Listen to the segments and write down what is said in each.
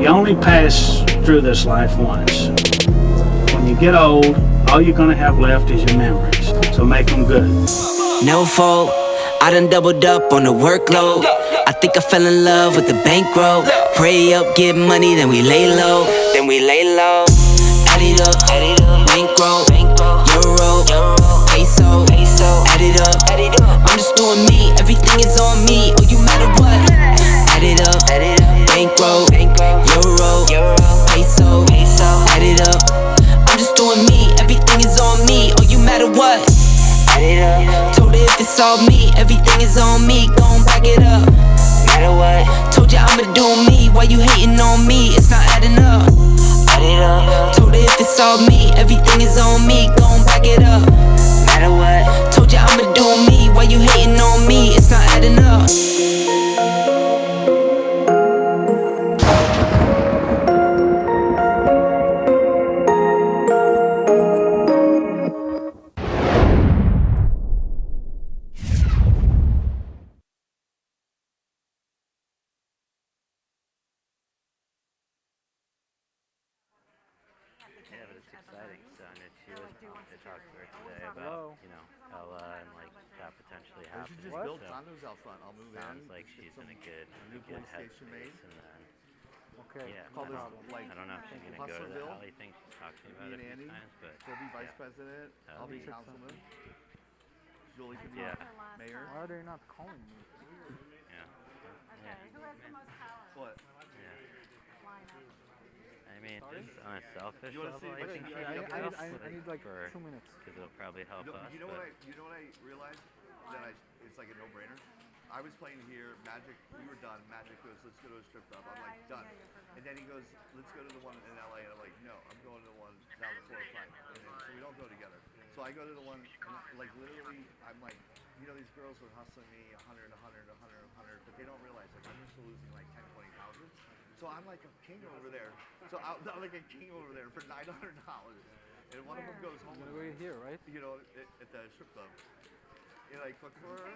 only pass through this life once. When you get old, all you're gonna have left is your memories. So make them good. No fault, I done doubled up on the workload. I think I fell in love with the bankroll. Pray up, get money, then we lay low. Add it up, bankroll, euro, peso. Add it up, I'm just doing me. Everything is on me. Oh, you matter what? Add it up, bankroll, euro, peso. Add it up, I'm just doing me. Everything is on me. Oh, you matter what? Add it up. Told her if it's all me, everything is on me. Gon' back it up. Matter what? Told ya I'ma do me. Why you hating on me? It's not adding up. Add it up. Told her if it's all me, everything is on me. Gon' back it up. Matter what? Told ya I'ma do me. Why you hating on me? It's not adding up. Sounds like she's in a good headspace, and then yeah, I don't know if she's gonna go to the alley thing. She's talked to me about it a few times, but she'll be vice president. I'll be councilman. Julie can be mayor. Why are they not calling me? Yeah. Who has the most power? What? Yeah. I mean, just on a selfish level, I think she I need like 2 minutes. Because it'll probably help us. You know what I realized? It's like a no-brainer. I was playing here, Magic, we were done. Magic goes, let's go to a strip club. I'm like, done. And then he goes, let's go to the one in LA. And I'm like, no, I'm going to the one down the 405. So we don't go together. So I go to the one, and like literally, I'm like, you know, these girls were hustling me 100, 100, 100, 100, but they don't realize like I'm just losing like 10, 20,000. So I'm like a king over there. So I'm like a king over there for $900. And one of them goes home. We're here, right? You know, at the strip club. You know, like cook for her.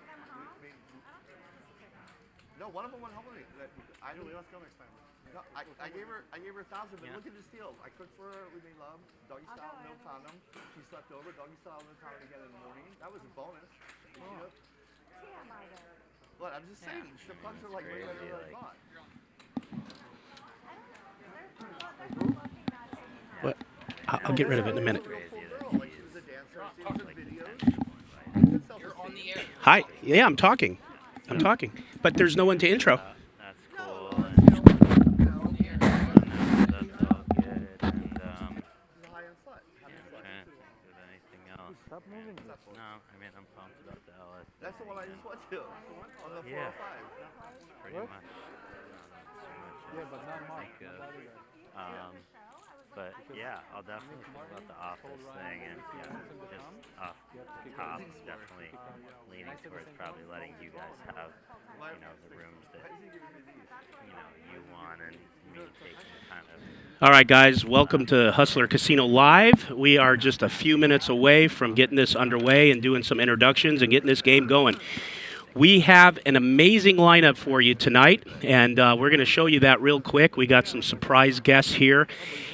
No, one of them went home with me. Let's go next time. No, I gave her 1,000, but look at this deal. I cooked for her. We made love, doggy style, no condom. She slept over, doggy style, no condom again in the morning. That was a bonus. You know? But I'm just saying, strip clubs are like way better than I thought. What? I'll get rid of it in a minute. Hi. Yeah, I'm talking. But there's no one to intro. That's cool. That's all good. Anything else? Stop moving. No, I mean, I'm pumped about the LS. That's the one I just went to on the 405. Pretty much. Yeah, but not much. But yeah, I'll definitely think about the office thing, and just off the top, definitely leaning towards probably letting you guys have, the rooms that, you want, and me taking kind of. All right, guys, welcome to Hustler Casino Live. We are just a few minutes away from getting this underway and doing some introductions and getting this game going. We have an amazing lineup for you tonight, and we're going to show you that real quick. We got some surprise guests here,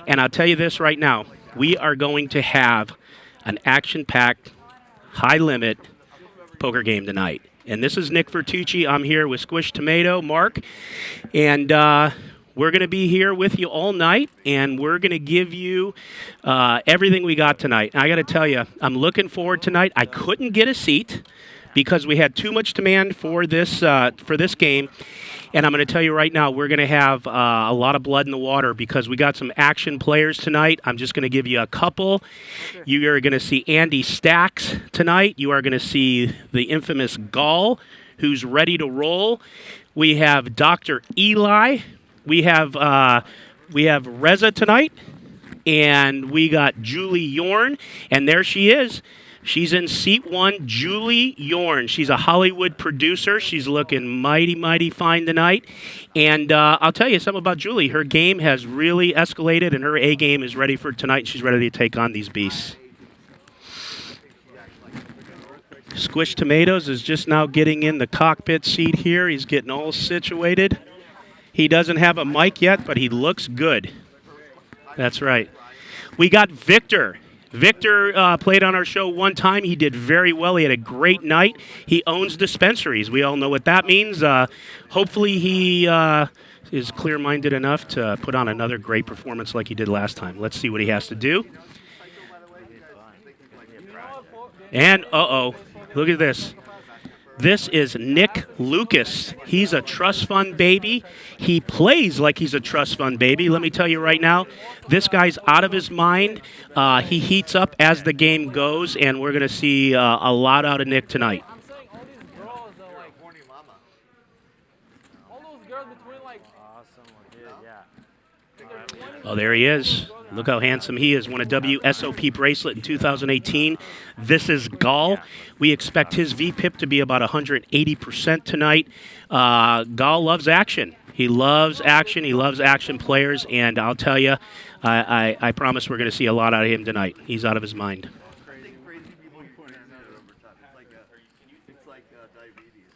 and I'll tell you this right now. We are going to have an action-packed, high-limit poker game tonight. And this is Nick Vertucci. I'm here with Squish Tomato, Mark, and we're going to be here with you all night, and we're going to give you everything we got tonight. And I got to tell you, I'm looking forward tonight. I couldn't get a seat because we had too much demand for this game. And I'm going to tell you right now, we're going to have a lot of blood in the water because we got some action players tonight. I'm just going to give you a couple. You are going to see Andy Stacks tonight. You are going to see the infamous Gall, who's ready to roll. We have Dr. Eli. We have Reza tonight. And we got Julie Yorn. And there she is. She's in seat one, Julie Yorn. She's a Hollywood producer. She's looking mighty, mighty fine tonight. And I'll tell you something about Julie. Her game has really escalated, and her A game is ready for tonight. She's ready to take on these beasts. Squish Tomatoes is just now getting in the cockpit seat here. He's getting all situated. He doesn't have a mic yet, but he looks good. That's right. We got Victor. Victor played on our show one time. He did very well. He had a great night. He owns dispensaries. We all know what that means. Hopefully he is clear-minded enough to put on another great performance like he did last time. Let's see what he has to do. And, look at this. This is Nick Lucas. He's a trust fund baby. He plays like he's a trust fund baby. Let me tell you right now, this guy's out of his mind. He heats up as the game goes, and we're going to see a lot out of Nick tonight. Oh, there he is. Look how handsome he is. Won a WSOP bracelet in 2018. This is Dahl. We expect his VPIP to be about 180% tonight. Dahl loves action. He loves action. He loves action players. And I'll tell you, I promise we're going to see a lot out of him tonight. He's out of his mind. I think crazy people use it over time. It's like diabetes.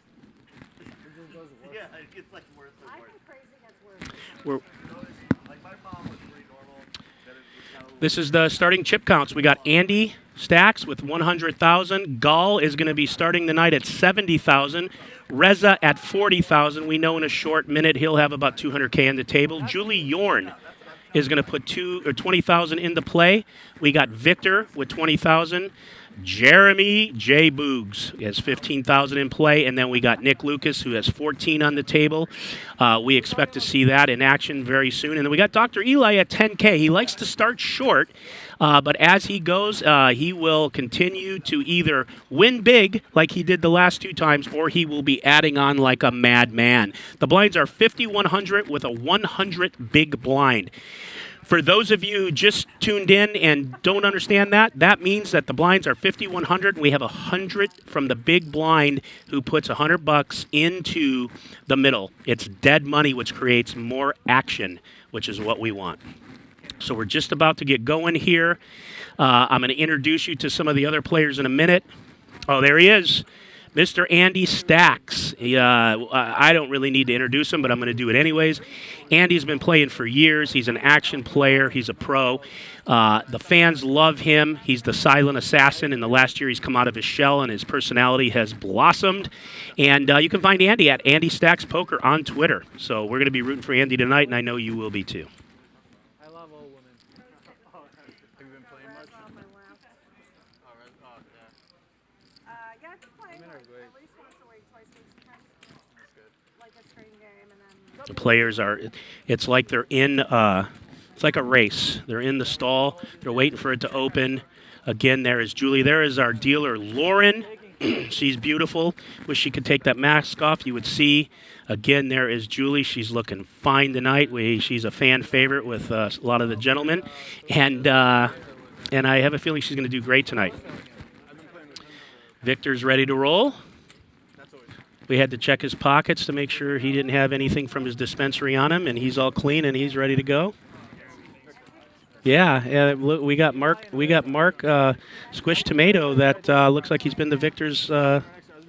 Yeah, it gets like worse and I worse. think crazy gets worse. We're, Like my mom was pretty normal. Then it was kind of This is the starting chip counts. We got Andy Stacks with 100,000. Dahl is going to be starting the night at 70,000. Reza at 40,000. We know in a short minute he'll have about 200K on the table. Julie Yorn is going to put 20,000 into play. We got Victor with 20,000. Jeremy J. Boogs has 15,000 in play, and then we got Nick Lucas who has 14 on the table. We expect to see that in action very soon. And then we got Dr. Eli at 10K. He likes to start short, but as he goes, he will continue to either win big like he did the last two times, or he will be adding on like a madman. The blinds are 5,100 with a 100 big blind. For those of you who just tuned in and don't understand that, that means that the blinds are 5,100. We have 100 from the big blind who puts $100 into the middle. It's dead money, which creates more action, which is what we want. So we're just about to get going here. I'm going to introduce you to some of the other players in a minute. Oh, there he is. Mr. Andy Stacks. I don't really need to introduce him, but I'm going to do it anyways. Andy's been playing for years. He's an action player. He's a pro. The fans love him. He's the silent assassin. In the last year, he's come out of his shell, and his personality has blossomed. And you can find Andy at Andy Stacks Poker on Twitter. So we're going to be rooting for Andy tonight, and I know you will be too. I love old women. Have you been playing much? On my lap. Yeah, I've been playing Women are like, great. at least once a week, twice a week sometimes. That's good. Like a string game and then... The players are, it's like they're in, it's like a race. They're in the stall. They're waiting for it to open. Again, there is Julie. There is our dealer, Lauren. She's beautiful. Wish she could take that mask off. You would see. Again, there is Julie. She's looking fine tonight. She's a fan favorite with a lot of the gentlemen. And I have a feeling she's going to do great tonight. Victor's ready to roll. We had to check his pockets to make sure he didn't have anything from his dispensary on him, and he's all clean and he's ready to go. Yeah, look, we got Mark Squish Tomato that looks like he's been to Victor's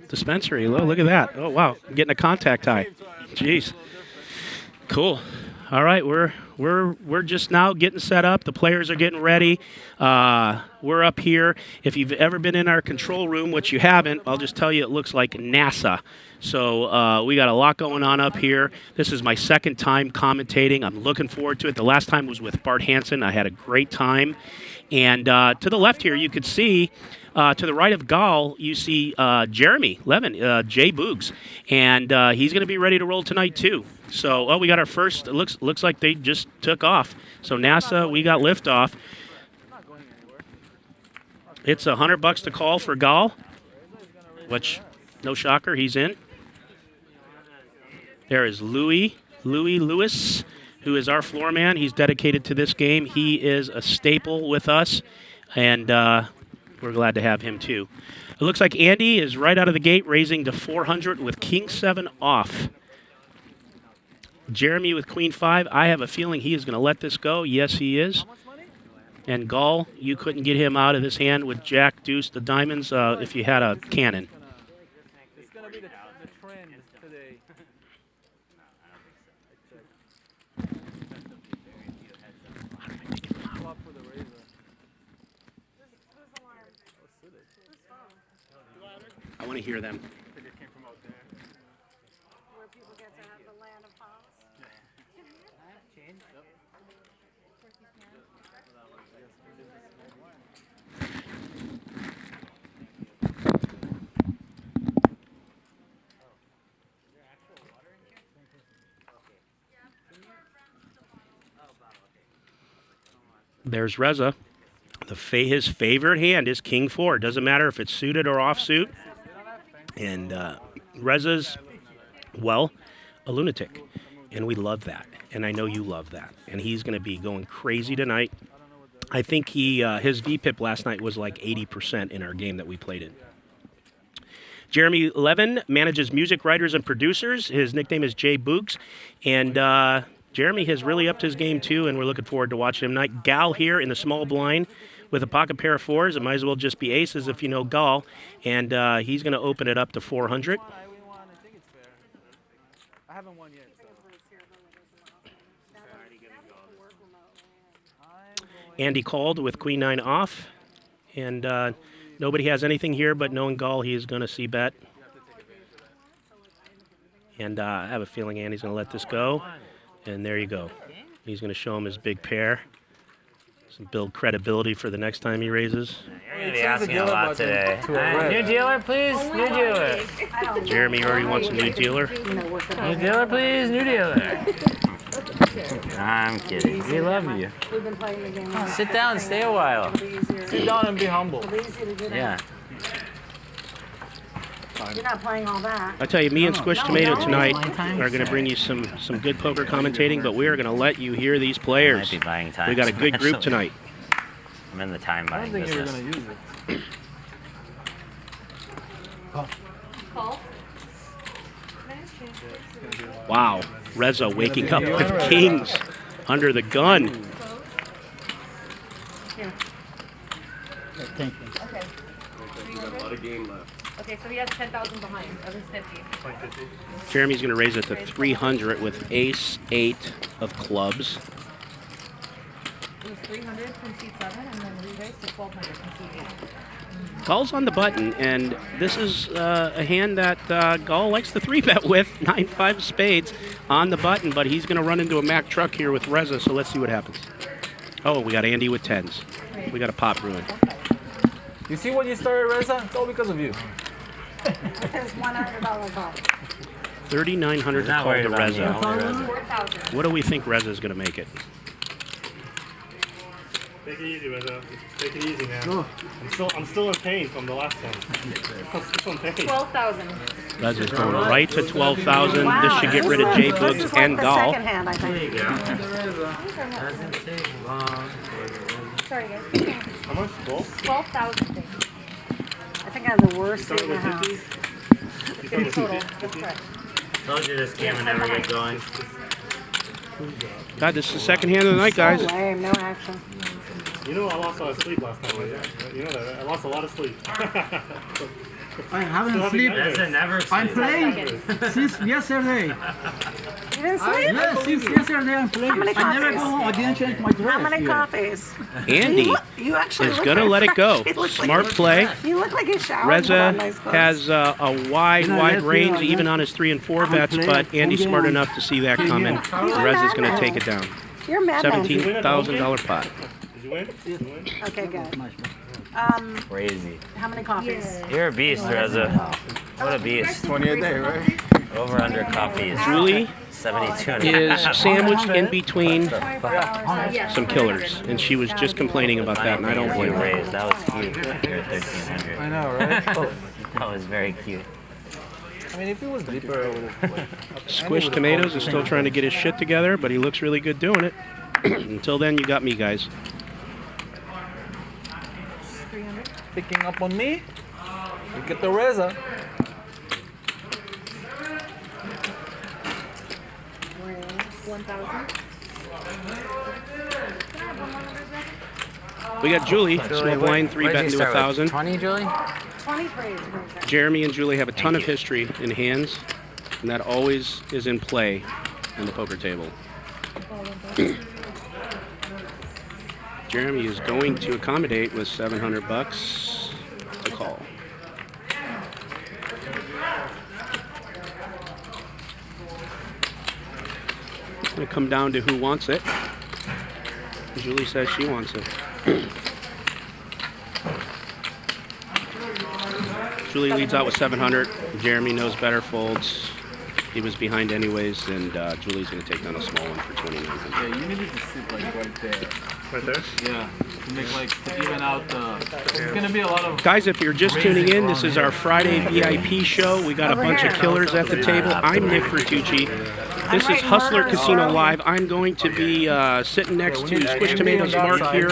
dispensary. Look at that. Oh wow, I'm getting a contact high. Jeez. Cool. All right, we're just now getting set up. The players are getting ready. We're up here. If you've ever been in our control room, which you haven't, I'll just tell you it looks like NASA. So we got a lot going on up here. This is my second time commentating. I'm looking forward to it. The last time was with Bart Hansen. I had a great time. And to the left here, you could see, to the right of Dahl, you see Jeremy Levin, Jay Boogs. And he's going to be ready to roll tonight, too. So, we got our first. It looks like they just took off. So, NASA, we got liftoff. It's $100 to call for Dahl, which, no shocker, he's in. There is Louis Lewis, who is our floor man. He's dedicated to this game. He is a staple with us, and we're glad to have him, too. It looks like Andy is right out of the gate, raising to 400 with King 7 off. Jeremy with Queen 5. I have a feeling he is going to let this go. Yes, he is. And Dahl, you couldn't get him out of this hand with Jack, Deuce, the diamonds if you had a cannon. It's going to be the trend today. swap for the Reza. Who's alarm? Who's phone? I want to hear them. Where people get to have the land of phones? There's Reza. His favorite hand is King 4. Doesn't matter if it's suited or offsuit. And Reza's, well, a lunatic. And we love that. And I know you love that. And he's going to be going crazy tonight. I think his VPIP last night was like 80% in our game that we played in. Jeremy Levin manages music writers and producers. His nickname is Jay Boogs. And Jeremy has really upped his game too, and we're looking forward to watching him tonight. Gal here in the small blind with a pocket pair of 4s. It might as well just be aces if you know Gal. And he's going to open it up to 400. I think it's fair. I haven't won yet. Andy called with Queen 9 off. And nobody has anything here, but knowing Gal, he is going to see bet. And I have a feeling Andy's going to let this go. And there you go. He's going to show him his big pair. Some build credibility for the next time he raises. You're going to be asking a lot today. New dealer, please. New dealer. Jeremy already wants a new dealer. New dealer, please. New dealer. I'm kidding. We love you. We've been playing the game. Sit down. Stay a while. Sit down and be humble. Yeah. You're not playing all that. I tell you, me and Squish Tomato tonight are going to bring you some good poker commentating, but we are going to let you hear these players. Might be buying time. We got a good group tonight. I'm in the time I don't buying think you were business. going to use it. Call. Wow, Reza waking up with kings under the gun. Here. Thank you. Okay. A lot of game left. Okay, so he has 10,000 behind of his 50. Jeremy's going to raise it to 300 with ace 8 of clubs. It was 300 from seat 7 and then re-raised to 1,200 from seat 8. Gall's on the button, and this is a hand that Gall likes to 3-bet with, 9-5 spades on the button, but he's going to run into a Mack truck here with Reza, so let's see what happens. Oh, we got Andy with 10s. We got a pot brewing. You see when you started Reza? It's all because of you. With his $100 call. 3,900 to Not call worried to about me, Reza. only Reza. 4,000. What do we think Reza's going to make it? Take it easy, Reza. Take it easy, man. No. I'm still in pain from the last one. I'm still in pain. 12,000. Reza's going right to 12,000. Wow, This should get rid of Jay this Boogs is like and the Gall. second hand, I think. Doesn't take long. Sorry, guys. How much? 12? 12,000. I think I have the worst Start in the with house. 50? You start In with total. 50? That's correct. Told you this game would never get going. God, this is the second hand of the night, guys. So lame, no action. You know I lost a lot of sleep last time. You know that, right? I lost a lot of sleep. I haven't slept. Reza never I'm sleeps. playing since yesterday. You didn't sleep? Yes, since yesterday I'm playing. How many I never go coffees? home. I didn't change my dress. How many yet. coffees? Andy You actually is look going to like- let it go. You look like- Smart play. You look like you showered. Reza and put on nice clothes. has a wide let's range, see, even on his 3 and 4 bets, play but it. Andy's Okay. smart enough to see that coming. Reza's going to take it down. You're mad. $17,000 pot. Did you win? Did you win? Okay, good. Crazy. How many coffees? You're a beast, Reza. What a beast. 20 a day, right? Over under coffee Julie 72 is sandwiched in between some killers, and she was just complaining about that, and I don't blame her. raised. That was cute. You're 1,300. I know, right? That was very cute. I mean, if it was deeper, I would have. Squish Tomatoes is still trying to get his shit together, but he looks really good doing it. Until then, you got me, guys. Picking up on me. We get the Reza. We got Julie, small blind, 3-bet into 1,000. 20, Julie? 23. Jeremy and Julie have a ton of history in hands, and that always is in play on the poker table. Jeremy is going to accommodate with $700 to call. It's going to come down to who wants it. Julie says she wants it. Julie leads out with 700. Jeremy knows better, folds. He was behind anyways, and Julie's going to take down a small one for 2,900. Yeah, you needed to sit like right there. Right there? Yeah, to make like, to even out the... There's going to be a lot of... Guys, if you're just tuning in, this is our Friday VIP show. We got a bunch of killers at the table. I'm Nick Vertucci. This is Hustler Casino Live. I'm going to be sitting next to Squish Tomatoes Mark here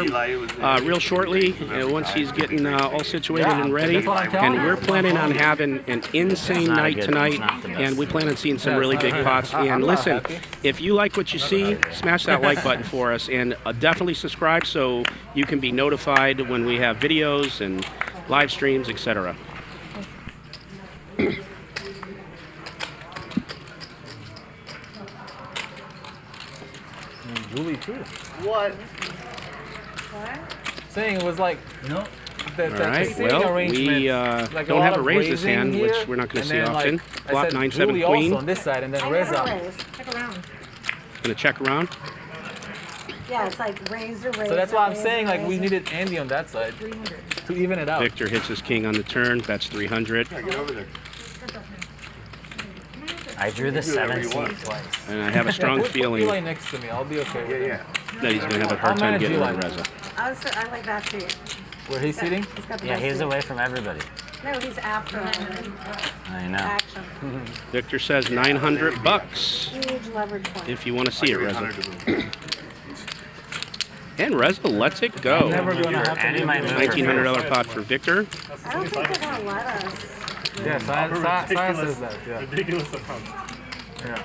real shortly, once he's getting all situated and ready. And we're planning on having an insane night tonight, and we plan on seeing some really big pots. And listen, if you like what you see, smash that like button for us, and definitely subscribe so you can be notified when we have videos and live streams, etc. Julie too. What? Saying it was like, No. the All right, seating well, arrangement, we like don't lot have a of raise this raising hand, here, which we're not going and to see then, often. Like, Flop I said 9-7 Julie queen. also on this side, and then I Reza. never raise. Check around. Going to check around. Yeah, it's like razor, razor. So that's why I'm razor, saying like we razor. needed Andy on that side 300. to even it out. Victor hits his king on the turn. That's 300. Yeah, get over there. I drew the whatever you 7 want. seat twice. And I have a strong Put Eli feeling next to me. I'll be okay. With Yeah, it. yeah. that he's going to have a hard I'll time manage getting Eli. on Reza. I like that too. Where he's sitting? He's got the Yeah, best he's seat. away from everybody. No, he's after I know. action. Victor says $900 Huge leverage point. if you want to see it, Reza. And Reza lets it go. Never gonna happen. And he might move. $1,900 pot for Victor. I don't think they're gonna let us. Yeah, Saya says that. Yeah. Ridiculous amount. Yeah.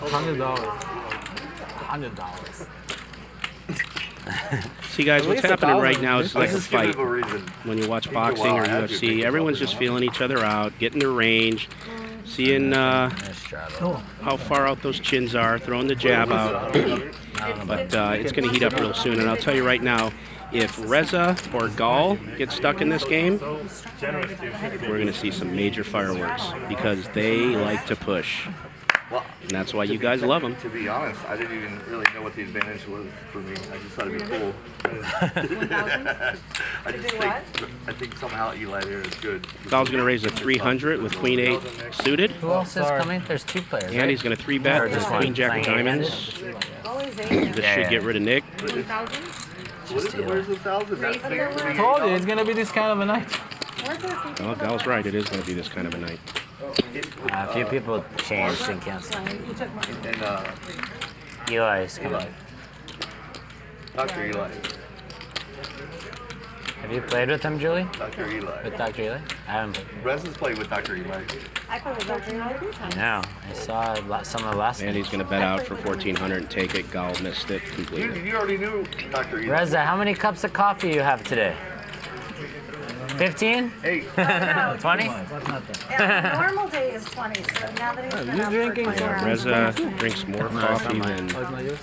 $100. $100. See, guys, what's least happening 1,000. right now is like a Just give fight. him a reason. When you watch boxing or UFC, everyone's just feeling each other out, getting their range, seeing Nice straddle. how far out those chins are, throwing the jab out. But it's going to heat up real soon. And I'll tell you right now, if Reza or Dahl get stuck in this game, we're going to see some major fireworks because they like to push. Well, And that's why you guys love them. to be honest, I didn't even really know what the advantage was for me. I just thought it'd be cool. 1,000? I just think somehow Eli there is good. Dahl's going to raise a 300 with Queen 8 suited. Who else is coming? There's 2 players. And he's going to 3-bet Or with just Queen one. Jack of Playing Diamonds. Always 8. This Yeah, should yeah. get rid of Nick. 1,000? What is it? Where's the 1,000? That's Raise next to it me. I told you, it's gonna be this kind of a night. Where's the people Well, that Dahl's let right. It is going to be this kind of a night. A few people changed and canceled. us? You took mine. And Eli's coming. Dr. Eli. Have you played with him, Julie? Dr. Eli. With Dr. Eli? I haven't played. Reza's played with Dr. Eli. I played with Dr. Eli 3 times. No, I saw some of the last And he's going to bet out for 1,400 and take it. Gal missed it completely. You already knew Dr. Eli. Reza, how many cups of coffee you have today? 15? Hey, 20? Yeah, normal day is 20, so now that he's been you up drinking for 24 hours. Reza drinks more coffee than Oh, it's not yours?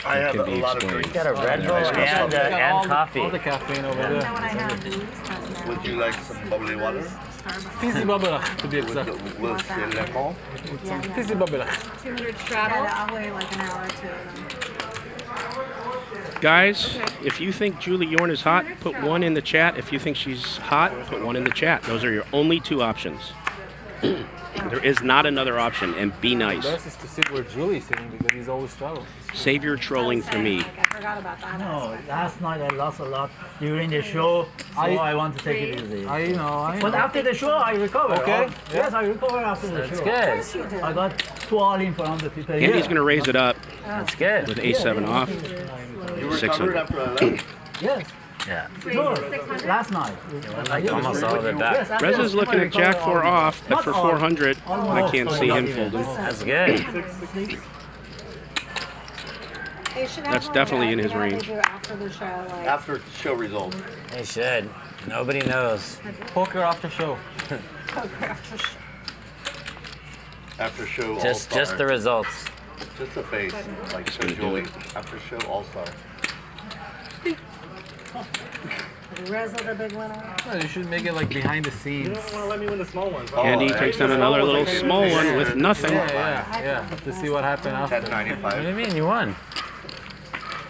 I have can a be lot of explained. drinks. Got a Red Bull Yeah, and, Got coffee. all the caffeine over You know there. what I have? These times now. Would you like some bubbly water? Starbucks. Fizzy bubble, to be With exact. the lemon? Yeah, Fizzy bubble. 200 straddle. Yeah, I'll wait like an hour or two of them. Guys, if you think Julie Yorn is hot, put 1 in the chat. If you think she's hot, put 1 in the chat. Those are your only 2 options. There is not another option, and be nice. Best is to sit where Julie's sitting because he's always traveling. Save your trolling for me. I forgot about that. No, last night I lost a lot during the show, so I want to take it easy. I know. But after the show, I recover. Okay. Yes, I recover after the That's show. good. You did. I got 2 all-in from the people here. Andy's going to raise it up That's good. with A7 off. You recovered 600. after I left? Yes, Yeah. sure. Last night. Almost all of it back. Yes, after Reza's I looking at recover Jack 4 all- off, but Not for all. 400, I can't see him folding. That's good. They should have That's one definitely that, in his you know, they range. do after the show, like, After show results. They should. Nobody knows. Poker after show. poker after show. After show Just all-star. the results. Just a face. Like so gonna do Julie. it. After show all-star. Reza the big winner. No, you should make it like behind the scenes. You don't want to let me win the small ones. Andy takes down another little small one with nothing. Yeah. To see what happened after. 10.95. What do you mean you won?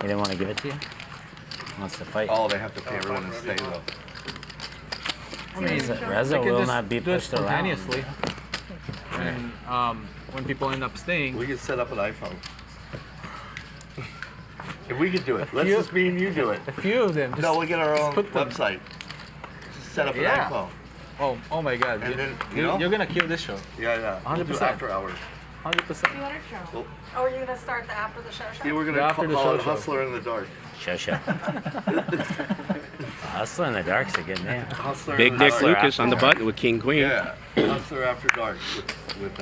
He didn't want to give it to you? He wants to fight. Oh, they have to pay everyone to stay though. I mean, Reza they can will just not be do it pushed around. spontaneously. And when people end up staying, We can set up an iPhone. If we could do it, let's just me and you do it. a few of them. Just, No, we'll get our own put them- website. Just set up an Yeah. iPhone. oh my God! And then, you know? You're gonna kill this show. Yeah. We'll do 100%. after hours. 100%. 200 show. Well- Oh, are you gonna start the after the show show? Yeah, we're Yeah, gonna after the call show it show. Hustler in the Dark. Show. Hustler in the Dark's a good name. Hustler Big in the Nick Dark. Lucas on the button with King Queen. Yeah, Hustler After Dark with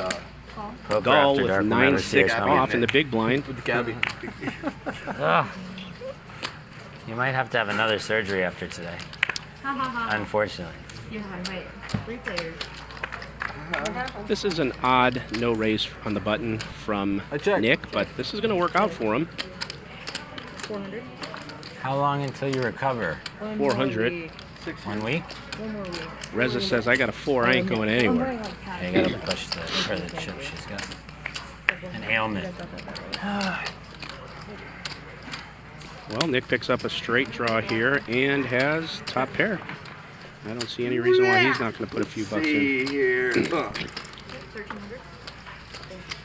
Poker Dahl After with Dark will never see 9-6 us Gabby coming. off in the big blind. With Gabby. Ugh. You might have to have another surgery after today, Ha ha ha. unfortunately. Yeah, I might. 3 players. What happened? This is an odd no raise on the button from I checked. Nick, but this is going to work out for him. 400. How long until you recover? 400. 1 week? 1 more week. Reza says, I got a 4, I ain't going anywhere. Yeah, you gotta push the chip. She's got an ailment. Well, Nick picks up a straight draw here and has top pair. I don't see any reason why he's not going to put a few bucks in. See here. 1300.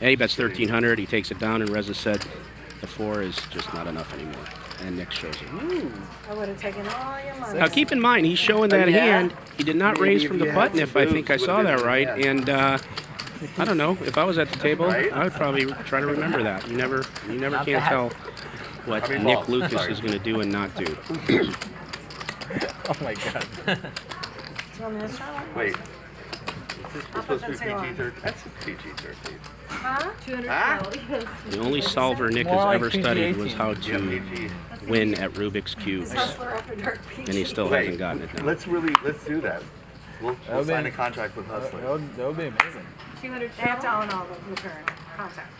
Yeah, he bets 1,300. He takes it down, and Reza said the 4 is just not enough anymore. And Nick shows it. I would have taken all your money. Now, keep in mind, he's showing that hand. He did not raise from the button, if I think I saw that right. And I don't know. If I was at the table, I would probably try to remember that. You never can tell what Nick Lucas is going to do and not do. Oh my God. You want me to start? Wait. It's supposed to be PG-13. That's PG-13. Huh? 200. The only solver Nick More has like ever studied was PG-18. how Yeah, to PG. win at Rubik's Cubes. Hustler after dark PG. And he still Wait, hasn't gotten it down. let's do that. We'll would sign be- a contract with Hustler. That would be amazing. 200. They have to own all the Curran contact.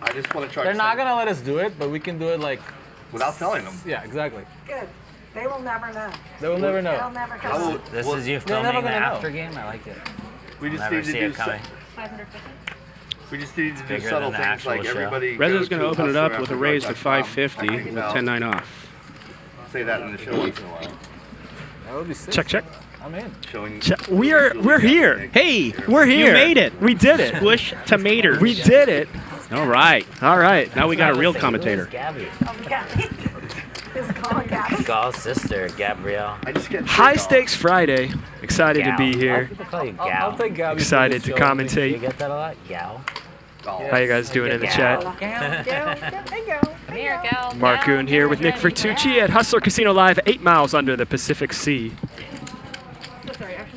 I just want to charge They're not some- gonna let us do it, but we can do it like. without telling them. Yeah, exactly. Good. They will never know. They will never They'll know. never I will- know. This well, is you They're never filming the gonna know. after game? I like it. We just Never need to see do it coming. 550. we just need to do bigger subtle than the things like actual show. everybody. Reza's go going to open it Hustler up with a After raise to Dark.com. 550 with 10-9 off. Say that in the show once in a while. That would be sick. Check. I'm in. Showing. We're here. Hey, We're here. you made it. We did it. Squish tomatoes. We did it. All right. All right. Now we got a real Who is commentator. Gabby. Oh, Gabby. His call, Gabby. Gal's sister, Gabrielle. I just get High Stakes Friday. Excited to be Gal. here. People call you I'll Gal. take Gabby. Excited for to the show. Do you commentate. get that a lot? Gal. How you guys doing in the chat? Gal. Hey, Gal. Come here, Gal. Mark Goon here with Nick Vertucci at Hustler Casino Live, 8 miles under the Pacific Sea.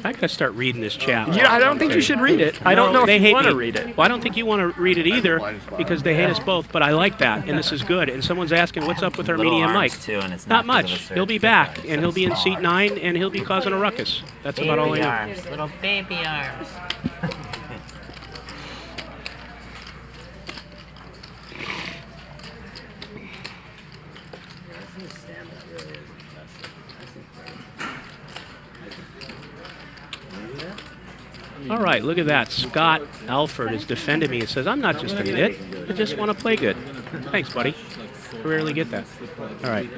I got to start reading this chat. I don't think you should read it. I don't know they if you hate want to me. read it. Well, I don't think you want to read it either because they hate us both, but I like that, and this is good. And someone's asking, what's up with our Little medium arms mic? too, and it's Not not 'cause of much. a search He'll be kit, back, it's and he'll be in just seat small. 9, and he'll be causing a ruckus. That's about all I Baby know. arms, little baby arms. All right, look at that. Scott Alford is defending me and says, I'm not just a nit. I just want to play good. Thanks, buddy. I rarely get that. All right.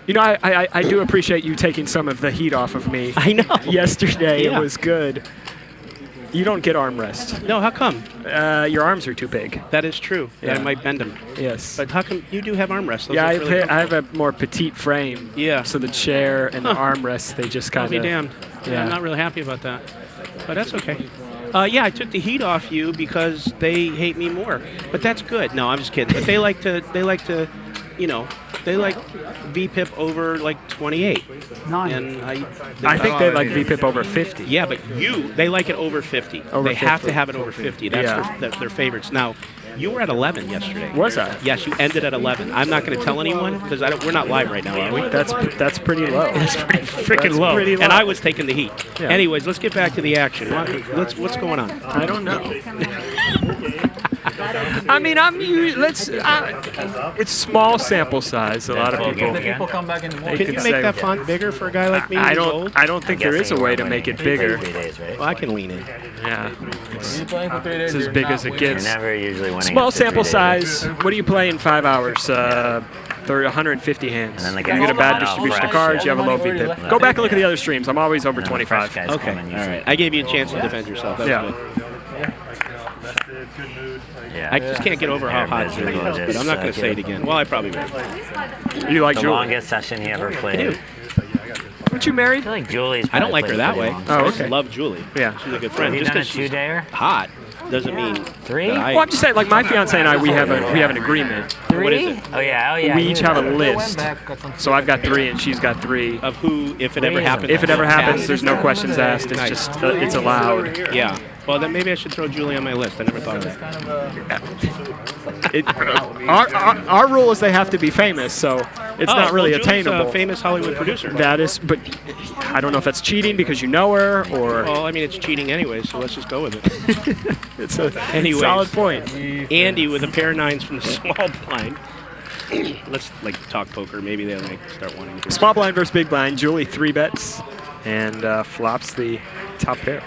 You know, I do appreciate you taking some of the heat off of me. I know. Yesterday, Yeah. it was good. You don't get armrest. No, how come? Your arms are too big. That is true. Yeah. I might bend them. Yes. But how come you do have armrests? Those Yeah, look really I have a more petite frame. Yeah. So the chair and the Huh. armrests, they just I'll kind be of. damned. Yeah, I'm not really happy about that. But that's okay. Yeah, I took the heat off you because they hate me more. But that's good. No, I'm just kidding. But they like to, you know, they like VPIP over like 28. And I think they like VPIP over 50. Yeah, but they like it over 50. Over they have 50. to have it over 50. That's Yeah. their favorites. Now, you were at 11 yesterday. Was I? Yes, you ended at 11. I'm not going to tell anyone because we're not live right now, are we? That's pretty low. That's pretty freaking low. pretty low. And I was taking the heat. Yeah. Anyways, let's get back to the action. What's going on? I don't know. I mean, it's small sample size. A lot of people. People come back in the morning. Can you make that font bigger for a guy like me? I who's old? don't think there is a way to make it bigger. Well, I can lean in. Yeah. You're playing for 3 days. It's as big as it gets. You're never usually winning. Small after 3 sample days. size. What do you play in 5 hours? 150 hands. And then the You guys get a bad come out distribution of fresh. cards, you have a low VPIP. Go back and look at the other streams. I'm always over And then the fresh 25. guys Okay, come in all usually. right. I gave you a chance to defend yourself. That Yeah. was good. Yeah. I just can't get over how hot Julie is, but I'm not going to say it again. Well, I probably will. You like The Julie? longest session he ever played. I do. Aren't you married? I feel like Julie's. I don't probably like her played that pretty way. long. Oh, I just okay. love Julie. Yeah. She's a good Have friend. you Just done a because she's two-dayer? hot doesn't mean 3? that I- Well, I'm just saying, like my fiance and I, we have an agreement. 3? What is it? Oh yeah. We each have a Went list. back, got some So I've got 3 and she's got 3. of who, if it ever Raise 'em. happens. If it ever happens, Yeah. there's no questions asked. It's Nice. just it's allowed. Yeah. Well, then maybe I should throw Julie on my list. I never thought of that. kind of Our rule is they have to be famous, so it's not really well, Julie's attainable. a famous Hollywood producer. That is, but I don't know if that's cheating because you know her or Well, I mean, it's cheating anyway, so let's just go with it. it's a Anyways. solid point. Andy with a pair of 9s from the small blind. Let's talk poker. Maybe they'll start wanting to. Small blind versus big blind. Julie 3 bets and flops the top pair.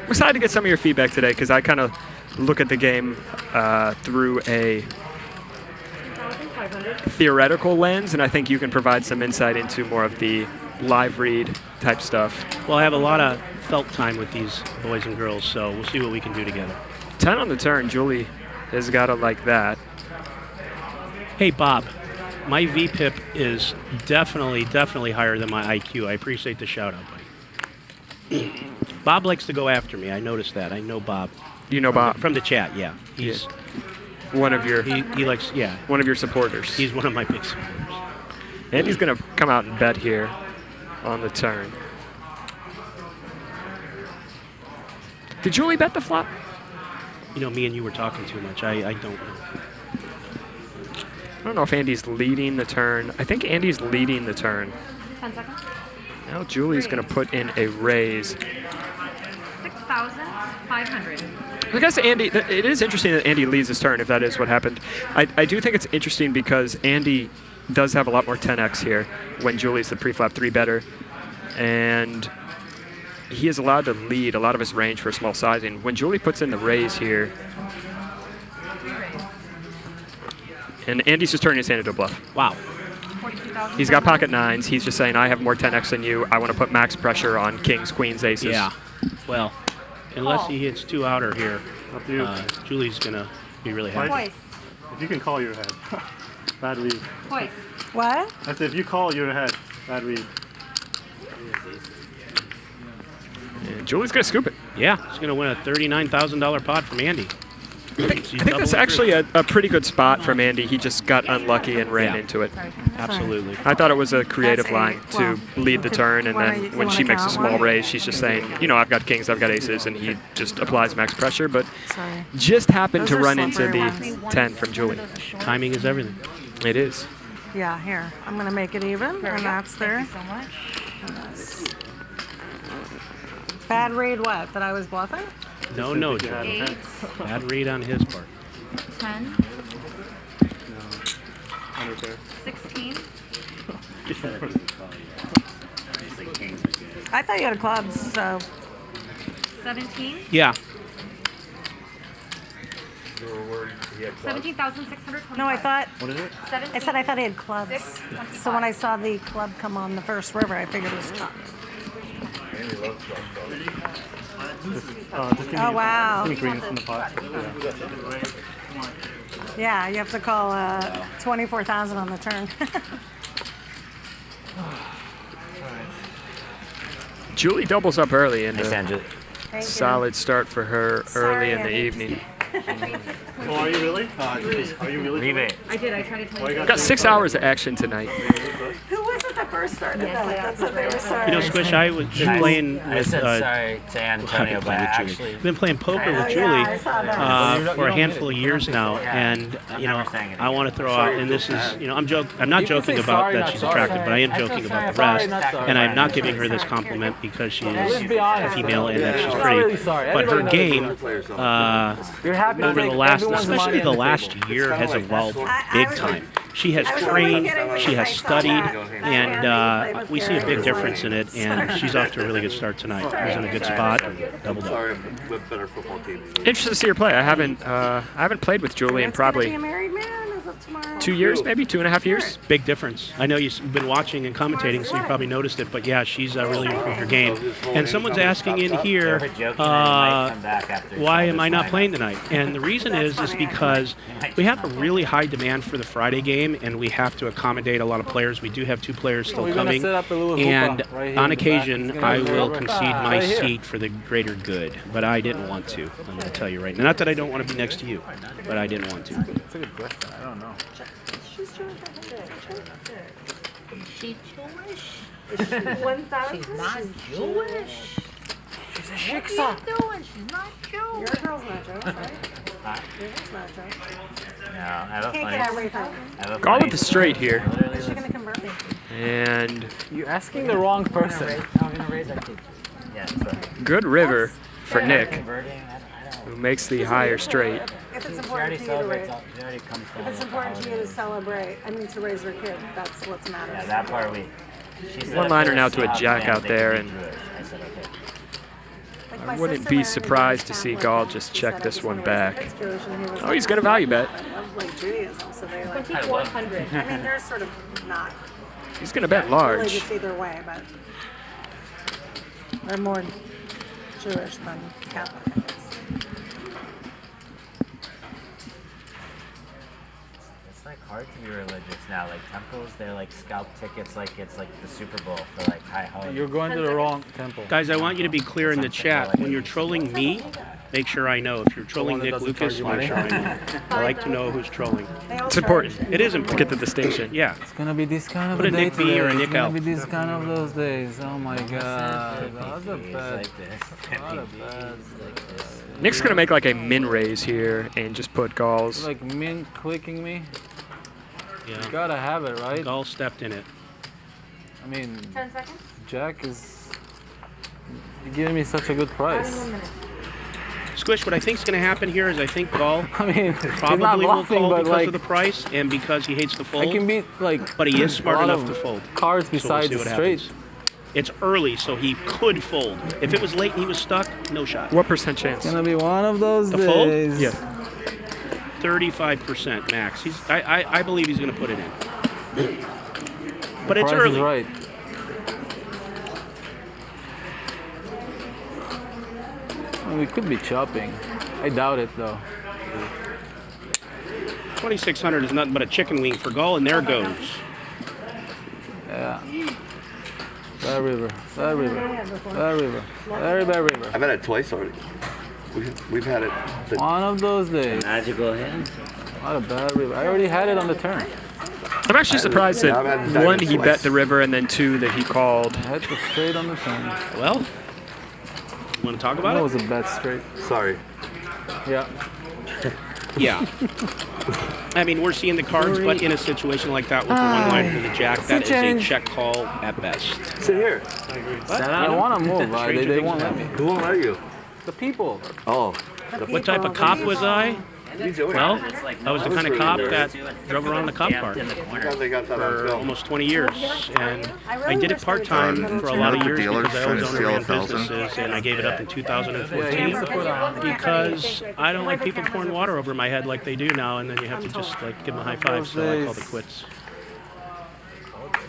I'm excited to get some of your feedback today because I kind of look at the game through a theoretical lens, and I think you can provide some insight into more of the live read type stuff. Well, I have a lot of felt time with these boys and girls, so we'll see what we can do together. 10 on the turn. Julie has got it like that. Hey, Bob, my VPIP is definitely higher than my IQ. I appreciate the shout out, buddy. Bob likes to go after me. I noticed that. I know Bob. You know Bob, From the chat, yeah. He's one of your he likes, yeah. one of your supporters. He's one of my big supporters. And he's going to come out and bet here on the turn. Did Julie bet the flop? You know, me and you were talking too much. I don't know. I don't know if Andy's leading the turn. I think Andy's leading the turn. 10 seconds. Now Julie's going to put in a raise. 6,500. I guess Andy, it is interesting that Andy leads this turn, if that is what happened. I do think it's interesting because Andy does have a lot more 10x here when Julie's the pre-flop 3 better. And he is allowed to lead a lot of his range for small sizing. When Julie puts in the raise here, and Andy's just turning his hand into a bluff. Wow. 42,000. He's got pocket 9s. He's just saying, I have more 10x than you. I want to put max pressure on kings, queens, aces. Yeah. Well, unless he hits 2 outer here, Up to you. Julie's going to be really happy. Twice. If you can call, you're ahead. Bad read. Twice. What? I said if you call, you're ahead. Bad read. And Julie's going to scoop it. Yeah, he's going to win a $39,000 pot from Andy. I think that's actually a pretty good spot from Andy. He just got unlucky and ran Yeah. into it. Absolutely. I thought it was a creative That's line eight. to Well, lead the turn, and what then are you- when you she wanna makes a count small one? raise, she's just saying, you know, I've got kings, I've got aces, and he just applies max pressure, but Sorry. just happened Those to are run into slippery the ones. 10 from Julie. Timing is everything. It is. Yeah, here. I'm going to make it even, There we and go. that's there. Thank you so much. Bad read what? That I was bluffing? No, John. 8, Bad read on his part. 10, Under there. 16, I thought you had a clubs, so 17, Yeah. 17,625. no, I thought What is it? 17, I said I thought he had clubs. 6, So when I saw the club come on the first river, I figured it was clubs. Just give me, Oh wow. Give me greens in the pot. Yeah, you have to call 24,000 on the turn. Julie doubles up early, and Thanks, a Andrew. Thank you. solid start for her early Sorry, in the Andy. evening. Oh, are you really? Are you really? Rebate. I did. I tried to tell Oh, you you. Got 6 hours of action tonight. Who was it that first started that. That's what they were sorry. You know, Squish, I was been playing I with. said sorry to Antonio, but actually, I've been playing poker with Julie I saw that. for a handful of years now, and you know, I want to throw out, and this is, you know, I'm not joking about that she's attractive, but I am joking about the rest, and I'm not giving her this compliment because she is a female and that she's pretty. But her game over the last, especially the last year, has evolved big time. She has trained, she has studied, and we see a big difference in it, and she's off to a really good start tonight. She's in a good spot, doubled up. Interested to see her play. I haven't played with Julie in probably 2 years, maybe 2.5 years. Big difference. I know you've been watching and commentating, so you probably noticed it, but yeah, she's really improved her game. And someone's asking in here, why am I not playing tonight? And the reason is because we have a really high demand for the Friday game, and we have to accommodate a lot of players. We do have 2 players still coming, and on occasion, I will concede my seat for the greater good, but I didn't want to. I'm going to tell you right now. Not that I don't want to be next to you, but I didn't want to. That's a good question. I don't know. She's Jewish. Is she Jewish? Is she 1,000? She's not Jewish. She's a What shiksa. are you doing? She's not Jewish. Your girl's not Jewish, right? Your girl's not Jewish. no, I have a Can't funny. get everything. Gone with the straight here. Is she going to convert me? And You're asking the wrong person. I'm gonna raise that kid. Yeah, that's right. good river for Nick, Converting, who makes the higher straight. If it's she important already to you to raise, celebrates. She already comes if it's important to you to celebrate, I mean to raise your kid, that's what matters. Yeah, that part we. She said One if liner they're now to a Slav jack fans, out they there, can and be Jewish. I said okay. Like I my wouldn't sister be married a surprised to Jewish see Catholic, Gall and just she check said, I this just one wanna raise my back. kids Jewish, and he was Oh, like, he's got a value bet. I love like Judaism, so they like. 2,400. I mean, they're sort of not He's going to bet large. religious either way, but they're more Jewish than Catholic, I guess. It's like hard to be religious now. Like temples, they're like scalp tickets. Like it's like the Super Bowl for like high holidays. You're going to the wrong temple. Guys, I want you to be clear in the chat. When you're trolling me, make sure I know. If you're trolling Nick Lucas, make sure I know. I like to know who's trolling. It's important. It is To important. get the distinction. Yeah. It's gonna be this kind of Put a a day Nick B today. or a It's Nick gonna L. be this kind of those days. Oh my god. That's a It's bad. like this. What a bad. Nick's going to make like a min raise here and just put Gall's. Like min clicking me. Yeah. You gotta have it, right? Gall stepped in it. I mean, 10 seconds? Jack is. You're giving me such a good price. Squish, what I think is going to happen here is I think Gall I mean, he's not probably will bluffing, call but because like, of the price and because he hates to I fold. can beat like. But he is smart a lot enough of to fold. Cards So we'll besides see the what straight. happens. It's early, so he could fold. If it was late and he was stuck, no shot. What percent chance? It's gonna be one of those The fold? days. Yeah. 35% max. I believe he's going to put it in. But it's Price is early. right. Well, we could be chopping. I doubt it though. 2,600 is nothing but a chicken wing for Gall, and there goes. Yeah. Bad river. Bad river. Bad river. Very bad river. I've had it twice already. We've had it. One of those days. Magical hand. What a bad river. I already had it on the turn. I'm actually surprised Yeah, I've had that diamonds one, he twice. bet the river, and then 2, that he called. I had the straight on the turn. Well, want to talk about That it? was a bad straight. Sorry. Yeah. Yeah. I mean, we're seeing the cards, but in a situation like that with the one line for the jack, that is a change. check call at best. Sit here. What? I want to move. Stranger They things won't have let me. happened. Who won't let you? The people. Oh. What type of cop was I? Well, I was the kind of cop that drove around the cop car In the corner. They got that on for film. almost 20 years, and I did it part-time for a lot of years because I always owned and ran businesses, and I gave it up in 2014 because I don't like people pouring water over my head like they do now, and then you have to just like give them a high five, so I called it quits.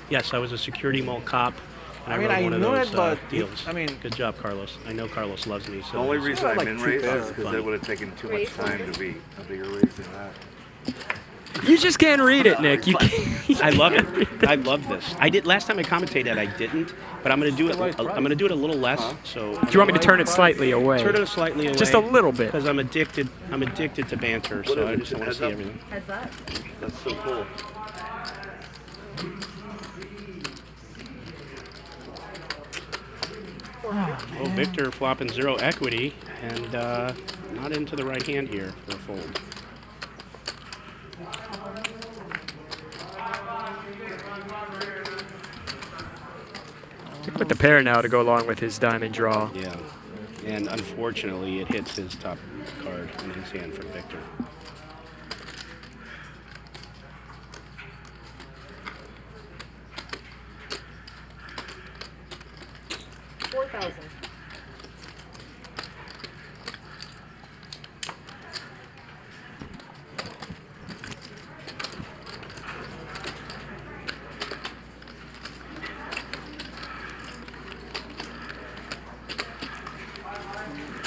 Yes, I was a security mall cop, and I I mean, rode I one of knew those it, but deals. I mean, Good job, Carlos. I know Carlos loves me. So The only it's- reason I like min two raised pairs. is because it would have taken too much time to be a bigger raise than that. You just can't read it, Nick. You can't. I love it. I love this. I did last time I commentated. I didn't, but I'm gonna do it. I'm gonna do it a little less. So Do you want me to turn it slightly away? turn it slightly away. Just a little bit. Because I'm addicted. I'm addicted to banter. So I just want to see everything. Heads up. That's so cool. Well, Victor flopping 0 equity and not into the right hand here for a fold. With the pair now to go along with his diamond draw. Yeah, and unfortunately it hits his top card in his hand for Victor. $4,000.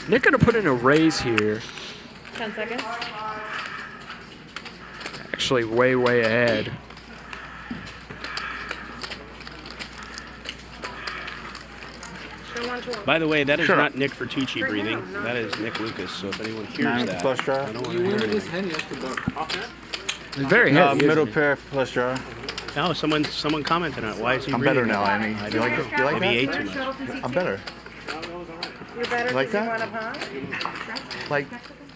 Nick gonna put in a raise here. 10 seconds. Actually, way ahead. By the way, that is not Nick Vertucci breathing. That is Nick Lucas. So if anyone hears that, I don't want to hear it. It's very heavy. Middle pair flush draw. No, someone commented on it. Why is he I'm breathing? better now, Annie. I You don't like know. it? You like Maybe he ate that? too much. I'm better. You're better Like because you that? went up high? Like,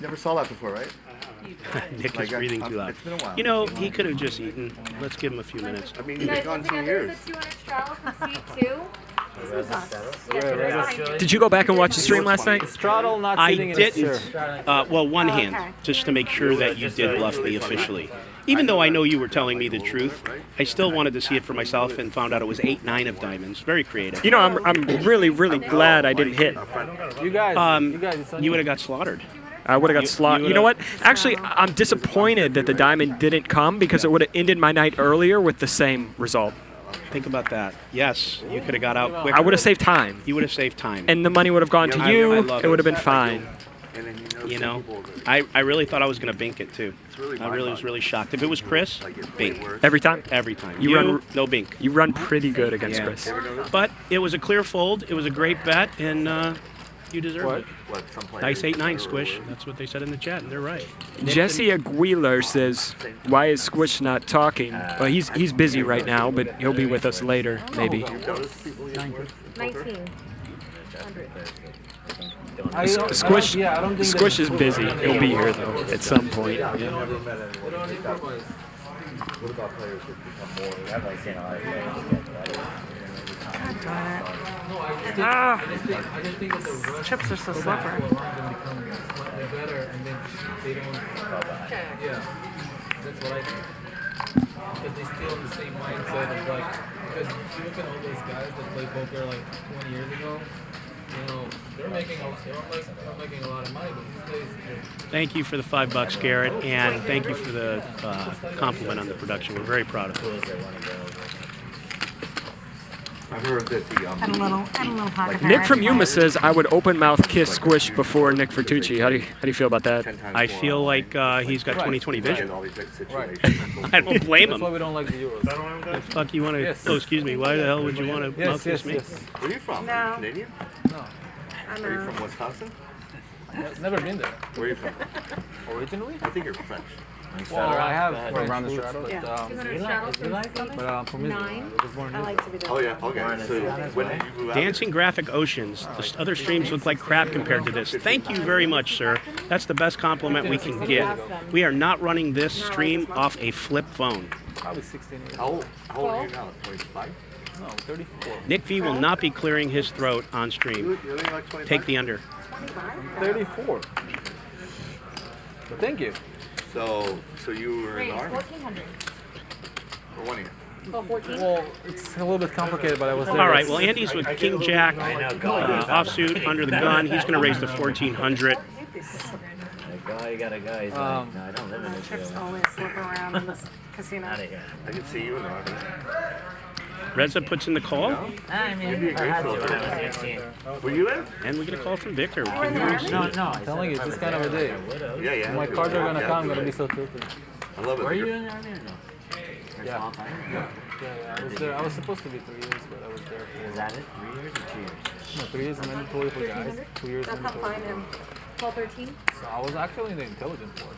never saw that before, right? Nick Like, is breathing too loud. It's been a while. You know, he could have just eaten. Let's give him a few minutes. I mean, You you've guys been gone put 2 together years. the 200 straddle from C2. Did you go back and watch the stream last night? Straddle not I sitting in his didn't. chair. Well, one hand, just to make sure that you did bluff me officially. Even though I know you were telling me the truth, I still wanted to see it for myself and found out it was 8-9 of diamonds. Very creative. You know, I'm really glad I didn't hit. You guys, You would have got slaughtered. I would have got slaughtered. You know what? Actually, I'm disappointed that the diamond didn't come because it would have ended my night earlier with the same result. Think about that. Yes, you could have got out quicker. I would have saved time. You would have saved time. And the money would have gone to you. I love It would have been fine. You know, I really thought I was going to bink it too. I really was really shocked. If it was Chris, bink. Every time? Every time. You run no bink. You run pretty good against Chris. But it was a clear fold. It was a great bet, and you deserve it. Dice 8-9 Squish. That's what they said in the chat, and they're right. Jesse Aguilar says, "Why is Squish not talking?" Well, he's busy right now, but he'll be with us later, maybe. 19. Squish is busy. He'll be here though at some point. What about players who become more? Chips are so slippery. Yeah, that's what I think. Because they still have the same mindset of like, because if you look at all those guys that played poker like 20 years ago, you know, they're making a lot of money, but these days Thank you for the $5, Garrett, and thank you for the compliment on the production. We're very proud of it. I heard that the Add a little pocket. Nick from Yuma says, "I would open mouth kiss Squish before Nick Vertucci." How do you feel about that? I feel like he's got 20/20 vision. I don't blame him. that's why we don't like the Euros. The fuck you want to? Yes. Oh, excuse me. Why the hell would you want to mouth kiss me? Where are you from? No. Canadian? I'm Are you from Wisconsin? Never been there. Where are you from? Originally? I think you're French. Well, I have around the roots, straddle. but, 200 straddle from C2. from Israel. I was born in I like to be Oh yeah, okay. So when did you move out? Dancing Graphic Oceans. The other streams look like crap compared to this. Thank you very much, sir. That's the best compliment we can get. We are not running this stream off a flip phone. Probably 16 years. How old are you now? 25? No, 34. Nick V will not be clearing his throat on stream. You're only like 25? Take the under. 34. But thank you. So you were in the army 1400. for 1 year. Well, 14. Well, it's a little bit complicated, but I was there. All right. Well, Andy's with King Jack offsuit under the gun. He's going to raise to 1400. You gotta go. He's like, no, I don't live in this Chips room. always slip around in this casino. Out of here. I can see you in the army. Reza puts in the call, I mean, You'd be a I great had to filter. when I was 18. Were you in? and we get a call from Victor. We can No, see no. it. I'm telling you, it's this kind of a day. Yeah, yeah. My cards are gonna come, I'm gonna be so tilted. I love it. Were you in the army or no? Yeah. A long time? Yeah, I was there. I was supposed to be 3 years, but I was there for. Is that it? 3 years or 2 years? No, 3 years mandatory for guys. 2 years That's not mandatory. fine. 12, 13. So I was actually in the intelligence force.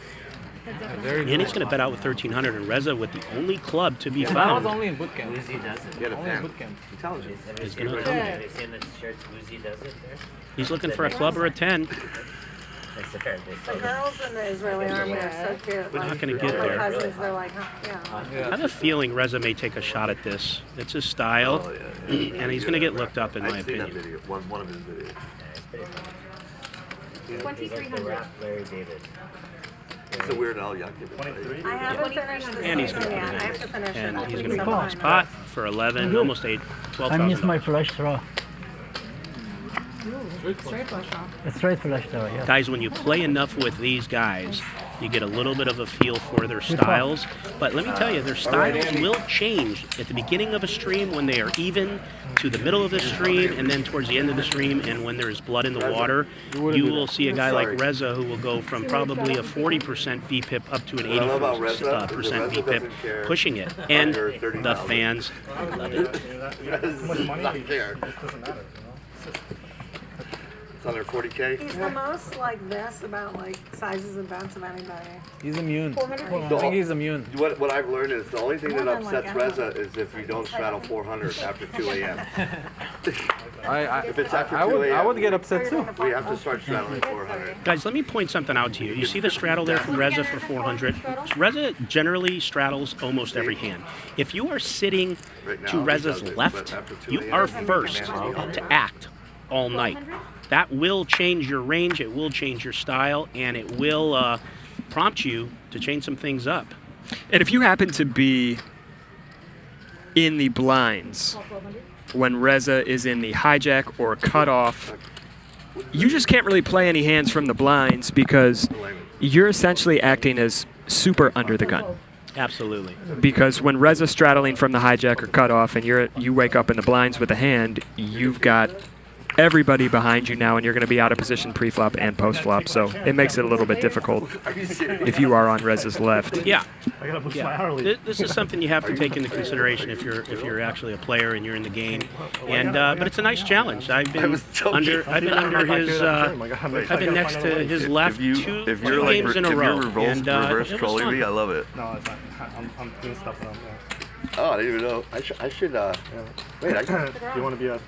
Very And he's going to bet out with 1,300, and Reza with the only club to be That found. was only in boot camp. Uzi does it. Get a Only in fan. boot camp. Intelligent. He's going to Have come. you seen the shirts Uzi does it there? He's looking for a club or a 10. It's there. The girls in the Israeli army are so cute. We're not Like, going to get my there. cousins, they're like, huh, yeah. I have a feeling Reza may take a shot at this. It's his style, and he's going to get looked up, in my I've seen that opinion. video. One of his videos. He's like the 2,300. rap Larry David. It's a Weird Al Yankovic. 23? I haven't finished the And he's season going to yet. I put have it to in. finish it. And I'll he's do going to some call his more. pot for 11, almost I miss $12,000. my flush draw. Straight flush draw. A straight flush draw, yeah. Guys, when you play enough with these guys, you get a little bit of a feel for their styles. But let me tell you, their styles will change at the beginning of a stream when they are even, to the middle of the stream, and then towards the end of the stream, and when there's blood in the water. You will see a guy like Reza who will go from probably a 40% VPIP up to an 80% VPIP, pushing it. And the fans love it. It's not there. It's under 40K. He's the most like this about like sizes and bets of anybody. He's immune. 400? I think he's immune. What I've learned is the only thing More that than, like, upsets I don't know. Reza is if you don't straddle 400 after 2 a.m. If it's after I 2 would a.m. get upset too. we have to start straddling 400. Guys, let me point something out to you. You see the straddle there from Reza for 400? Reza generally straddles almost every hand. If you are sitting Right now, to he Reza's does it, left, but after 2 you a.m., are he can first manage it. to act all night. That will change your range, it will change your style, and it will prompt you to change some things up. And if you happen to be in the blinds when Reza is in the hijack or cutoff, you just can't really play any hands from the blinds because you're essentially acting as super under the gun. Absolutely. Because when Reza's straddling from the hijack or cutoff and you wake up in the blinds with a hand, you've got everybody behind you now, and you're going to be out of position pre-flop and post-flop, so it makes it a little bit difficult if you are on Reza's left. Yeah. I gotta boost my Yeah. hourly. This is something you have to take into consideration if you're actually a player and you're in the game. And but it's a nice challenge. I've been under his I've been next to his left two games in a row. And reverse it was trolling fun. me, I love it. No, it's not. I'm doing stuff with them. Oh, I didn't even know. I should. Wait. Do you want to be a?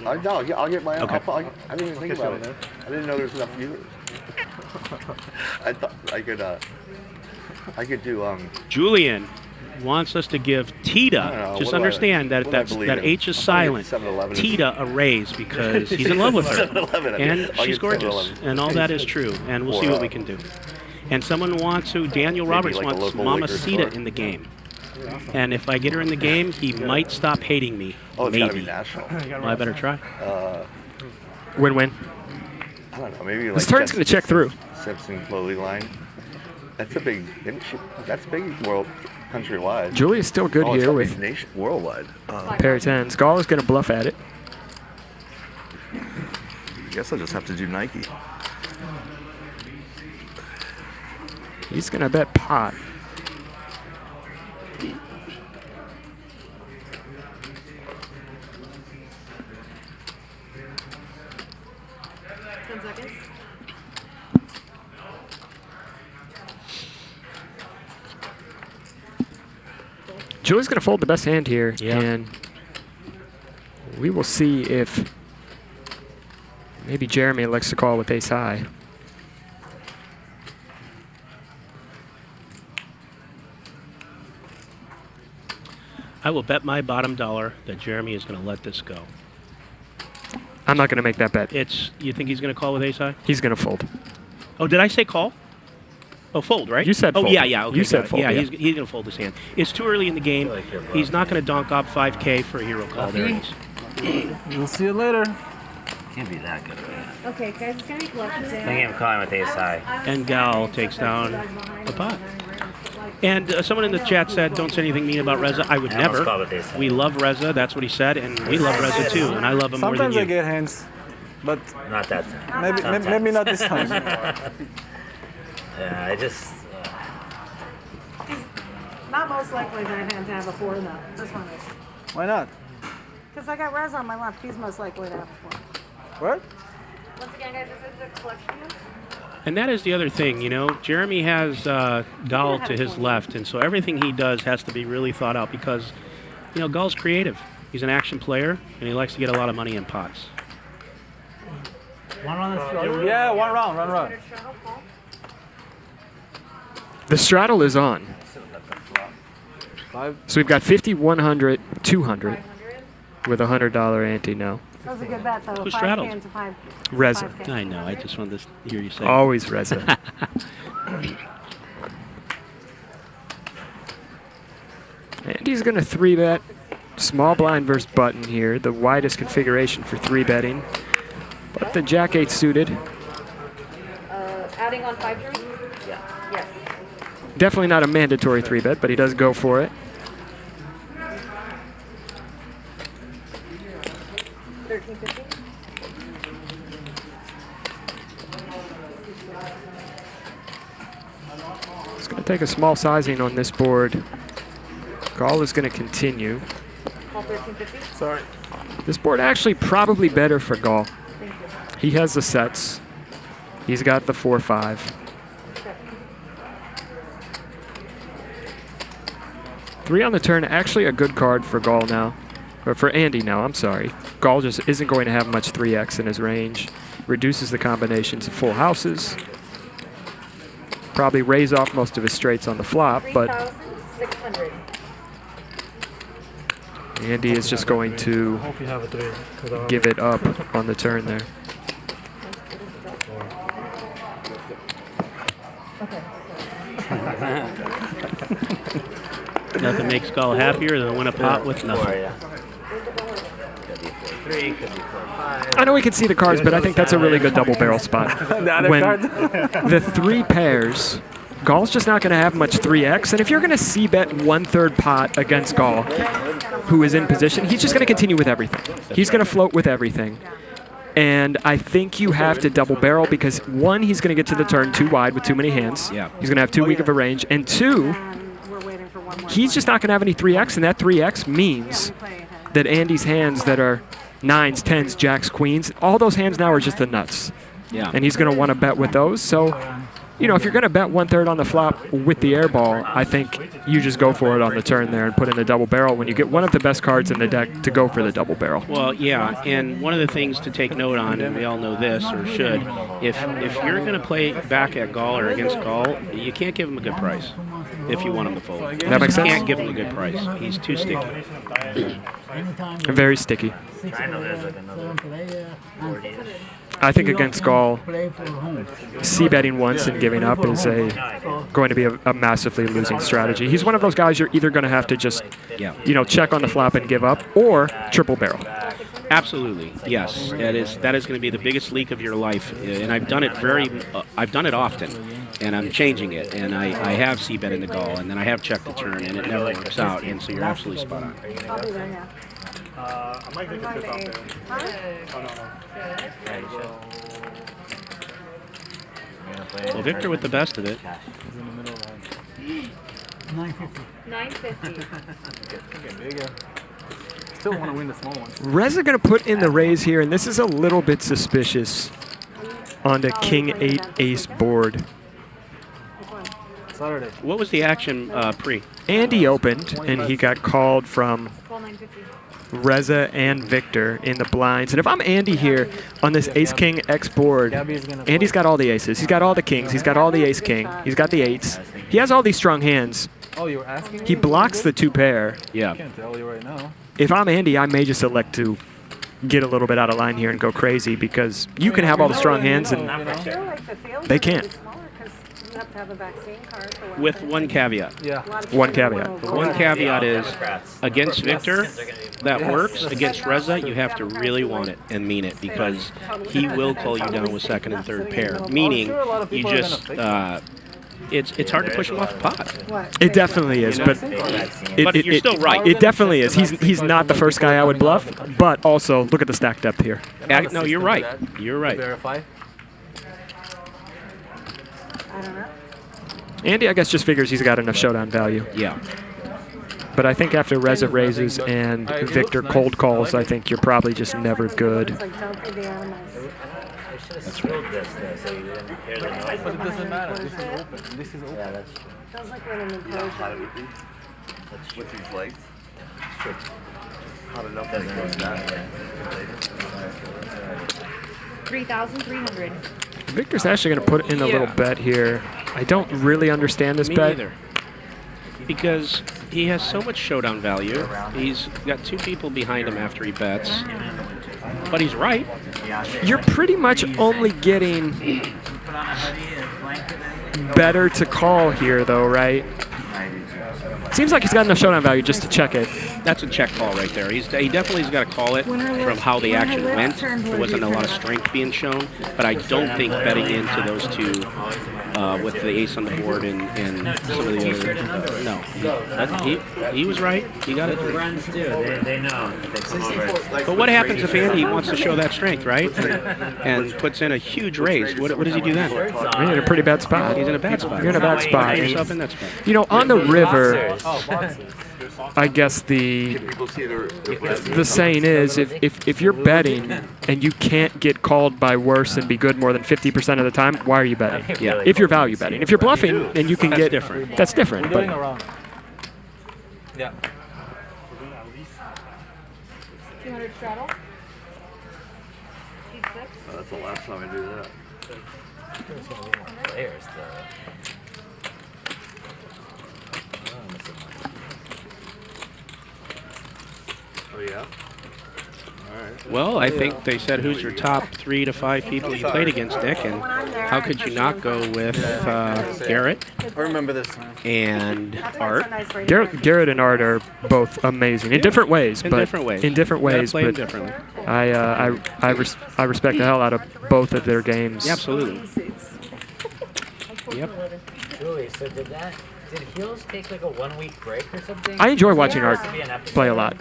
No, I'll get my own. Okay. I didn't even think about it. I didn't know there was enough viewers. I thought I could do. Julian wants us to give Tita. Just understand that that H is silent. Tita a raise because he's in love with her, 7-Eleven. and I'll she's get gorgeous, 7-Eleven. and all that is true. And we'll see what we can do. And someone wants to. Daniel Roberts like a wants local Mama liquor Sita store. in the game. And if I get her in the game, he might stop hating me. Oh, it's maybe. gotta be national. Well, I better try. Win-win. I don't know. Maybe like This turn's going to check through. Simpson clothing line. That's a big. That's big world countrywide. Julia's still good it's here gotta be with nation worldwide. pair of tens. Gall is going to bluff at it. I guess I'll just have to do Nike. He's going to bet pot. Julie's going to fold the best hand here, and we will see if maybe Jeremy likes to call with ace high. I will bet my bottom dollar that Jeremy is going to let this go. I'm not going to make that bet. You think he's going to call with ace high? He's going to fold. Oh, did I say call? Oh, fold, right? You said oh, fold. yeah. Okay, You said got it. fold, Yeah, yeah. he's going to fold his hand. It's too early in the game. He's not going to donk up 5K for a hero call. There it is. We'll see you later. Can't be that good. Okay, guys, it's gonna be collections in. I think I'm calling with ace high. And Gal takes down the pot. And someone in the chat said, don't say anything mean about Reza. I would I almost never. called with ace high. We love Reza. That's what he said. And we love Reza, too. And I love him more than Sometimes I you. get hands, but Not that time. maybe not this time. Yeah, I just. Not most likely that hand to have a 4 though. This one is. Why not? Because I got Reza on my left. He's most likely to have a 4. What? Once again, guys, this is the collection. And that is the other thing, you know. Jeremy has Dahl to his left, and so everything he does has to be really thought out because, you know, Dahl's creative. He's an action player, and he likes to get a lot of money in pots. One round. Yeah, one round. The straddle is on. So we've got 50, 100, 200 with a $100 ante now. That was a good bet, though. Who 5 straddled? cans to 5. Reza. 5 cans. I know. I just wanted to hear you say. Always Reza. And he's going to 3-bet small blind versus button here, the widest configuration for 3-betting. But the Jack-8 suited. Adding on 5 Jerry? Yeah. Yes. Definitely not a mandatory 3-bet, but he does go for it. 13.50. He's going to take a small sizing on this board. Gall is going to continue. Call 13.50. Sorry. This board actually probably better for Gall. Thank you. He has the sets. He's got the 4-5. 3 on the turn, actually a good card for Gall now. Or for Andy now, I'm sorry. Gall just isn't going to have much 3x in his range. Reduces the combinations of full houses. Probably raise off most of his straights on the flop, but 3,600. Andy is just going to Hope you have a 3. give it up on the turn there. Nothing makes Gall happier than win a pot with nothing. Could be 4-3, could be 4-5. I know we can see the cards, but I think that's a really good double barrel spot. The other When cards? the 3 pairs, Gall's just not going to have much 3x, and if you're going to c-bet 1/3 pot against Gall, who is in position, he's just going to continue with everything. He's going to float with everything. And I think you have to double barrel because 1, he's going to get to the turn too wide with too many hands. Yeah. He's going to have too weak of a range. And 2, he's just not going to have any 3x, and that 3x means that Andy's hands that are 9s, 10s, jacks, queens, all those hands now are just the nuts. Yeah. And he's going to want to bet with those. So, you know, if you're going to bet 1/3 on the flop with the air ball, I think you just go for it on the turn there and put in the double barrel when you get one of the best cards in the deck to go for the double barrel. Well, yeah, and one of the things to take note on, and we all know this, or should, if you're going to play back at Gall or against Gall, you can't give him a good price if you want him to fold. That makes sense? You can't give him a good price. He's too sticky. Very sticky. I know there's like another 40-ish. I think against Gall, c-betting once and giving up is going to be a massively losing strategy. He's one of those guys you're either going to have to just, you know, check on the flop and give up, or triple barrel. Absolutely, yes. That is going to be the biggest leak of your life, and I've done it I've done it often, and I'm changing it. And I have c-bet in the Gall, and then I have checked the turn, and it never works out. And so you're absolutely spot on. I'll be there, yeah. I might take a trip out there. Oh, no. Well, Victor with the best of it. 950. 950. Still want to win the small one. Reza going to put in the raise here, and this is a little bit suspicious on the King 8 ace board. Saturday. What was the action pre? Andy opened, and he got called from 12,950. Reza and Victor in the blinds. And if I'm Andy here on this ace-king X board, Andy's got all the aces. He's got all the kings. He's got all the ace-king. He's got the 8s. He has all these strong hands. Oh, you were asking? He blocks the 2 pair. Yeah. I can't tell you right now. If I'm Andy, I may just elect to get a little bit out of line here and go crazy because you can have all the strong hands and they can't. With one caveat. Yeah. One caveat. The one caveat is against Victor, that works. Against Reza, you have to really want it and mean it because he will call you down with second and third pair. Meaning, you just it's hard to push him off the pot. It definitely is, but you're still right. It definitely is. He's not the first guy I would bluff, but also look at the stack depth here. No, you're right. You're right. Verify. I don't know. Andy, I guess, just figures he's got enough showdown value. Yeah. But I think after Reza raises and Victor cold calls, I think you're probably just never good. should have spilled this though, so you didn't hear the noise. But it doesn't matter. This is open. This is open. Yeah, that's true. Feels like we're in an enclosure. With these legs? Sure. Hot enough Doesn't that really goes matter. back. 3,300. Victor's actually going to put in a little bet here. I don't really understand this Me bet. neither. Because he has so much showdown value. He's got 2 people behind him after he bets. But he's right. You're pretty much only getting better to call here, though, right? Seems like he's got enough showdown value just to check it. That's a check call right there. He definitely's got to call it from how the action went. There wasn't a lot of strength being shown, but I don't think betting into those 2 with the ace on the board and some of the other. No, he was right. He got it. Friends do. They know. They come over. But what happens if Andy wants to show that strength, right? And puts in a huge raise? What does he do then? You're in a pretty bad spot. He's in a bad spot. You're in a bad spot. Put yourself in that spot. You know, on the river, I guess the saying is if you're betting and you can't get called by worse and be good more than 50% of the time, why are you betting? Yeah. If you're value betting. If you're bluffing and you can That's get different. That's different. We're going But around. Yeah. 200 straddle. Seat 6. That's the last time I do that. Players though. Oh, yeah? All right. Well, I think they said who's your top 3 to 5 people you played against, Nick, and how could you not go with Garrett I remember this. and Art? Garrett and Art are both amazing in different ways. In but different ways. In different You gotta ways, play them but differently. I respect the hell out of both of their games. Yeah, absolutely. Yep. Julie, so did Heels take like a 1-week break or something? I enjoy watching Art Supposed to be an episode. play a lot.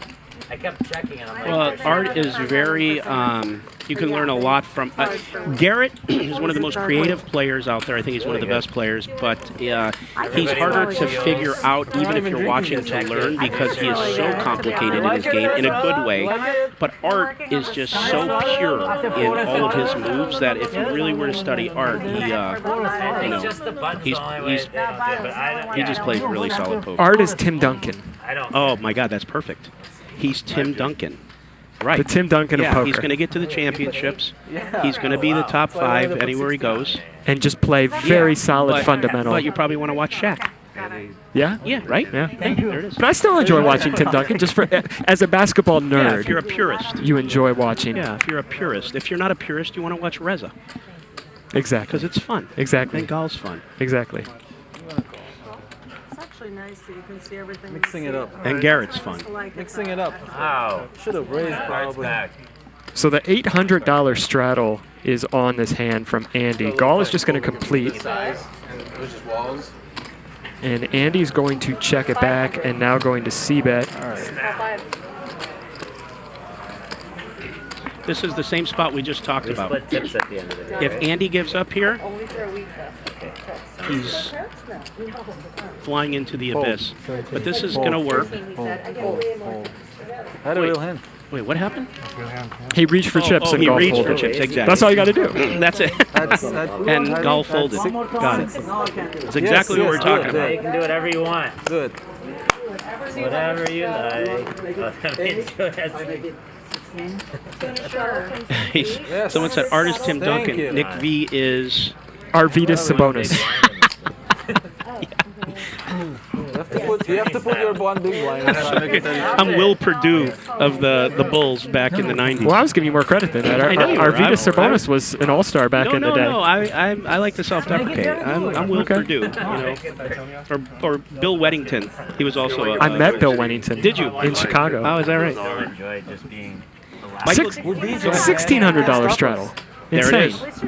I kept checking and I'm like, Well, Art is very, you can learn a lot from, Garrett is one of the most creative players out there. I think he's one of the best players, but he's harder to figure out even if you're watching to learn because he is so complicated in his game in a good way. But Art is just so pure in all of his moves that if you really were to study Art, he just plays really solid poker. Art is Tim Duncan. Oh my God, that's perfect. He's Tim Duncan. Right. The Tim Duncan of poker. He's going to get to the championships. He's going to be the top 5 anywhere he goes. And just play very solid fundamental. But you probably want to watch Shaq. Yeah? Yeah, right? Yeah. There it is. But I still enjoy watching Tim Duncan just for as a basketball nerd. Yeah, if you're a purist. You enjoy watching. Yeah, if you're a purist. If you're not a purist, you want to watch Reza. Exactly. Because it's fun. Exactly. And golf's fun. Exactly. It's actually nice that you can see everything. Mixing it up. And Garrett's fun. Mixing it up. wow. Should have raised probably. So the $800 straddle is on this hand from Andy. Gall is just going to complete. And Andy's going to check it back and now going to c-bet. This is the same spot we just talked about. Split tips at the end of the day. If Andy gives up here, Only for a week though. he's flying into the abyss. But this is going to work. Had a real hand. Wait, what happened? He reached for chips and he Gall reached for folded. chips, exactly. That's all you got to do. That's it. And Gall folded. Got it. That's exactly what we're talking Yeah, about. you can do whatever you want. Good. Whatever you like. Someone said artist Tim Thank Duncan. you. Nick V is Arvidas Sabonis. You have to put your one big blind. I'm Will Perdue of the Bulls back in the 90s. Well, I was giving you more credit than that. I know you were. Arvidas Sabonis was an all-star back in the day. No, I like to self-deprecate. I'm Will Perdue, you know, or Bill Weddington. He was also. I met Bill Weddington. Did you In Chicago. Oh, is that right? I enjoy just being $1,600 straddle. There it Insane. is.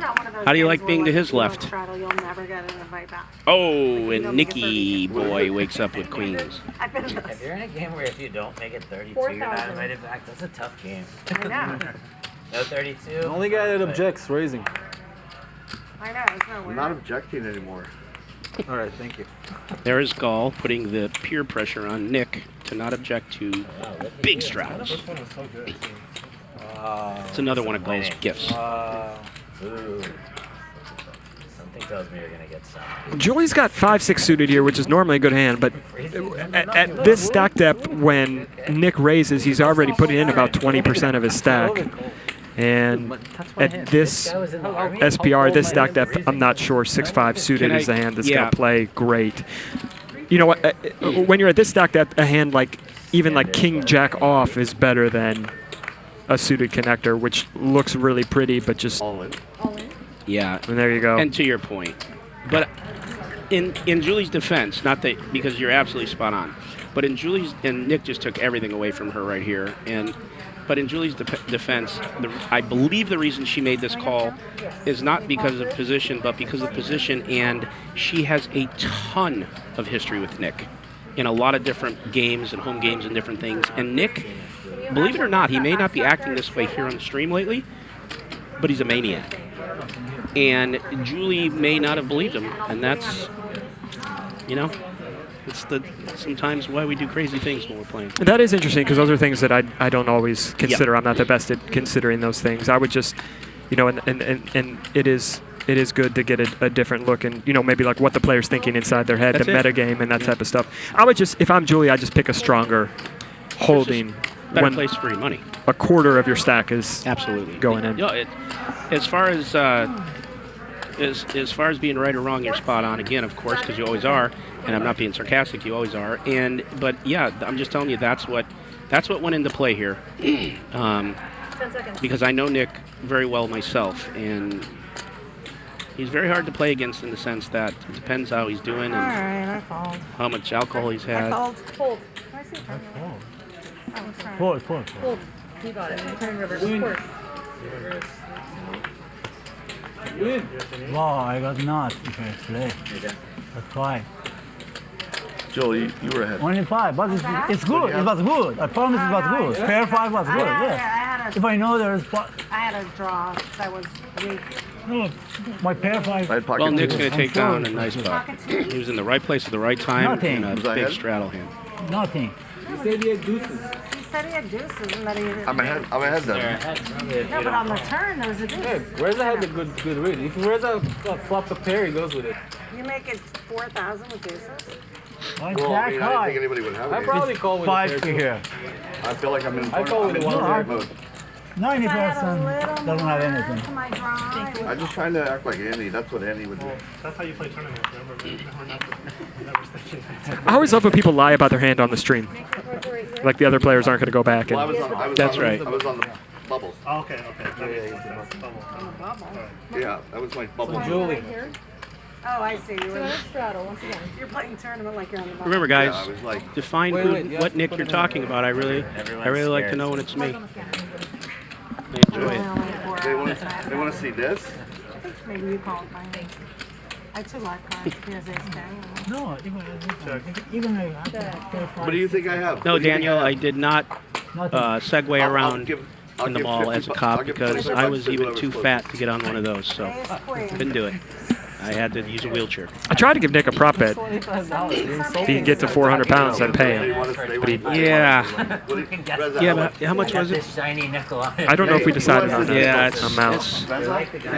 How do you like being to his left? You'll never get an invite back. Oh, and Nicky boy wakes up with queens. I've been in If this. you're in a game where if you don't make it 32, you're not invited back, that's a tough game. I know. No 32. The only guy that objects raising. I know. It's not I'm weird. not objecting anymore. All right, thank you. There is Gall putting the peer pressure on Nick to not object to big straddles. It's another one of Gall's gifts. Ooh. Something tells me you're gonna get some. Julie's got 5-6 suited here, which is normally a good hand, but at this stack depth, when Nick raises, he's already putting in about 20% of his stack. And at this SPR, this stack depth, I'm not sure 6-5 suited is the hand that's going to play great. You know what? When you're at this stack depth, a hand like even like King Jack off is better than a suited connector, which looks really pretty, but just all in. Yeah. And there you go. And to your point, but in Julie's defense, not that because you're absolutely spot on, but in Julie's and Nick just took everything away from her right here, but in Julie's defense, I believe the reason she made this call is not because of position, but because of position, and she has a ton of history with Nick in a lot of different games and home games and different things. And Nick, believe it or not, he may not be acting this way here on the stream lately, but he's a maniac. And Julie may not have believed him, and that's, you know, it's sometimes why we do crazy things when we're playing. That is interesting because those are things that I don't always consider. Yep. I'm not the best at considering those things. I would just, you know, and it is good to get a different look and, you know, maybe like what the player's thinking inside their head, the meta game and that type of stuff. I would just, if I'm Julie, I just pick a stronger holding. Better place for your money. A quarter of your stack is absolutely going in. Yeah, as far as being right or wrong, you're spot on again, of course, because you always are. And I'm not being sarcastic, you always are. But yeah, I'm just telling you that's what went into play here. 10 seconds. Because I know Nick very well myself, and he's very hard to play against in the sense that it depends how he's doing and I called. how much alcohol he's had. I called. Hold. Can I see Hold. Hold. You got it. Turn reverse. Of course. Wow, I got not if I play. That's why. Joel, you were ahead. Only 5, but it's good. It was good. I promise it was good. Pair 5 was good, yes. If I know there's... I had a draw because I was weak. No, my pair 5... Well, Nick's going to take down a nice pot. He was in the right place at the right time in a big straddle hand. Nothing. You said he had deuces. He said he had deuces and that he... I'm ahead though. No, but on the turn there was a deuce. Yeah, Reza had the good read. If Reza flops a pair, he goes with it. You make it 4,000 with deuces? Well, I mean, I didn't think anybody would have it. I probably call with 5 to here. I feel like I'm in I call with 1 mode. 90% doesn't have anything. I'm just trying to act like Andy. That's what Andy would do. That's how you play tournaments, remember? I always love when people lie about their hand on the stream. Like the other players aren't going to go back. And That's right. I was on the bubbles. Oh, okay. Yeah, that was my bubble. Julie. Oh, I see. You're playing tournament like you're on the bubble. Remember, guys, I was like, define what Nick you're talking about. I really like to know when it's me. I enjoy it. They want to see this? I think maybe you call it mine. I have 2 live cards because they stay. No, even What do you think I have? No, Daniel, I did not segue around in the mall as a cop because I was even too fat to get on one of those, so couldn't do it. I had to use a wheelchair. I tried to give Nick a prop bet. If he can get to 400 pounds, I'd pay him. But Yeah, but how much was it? I don't know if we decided on that amount.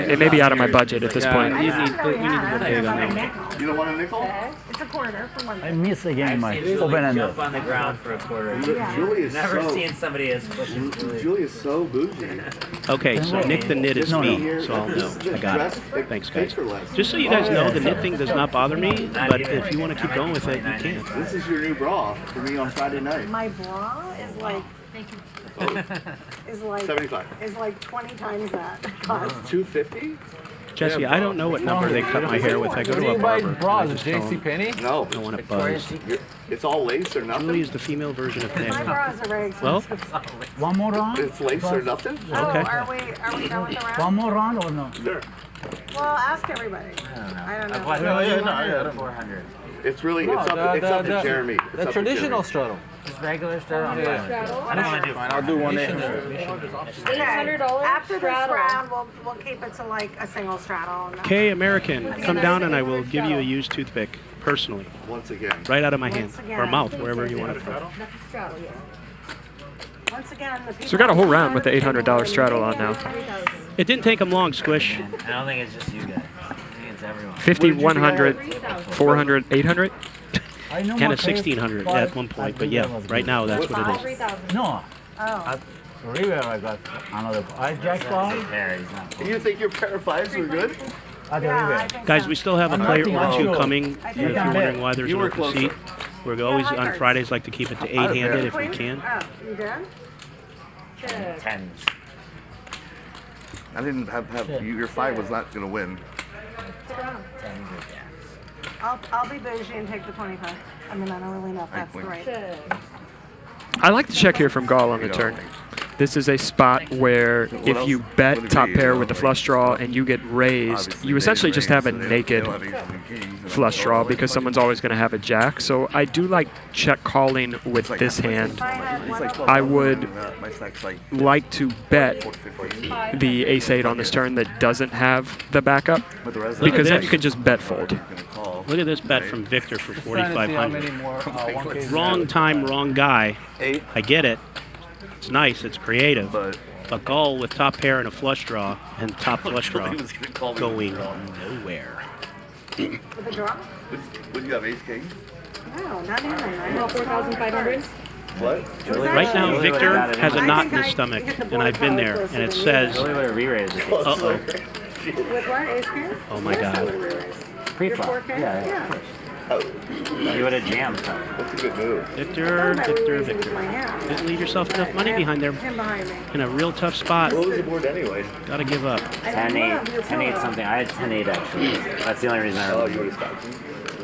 It may be out of my budget at this point. We need to go big on that. You don't want a nickel? It's a quarter for 1. I miss again my open-ended. Jump on the ground for a quarter. Julie is Never so, seen somebody as pushing Julie. Julie is so bougie. Okay, so Nick the Knit is me, so I'll know. I got it. Thanks, guys. Just so you guys know, the knit thing does not bother me, but if you want to keep going with it, you can. This is your new bra for me on Friday night. My bra is like... is like 75. Is like 20 times that cost. 250? Jesse, I don't know what number they cut my hair with. I go to a barber. Bras, JCPenney? No. I want it buzzed. It's all lace or nothing? Julie is the female version of Nick. My bras are very Well, expensive. One more round? It's lace or nothing? Oh, okay. are we done with the round? One more round or no? Sure. Well, ask everybody. I don't know. Yeah, 400. It's really, it's up to Jeremy. It's The up to traditional Jeremy. straddle. Just regular straddle. I don't want to do fine. I'll do 1 Okay. After this round, we'll keep it to like a single straddle. K American, come down and I will give you a used toothpick, personally. Once again. Right out of my hand, or mouth, wherever you want it from. That's a straddle, yeah. Once again, the So we got a whole round with the $800 straddle on now. It didn't take him long, Squish. I don't think it's just you guys. I think it's everyone. 50, 100, 400, 800? I know And a 1600 at one point, but yeah, right now that's what it is. 3,000. No. Oh. At River, I got another. I jacked five. You think your pair of fives were good? At the River. Guys, we still have a player or two sure. coming. If you're wondering why there's You an were open closer. seat, we're always on Fridays like to keep it to 8-handed if we can. Oh, you did? Tens. I didn't have your five was not going to win. I'll be bougie and take the 25. I mean, I don't really know if that's the right. I like the check here from Gall on the turn. This is a spot where if you bet top pair with the flush draw and you get raised, you essentially just have a naked flush draw because someone's always going to have a jack. So I do like check calling with this hand. I would like to bet the ace-8 on this turn that doesn't have the backup because then you can just bet fold. Look at this bet from Victor for 4,500. Wrong time, wrong guy. I get it. It's nice, it's creative. But Gall with top pair and a flush draw, and top flush draw going nowhere. With a draw? Would you have ace king? No, not even. Well, 4,500. What? Right now, Victor has a knot in his stomach, and I've been there, and it says, uh-oh. With what? Ace king? Oh my God. Pre-flop. Yeah. You would have jammed. That's a good move. Victor. Didn't leave yourself enough money behind there. In a real tough spot. What was the board anyway? Gotta give up. 10-8. 10-8 something. I had 10-8 actually. That's the only reason I remember. You would have stopped.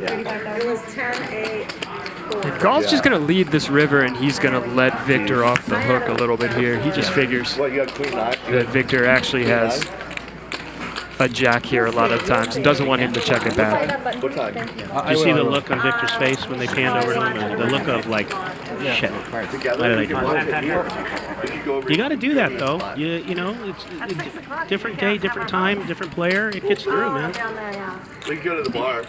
Yeah. It was 10-8. Gall's just going to lead this river, and he's going to let Victor off the hook a little bit here. He just figures that Victor actually has a jack here a lot of times and doesn't want him to check it back. What time? You see the look on Victor's face when they panned over to him? The look of like, shit. Why did I do that? You got to do that though. You know, it's different day, different time, different player. It gets through, man. We can go to the bar.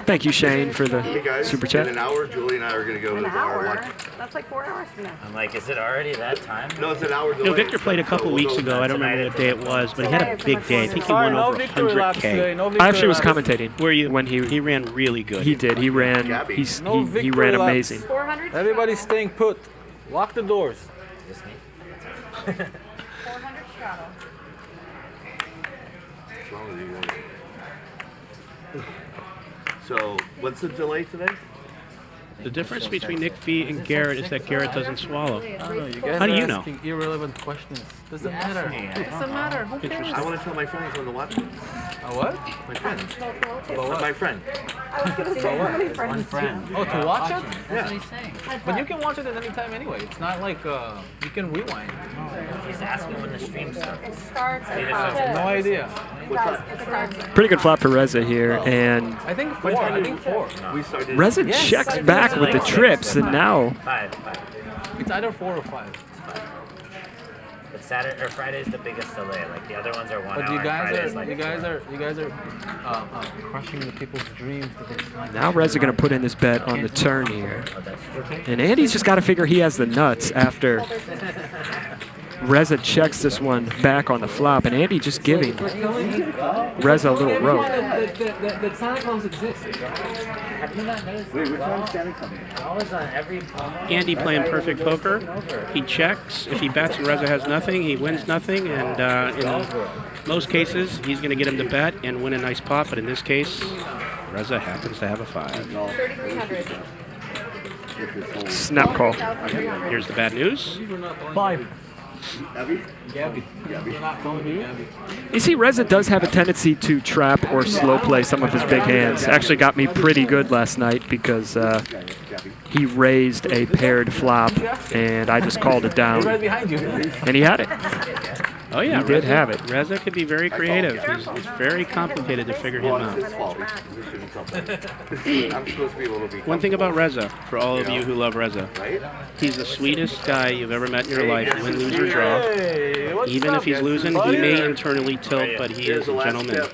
Thank you, Shane, for the Hey guys, super chat. in an hour, Julie and I are going to go to the bar. Hour? That's like 4 hours from now. I'm like, is it already that time? No, it's an hour delay. You know, Victor played a couple weeks ago. I don't remember what day it was, but he had a big day. I think he won over 100K. I actually was commentating. Were you? When he ran really good. He did. He ran. He ran amazing. 400. Everybody's staying put. Lock the doors. Just me? 400 straddle. So, what's the delay today? The difference between Nick V and Garrett is that Garrett doesn't swallow. I don't know. You guys How do are you know? asking irrelevant questions. Doesn't matter. Doesn't matter. Who cares? I want to tell my friends on the watch. My what? friend. What? My friend. I was going to say, how many friends do you have? Oh, to watch it? That's what he's saying. But you can watch it at any time anyway. It's not like you can rewind. He's asking when the stream starts. It starts at No idea. it starts at Pretty good flop for Reza here, and I think 4. I think 4. We started. Reza checks back with the trips, and now 5. It's either 4 or 5. But Saturday or Friday's the biggest delay. Like the other ones are 1 But hour. you guys Friday's are like you guys are crushing the people's dreams. now Reza going to put in this bet on the turn here, and Andy's just got to figure he has the nuts after Reza checks this one back on the flop, and Andy just giving Reza a little rope. The Santa Claus exists. Have you not noticed? Wait, which one's Santa coming? Always on every. Andy playing perfect poker. He checks. If he bets and Reza has nothing, he wins nothing. And in most cases, he's going to get him to bet and win a nice pot. But in this case, Reza happens to have a 5. 3,300. Snap call. Here's the bad news. 5. Gabby. You're not calling me Gabby. You see, Reza does have a tendency to trap or slow play some of his big hands. Actually got me pretty good last night because he raised a paired flop, and I just called it down. Right behind you. And he had it. Oh yeah, he did have it. Reza could be very creative. It's very complicated to figure him out. I'm supposed to be a little bit. One thing about Reza, for all of you who love Reza, he's the sweetest guy you've ever met in your life, win, lose, or draw. Even if he's losing, he may internally tilt, but he is a gentleman.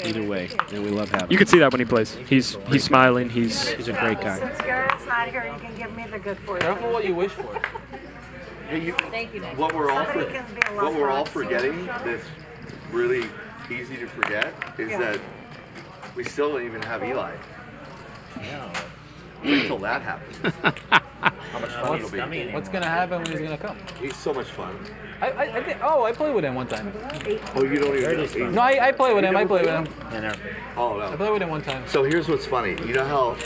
Either way, and we love having him. You can see that when he plays. He's smiling. He's a great guy. Since Garrett's not here, you can give me the good fortune. Careful what you wish for. Hey, Thank you, Nick. what we're all Somebody can be a love what we're all bug. forgetting that's really easy to forget is that we still don't even have Eli. No. Wait until that happens. How much fun it'll be. What's gonna happen when he's gonna come? He's so much fun. I played with him one time. Oh, you don't even know. No, I play with him. I play with him. Oh no. I played with him one time. So here's what's funny. You know how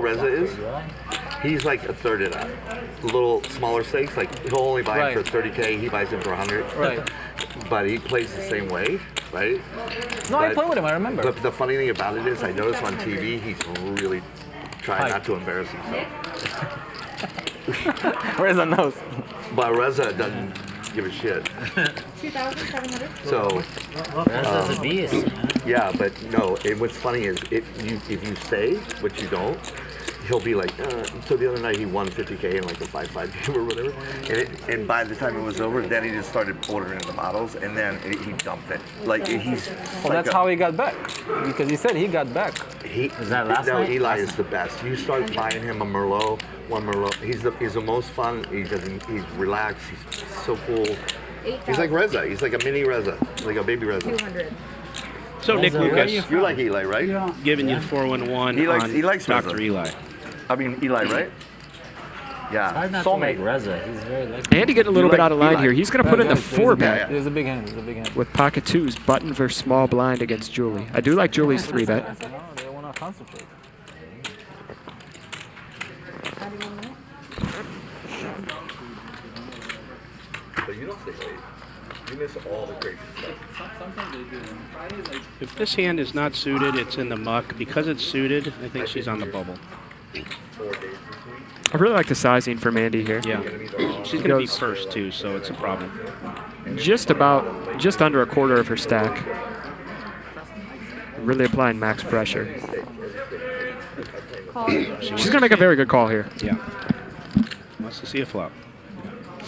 Reza is? He's like a third of that. The little smaller stakes, like he'll only buy him for 30K. He buys him for 100. Right. But he plays the same way, right? No, I played with him. I remember. But the funny thing about it is, I notice on TV he's really trying not to embarrass himself. Reza knows. But Reza doesn't give a shit. 2,700. So Reza's a beast. Yeah, but no. And what's funny is if you say, but you don't, he'll be like. So the other night he won 50K in like a 5-5 game or whatever. And by the time it was over, then he just started ordering the bottles, and then he dumped it. Like he's. Well, that's how he got back. Because he said he got back. Was that last night? Eli is the best. You start buying him a Merlot, one Merlot. He's the most fun. He's relaxed. He's so cool. He's like Reza. He's like a mini Reza, like a baby Reza. 200. So Nick Lucas, You like Eli, right? giving you 411 He likes Dr. Reza. Eli. I mean Eli, right? Yeah. Hard not to like Reza. He's very like. Andy getting a little bit out of line Eli. here. He's going to put in the 4-bet There's a big hand. There's a big hand. with pocket twos, button versus small blind against Julie. I do like Julie's 3-bet. No, they want to concentrate. But you don't stay late. You miss all the crazy stuff. Sometimes they do. If this hand is not suited, it's in the muck. Because it's suited, I think she's on the bubble. 4 days this week. I really like the sizing from Andy here. Yeah. She's going to be first, too, so it's a problem. Just under a quarter of her stack. Really applying max pressure. She's going to make a very good call here. Yeah. Wants to see a flop.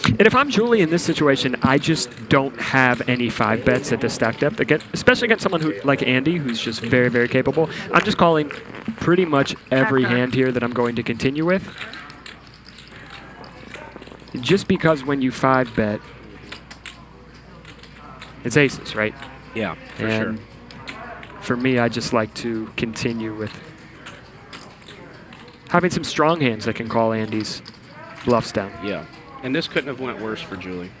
And if I'm Julie in this situation, I just don't have any 5-bets at this stack depth, especially against someone who like Andy, who's just very, very capable. I'm just calling pretty much every hand here that I'm going to continue with. Just because when you 5-bet, it's aces, right? Yeah, for and sure. For me, I just like to continue with having some strong hands that can call Andy's bluffs down. Yeah. And this couldn't have went worse for Julie.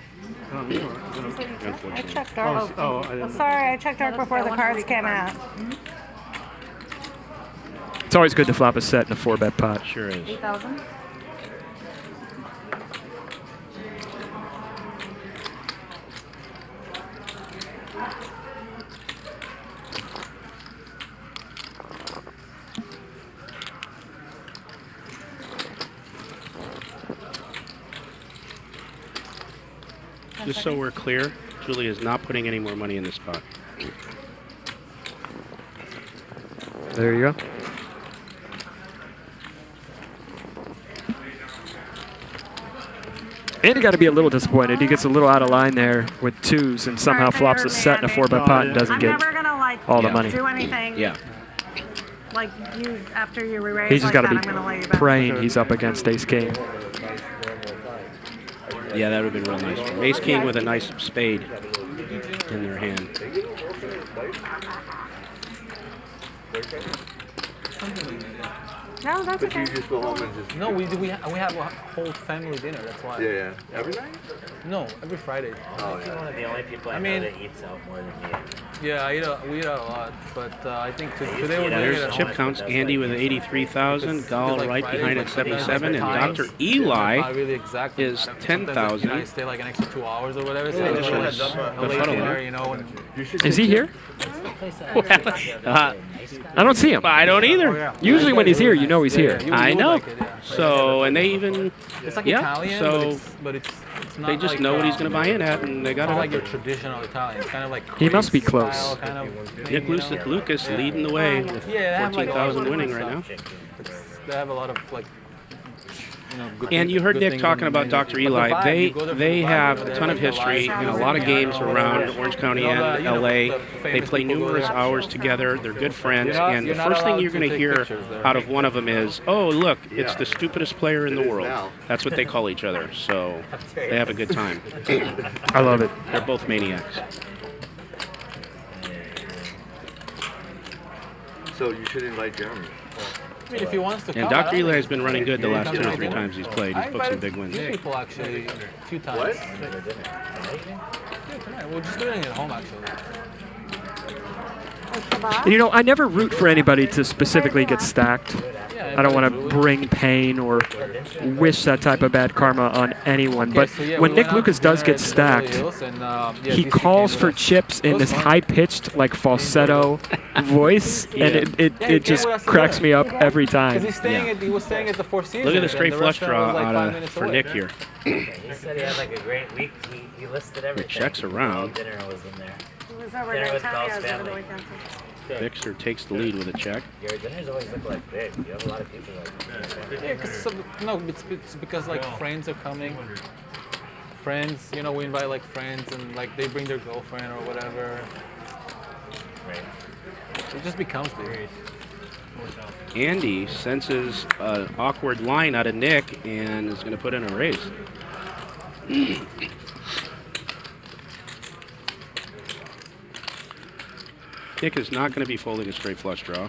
I Unfortunately. checked dark. Sorry, I checked dark before the cards came out. It's always good to flop a set in a 4-bet pot. Sure is. 8,000. Just so we're clear, Julie is not putting any more money in this pot. There you go. Andy got to be a little disappointed. He gets a little out of line there with twos and somehow flops a set in a 4-bet pot and doesn't get never gonna like all the money. do anything. Yeah. Like you after you re-raise. He's just like got to that, I'm gonna lay you be back. praying he's up against ace king. Yeah, that would have been real nice. For him. Ace king with a nice spade in their hand. No, that's But okay. you just go home and just. No, we have a whole family dinner. That's why. Yeah. Every night? No, every Friday. Oh You're yeah. one of the only people I know that eats out more than me. Yeah, we eat out a lot, but I think today we're doing it There's at chip home. counts. Andy with 83,000. Dahl Like right Friday, behind like at sometimes 77. And times, Dr. not Eli really exactly. is Sometimes, 10,000. I stay like an extra 2 hours or whatever. So Yeah, I this just was have a late befuddling. dinner, you know. And Is he here? I don't see him. I don't either. Usually when he's here, you know he's here. I know. So, and they even, it's like yeah, Italian, so but it's not they just like, know what he's going to buy in at, and they got it's it not up like your there. traditional Italian. It's kind of like He must be Greek close. style, kind of Nick thing, you know? Lucas leading the way with Yeah, they have, like, 14,000 all winning sorts right of now. They have a lot of like good And you heard Nick talking about Dr. Eli. They have a ton of history in a lot of games around Orange County and LA. They play numerous hours together. They're good friends. And the first thing you're going to hear out of one of them is, oh, look, it's the stupidest player in the world. That's what they call each other. So they have a good time. I love it. They're both maniacs. So you should invite Jeremy. I mean, if he wants to And come, Dr. Eli has been running good the last 2 or 3 times he's played. He's booked some big wins. People actually a few times. What? Yeah, tonight. We're just doing it at home actually. You know, I never root for anybody to specifically get stacked. I don't want to bring pain or wish that type of bad karma on anyone. But when Nick Lucas does get stacked, he calls for chips in this high-pitched, like falsetto voice, and it just cracks me up every time. He was staying at the Four Seasons. Look at the straight flush draw for Nick here. He said he had like a great week. He listed everything. He checks around. Dinner was in there. It was over Dinner with downtown. Dahl's Yeah, it was over the family. weekend. Fixer takes the lead with a check. Your dinners always look like big. You have a lot of people like. Yeah, it's because like friends are coming. Friends, you know, we invite like friends and like they bring their girlfriend or whatever. Right. It just becomes big. Andy senses an awkward line out of Nick and is going to put in a raise. Nick is not going to be folding a straight flush draw.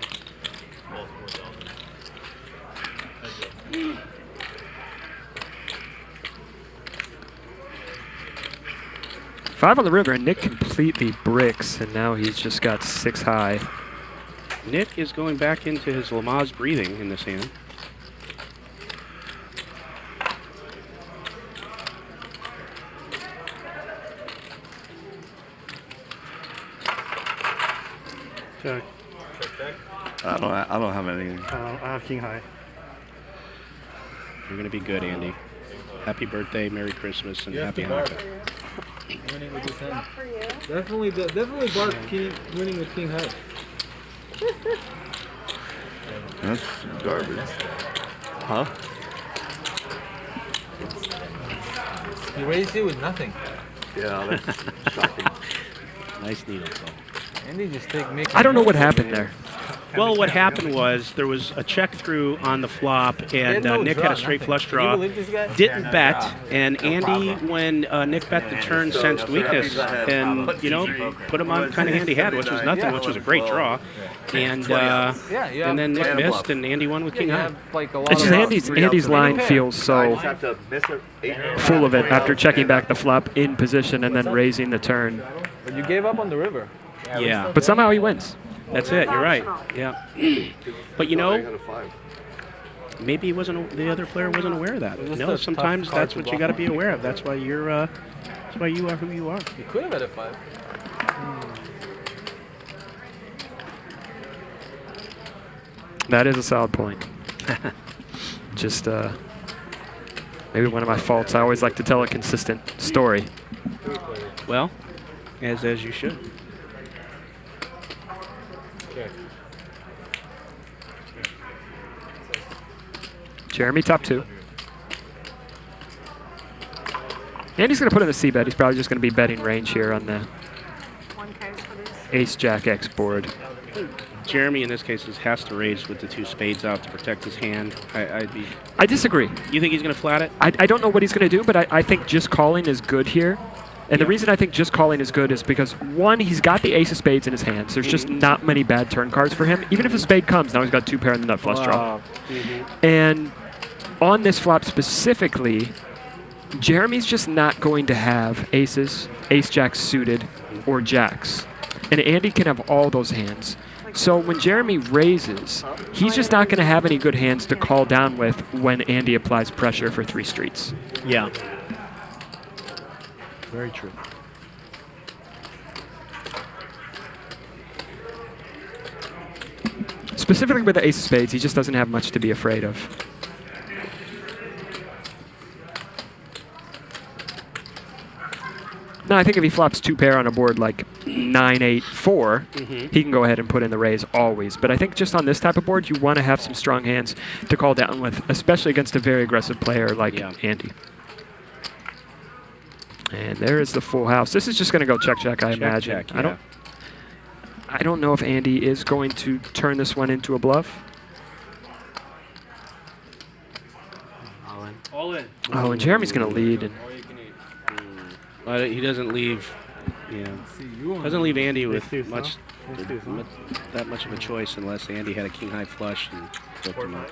Five on the river, and Nick completely bricks, and now he's just got 6 high. Nick is going back into his Lamaze breathing in this hand. Check. I don't have anything. I have king high. You're going to be good, Andy. Happy birthday, Merry Christmas, and Happy Hanukkah. Winning with his hand. Definitely Bart winning with king high. That's garbage. Huh? He raised you with nothing. Yeah, that's shocking. Nice needle though. Andy just make. I don't know what happened there. Well, what happened was there was a check through on the flop, and Nick had a straight flush draw. Didn't bet, and Andy, when Nick bet the turn, sensed weakness, and put him on kind of hand he had, which was nothing, which was a great draw. And then Nick missed, and Andy won with king high. It's just Andy's line feels so full of it after checking back the flop in position and then raising the turn. But you gave up on the river. Yeah. But somehow he wins. That's it. You're right. Yeah. But maybe he wasn't. The other player wasn't aware of that. No, sometimes that's what you got to be aware of. That's why you're. That's why you are who you are. You could have had a 5. That is a solid point. Just maybe one of my faults. I always like to tell a consistent story. Well, as you should. Jeremy, top 2. Andy's going to put in the C-bet. He's probably just going to be betting range here on the Ace-Jack-X board. Jeremy, in this case, has to raise with the 2 spades out to protect his hand. I disagree. You think he's going to flat it? I don't know what he's going to do, but I think just calling is good here. And the reason I think just calling is good is because, one, he's got the ace of spades in his hands. There's just not many bad turn cards for him. Even if a spade comes, now he's got 2 pair in the nut flush draw. And on this flop specifically, Jeremy's just not going to have aces, ace-jacks suited, or jacks. And Andy can have all those hands. So when Jeremy raises, he's just not going to have any good hands to call down with when Andy applies pressure for 3 streets. Yeah. Very true. Specifically with the ace of spades, he just doesn't have much to be afraid of. No, I think if he flops 2 pair on a board like 9-8-4, he can go ahead and put in the raise always. But I think just on this type of board, you want to have some strong hands to call down with, especially against a very aggressive player like Andy. And there is the full house. This is just going to go check, I imagine. Check, yeah. I don't know if Andy is going to turn this one into a bluff. All in. Oh, and Jeremy's going to lead. And he doesn't leave. Yeah, doesn't leave Andy with that much of a choice unless Andy had a king-high flush and flipped him up.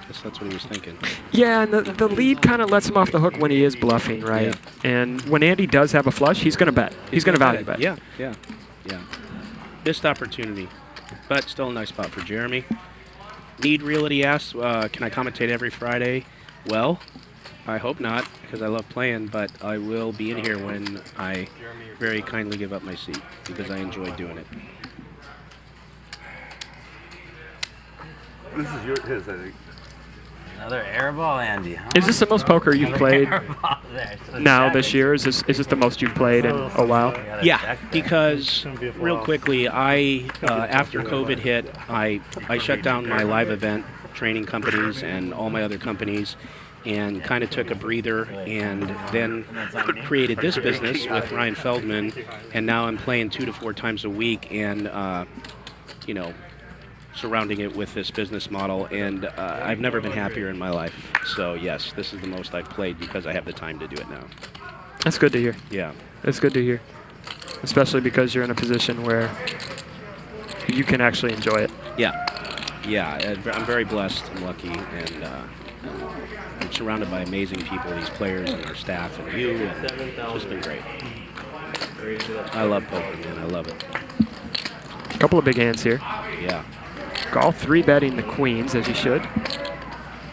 Guess that's what he was thinking. Yeah, and the lead kind of lets him off the hook when he is bluffing, right? Yeah. And when Andy does have a flush, he's going to bet. He's going to value bet. Yeah. Missed opportunity, but still a nice spot for Jeremy. Need realty asks, can I commentate every Friday? Well, I hope not, because I love playing, but I will be in here when I very kindly give up my seat, because I enjoy doing it. This is his, I think. Another airball, Andy, huh? Is this the most poker you've played now this year? Is this the most you've played in a while? Yeah, because real quickly, after COVID hit, I shut down my live event training companies and all my other companies, and kind of took a breather, and then created this business with Ryan Feldman, and now I'm playing 2 to 4 times a week, and you know, surrounding it with this business model, and I've never been happier in my life. So yes, this is the most I've played because I have the time to do it now. That's good to hear. Yeah. That's good to hear, especially because you're in a position where you can actually enjoy it. Yeah, I'm very blessed and lucky, and I'm surrounded by amazing people, these players and our staff and you, and it's just been great. I love poker, man. I love it. A couple of big hands here. Yeah. Dahl 3-betting the queens, as he should.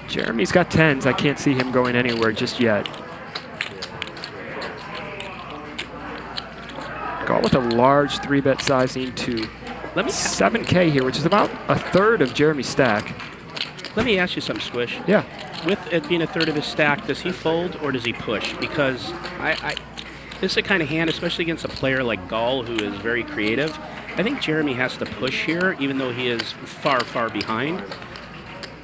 Jeremy's got 10s. I can't see him going anywhere just yet. Dahl with a large 3-bet sizing to 7K here, which is about a third of Jeremy's stack. Let me ask you something, Squish. Yeah. With it being a third of his stack, does he fold or does he push? Because this is a kind of hand, especially against a player like Dahl, who is very creative. I think Jeremy has to push here, even though he is far, far behind.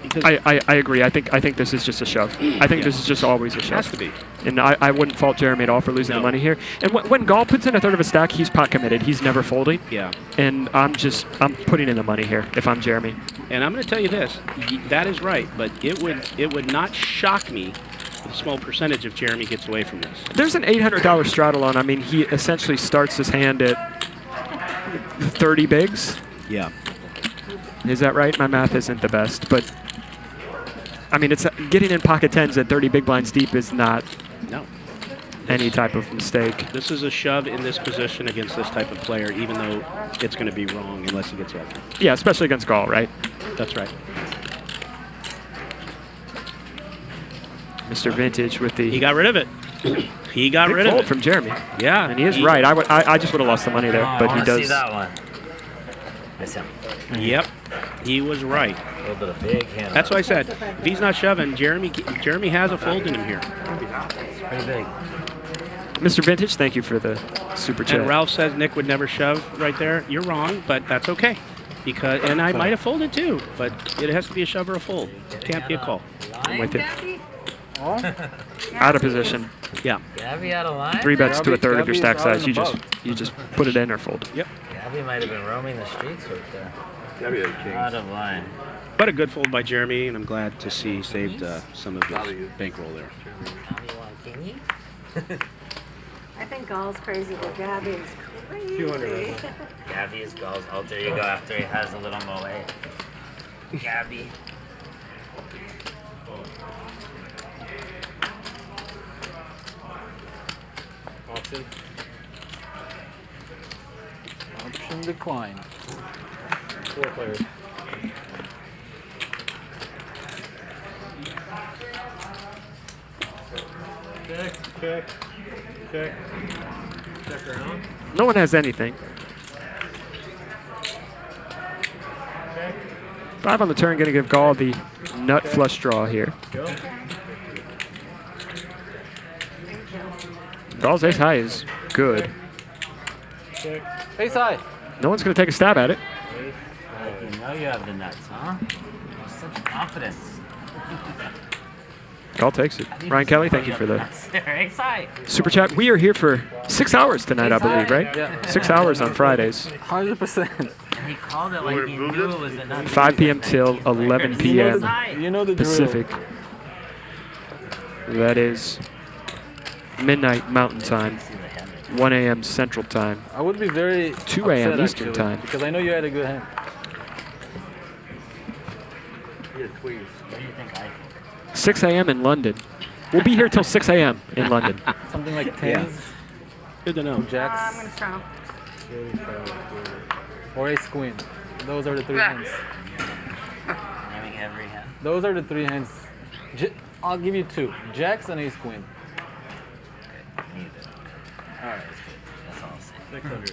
Because I agree. I think this is just a shove. I think this is just always a shove. Has to be. And I wouldn't fault Jeremy at all for losing the money here. And when Dahl puts in a third of a stack, he's pot committed. He's never folding. Yeah. And I'm putting in the money here if I'm Jeremy. And I'm going to tell you this. That is right, but it would not shock me with a small percentage if Jeremy gets away from this. There's an $800 straddle on. I mean, he essentially starts his hand at 30 bigs. Yeah. Is that right? My math isn't the best, but I mean, it's getting in pocket 10s at 30 big blinds deep is not any type of mistake. This is a shove in this position against this type of player, even though it's going to be wrong unless he gets lucky. Yeah, especially against Dahl, right? That's right. Mr. Vintage with the... He got rid of it. He got rid of it. From Jeremy. Yeah. And he is right. I just would have lost the money there, but he does. See that one. Miss him. Yep. He was right. A little bit of big hand. That's what I said. If he's not shoving, Jeremy has a fold in him here. It's pretty big. Mr. Vintage, thank you for the super chat. And Ralph says Nick would never shove right there. You're wrong, but that's okay. And I might have folded too, but it has to be a shove or a fold. It can't be a call. I'm with you. Out of position. Yeah. Gabby out of line? 3 bets to a third of your stack size. You just put it in or fold. Yep. Gabby might have been roaming the streets right there. Gabby had king. Out of line. But a good fold by Jeremy, and I'm glad to see he saved some of his bankroll there. I think Dahl's crazy, but Gabby is crazy. Gabby is Dahl's alter ego after he has a little moe. Gabby. Option declined. 4 players. Check. Check around. No one has anything. 5 on the turn, going to give Dahl the nut flush draw here. Dahl's ace high is good. Check. Ace high. No one's going to take a stab at it. You know you have the nuts, huh? Such confidence. Call takes it. Ryan Kelly, thank you for the Ace high. super chat. We are here for 6 hours tonight, I believe, right? Yeah. 6 hours on Fridays. 100%. He called it like he knew it was a nut. 5 p.m. till 11 p.m. You know the Pacific. That is midnight Mountain Time, 1 a.m. Central Time, I would be very 2 a.m. upset, Eastern actually, Time. because I know you had a good hand. What do you think I think? 6 a.m. in London. We'll be here till 6 a.m. in London. Something like tens. Good to know. I'm Jacks. gonna straddle. Or ace queen. Those are the 3 hands. Naming every hand. Those are the 3 hands. I'll give you 2. Jacks and ace queen. Neither. Alright, that's all I'll say. 600.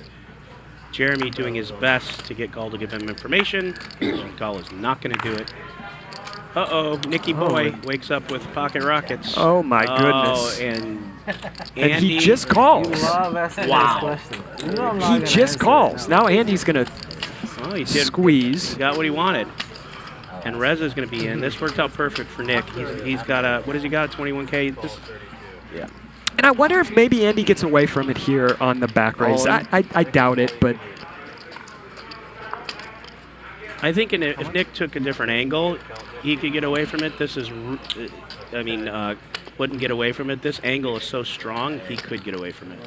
Jeremy doing his best to get Gall to give him information. Gall is not going to do it. Uh-oh, Nicky Boy wakes up with pocket rockets. Oh, my goodness. And he just calls. Wow. He just calls. Now Andy's going to squeeze. He got what he wanted. And Reza's going to be in. This worked out perfect for Nick. He's got a, what has he got, 21K? Yeah. And I wonder if maybe Andy gets away from it here on the back raise. I doubt it, but... I think if Nick took a different angle, he could get away from it. This is, I mean, wouldn't get away from it. This angle is so strong, he could get away from it.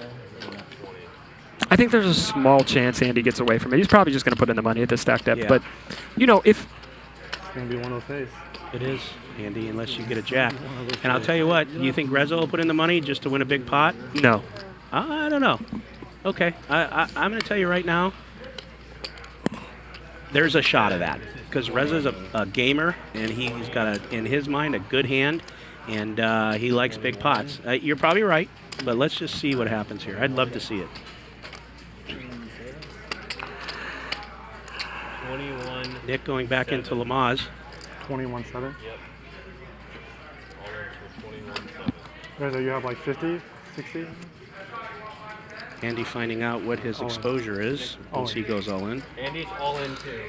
I think there's a small chance Andy gets away from it. He's probably just going to put in the money at this stack depth. Yeah. But, you know, if... It's going to be one of those days. It is, Andy, unless you get a jack. And I'll tell you what, you think Reza will put in the money just to win a big pot? No. I don't know. Okay, I'm going to tell you right now, there's a shot of that. Because Reza's a gamer, and he's got, in his mind, a good hand, and he likes big pots. You're probably right, but let's just see what happens here. I'd love to see it. 21. Nick going back into Lamaze. 21-7? Yep. Reza, you have like 50, 60? Andy finding out what his exposure is once he goes all in. Andy's all in too.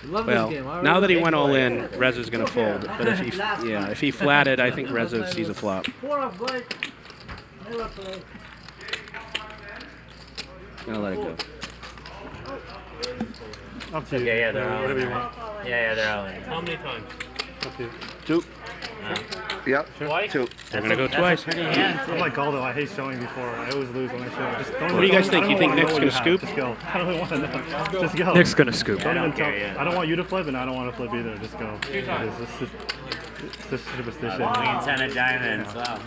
Love Well, this game. now that he went all in, Reza's going to fold. But if he flatted, I think Reza sees a flop. Gonna let it go. Up to you. Yeah, they're all Whatever in. you want. Yeah, they're all in. How many times? Up to you. 2. Yep. Twice? 2. They're gonna go twice. I'm like Galdo. I hate showing before. I always lose when I show. Just don't What do you guys think? I You don't think wanna Nick's know gonna what you scoop? have. Just go. I don't really want to know. Just go. Nick's going to scoop. Don't even tell. yeah. I don't want you to flip, and I don't want to flip either. Just go. It's just superstition. Queen 10 of diamonds. Wow.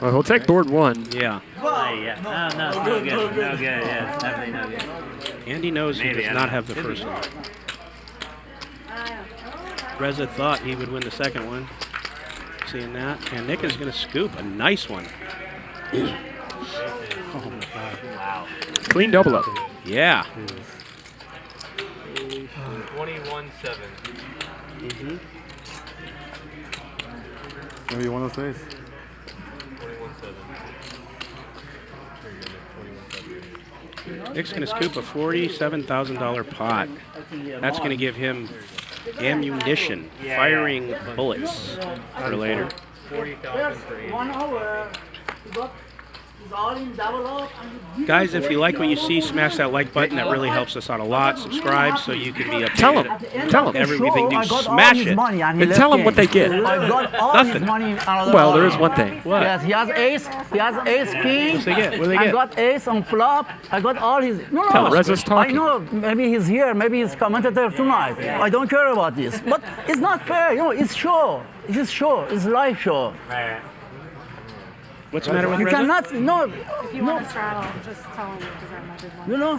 Well, he'll take board 1. Yeah. Oh, yeah. No, it's no good. No good. Yeah, it's definitely no good. Andy knows he Maybe, does I not don't have the know. first one. Reza thought he would win the second one. Seeing that. And Nick is going to scoop a nice one. Oh my God. Wow. Clean double up. Yeah. 21-7. Maybe one of those days. 21-7. Nick's going to scoop a $47,000 pot. That's going to give him ammunition, firing bullets for later. 40,000 for Andy. 1 hour. It's all in double up. Guys, if you like what you see, smash that like button. That really helps us out a lot. Subscribe so you can be updated. Tell him. Everything do. Smash it. And tell him what they get. I got all Nothing. his money. Another Well, there one. is one thing. What? Yes, he has ace. He has ace king. What's they get? What do they I get? got ace on flop. I got all his. No, Tell him. Reza's I talking. know. Maybe he's here. Maybe he's commentator tonight. I don't care about this. But it's not fair. You know, it's show. It's show. It's live show. Right. What's the matter with You Reza? cannot. No. If you want to straddle, just tell him because I'm not big one. You know.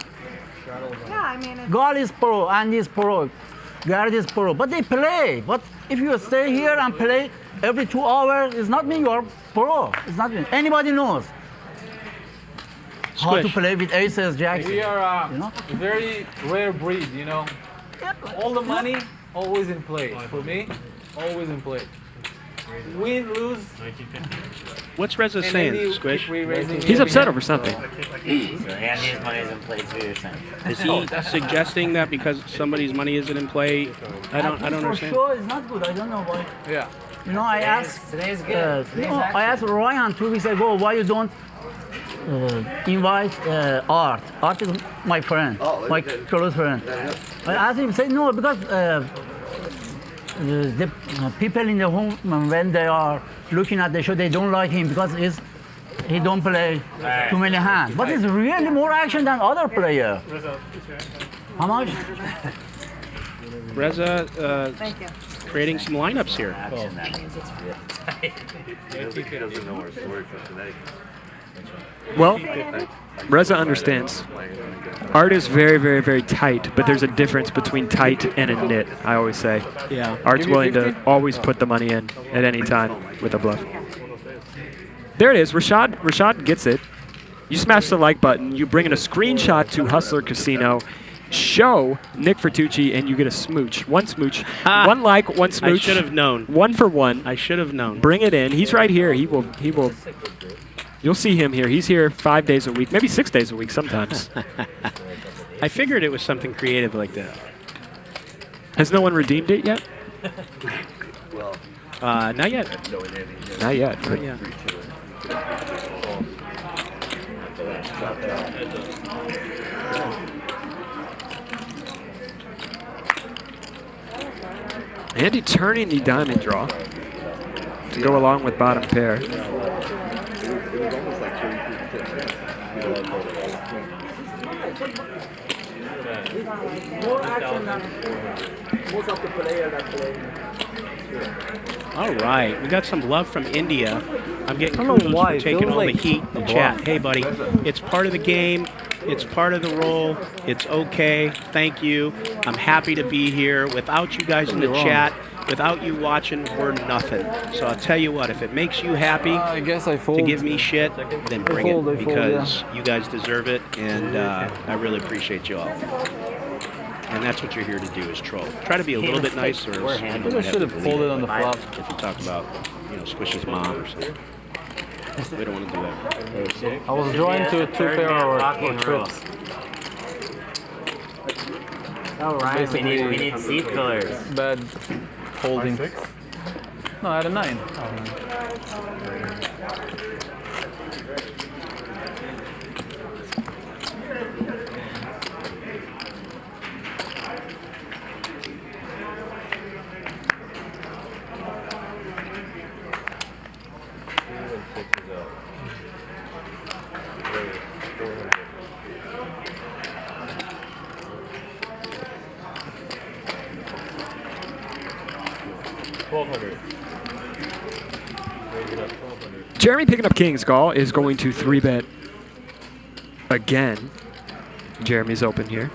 Yeah, I mean, it's, God is pro, Andy is pro, Gerry is pro, but they play. But if you stay here and play every 2 hours, it's not mean you're pro. It's not mean. Anybody knows how to Squish. play with aces, jacks. We are You know? a very rare breed, you know. All the money, always in play. For me, always in play. Win, lose, What's Reza saying, Squish? He's upset over something. Andy's money is in play too, you're saying. Is he suggesting that because somebody's money isn't in play? I don't For understand. sure, it's not good. I don't know why. Yeah. You know, I asked. Today's good. I asked Ryan 2 weeks ago why you don't invite Art. Art is my friend, my close friend. I asked him. He said no because the people in the home when they are looking at the show, they don't like him because he don't play too many hands. But it's really more action than other player. How much? Reza Thank you. creating some lineups here. Action, that means it's real tight. He doesn't know our story from today. Well, Reza understands. Art is very, very, very tight, but there's a difference between tight and a knit, I always say. Yeah. Art's willing to always put the money in at any time with a bluff. There it is. Rashad gets it. You smash the like button. You bring in a screenshot to Hustler Casino. Show Nick Vertucci, and you get a smooch. One smooch. One like, one smooch. I should have known. 1 for 1. I should have known. Bring it in. He's right here. He will. You'll see him here. He's here 5 days a week, maybe 6 days a week sometimes. I figured it was something creative like that. Has no one redeemed it yet? Not yet. Not yet. Not yet. Andy turning the diamond draw to go along with bottom pair. More action than most of the players that play. All right, we got some love from India. I'm getting I don't know kudos why, for it taking feels all the like heat in the a chat. bluff. Hey, buddy, it's part of the game. It's part of the role. It's okay. Thank you. I'm happy to be here. Without you guys in the chat, without you watching, we're nothing. So I'll tell you what, if it makes you happy I guess I fold. to give me shit, then bring fold, it I fold, because you guys deserve it, and I really appreciate you all. And that's what you're here to do, is troll. Try to be a little bit nicer. Or I think I should have folded on the flop. if you talk about, Squish's mom or something. We don't want to do that. I was drawing to a 2-pair or trips. Oh, Ryan, we need seat fillers. Bad holding. No, I had a 9. Jeremy picking up King's Call is going to 3-bet again. Jeremy's open here.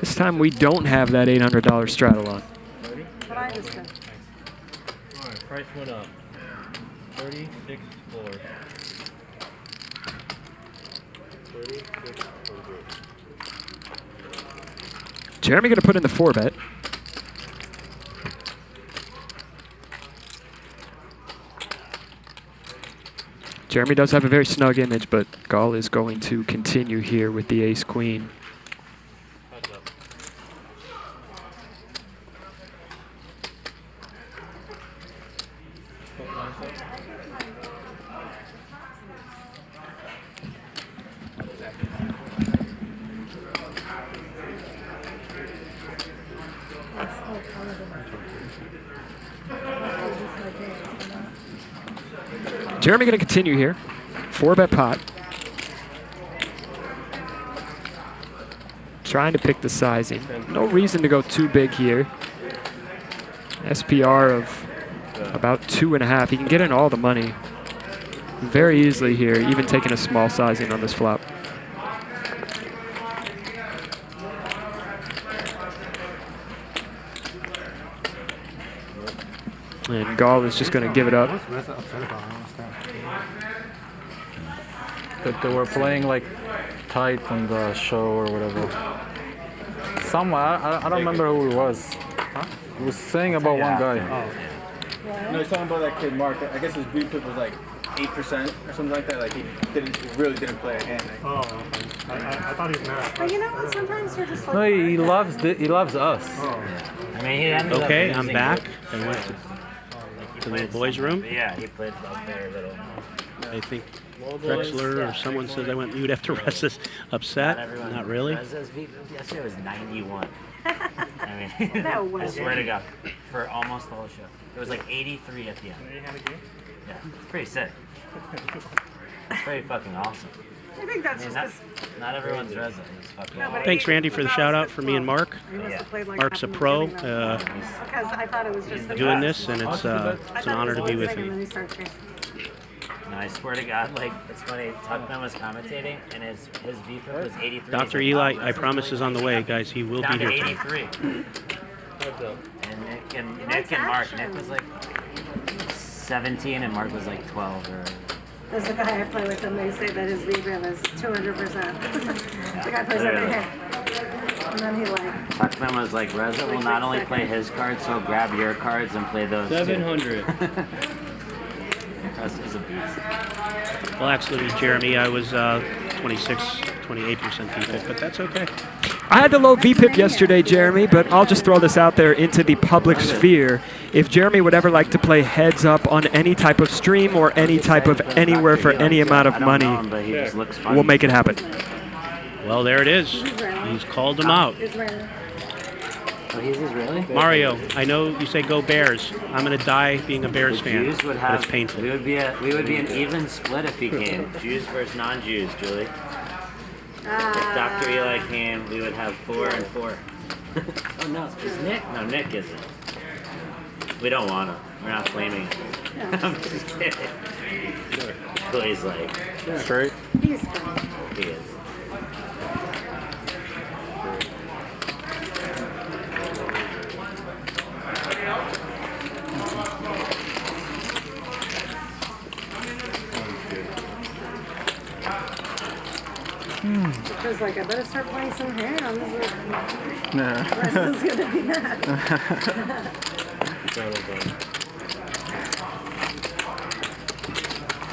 This time we don't have that $800 straddle on. But I just did. Alright, price went up. 36 floors. 3600. Jeremy going to put in the 4-bet. Jeremy does have a very snug image, but Gall is going to continue here with the ace-queen. Jeremy going to continue here. 4-bet pot. Trying to pick the sizing. No reason to go too big here. SPR of about 2.5. He can get in all the money very easily here, even taking a small sizing on this flop. And Gall is just going to give it up. That they were playing like tight on the show or whatever. Someone, I don't remember who it was. He was saying about one guy. No, he's talking about that kid Mark. I guess his VPIP was like 8% or something like that. Like he really didn't play a hand. Oh, okay. I thought he was mad. But you know what? Sometimes you're just like. No, he loves us. Oh. I mean, he ended Okay, up I'm losing back. with- I went to the boys' room. Yeah, he played up there a little. I think Drexler or someone says I went. You'd have to rest this upset. Not really. Reza's VPIP yesterday was 91. I mean, No way. I swear to God, for almost the whole show. It was like 83 at the end. Yeah, it's pretty sick. It's pretty fucking awesome. I think that's I mean, just not everyone's Reza. He's fucking awesome. Thanks, Randy, for the shout out for me and Mark. He must have played like Mark's a half pro. because I thought it was just the Doing best. this, and it's an honor to be with And you. then he started chasing. No, I swear to God, like, it's funny, Tuckman was commentating, and his VPIP was 83. Dr. Eli, I promise, is on the way, guys. He will down be to here. 83. And Nick and Mark. Nick was like 17, and Mark was like 12. Or There's a guy I play with, and they say that his VPIP is 200%. The guy plays every hit. And then he like. Tuckman was like, Reza will not only play his cards, so grab your cards and play those 700. Is a beast. Well, actually, Jeremy, I was 26, 28% VPIP, but that's okay. I had the low VPIP yesterday, Jeremy, but I'll just throw this out there into the public sphere. If Jeremy would ever like to play heads up on any type of stream or any type of anywhere for any amount of money, we'll make it happen. Well, there it is. He's called him out. Oh, he's Israeli? Mario, I know you say go Bears. I'm going to die being a Bears fan, Jews would but have, it's painful. we would be an even split if he came. Jews versus non-Jews, Julie. If Dr. Eli came, we would have 4 and 4. Oh no, is Nick? No, Nick isn't. We don't want him. We're not flaming him. I'm just kidding. Julie's like straight. He's fine. He is. Because like I better start playing some hands. Nah. Reza's gonna be mad.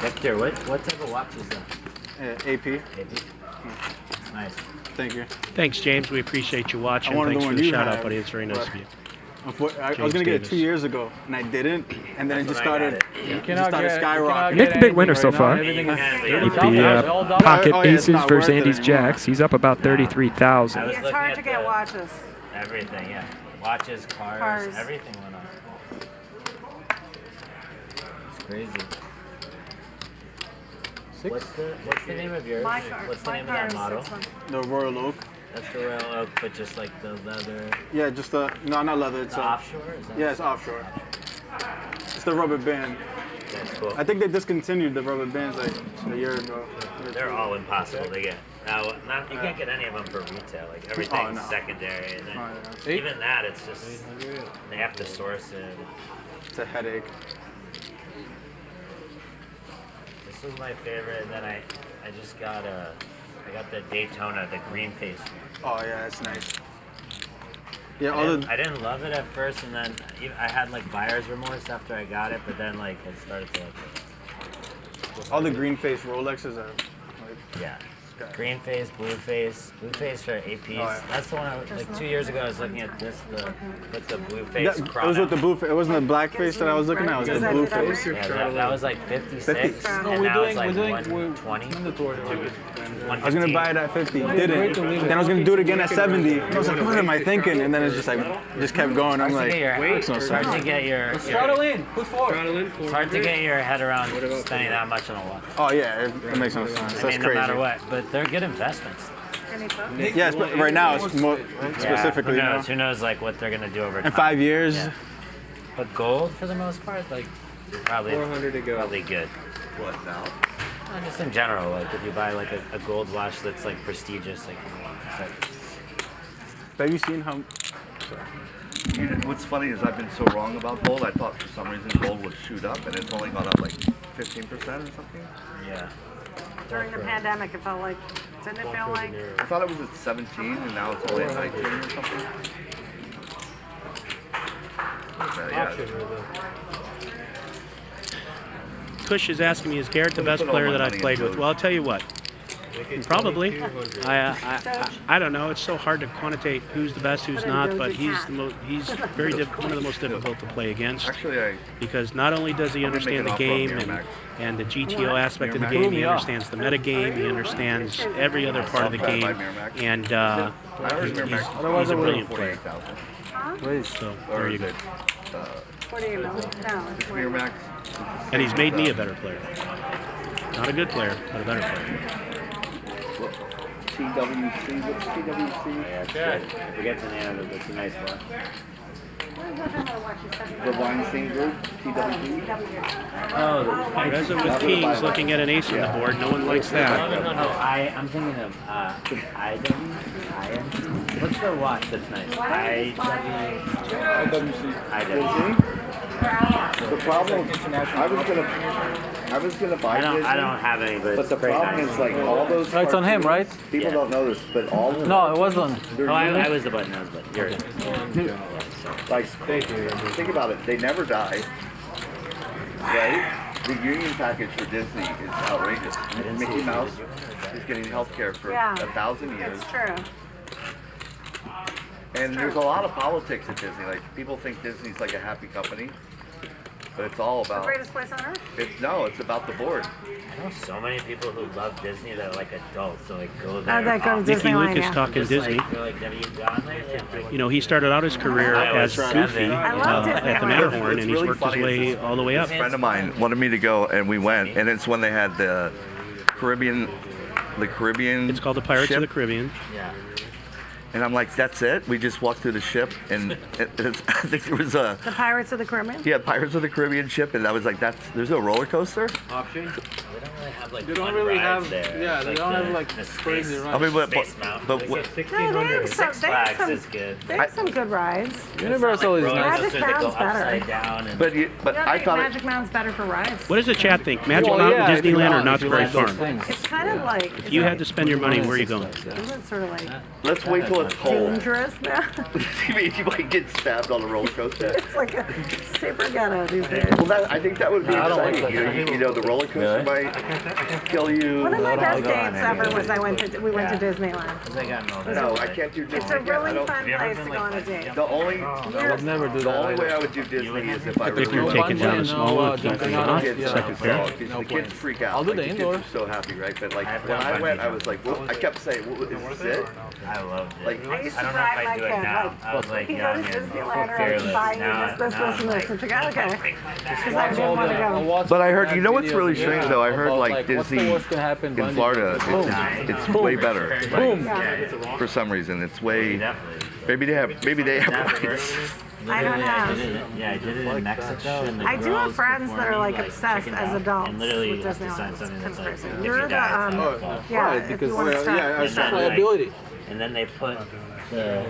Victor, what type of watch is that? AP. AP. Nice. Thank you. Thanks, James. We appreciate you watching. I wanted Thanks the for one the you shout out, had, buddy. It's very nice but of you. I was James gonna get it Davis. 2 years ago, and I didn't, and then it just That's when I started. got it. It just started skyrocketing. Nick the big winner so far. With the pocket Oh, yeah, it's aces not versus worth it Andy's anymore. jacks. He's up about 33,000. I was It's looking hard at to get the- watches. Everything, yeah. Watches, cars, everything went up. It's crazy. What's the name of yours? My car. What's the My name of car that is model? 600. The Royal Oak. That's the Royal Oak, but just like the leather. Yeah, just the not leather. It's The offshore? Is that Yeah, it's offshore. It's the rubber band. That's cool. I think they discontinued the rubber bands like a year ago. They're all impossible to get. Now, you can't get any of them for retail. Like everything's no. secondary, and then yeah. even that, it's just they have to source it. It's a headache. This was my favorite, and then I just got I got the Daytona, the green face. Oh yeah, it's nice. Yeah, I didn't love it at first, and then I had like buyer's remorse after I got it, but then like I started to like it. all the green face Rolexes are like Yeah. Green face, blue face for APs. Oh, yeah. That's the one I was, like 2 years ago I was looking at this, with the blue face. it was with the blue face. It wasn't the black face that I was looking at. It was the blue face. Yeah, that was like 56, 50. and now it's like 120. I was gonna buy it at 50, didn't. Then I was gonna do it again at 70. I was like, what am I thinking? And then it's just like, just kept going. I'm like, it's hard to get your Throttle in. Push forward. It's hard to get your head around spending that much on a watch. oh yeah, it makes no sense. I That's mean, no crazy. matter what, but they're good investments. Yes, but right now it's more specifically. Yeah, you know? who knows like what they're gonna do over time. In 5 years. Yeah. But gold, for the most part, like probably 400 to go. Probably good. What now? Just in general, like if you buy like a gold watch that's like prestigious, like. Have you seen how? What's funny is I've been so wrong about gold. I thought for some reason gold would shoot up, and it's only gone up like 15% or something. Yeah. During the pandemic, it felt like, didn't it feel like? I thought it was at 17, and now it's only at 19 or something. Kush is asking me, is Garrett the best player that I've played with? Well, I'll tell you what. Probably. I don't know. It's so hard to quantitate who's the best, who's not. But he's one of the most difficult to play against. Because not only does he understand the game and the GTO aspect of the game, he understands the meta game, he understands every other part of the game, and he's a brilliant player. So there you go. 48 mil. No, it's 48. And he's made me a better player. Not a good player, but a better player. TWC, what's TWC? Yeah, that's good. I forget the name of it, but it's a nice one. The Weinstein Group, TWC? Oh, Reza with kings looking at an ace on the board. No one likes that. No, I'm thinking of IWC. What's the watch that's nice? IWC. The problem, I was gonna buy Disney. I don't have any, but the problem is like all those. No, it's on him, right? People don't know this, but all. No, it wasn't. Oh, I was the button nose, but you're. Like, think about it. They never die, right? The union package for Disney is outrageous. Mickey Mouse is getting health care for 1,000 years. It's true. And there's a lot of politics at Disney. Like, people think Disney's like a happy company, but it's all about. The greatest place on earth? It's about the board. I know so many people who love Disney that are like adults, so like go there. Oh, that go to Nicky Disneyland, Luke is talking Disney. You know, he started out his career as Goofy at the Matterhorn, and he's worked his way all the way up. A friend of mine wanted me to go, and we went, and it's when they had the Caribbean. It's called the Pirates of the Caribbean. Yeah. And I'm like, that's it? We just walked through the ship, and I think there was a... The Pirates of the Caribbean? Yeah, Pirates of the Caribbean ship, and I was like, there's no roller coaster? Option? They don't really have like They don't really have, yeah, they don't have like crazy rides. I mean, but No, they have some good rides. Universal is nice. Magic Mountain's better. But I thought Magic Mountain's better for rides. What does the chat think? Magic Mountain, Disneyland, or Knott's Berry Farm? It's kind of like... If you had to spend your money, where are you going? Isn't it sort of like... Let's wait till it's cold. Dangerous now? You mean you might get stabbed on a roller coaster? It's like a super ghetto these days. Well, I think that would be exciting. You know, the roller coaster might kill you. One of my best dates ever was we went to Disneyland. No, I can't do Disney. It's a really fun place to go on a date. The only way I would do Disney is if I If you're taking down a small one, second pair. The kids freak out. I'll do like, the indoor. Kids are so happy, right? But like when I went, I was like, I kept saying, is this it? I loved it. Like, I used I to don't know if ride I do it like now. I was like you go young to and Disneyland or fearless. buy you Now, this, and this. And you go, okay. Because I didn't want to go. But I heard, you know what's really strange though? I heard like Disney in Florida, it's way better. Like, for some reason, it's way. Maybe they have rights. I don't know. Yeah, I did it in Mexico. And I do have friends that are like obsessed as adults with Disneyland. It's crazy. You're the because it's liability. And then they put the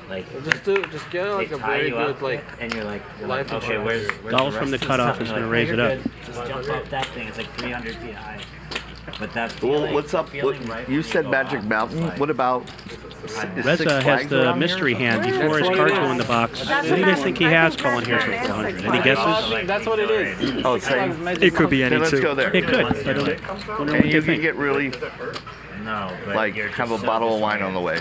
like just get like a very good like and you're like life okay, where's Dahl from the cutoff is going to raise it up. Just jump off that thing. It's like 300 feet high. But that Well, what's up? You said Magic Mountain. What about? Reza has the mystery hand before his cards go in the box. What do you guys think he has calling here for 400? Any guesses? That's what it is. Oh, same. It could be any Then let's two. go there. It could. I don't know And what you you can think. get really no, but like you're have a just bottle so of wine on the way.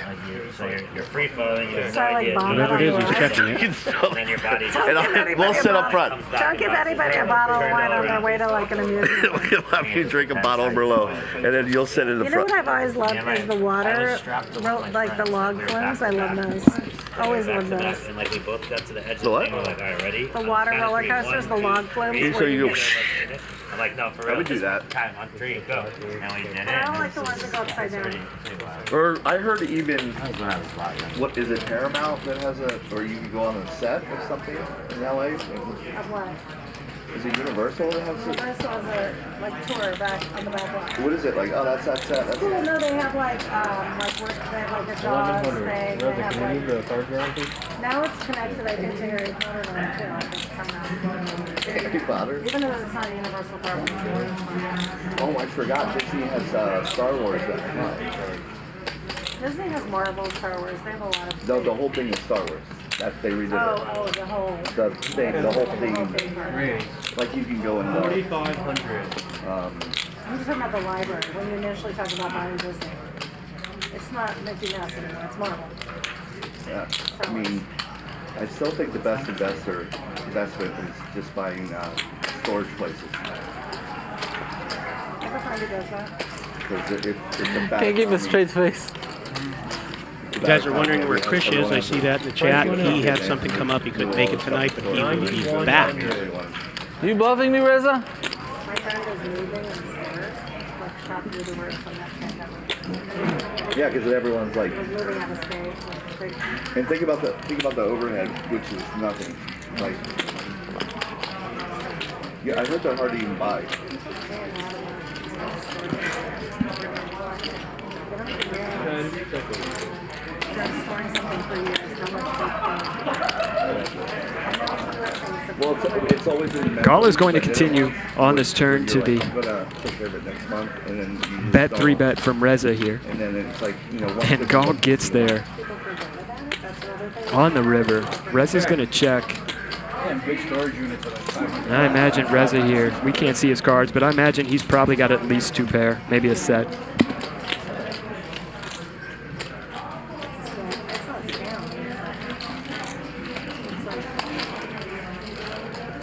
You're free flowing. You have no like idea. vomit Whatever it is, he's checking it. And then your body just And we'll sit up front. Don't give anybody a bottle of wine on their way to like an amusement. We'll have you drink a bottle of Merlot, and then you'll sit in the You know front. what I've always loved is the water, like the log flims. I love those. Always love those. And like we both got to the edge of The the what? thing. We're like, all right, ready? The water roller coasters, the log flims. So you go. I'm like, no, for real. I would do that. Time on 3, go. And we did it. I don't like the ones that go upside down. Or I heard even what is it Paramount that has a, or you can go on a set or something in LA. Of what? Is it Universal that has it? Universal has a like tour back on the back block. What is it like? Oh, that's that set. That's Well, no, they have like work, they have like a Jaws thing. They have like, now it's connected, I think, to Harry Potter now too. I think it's coming out. Harry Potter. Even though it's not a Universal Park. Oh, I forgot. Disney has Star Wars that come out. Disney has Marvel, Star Wars. They have a lot of. No, the whole thing is Star Wars. That they redid Oh, the whole. the thing, the whole thing. Really? Like you can go in the. 4,500. I'm just talking about the library. When you initially talked about buying Disney, it's not Mickey Mouse anymore. It's Marvel. Yeah, I mean, I still think the best investment is just buying storage places. Everybody does that. Because it's a fact. Can't keep a straight face. You guys are wondering where Chris is. I see that in the chat. He had something come up. He couldn't make it tonight, but he will be back. You bluffing me, Reza? My friend is moving and scared. Like, shop through the work from that pandemic. Yeah, because everyone's like. Was moving out of state. Like, And think about the overhead, which is nothing. Like, yeah, I heard they're hard to even buy. Well, it's always in Dahl is going to continue on this turn to the bet 3-bet from Reza here. And then it's like, And Dahl gets there on the river. Reza's going to check. I imagine Reza here, we can't see his cards, but I imagine he's probably got at least 2 pair, maybe a set.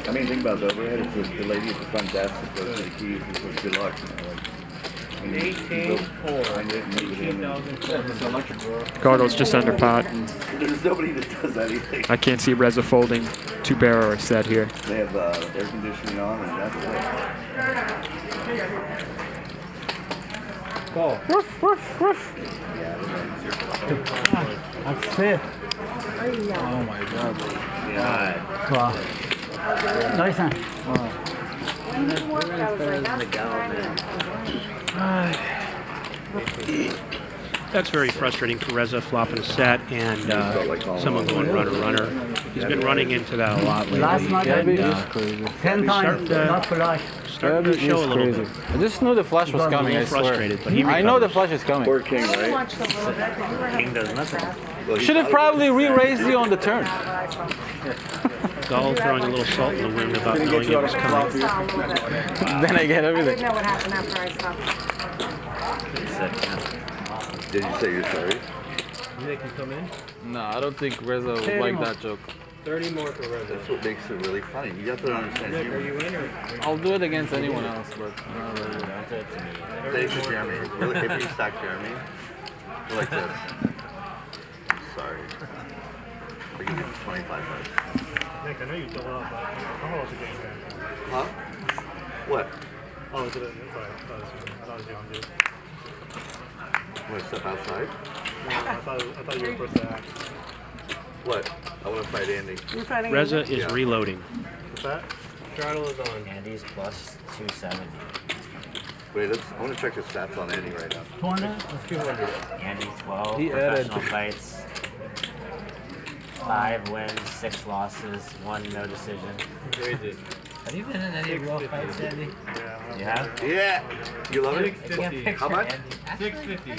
I mean, think about the overhead. It's the lady at the front desk that goes to the keys and says, good luck. Cardinals just under pot. There's nobody that does anything. I can't see Reza folding 2 pair or a set here. They have air conditioning on, and that's it. Go. Woof, woof, woof. That's it. Oh my God. Yeah. Wow. Nice one. when you worked, I was like, that's That's very frustrating for Reza flopping a set and someone going runner. He's been running into that a lot lately. Last night and, is crazy. 10 times, not flash. Starting to show a little bit. I just knew the flash was coming, I swear. Frustrated, but he I know the recovers. flash is coming. Poor King, right? watched a little bit, but you were King does nothing. Well, Should have probably re-raised you on the turn. Dahl throwing a little salt in the wind about knowing it was coming. Then I get I everything. didn't know what happened after I stopped. Did you say you're sorry? You think you come in? No, I don't think Reza would like that joke. 30 more for Reza. That's what makes it really funny. You have to understand. Nick, are you in or? I'll do it against anyone else, but not really. Thank you, Jeremy. Really, if you stack Jeremy, like this. Sorry. I'll give you 25 bucks. Nick, I know you fill up, but how old is the game there? Huh? What? Oh, is it? Sorry, I thought it was you on dude. Want to step outside? No, I thought you were supposed to act. What? I want to fight Andy. You're fighting Reza Andy? is reloading. What's that? Straddle is on. Andy's plus 270. Wait, I want to check his stats on Andy right now. 200? 200. Andy 12 He added. professional fights. 5 wins, 6 losses, 1 no decision. Crazy. Have you been in any real fights, Andy? Yeah. You have? Yeah. You love it? 650. How much? 650. You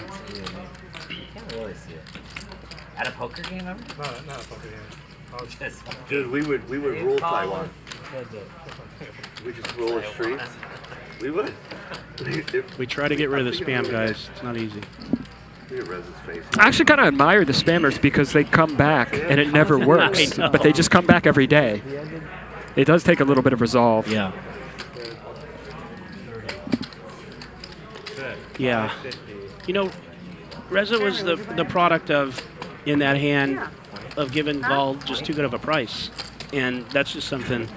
can't really see it. At a poker game, ever? No, not a poker game. Oh, Just Dude, we would rule Taiwan. We just rule the streets. We would. We try to get rid of the spam, guys. It's not easy. Look at Reza's face. I actually kind of admire the spammers because they come back and it never works. I know. But they just come back every day. It does take a little bit of resolve. Yeah. Yeah. You know, Reza was the product of, in that hand, of giving Dahl just too good of a price. And that's just something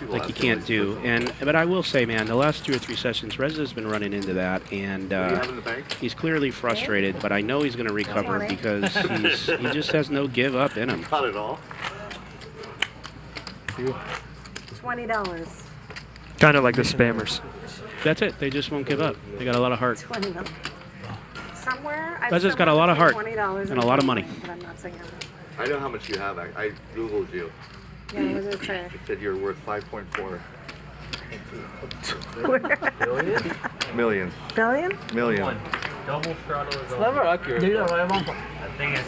like you can't do. But I will say, man, the last 2 or 3 sessions, Reza's been running into that, and he's clearly frustrated. But I know he's going to recover because he just has no give up in him. Not at all. $20. Kind of like the spammers. That's it. They just won't give up. They got a lot of heart. $20. Somewhere, I've Reza's got a lot of heart $20 and a lot of money. But I'm not saying it. I know how much you have. I Googled you. Yeah, what does it say? It said you're worth 5.4 Where? million. Billion? Million. Double straddle is It's on. never accurate. Do you know what I want? thing is,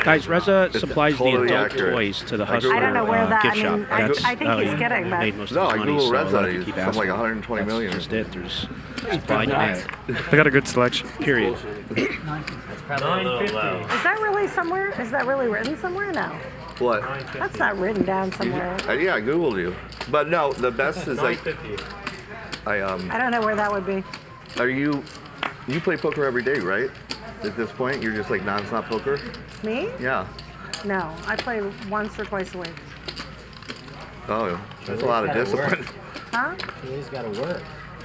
Guys, Reza It's supplies the totally adult accurate. toys to the I Hustler don't know where that- gift I shop. mean, I think how he's he kidding, but- made most No, of I his money, Google so a lot Reza. of you He's keep something asking. like 120 That's million. just it. There's supply and demand. They got a good selection. Period. that's probably a little low. Is that really somewhere? Is that really written somewhere now? What? That's not written down somewhere. Yeah, I Googled you. But no, the best is like, I don't know where that would be. you play poker every day, right? At this point, you're just like non-stop poker? Me? Yeah. No, I play once or twice a week. Oh, that's a lot of discipline. Huh? Julie's got to work.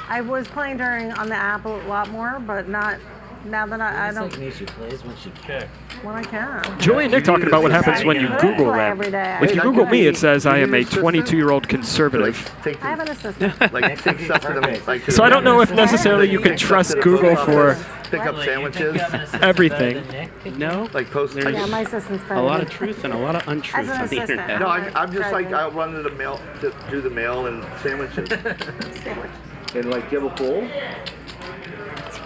I was playing on the app a lot more, but not now that I don't. Like me, she plays when she can. When I can. Julie and Nick talking about what happens when you Google play them. every day. If you Google me, it says I am a 22-year-old conservative. I have an assistant. Like take stuff to the like. So I don't know if necessarily you can trust Google for pick up sandwiches. everything. No, like post. Yeah, my assistant's a very lot good. of truth and a lot of untruth As an on the assistant. internet. No, I'm just like I'll run to the mail to do the mail and sandwiches. And like give a pool.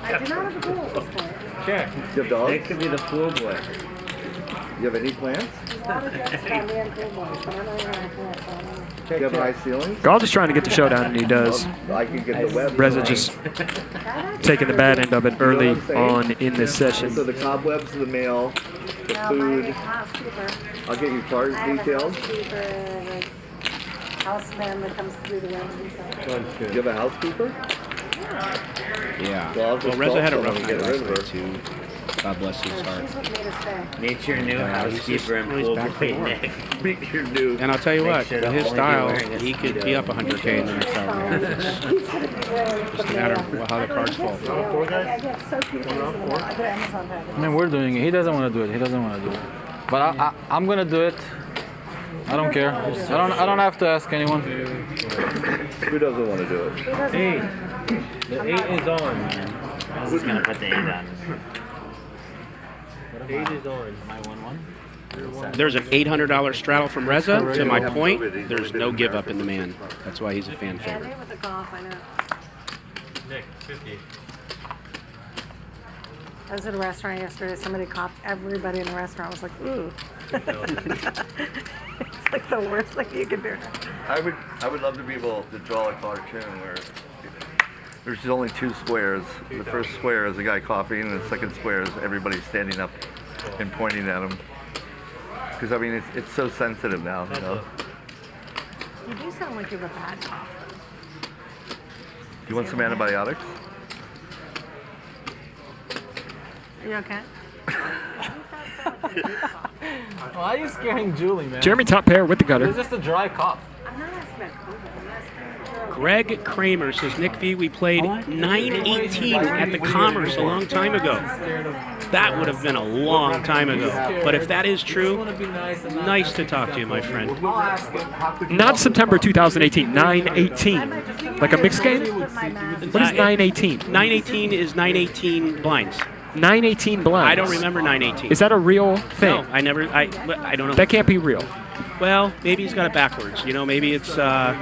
I do not have a pool at this point. Check. You have dogs? Nick could be the pool boy. You have any plants? A lot of jokes about me and pool boys, but I don't even have plants, so I don't know. You have high ceilings? Garl just trying to get the showdown, and he does. I can get the web. Reza just taking the bad end of it early on in this session. So the cobwebs, the mail, the food. I'll get you card details. Houseman that comes through the window and stuff. You have a housekeeper? Yeah. Well, Well, Reza had a rough get night rid last of her. night, too. God bless his heart. She's what made us stay. Meet your new housekeeper and he's pool back for boy, more. Nick. Meet your new. And I'll tell you Make what, sure with to his only be style, wearing a he could Speedo. be up 100K in the next hour and a half. He's gonna be wearing Just a matter of how the cards fall. I get so few things in the mail. I do Amazon package. I mean, we're doing it. He doesn't want to do it. He doesn't want to do it. But I'm gonna do it. I don't care. I don't have to ask anyone. Who doesn't want to do it? Hey, the 8 is on, man. I was just going to put the 8 on. 8 is on. Am I 1-1? There's an $800 straddle from Reza. To my point, there's no give up in the man. That's why he's a fan Yeah, favorite. they with the golf, I know. Nick, 50. I was at a restaurant yesterday. Somebody copped everybody in the restaurant. I was like, ooh. It's like the worst thing you could do. I would love to be able to draw a cartoon where there's just only 2 squares. The first square is a guy coughing, and the second square is everybody standing up and pointing at him. Because I mean, it's so sensitive now. You know. You do sound like you have a bad cough. Do you want some antibiotics? Are you okay? Why are you scaring Julie, man? Jeremy top pair with the gutter. It's just a dry cough. I'm not asking about COVID. I'm asking Greg Kramer says, Nick V, we played 918 at the Commerce a long time ago. That would have been a long time ago. But if that is true, nice to talk to you, my friend. Not September 2018, 918. Like a mixed game? What is 918? 918 is 918 blinds. 918 blinds. I don't remember 918. Is that a real thing? No, I don't know. That can't be real. Well, maybe he's got it backwards. You know, maybe it's, I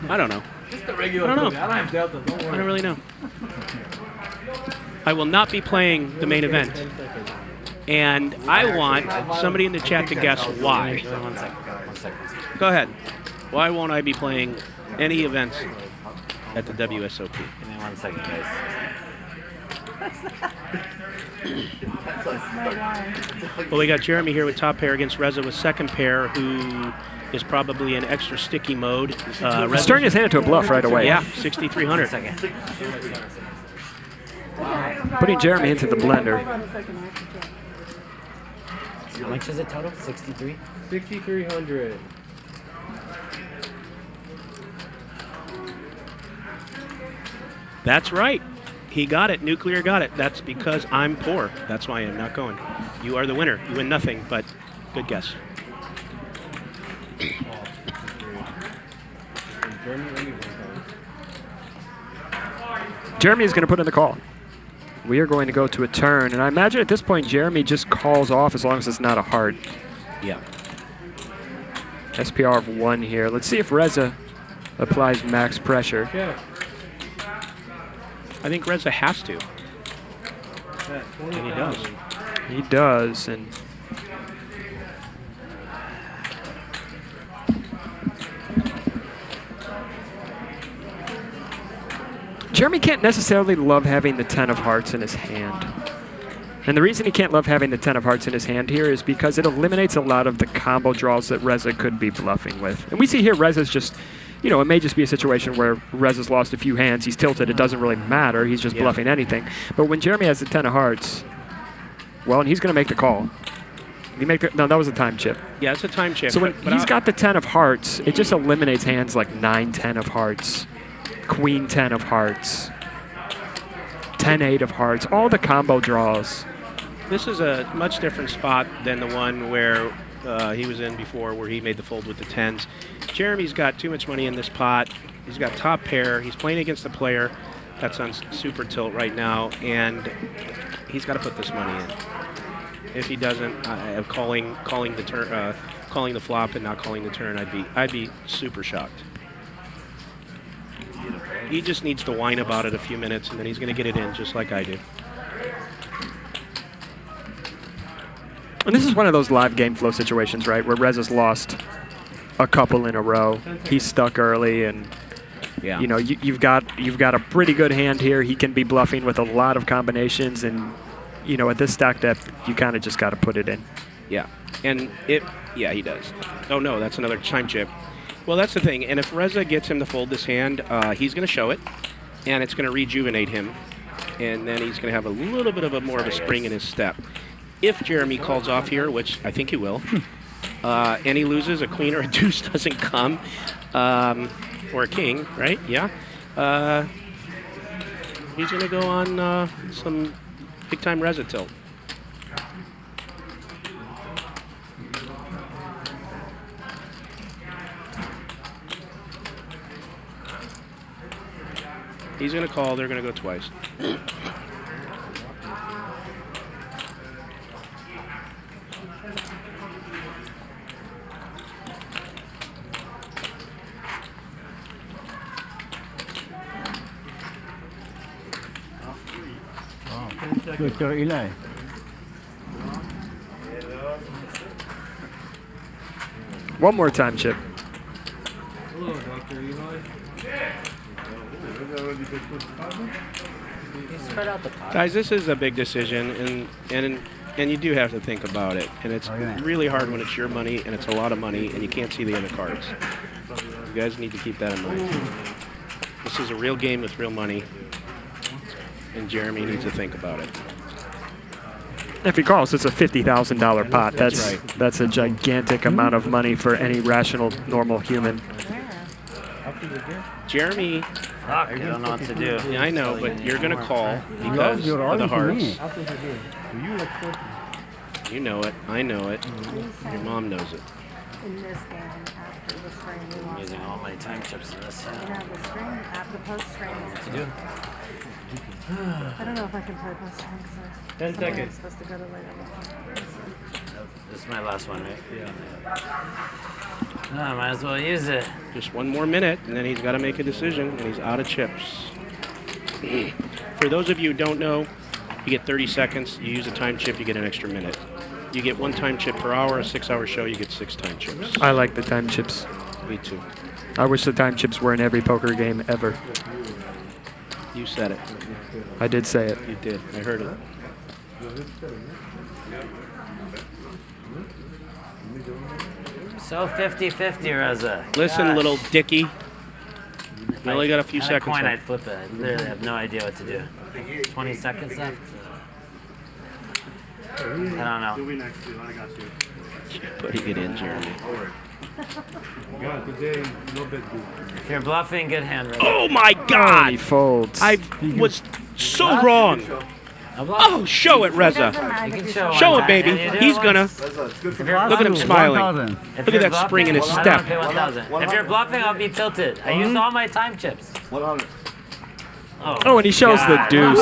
don't know. Just the regular. I don't know. Cookie. I don't have Delta. Don't worry. I don't really know. I will not be playing the main event. And I want somebody in the chat to guess why. 1 second. Go ahead. Why won't I be playing any events at the WSOP? Give me 1 second, guys. Well, we got Jeremy here with top pair against Reza with second pair, who is probably in extra sticky mode. He's turning his hand into a bluff right away. Yeah, 6,300. Putting Jeremy into the blender. How much is it total? 63? 6,300. That's right. He got it. Nuclear got it. That's because I'm poor. That's why I'm not going. You are the winner. You win nothing, but good guess. Jeremy is going to put in the call. We are going to go to a turn, and I imagine at this point Jeremy just calls off as long as it's not a heart. Yeah. SPR of 1 here. Let's see if Reza applies max pressure. Yeah. I think Reza has to. And he does. He does, and Jeremy can't necessarily love having the 10 of hearts in his hand. And the reason he can't love having the 10 of hearts in his hand here is because it eliminates a lot of the combo draws that Reza could be bluffing with. And we see here Reza's just, you know, it may just be a situation where Reza's lost a few hands, he's tilted, it doesn't really matter, he's just bluffing anything. But when Jeremy has the 10 of hearts, well, and he's going to make the call. No, that was a time chip. Yeah, it's a time chip. So when he's got the 10 of hearts, it just eliminates hands like 9-10 of hearts, Queen 10 of hearts, 10-8 of hearts, all the combo draws. This is a much different spot than the one where he was in before, where he made the fold with the 10s. Jeremy's got too much money in this pot. He's got top pair. He's playing against a player that's on super tilt right now, and he's got to put this money in. If he doesn't, calling the turn, calling the flop and not calling the turn, I'd be super shocked. He just needs to whine about it a few minutes, and then he's going to get it in just like I do. And this is one of those live game flow situations, right, where Reza's lost a couple in a row. He's stuck early, and you know you've got a pretty good hand here. He can be bluffing with a lot of combinations, and you know at this stack depth, you kind of just got to put it in. Yeah, and he does. Oh no, that's another chime chip. Well, that's the thing, and if Reza gets him to fold this hand, he's going to show it, and it's going to rejuvenate him, and then he's going to have a little bit of more of a spring in his step. If Jeremy calls off here, which I think he will, and he loses, a queen or a deuce doesn't come, or a king, right? Yeah. He's going to go on some big-time Reza tilt. He's going to call. They're going to go twice. Dr. Eli. One more time chip. Hello, Dr. Eli. Spread out the pot. Guys, this is a big decision, and you do have to think about it. And it's really hard when it's your money, and it's a lot of money, and you can't see the other cards. You guys need to keep that in mind. This is a real game with real money, and Jeremy needs to think about it. If he calls, it's a $50,000 pot. That's right. That's a gigantic amount of money for any rational, normal human. Jeremy, I don't know what to do. Yeah, I know, but you're going to call because of the hearts. You know it. I know it. Your mom knows it. In this game, after the string, we I'm lost. using all my time chips in this. You know, the string, after post string. What to do? I don't know if I can play post string because 10 seconds. I'm supposed to go to later. This is my last one, right? Yeah. I might as well use it. Just one more minute, and then he's got to make a decision, and he's out of chips. For those of you who don't know, you get 30 seconds. You use a time chip, you get an extra minute. You get one time chip per hour. A 6-hour show, you get 6 time chips. I like the time chips. Me too. I wish the time chips were in every poker game ever. You said it. I did say it. You did. I heard it. So 50-50, Reza. Listen, Gosh. little Dickie. We only got a few On seconds coin, left. I'd flip it. I literally have no idea what to do. 20 seconds left. I don't know. You'll be next, dude. I got you. Putting it in, Jeremy. God, today, a little bit. If you're bluffing, good hand, Reza. Oh my God! He folds. I was so wrong. Oh, show it, Reza. You can show Show one it, time. baby. And you do He's it gonna. once. If you're Look at him bluffing- smiling. If Look at you're that spring in his bluffing, step. I don't pay 1,000. If you're bluffing, I'll be tilted. I used all my time chips. 100. Oh, and he shows the deuce.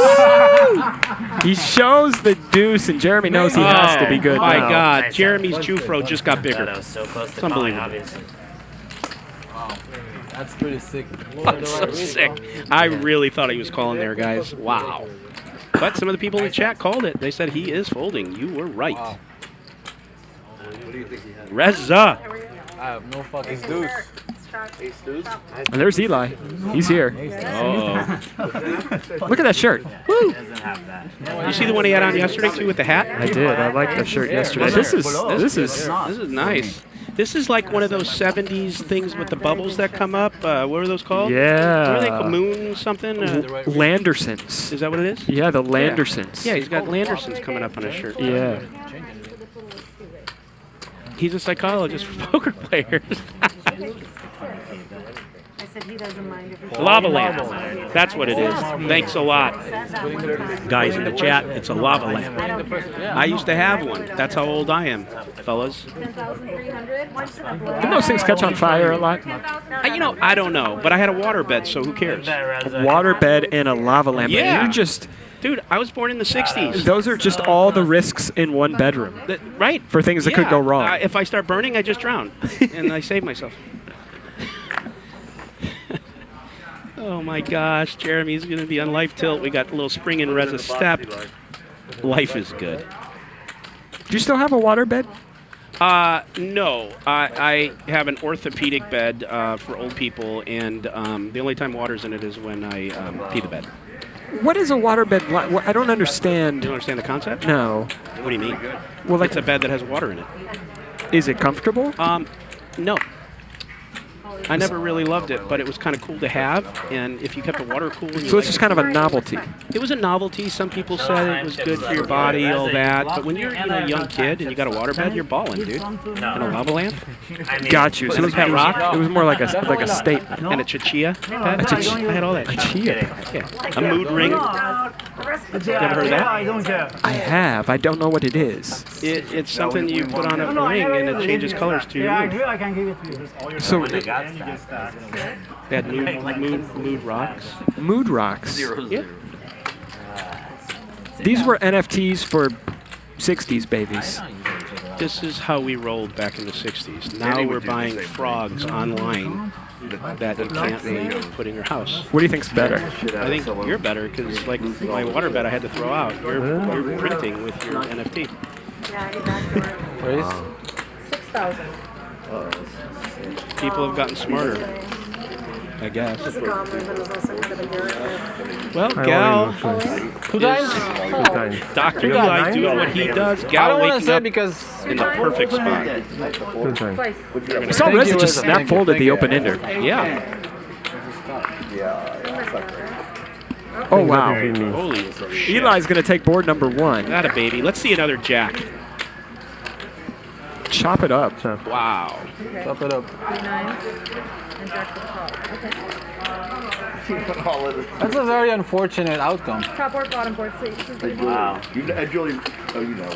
He shows the deuce, and Jeremy knows he has to be good. My now. God, Jeremy's Jufro just got bigger. That was so close to It's calling, unbelievable. obviously. That's pretty sick. That's so sick. I really thought he was calling there, guys. Wow. But some of the people in the chat called it. They said he is folding. You were right. Wow. Reza. I have no fucking Deuce. Ace deuce. And there's Eli. He's here. Oh. Look at that shirt. Woo! Doesn't have that. You see the one he had on yesterday too with the hat? I did. I like the shirt yesterday. This is nice. This is like one of those 70s things with the bubbles that come up. What are those called? Yeah. What are they called? Moon something? Landersons. Is that what it is? Yeah, the Landersons. Yeah, he's got Landersons coming up on his shirt. Yeah. He's a psychologist for poker players. I said he doesn't mind if we Lava lamp. That's what it is. Thanks a lot. Guys in the chat, it's a lava lamp. I used to have one. That's how old I am, fellas. 10,300. Can those things catch on fire a lot? I don't know, but I had a waterbed, so who cares? A waterbed and a lava lamp. Yeah. You're just... Dude, I was born in the 60s. Those are just all the risks in one bedroom. Right. For things that could go wrong. If I start burning, I just drown. And I save myself. Oh my gosh, Jeremy's going to be on life tilt. We got a little spring in Reza step. Life is good. Do you still have a waterbed? No. I have an orthopedic bed for old people, and the only time water's in it is when I pee the bed. What is a waterbed like? I don't understand. You don't understand the concept? No. What do you mean? Well, like it's a bed that has water in it. Is it comfortable? No. I never really loved it, but it was kind of cool to have, and if you kept the water cool... So it's just kind of a novelty. It was a novelty. Some people said it was good for your body, all that, but when you're a young kid and you got a waterbed, you're balling, dude. And a lava lamp. Got you. So and a pet rock. It was more like a statement. And a chichia. I had all that. Chichia. Yeah. A mood ring. You ever heard of that? I have. I don't know what it is. It's something you put on a ring and it changes colors to your mood. I can give it to you. So they had mood rocks. Mood rocks. Yeah. These were NFTs for 60s babies. This is how we rolled back in the 60s. Now we're buying frogs online that you can't really put in your house. What do you think's better? I think you're better because, like, my waterbed I had to throw out. You're printing with your NFT. Please? 6,000. People have gotten smarter, I guess. Well, Gal, Two times? Dr. Eli doing what he does. Gal I don't want to waking say up because in the perfect spot. I saw Reza just snap folded the open ender. Yeah. Oh, wow. Holy shit. Eli's going to take board number 1. Not a baby. Let's see another jack. Chop it up. Wow. Chop it up. That's a very unfortunate outcome. Top board, bottom board, please. Wow. Julie, you know.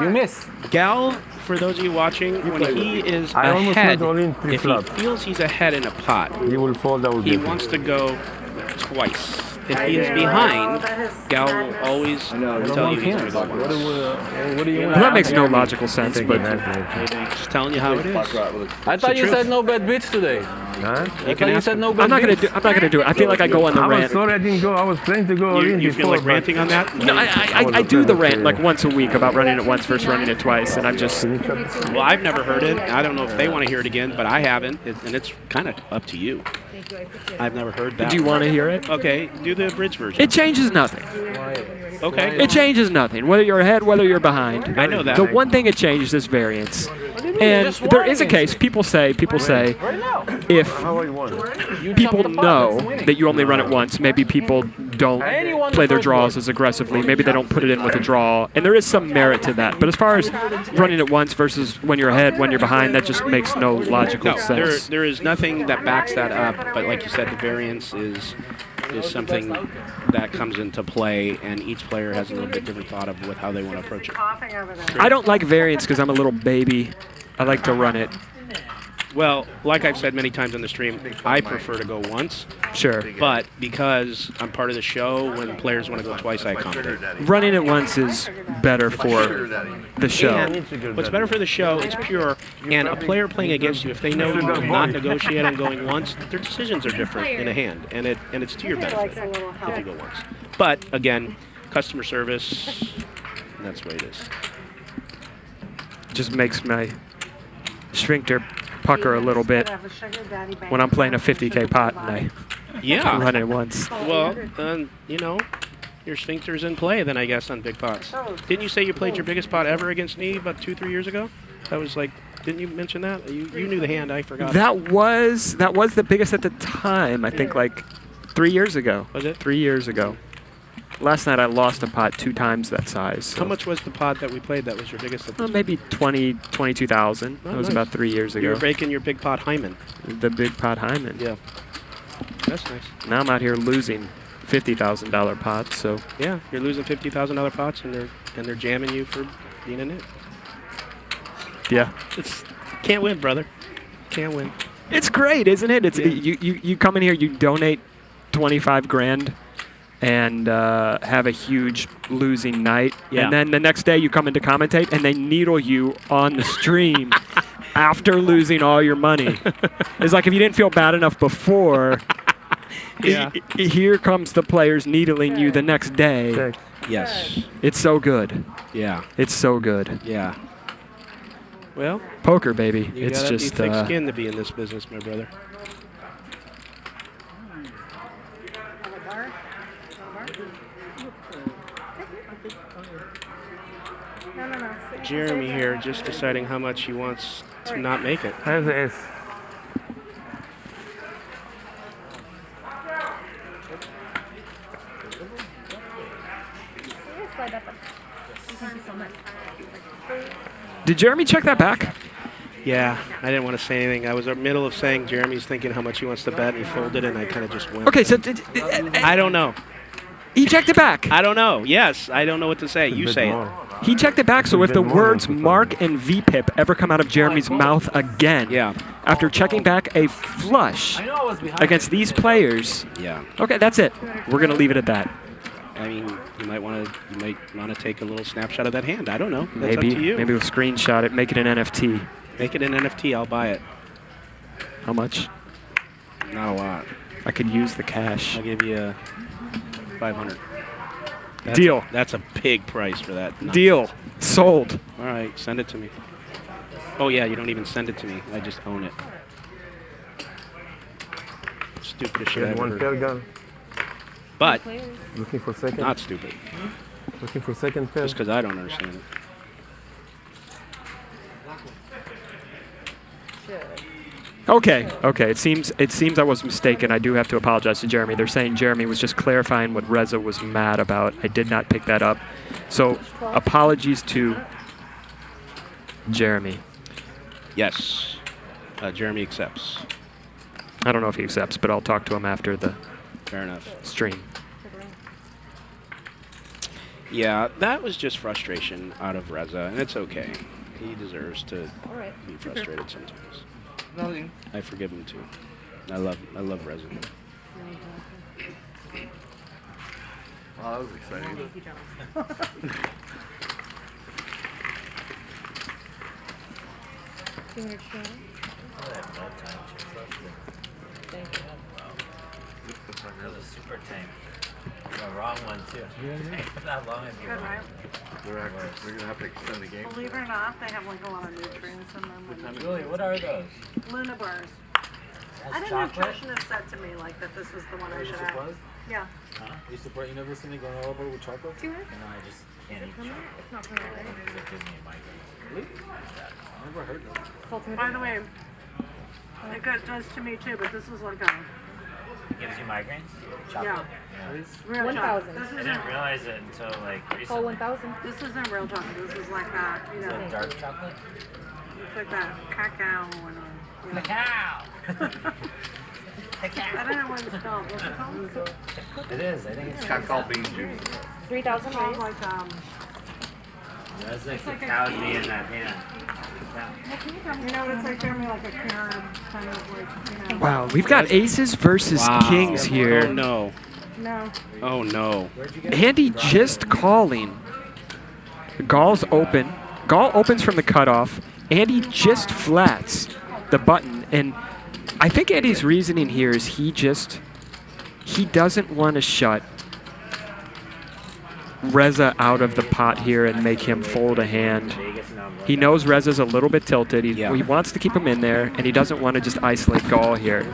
You miss. Gal, for those of you watching, when he is ahead, if he feels he's ahead in a pot, He will fold out. he wants to go twice. If he is behind, Gal will always tell you he's going to go once. What do you want? That makes no logical sense, but Just telling you how it is. I thought you said no bad beats today. Huh? I thought you said no bad I'm not beats. gonna do it. I feel like I go on the I was rant. sorry I didn't go. I was planning to go in You feel before, like ranting on that? No, I do the rant like once a week about running it once versus running it twice, and I'm just... Well, I've never heard it. I don't know if they want to hear it again, but I haven't, and it's kind of up to you. I've never heard that. Do you want to hear it? Okay, do the bridge version. It changes nothing. Okay. It changes nothing, whether you're ahead, whether you're behind. I know that. The one thing it changes is variance. And there is a case, people say, if people know that you only run it once, maybe people don't play their draws as aggressively. Maybe they don't put it in with a draw. And there is some merit to that. But as far as running it once versus when you're ahead, when you're behind, that just makes no logical sense. There is nothing that backs that up. But like you said, the variance is something that comes into play, and each player has a little bit different thought of with how they want to approach it. I don't like variance because I'm a little baby. I like to run it. Well, like I've said many times on the stream, I prefer to go once. Sure. But because I'm part of the show, when players want to go twice, I accommodate. Running it once is better for the show. And what's better for the show, it's pure. And a player playing against you, if they know you will not negotiate on going once, their decisions are different in a hand. And it's to your benefit if you go once. But, again, customer service. And that's the way it is. Just makes my sphincter pucker a little bit when I'm playing a 50K pot and I Yeah. run it once. Well, then, you know, your sphincter's in play then, I guess, on big pots. Didn't you say you played your biggest pot ever against me about 2-3 years ago? That was like, didn't you mention that? You knew the hand, I forgot. That was the biggest at the time, I think like 3 years ago. Was it? 3 years ago. Last night I lost a pot 2 times that size. So. How much was the pot that we played that was your biggest at the time? Maybe 22,000. Oh, that was nice. about 3 years ago. You were breaking your big pot Hyman. The big pot Hyman. Yeah. That's nice. Now I'm out here losing $50,000 pots, so. Yeah, you're losing $50,000 pots and they're jamming you for being in it. Yeah. Can't win, brother. Can't win. It's great, isn't it? It's you come in here, you donate 25 grand and have a huge losing night. Yeah. And then the next day you come in to commentate and they needle you on the stream after losing all your money. It's like if you didn't feel bad enough before, Yeah. here comes the players needling you the next day. Yes. It's so good. Yeah. It's so good. Yeah. Well, poker, baby. You It's gotta just be thick skin to be in this business, my brother. Jeremy here, just deciding how much he wants to not make it. There's the ace. Thank you so much. Did Jeremy check that back? Yeah, I didn't want to say anything. I was in the middle of saying Jeremy's thinking how much he wants to bet, and he folded, and I kind of just went. Okay, so I don't know. He checked it back. I don't know. Yes, I don't know what to say. You say it. He checked it back, so if the words Mark and VPIP ever come out of Jeremy's mouth again, after checking back a flush against these players, okay, that's it. We're gonna leave it at that. I mean, you might want to take a little snapshot of that hand. I don't know. That's up to you. Maybe we'll screenshot it, make it an NFT. Make it an NFT. I'll buy it. How much? Not a lot. I could use the cash. I'll give you 500. Deal. That's a big price for that. Deal. Sold. All right, send it to me. Oh yeah, you don't even send it to me. I just own it. Stupidest shit I've One ever fair heard. gun. But Looking for second. not stupid. Looking for second fair. Just because I don't understand it. Okay. It seems I was mistaken. I do have to apologize to Jeremy. They're saying Jeremy was just clarifying what Reza was mad about. I did not pick that up. So apologies to Jeremy. Yes. Jeremy accepts. I don't know if he accepts, but I'll talk to him after the Fair enough. stream. Yeah, that was just frustration out of Reza, and it's okay. He deserves to be frustrated sometimes. Nothing. I forgive him too. I love Reza. Oh, that was exciting. That was super tame. The wrong one too. Not long as you want. We're gonna have to extend the game. Believe it or not, they have like a lot of nutrients in them. Julie, what are those? Luna bars. I had a chocolate? nutritionist said to me like that this was the one I should have. Yeah. Huh? You support? You never seen me going all over with chocolate? Do it? No, I just can't eat chocolate. It's not from LA. It gives me a migraine. Really? I never heard of it. By the way, it does to me too, but this is like a It gives you migraines? Chocolate? real 1,000. chocolate. This I isn't didn't realize it until like recently. Oh, 1,000. This isn't real chocolate. This is like that, you Is know. it dark chocolate? It's like that cacao and Cacao! I don't know what it's called. What's it called? It is. I think it's Cacao bean juice. 3,000 It's called raised. like That's like like a cacao cake. me in that hand. you know, it's like giving me like a Curran kind of like, you know. Wow, we've got aces versus kings here. Oh no. No. Oh no. Andy just calling. Gall's open. Gall opens from the cutoff. Andy just flats the button. And I think Andy's reasoning here is he doesn't want to shut Reza out of the pot here and make him fold a hand. He knows Reza's a little bit tilted. He wants to keep him in there, and he doesn't want to just isolate Dahl here.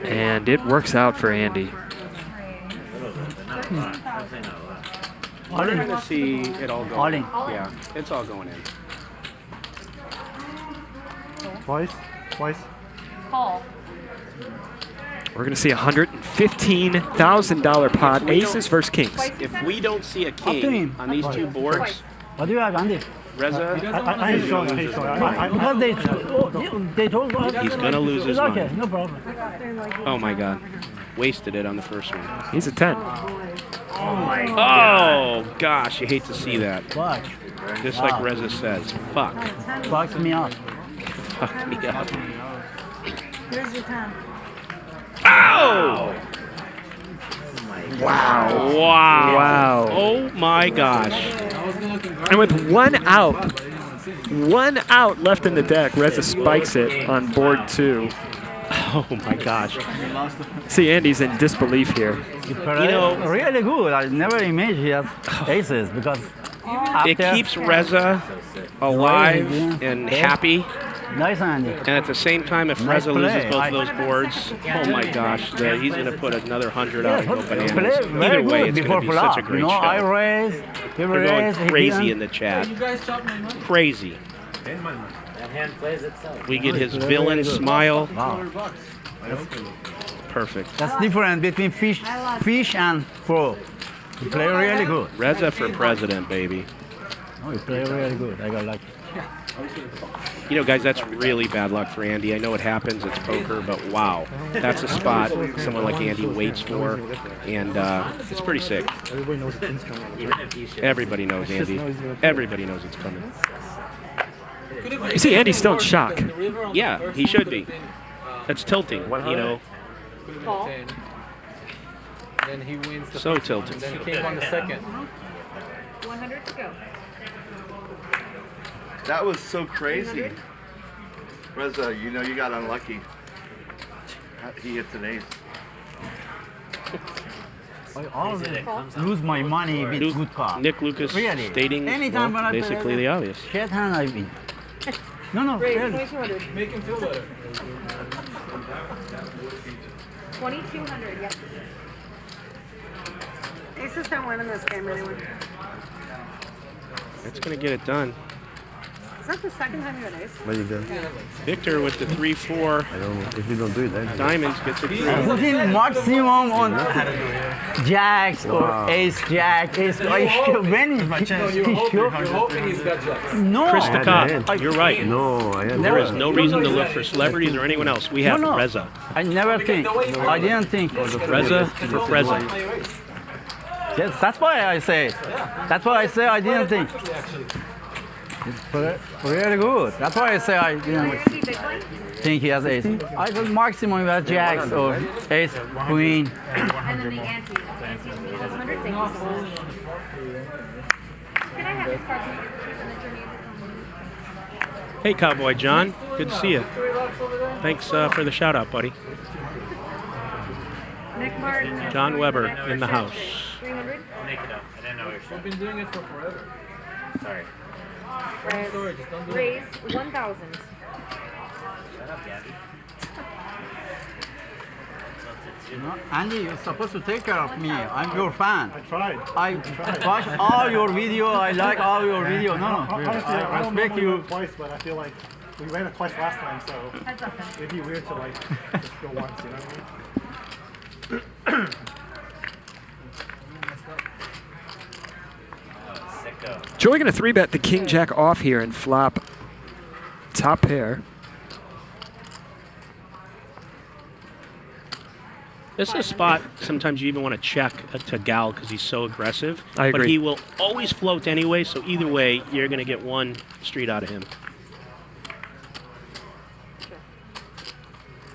And it works out for Andy. We're going to see it all go All in. Yeah, it's all going in. Twice? Call. We're going to see a $115,000 pot, aces versus kings. If we don't see a king on these two boards, What do you have, Andy? Reza, He's showing. Because they told us. he's going to lose his Okay, mind. no problem. Oh my God. Wasted it on the first one. He's a 10. Oh gosh, you hate to see that. Fuck. Just like Reza says, fuck. Fucks me up. Fuck me up. Here's your time. Ow! Wow. Wow. Oh my gosh. And with one out left in the deck, Reza spikes it on board 2. Oh my gosh. See, Andy's in disbelief here. You know, really good. I never imagined he has aces because It keeps Reza alive and happy. Nice, Andy. And at the same time, if Nice Reza loses play. both of those boards, oh my gosh, he's going to put another 100 out and go bananas. Play Either very way, good it's before going to be flop. such a great You know, show. I raise, he They're raise, going he crazy didn't. in the chat. You guys chopped my money. Crazy. That hand plays itself. We get his villain smile. Wow. Perfect. That's different between fish and pro. You play really good. Reza for president, baby. Oh, you play really good. I got lucky. You know, guys, that's really bad luck for Andy. I know it happens, it's poker, but wow. That's a spot someone like Andy waits for, and it's pretty sick. Everybody knows the pin's coming. Everybody knows, Andy. Everybody knows it's coming. You see, Andy's still in shock. Yeah, he should be. That's tilting, you know. Call. Then he wins the So first one, tilted. Then he came on the second. 100 to go. That was so crazy. Reza, you know you got unlucky. He hits an ace. I always lose my money with good cards. Nick Lucas Really? stating Anytime when I play basically the obvious. Shit hand, I win. No, Raise, really. 2200. Make him feel better. 2200, yep. Aces don't win in this game anyway. It's going to get it done. Is that the second time you had ace? What you do? Victor with the 3-4. I don't know. If you don't do it, then. Diamonds gets it through. Putting maximum on jacks or ace jack, ace. When You're hoping he's got jacks. No. Chris DeCobb, you're right. No, I had There is no reason to look for celebrities or anyone else. We have No. Reza. I never think. I didn't think. Reza for president. Yes, that's why I say it. That's why I say I didn't think. It's really good. That's why I say I didn't think he has ace. I got maximum with jacks or ace, queen. And then the ante. Ante 100, thank you so much. Can I have this card? Hey, Cowboy John. Good to see you. Thanks for the shout out, buddy. Nick Martin. John Weber in the house. 300. Make it up. I didn't know we were I've been doing it for forever. Sorry. Raise 1,000. Shut up, Gabby. Andy, you're supposed to take care of me. I'm your fan. I tried. I watch all your video. I like all your video. No, Honestly, I respect you. Twice, but I feel like we ran it twice last time, so Heads up then. it'd be weird to like just go once, you know what I mean? Joey going to 3-bet the king jack off here and flop top pair. This is a spot sometimes you even want to check to Gal because he's so aggressive. I agree. But he will always float anyway, so either way, you're going to get one street out of him.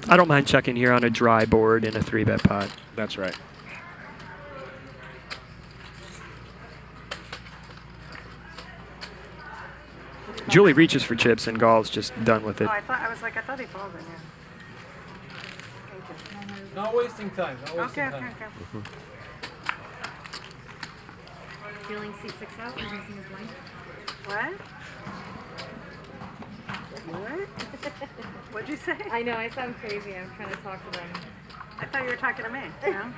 I don't mind checking here on a dry board in a 3-bet pot. That's right. Julie reaches for chips and Gall's just done with it. Oh, I thought he folded, yeah. Not wasting time. Not wasting Okay, time. okay. dealing seat 6 out. He's missing his blank. What? What? What'd you say? I know, I sound crazy. I'm trying to talk to them. I thought you were talking to me, you know?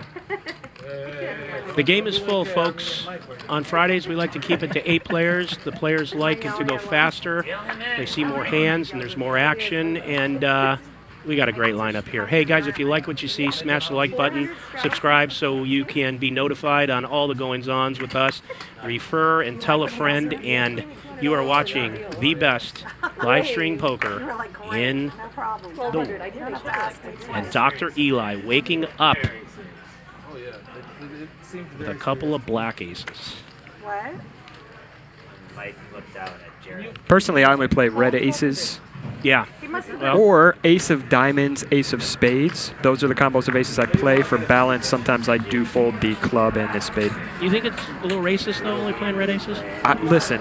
The game is full, folks. On Fridays, we like to keep it to 8 players. The players like it to go faster. They see more hands, and there's more action, and we got a great lineup here. Hey, guys, if you like what you see, smash the like button, subscribe so you can be notified on all the goings-ons with us. Refer and tell a friend, and you are watching the best live stream poker in the world. And Dr. Eli waking up with a couple of black aces. What? Mike looked out at Gerry. Personally, I only play red aces. Yeah. Or ace of diamonds, ace of spades. Those are the combos of aces I play. For balance, sometimes I do fold the club and the spade. You think it's a little racist, though, only playing red aces? Listen.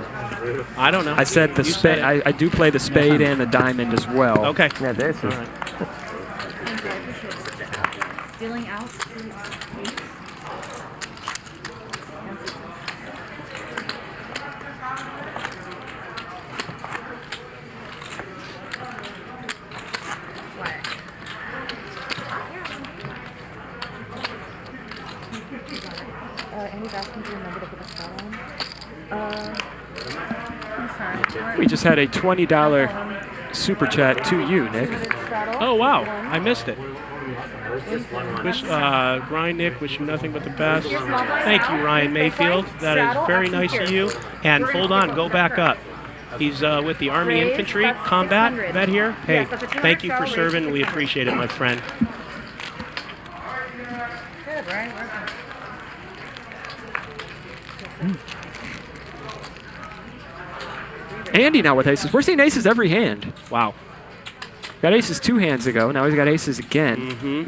I don't know. I said the spade. I do play the spade and the diamond as well. Okay. Yeah, this is. Dealing out. Andy's asking to remember to put a spell on. I'm sorry. We just had a $20 super chat to you, Nick. Oh, wow. I missed it. Wish, Ryan, Nick, wish you nothing but the best. Thank you, Ryan Mayfield. That is very nice of you. And hold on, go back up. He's with the Army Infantry Combat vet here. Hey, thank you for serving. We appreciate it, my friend. Good, right? Andy now with aces. We're seeing aces every hand. Wow. Got aces 2 hands ago. Now he's got aces again. Mm-hmm.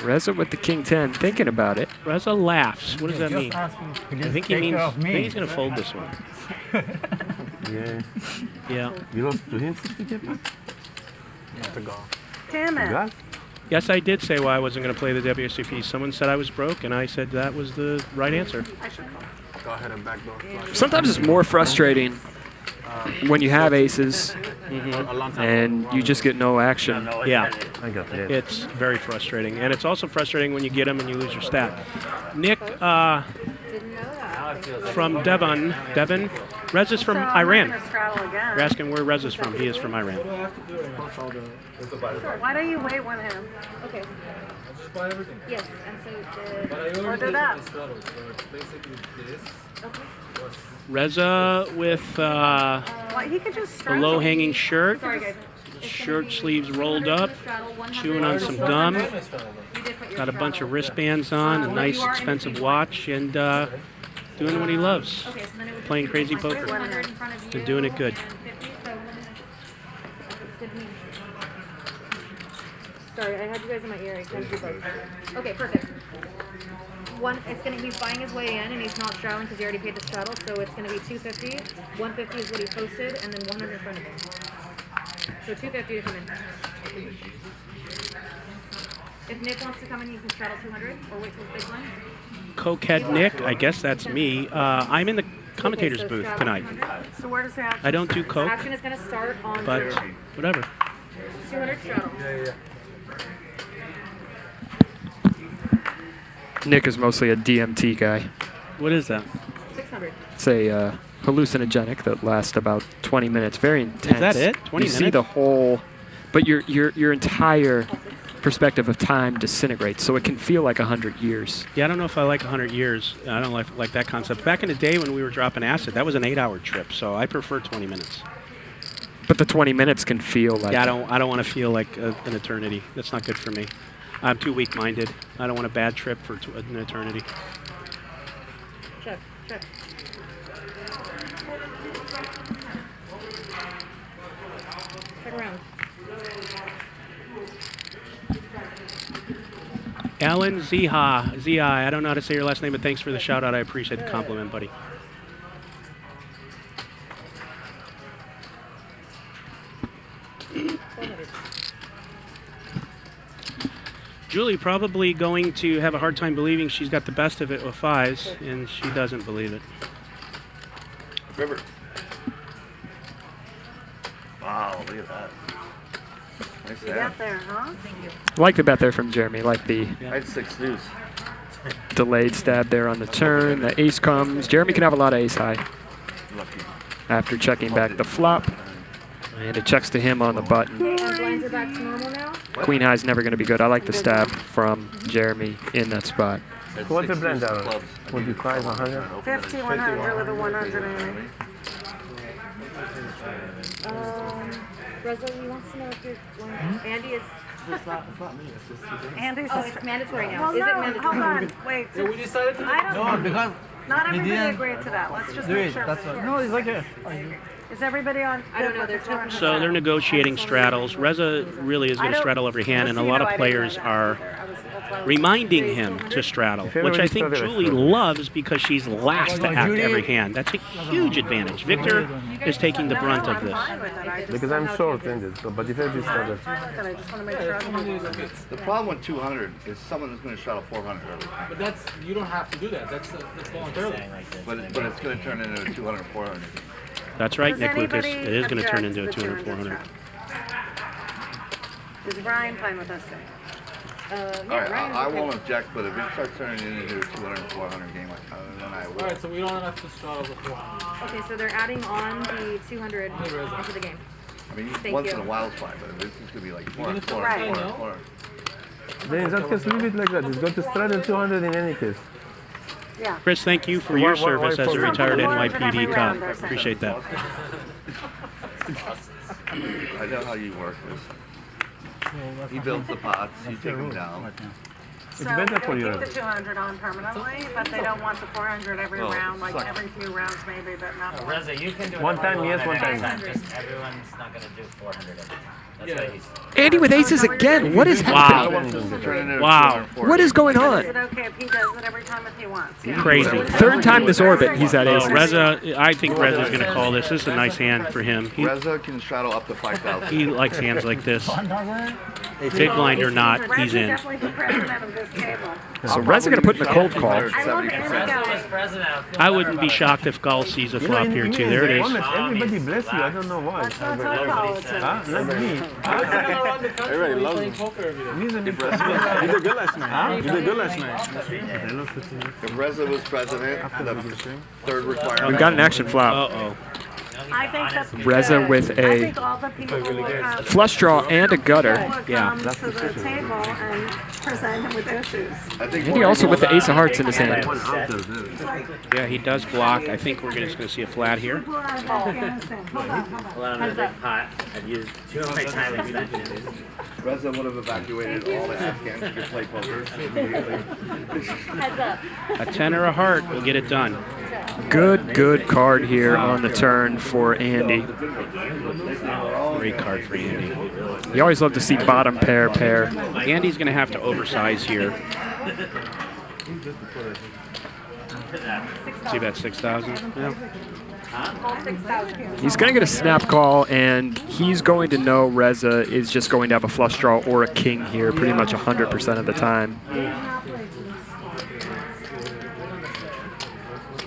Reza with the king 10, thinking about it. Reza laughs. What does that mean? I think he means. I think he's gonna fold this one. Yeah. Yeah. You lost to him 60 Damn it. Yes, I did say why I wasn't going to play the WSOP. Someone said I was broke, and I said that was the right answer. Go ahead and backdoor. Sometimes it's more frustrating when you have aces and you just get no action. Yeah, I got that. it's very frustrating, and it's also frustrating when you get them and you lose your stack. Nick from Devon, Reza's from Iran. You're asking where Reza's from. He is from Iran. Why don't you wait one hand? Okay. Just buy everything. Yes, and so the... But I already Order paid that. the straddle, so it's basically this. Okay. Reza with Well, he could just the straddle. low-hanging shirt, Sorry, guys. shirt sleeves rolled up, chewing on some gum. Got a bunch of wristbands on, a nice expensive watch, and doing what he loves, playing crazy poker, and doing it good. Sorry, I had you guys in my ear. I couldn't do both. Okay, perfect. He's buying his way in, and he's not straddling because he already paid the straddle, so it's gonna be 250. 150 is what he posted, and then 100 in front of him. So 250 to come in. If Nick wants to come in, you can straddle 200, or wait till the big one. Cokehead Nick, I guess that's me. I'm in the commentator's booth tonight. So where does the action? I don't do coke, Action is gonna start on but whatever. 200 straddle. Nick is mostly a DMT guy. What is that? 600. It's a hallucinogenic that lasts about 20 minutes. Very intense. Is that it? 20 you minutes? see the whole, but your entire perspective of time disintegrates, so it can feel like 100 years. Yeah, I don't know if I like 100 years. I don't like that concept. Back in the day when we were dropping acid, that was an 8-hour trip, so I prefer 20 minutes. But the 20 minutes can feel like... Yeah, I don't want to feel like an eternity. That's not good for me. I'm too weak-minded. I don't want a bad trip for an eternity. Check. Check around. Alan Ziha, I don't know how to say your last name, but thanks for the shout-out. I appreciate the compliment, buddy. Julie probably going to have a hard time believing she's got the best of it with 5s, and she doesn't believe it. River. Wow, look at that. Nice You got there, huh? Like the bet there from Jeremy. Like the I had 6 deuce. delayed stab there on the turn. The ace comes. Jeremy can have a lot of ace high Lucky. after checking back the flop. And it checks to him on the button. And blinds are back to normal now. Queen high is never going to be good. I like the stab from Jeremy in that spot. What's the blend out? 25, 100? 50, 100 with a 100 in Reza, he wants to know if you're blind. Andy is. it. Andy's Oh, it's mandatory now. Well, Is it no, mandatory? hold on. Wait. Yeah, we decided to. I don't No, know. because Not he everybody didn't agreed to that. Let's just do make it. sure. That's for what. sure. No, it's okay. Is everybody on? I don't know, good they're with the talking 200? So they're negotiating straddles. Reza really is going to straddle every hand, and a lot of players are reminding him to straddle, which I think Julie loves because she's last to act every hand. That's a huge advantage. Victor is taking the brunt of this. Because I'm short-handed, so, but if I just I'm fine with it. I just want to make sure I'm The problem with 200 is someone is going to straddle 400 every time. But that's you don't have to do that. That's voluntarily. But it's going to turn into a 200, 400. That's right, Does Nick Lucas. anybody It is going to turn object into a to the 200, 400. Is Bryan fine with us? All right, I won't object, but if it starts turning into a 200, 400 game, then I will. All right, so we don't have to straddle the 400. Okay, so they're adding on the 200 into the game. I mean, Thank once you. in a while is fine, but this is going to be like 400, it's 400, right. 400, 400. Then in that case, leave it like that. It's got to straddle 200 in any case. Yeah. Chris, thank you for your Why service as a 400? retared Every NYPD round, cop. they're saying. Appreciate that. I know how you work this. He builds the pots, you take them down. So better for they'll you. keep the 200 on permanently, but they don't want the 400 every Oh, round, like suck. every few rounds maybe, but not more. Reza, you can do it One time, every yes, one time. Everyone's not going to do 400 every time. That's what he's. Andy with aces again. What is happening? Turn into a Wow. 240. What is going on? Is it okay if he does it every time if he wants? Yeah. Crazy. Third time this orbit, he's at Oh, aces. Reza, I think Reza's going to call this. This is a nice hand for him. Reza can straddle up to 5,000. He likes hands like this. Big blind or not, he's Reza in. definitely the president of this table. So Reza going to put in the cold call. I love Andy Reza was Guy. president. I wouldn't be shocked if Gull sees a flop here too. There it is. Everybody bless you. I don't know why. Let's not talk politics. Huh? Not me. Everybody Everybody loves playing me. poker every day. You did good last night. You did good last night. If Reza was president, the third requirement. We've got an action flop. Uh-oh. I think that Reza with I a think all the people will come, flush draw and a gutter. will Yeah. come to the table and present him with issues. I think Andy also with the ace of hearts in his hand. Yeah, he does block. I think we're just going to see a flat here. People out of Afghanistan. Hold on, hold on. Hold on, another big pot. I've used 2 of my time extensions. Reza would have evacuated all the Afghans who could play poker immediately. Heads up. A 10 or a heart will get it done. Good card here on the turn for Andy. Great card for Andy. You always love to see bottom pair. Andy's going to have to oversize here. See about 6,000? Yeah. All 6,000. He's going to get a snap call, and he's going to know Reza is just going to have a flush draw or a king here pretty much 100% of the time.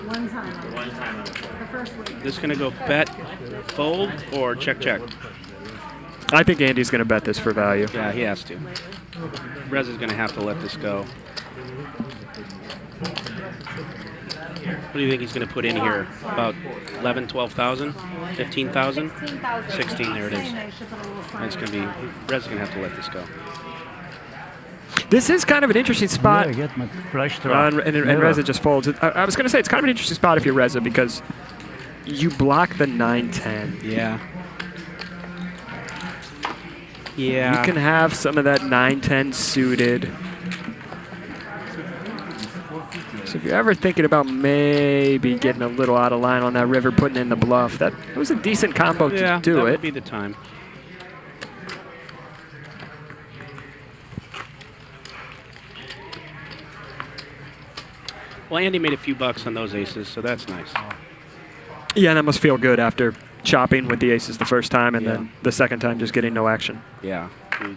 One time. The first week. This going to go bet, fold, or check? I think Andy's going to bet this for value. Yeah, he has to. Reza's going to have to let this go. What do you think he's going to put in here? About 11, 12,000? 15,000? 16,000. 16, there it is. That's going to be, Reza's going to have to let this go. This is kind of an interesting spot. I get my flush draw. And Reza just folds. I was going to say, it's kind of an interesting spot if you're Reza because you block the 9-10. Yeah. Yeah. You can have some of that 9-10 suited. So if you're ever thinking about maybe getting a little out of line on that river, putting in the bluff, that was a decent combo to do that it. would be the time. Well, Andy made a few bucks on those aces, so that's nice. Yeah, that must feel good after chopping with the aces the first time and then the second time just getting no action. Yeah,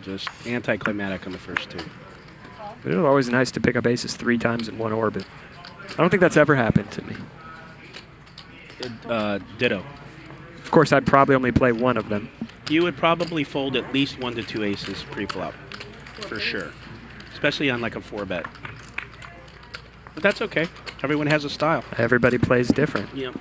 just anticlimactic on the first two. It was always nice to pick up aces 3 times in one orbit. I don't think that's ever happened to me. Ditto. Of course, I'd probably only play one of them. You would probably fold at least 1 to 2 aces pre-flop, for sure. Especially on like a 4-bet. But that's okay. Everyone has a style. Everybody plays different. Yep.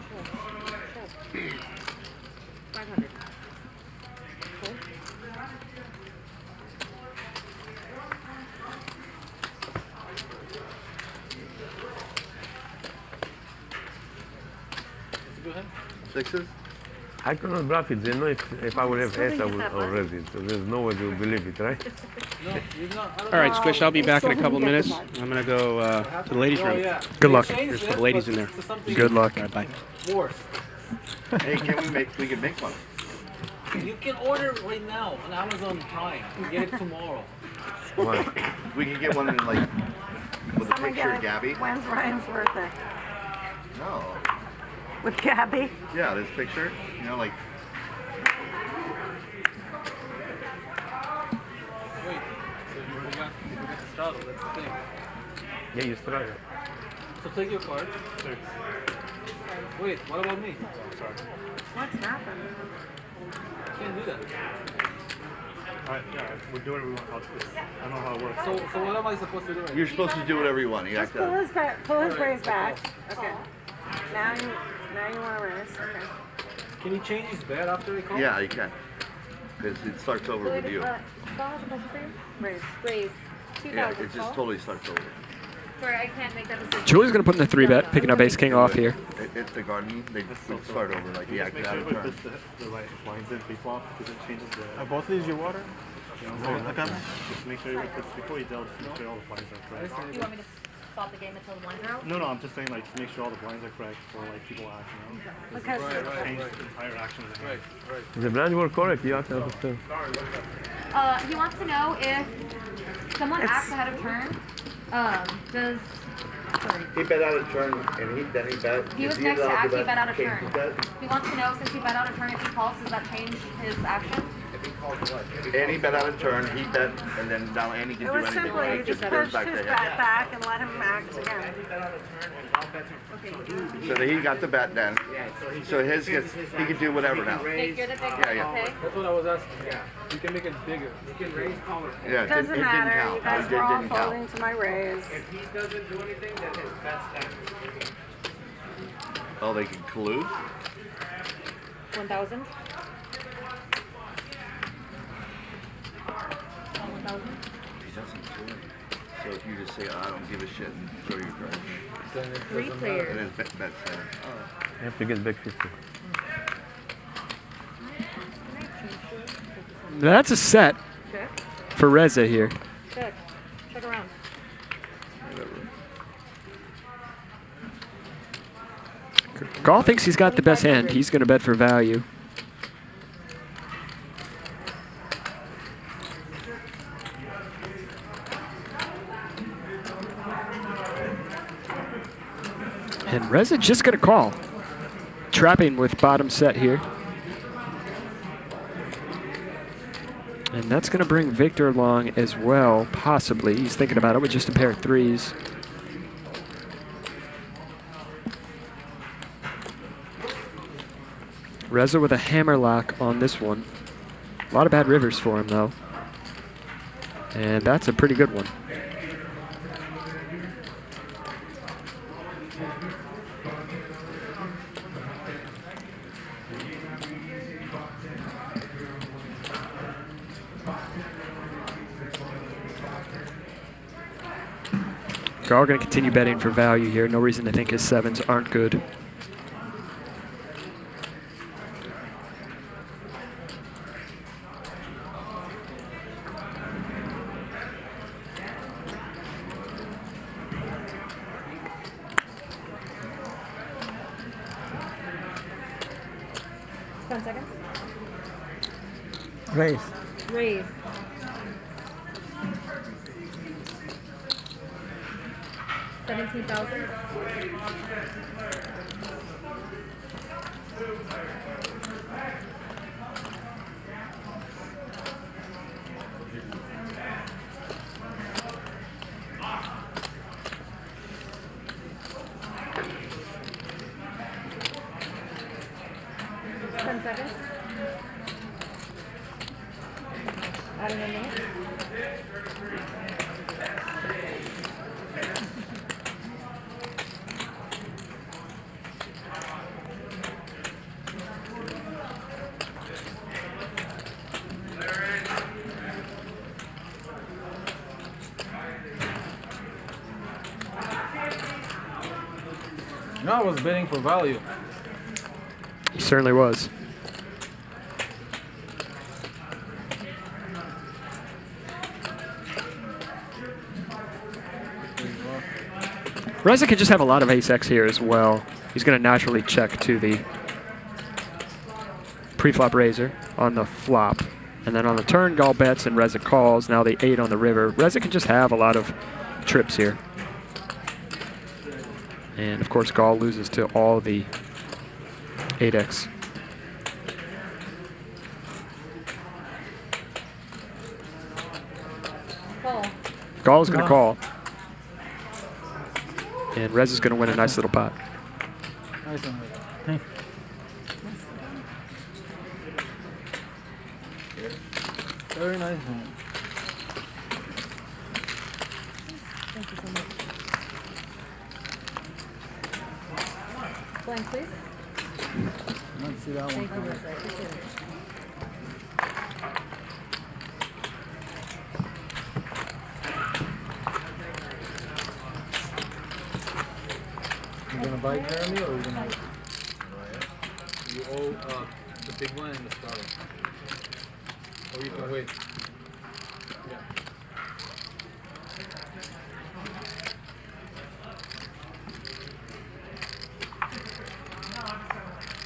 Sixes? I cannot bluff it. They know if I would have ace, I would already. So there's no way they will believe it, right? All right, Squish, I'll be back in a couple minutes. I'm going to go to the ladies' room. Good luck. There's a couple ladies in there. Good luck. All right, bye. Hey, we can make one. You can order right now on Amazon Prime. You get it tomorrow. We can get one in like with a Someone picture get of it. Gabby. When's Ryan's birthday? No. With Gabby? Yeah, this picture. You know, like. Wait, so you already got the straddle, that's the thing. Yeah, you straddle. So take your card. Wait, what about me? Sorry. What's happened? You can't do that. Yeah, we're doing what we want. I don't know how it works. So what am I supposed to do? You're supposed to do whatever you want. You have Just pull his raise back. Yes. Okay. Now you want to raise. Okay. Can he change his bet after he calls? Yeah, you can. Because it starts over with you. Raise. Raise. 2,000. Yeah, it just totally starts over. Sorry, I can't make that decision. Julie's going to put in the 3-bet, picking up ace king off here. It's the garden. They start over like the active out of turn. The right blinds in pre-flop because it changes the. Are both of these your water? You know, just make sure before you delve, make sure all the blinds are correct. You want me to stop the game until the blinds are out? No, I'm just saying like to make sure all the blinds are correct for like people act. You know, Because change the entire action of the hand. The blinds were correct. You have to understand. He wants to know if someone acts ahead of turn. Does sorry. He bet out of turn, and then he bet. He was next to act. He bet out of turn. He wants to know since he bet out of turn, if he calls, does that change his action? Andy bet out of turn, he bet, and then now Andy can it do was anything. simply Right? you just It goes pushed back his to bet him. back and let him act again. So that he got the bet then. So his gets, he can do whatever now. You're the big Yeah. okay? That's what I was asking. Yeah. You can make it bigger. You can raise color. Yeah, It doesn't didn't matter. count. You guys It were all didn't count. folding to my raise. If he doesn't do anything, then his bet's down. Oh, they can collude? 1,000. 1,000. He doesn't do it. So if you just say, I don't give a shit, and throw your card. Then it Three doesn't players. And his bet says, You have to get back 50. That's a set Check. for Reza here. Check. Check around. Gall thinks he's got the best hand. He's going to bet for value. And Reza just going to call. Trapping with bottom set here. And that's going to bring Victor along as well, possibly. He's thinking about it with just a pair of threes. Reza with a hammer lock on this one. A lot of bad rivers for him, though. And that's a pretty good one. Gar going to continue betting for value here. No reason to think his sevens aren't good. Raise. Raise. $17,000. seconds. Add in a minute. No, I was bidding for value. He certainly was. Reza can just have a lot of ace-X here as well. He's going to naturally check to the pre-flop razor on the flop. And then on the turn, Dahl bets and Reza calls. Now the 8 on the river. Reza can just have a lot of trips here. And of course, Dahl loses to all the 8x. Dahl is going to call. And Reza's going to win a nice little pot. Nice one. Thank you. Very nice one. Thank you so much. Blank, please. Let's see that one. Thank you, Reza. I appreciate it. You gonna buy Jeremy or are you gonna? You owe the big one and the starter. Or you can wait. Yeah.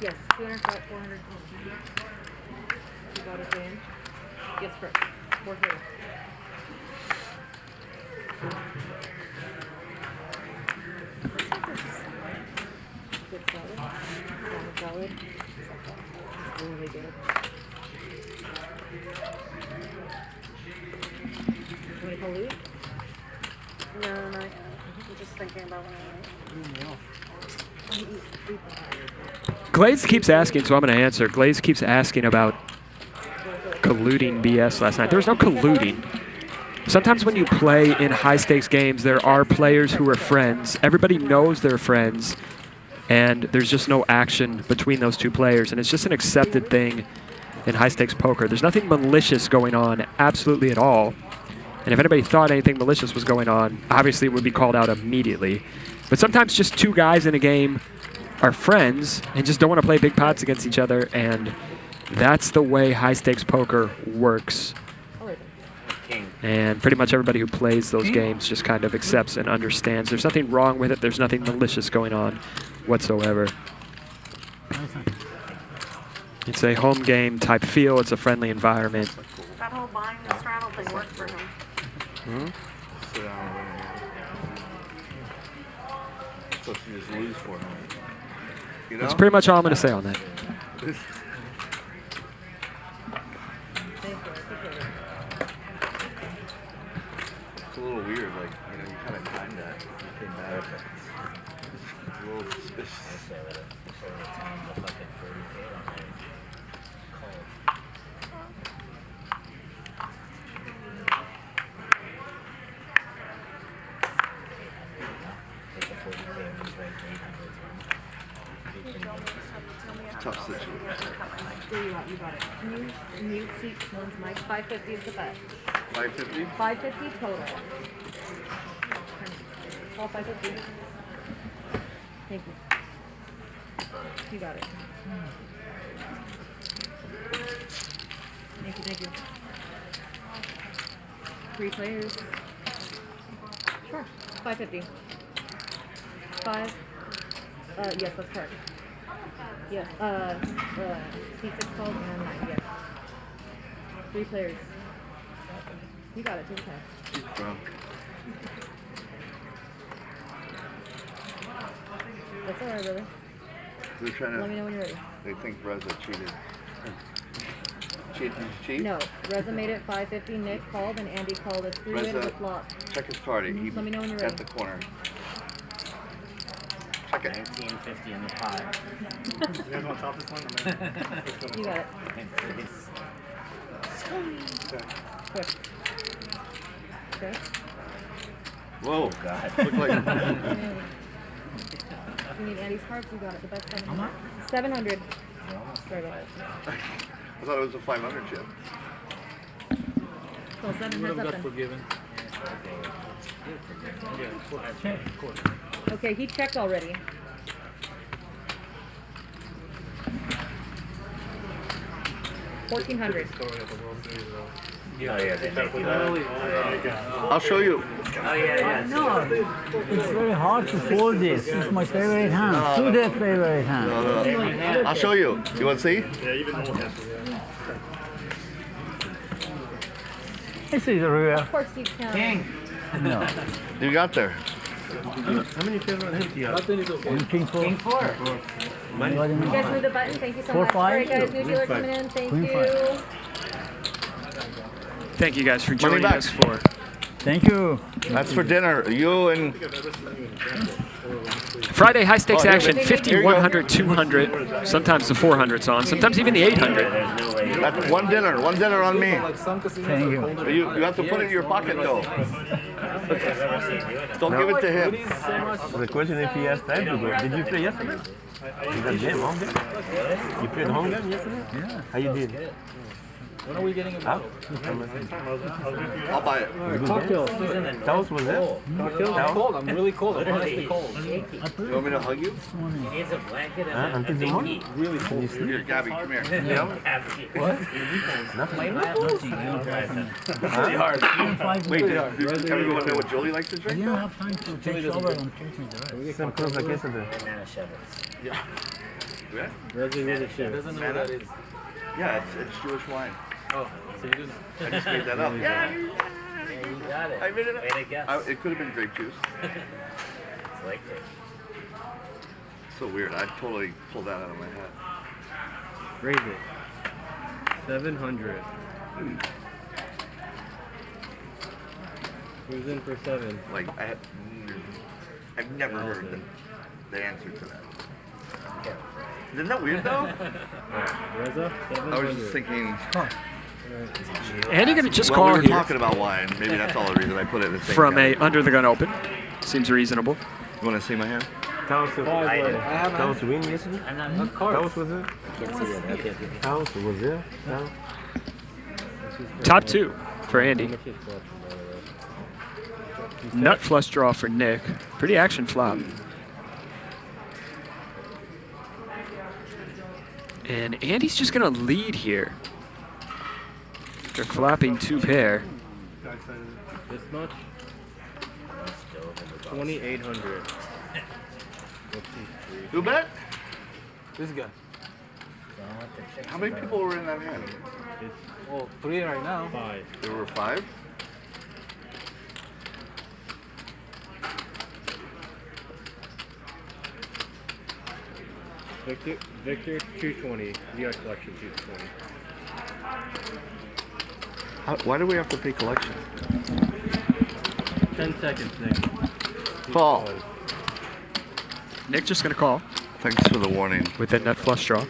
Yes, 200, 400. You got it, Dan? Yes, correct. 400. Good solid. Solid. Really good. You want to call Louis? No, I'm just thinking about when Glaze keeps asking, so I'm going to answer. Glaze keeps asking about colluding BS last night. There was no colluding. Sometimes when you play in high-stakes games, there are players who are friends. Everybody knows they're friends, and there's just no action between those two players. And it's just an accepted thing in high-stakes poker. There's nothing malicious going on, absolutely at all. And if anybody thought anything malicious was going on, obviously it would be called out immediately. But sometimes just two guys in a game are friends and just don't want to play big pots against each other, and that's the way high-stakes poker works. And pretty much everybody who plays those games just kind of accepts and understands. There's nothing wrong with it. There's nothing malicious going on whatsoever. It's a home game type feel. It's a friendly environment. that whole buying the straddle thing worked for him. Sit down and win it. So she just lose for him. You know? That's pretty much all I'm going to say on that. It's a little weird, like, you know, you kind of timed that. You came back. It's a little suspicious. Tough situation. There you got it. Can you mute seat one's mic? 550 is the bet. 550? 550 total. All 550. Thank you. You got it. Thank you. 3 players. Sure. 550. 5. Yes, that's correct. Yes. C6 called and 9. Yes. 3 players. You got it. Take your time. She's drunk. That's alright, brother. They're trying to. Let me know when you're ready. They think Reza cheated. Did you cheat? No. Reza made it 550. Nick called and Andy called us 3 Reza, with a flop. check his card. He Let me know when you're at ready. the corner. Check it. 1950 in the pot. You guys want to top this one? You got it. Quick. Okay. Whoa. God. Look like. You need Andy's cards, you got it. The best 700. 700. Sorry about it. I thought it was a 500 chip. Well, 7 You would heads have up got then. forgiven. Okay, he checked already. $1,400. Oh yeah, they make you I'll show you. Oh yeah. No, it's very hard to fold this. It's my favorite hand. Suited favorite hand. I'll show you. You want to see? Yeah, even no one has This is real. Of course you can. No. You got there. How many favorite hands do you have? Nothing is okay. King 4. King 4. You guys move the button. Thank you so 4, much. 5. All right, guys, new dealer Queen coming in. Thank Queen you. 5. Thank you guys for joining back. us for. Thank you. That's for dinner. You and Friday high stakes Oh, here action, we- 50, here you go. 100, 200, sometimes the 400's on, sometimes even the 800. that's one dinner on me. Like some casinos Thank you. are colder. You have to put it in your pocket though. Don't give it to him. The question if he has time to go. Did you play yesterday? You got game, home game? You played home game yesterday? Yeah. How you did? When are we getting a Out? I'll buy it. cocktail? Taos was there? Cocktail? I'm cold. I'm really cold. I'm honestly cold. You want me to hug you? He needs a blanket and Huh? Until the morning? Really cold. Here, Gabby, come here. What? Nothing. Really hard. Wait, does everyone know what Jolie likes to I drink? didn't have time to take shower and take me there. Same clothes like yesterday. Banana sherbets. Yeah. Doesn't know what that is. Yeah, it's Jewish wine. Oh, so you do know. I just made that up. Yeah. Yeah, you got it. I made it up. Way to guess. It could have been grape juice. It's like it. So weird. I totally pulled that out of my head. Raise it. 700. Who's in for 7? Like I've never heard the answer to that. Isn't that weird though? Reza? I was just thinking. Andy gonna just Well, call we were here talking about wine. Maybe that's all the reason I put it in the same from a category. under the gun open. Seems reasonable. You want to see my hand? Taos win yesterday? I'm not Taos was there? I can't see that. I can't see that. Taos was there? Taos? Top 2 for Andy. Nut flush draw for Nick. Pretty action flop. And Andy's just gonna lead here. They're flopping 2 pair. This much? 2,800. Who bet? This guy. How many people were in that hand? Oh, 3 right now. 5. There were 5. Victor 220. VR collection 220. Why do we have to pay collection? 10 seconds, Nick. Call. Nick just gonna call Thanks for the warning. with that nut flush draw.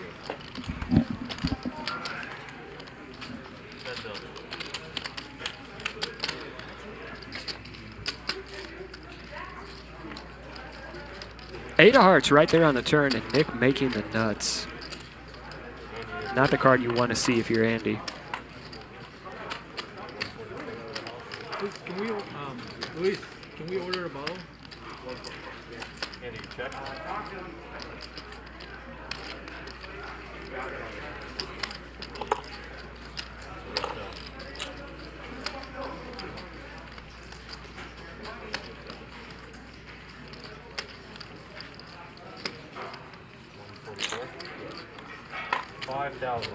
Eight of hearts right there on the turn, and Nick making the nuts. Not the card you want to see if you're Andy. Can we, Luis, can we order a bottle? Andy, check. $5,000.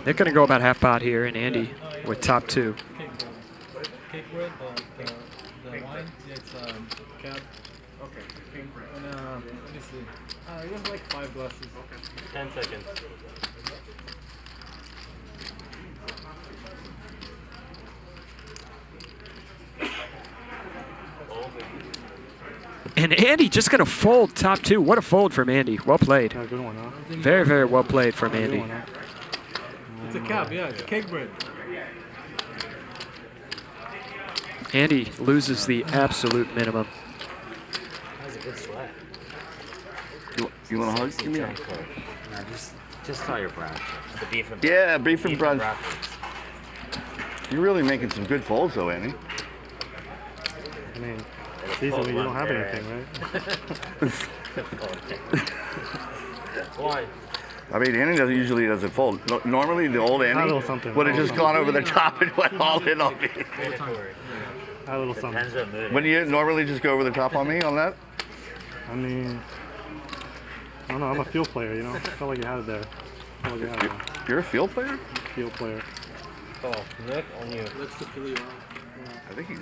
Nick gonna go about half pot here, and Andy with top 2. Cake bread, the wine, it's cab. Okay. And let me see. You have like 5 glasses. Okay. 10 seconds. And Andy just going to fold top 2. What a fold from Andy. Well played. Yeah, good one, huh? Very, very well played from Andy. Good one, huh? It's a cap, yeah. It's cake bread. Andy loses the absolute minimum. That's a good sweat. You want a hug? Give me a hug. No, just tell your brown. The beef and Yeah, beef and brunch. broccoli. You're really making some good folds, though, Andy. I mean, seasonally you don't have anything, right? Why? I mean, Andy doesn't usually doesn't fold. Normally, the old A Andy little something. would have just gone over the top and went all in on me. A little something. Depends what mood. Wouldn't you normally just go over the top on me on that? I mean, I don't know. I'm a field player, you know. I felt like you had it there. I felt like you had it there. You're a field player? Field player. Oh, Nick, on you. Let's to feel you out. I think he's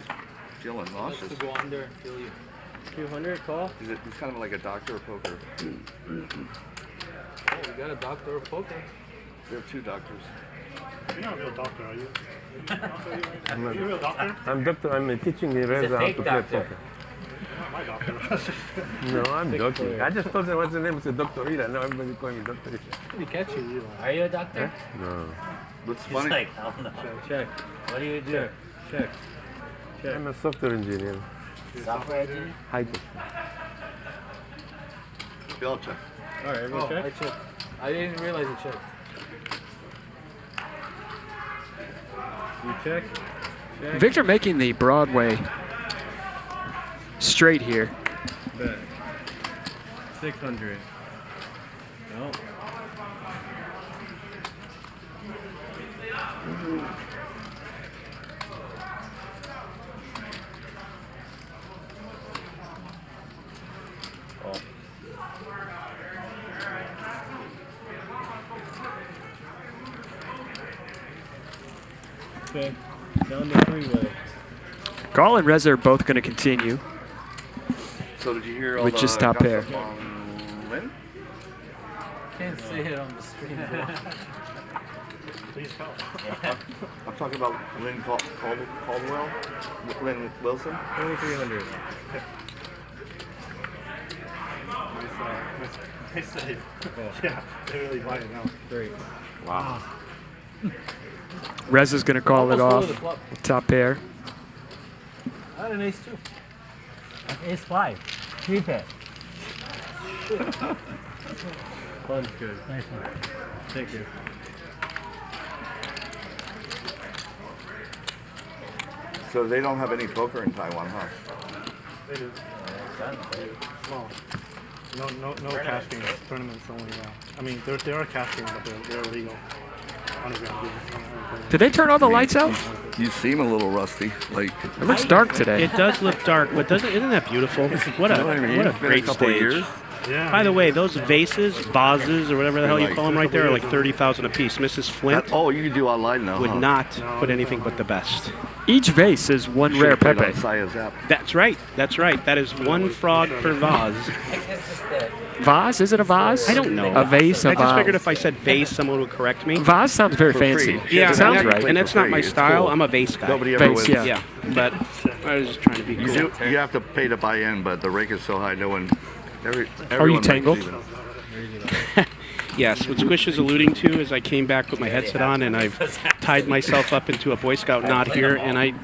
feeling nauseous. Let's to go under and feel you. 200, call? He's kind of like a doctor of poker. Oh, we got a doctor of poker. We have 2 doctors. You're not a real doctor, are you? I'm You're a real doctor? I'm teaching Reza how to play poker. Not my doctor. No, I'm joking. I just thought that what's the name? It's a Doctorita. Now everybody calling me Doctorita. Pretty catchy, you. Are you a doctor? No. What's He's funny? like, hell no. Check. What do you do? Check. I'm a software engineer. Software engineer? High tech. We all check. All right, everyone check? I checked. I didn't realize you checked. You check? Check. Victor making the Broadway straight here. Bet. 600. No. Okay, down the freeway. Gall and Reza are both going to continue. So did you hear all with the just top pair? gossip on Lynn? Can't say it on the screen. Please tell. I'm talking about Lynn Caldwell, Lynn Wilson. 2300. Nice save. Yeah, they really buy it now. Great. Wow. Reza's going to call it off. Almost folded the flop. Top pair. I had an ace too. Ace 5. 3 pair. Fun's good. Nice one. Thank you. So they don't have any poker in Taiwan, huh? They do. Well, no cash games. Tournaments only. I mean, there are cash games, but they're illegal. Underground games. Did they turn all the lights out? You seem a little rusty. Like it looks dark today. It does look dark, but isn't that beautiful? What a You know what I mean? what a It's been a great couple of stage. years. Yeah. By the way, those vases, or whatever the hell you call them right there, are like 30,000 a piece. Mrs. Flint Oh, you can do online now. would huh? not put anything but the best. Each vase is one Should've rare played Pepe. on Saya's app. That's right. That's right. That is one frog per vase. Vase? Is it a vase? I don't know. A vase, a I just vase. figured if I said vase, someone would correct me. Vase sounds very For fancy. free. Yeah, sounds and right. And that's not my It's style. cool. I'm a vase guy. Nobody ever Vase, wins. yeah. Yeah, but I was just trying to be You, cool. you have to pay to buy in, but the rake is so high, no one. Are you everyone makes tangled? even. Yes, what Squish is alluding to is I came back with my headset on and I've tied myself up into a Boy Scout knot here, and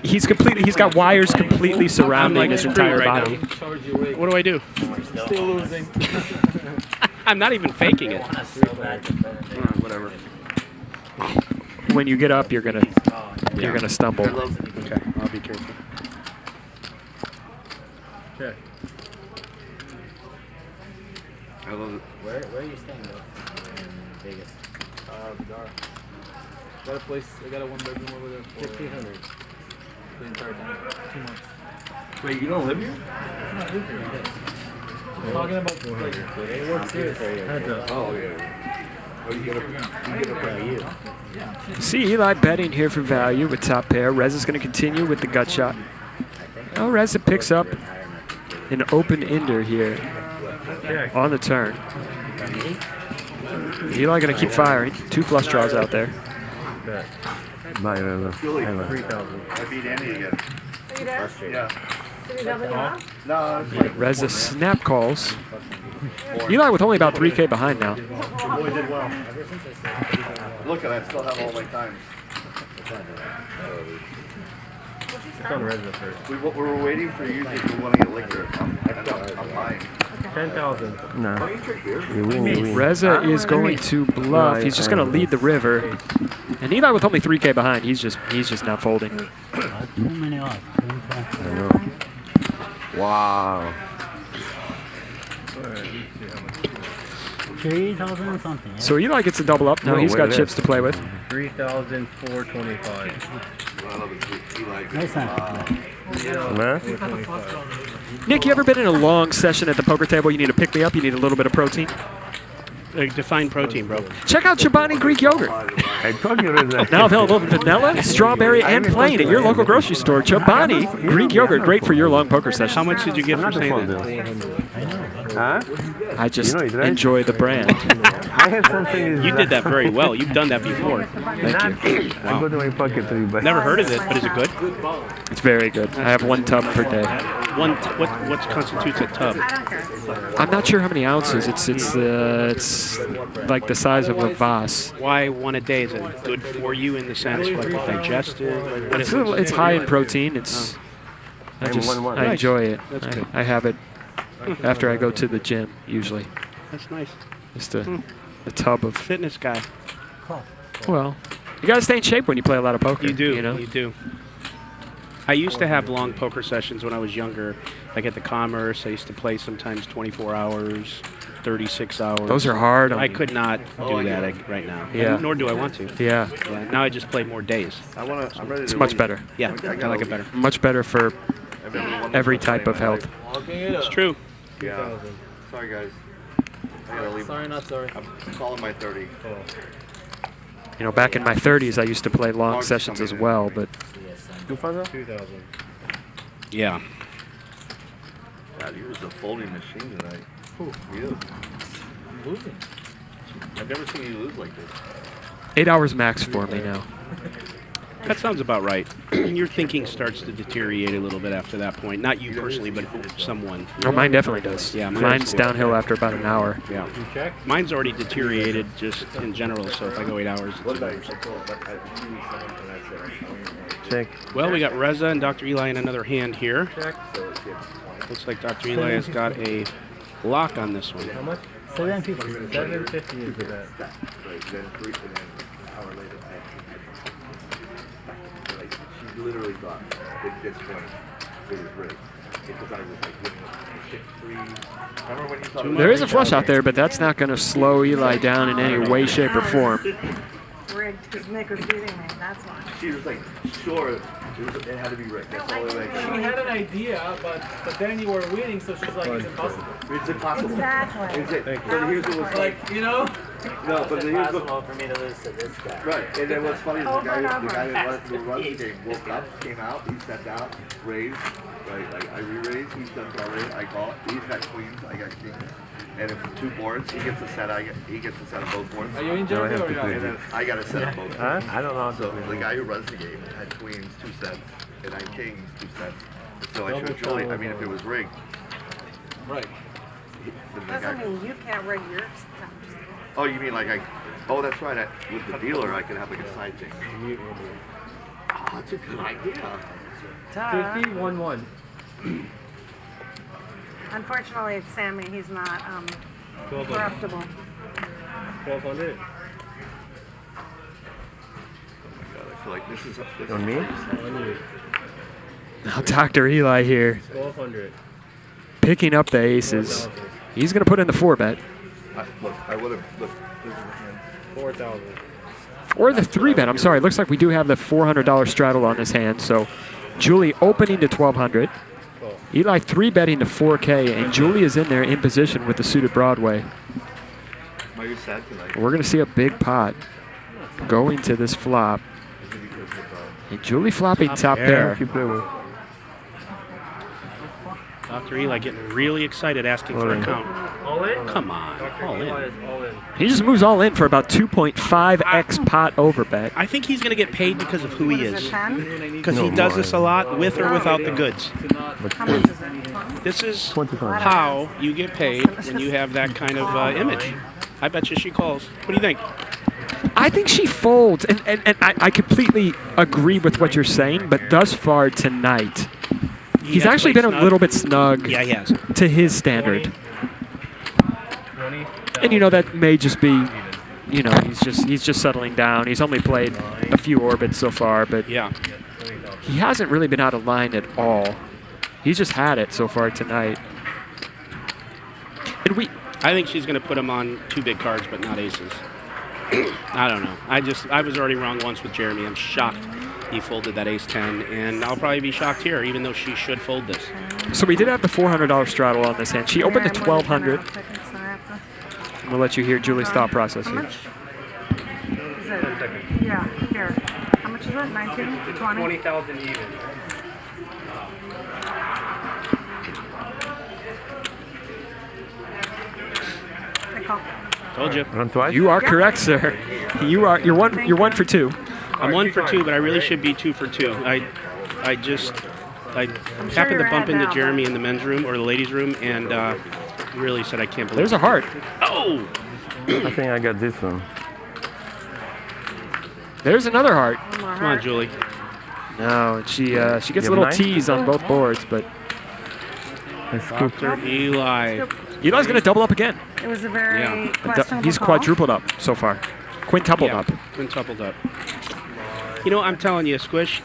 He's got wires completely surrounding like his screwed entire right body. Charge your weight. What do I do? Still losing. I'm not even faking it. Whatever. When you get up, you're gonna stumble. Okay, I'll be careful. Check. I love it. Where are you staying though? In Vegas. Vidar. Got a place. I got a 1-bedroom over there. 1,500. The entire time. 2 months. Wait, you don't live here? I'm not living here. Yes. I'm talking about like it works here. Oh, yeah. Oh, you get a See Eli betting here for value with top pair. Reza's going to continue with the gut shot. Oh, Reza picks up an open ender here on the turn. Eli going to keep firing. 2 flush draws out there. Bye, Reza. I beat Andy again. Are you there? Yeah. No. Reza snap calls. Eli with only about 3K behind now. The boy did well. Look at I still have all my times. We were waiting for you if we want to get liquor. I'm buying. 10,000. No. Oh, you drink beer? You win. Reza is going to bluff. He's just going to lead the river. And Eli with only 3K behind. He's just not folding. Too many odds. I know. Wow. 3,000 something. Yeah? So Eli gets a double up. Now he's got chips to play with. 3,425. Nice hand. Nick, you ever been in a long session at the poker table? You need to pick me up. You need a little bit of protein. Define protein, bro. Check out Chobani Greek yogurt. I told you Now available in vanilla, strawberry, and plain at your local grocery store. Chobani Greek yogurt, great for your long poker session. How much did you get for saying that? Huh? I just enjoy the brand. I have something. You did that very well. You've done that before. Thank you. I go to my pocket too, but Never heard of it, but is it good? It's very good. I have 1 tub per day. What constitutes a tub? I'm not sure how many ounces. It's like the size of a vase. Why one a day? Is it good for you in the sense like digested? What is it? It's high in protein. It's I enjoy it. That's good. I have it after I go to the gym usually. That's nice. Just a tub of Fitness guy. Well, you gotta stay in shape when you play a lot of poker. You do. You know. You do. I used to have long poker sessions when I was younger. Like at the Commerce, I used to play sometimes 24 hours, 36 hours. Those are hard on I you. could not do that right now. Yeah. Nor do I want to. Yeah. Now I just play more days. I'm ready It's to much leave. better. Yeah, I like it better. Much better for every type of health. It's true. Yeah. Sorry, guys. I gotta leave. Sorry, not sorry. I'm calling my 30. You know, back in my 30s, I used to play long sessions as well, but 2,000. Yeah. God, you was a folding machine tonight. You. Losing. I've never seen you lose like this. 8 hours max for me now. That sounds about right. Your thinking starts to deteriorate a little bit after that point. Not you personally, but someone. Oh, mine definitely does. Yeah, mine's downhill after about an hour. Yeah. Mine's already deteriorated just in general, so if I go 8 hours, it's worse. Check. Well, we got Reza and Dr. Eli in another hand here. Looks like Dr. Eli has got a lock on this one. How much? 750. 750 is the bet. She literally thought at this point it was rigged because I was like giving up 6-3. Remember when you thought There is a flush out there, but that's not going to slow Eli down in any way, shape, or form. Rigged because Nick was beating me. That's why. She was like, sure, it had to be rigged. That's all She had an idea, but then you were winning, so she's like, it's impossible. It's impossible. Exactly. It's it. But here's what was Like, you know? No, but here's what. for me to lose to this guy. Right, and then what's funny is the guy who runs the game woke up, came out, he sat down, raised, right, like I re-raised, he's done raise, I call it, he's got queens, I got kings. And if 2 boards, he gets a set, he gets a set of both boards. Are you in Germany or not? And then I got a set of both. Huh? I don't know. So the guy who runs the game had queens, 2 sets, and I had kings, 2 sets. So I showed Julie, I mean, if it was rigged. Right. Doesn't mean you can't rig yours. Oh, you mean like oh, that's right, with the dealer, I could have like a side thing. Oh, that's a good idea. 50-1-1. Unfortunately, it's Sammy. He's not corruptible. 1,200. God, I feel like this is On me? Now Dr. Eli here, 1,200. picking up the aces. He's going to put in the 4-bet. I would have. 4,000. Or the 3-bet. I'm sorry. It looks like we do have the $400 straddle on his hand. So Julie opening to 1,200. Eli 3-betting to 4K, and Julie is in there in position with the suited Broadway. Are you sad tonight? We're going to see a big pot going to this flop. And Julie flopping top pair. Dr. Eli getting really excited asking for a count. All in? Come on, all in. All in. He just moves all in for about 2.5x pot over bet. I think he's going to get paid because of who he Is it is. 10? Because he does this a lot with or without the goods. How much is it? This is 25. how you get paid when you have that kind of image. I bet you she calls. What do you think? I think she folds, and I completely agree with what you're saying, but thus far tonight, he's has actually played been a snug. little bit snug Yeah, he has. to his standard. 20. And you know, that may just be, you know, he's just settling down. He's only played a few orbits so far, but Yeah. he hasn't really been out of line at all. He's just had it so far tonight. And I think she's going to put him on 2 big cards, but not aces. I don't know. I was already wrong once with Jeremy. I'm shocked he folded that ace-10, and I'll probably be shocked here, even though she should fold this. So we did have the $400 straddle on this hand. She opened the 1,200. We'll let you hear Julie's thought process How here. much? Is it? Yeah, here. How much is it? 19? 20? 20,000 even. I call. Told you. Run twice? You are correct, sir. You're one for 2. I'm 1 for 2, but I really should be 2 for 2. I happened to you're bump ahead into now. Jeremy in the men's room or the ladies' room, and really said I can't believe There's it. a heart. Oh! I think I got this one. There's another heart. Come on, Julie. No, she gets a have little 9? tease on both boards, but Dr. Eli. Eli's going to double up again. It was a very Yeah. questionable He's call. quadrupled up so far. Quintupled Yeah, up. quintupled up. You know, I'm telling you, Squish,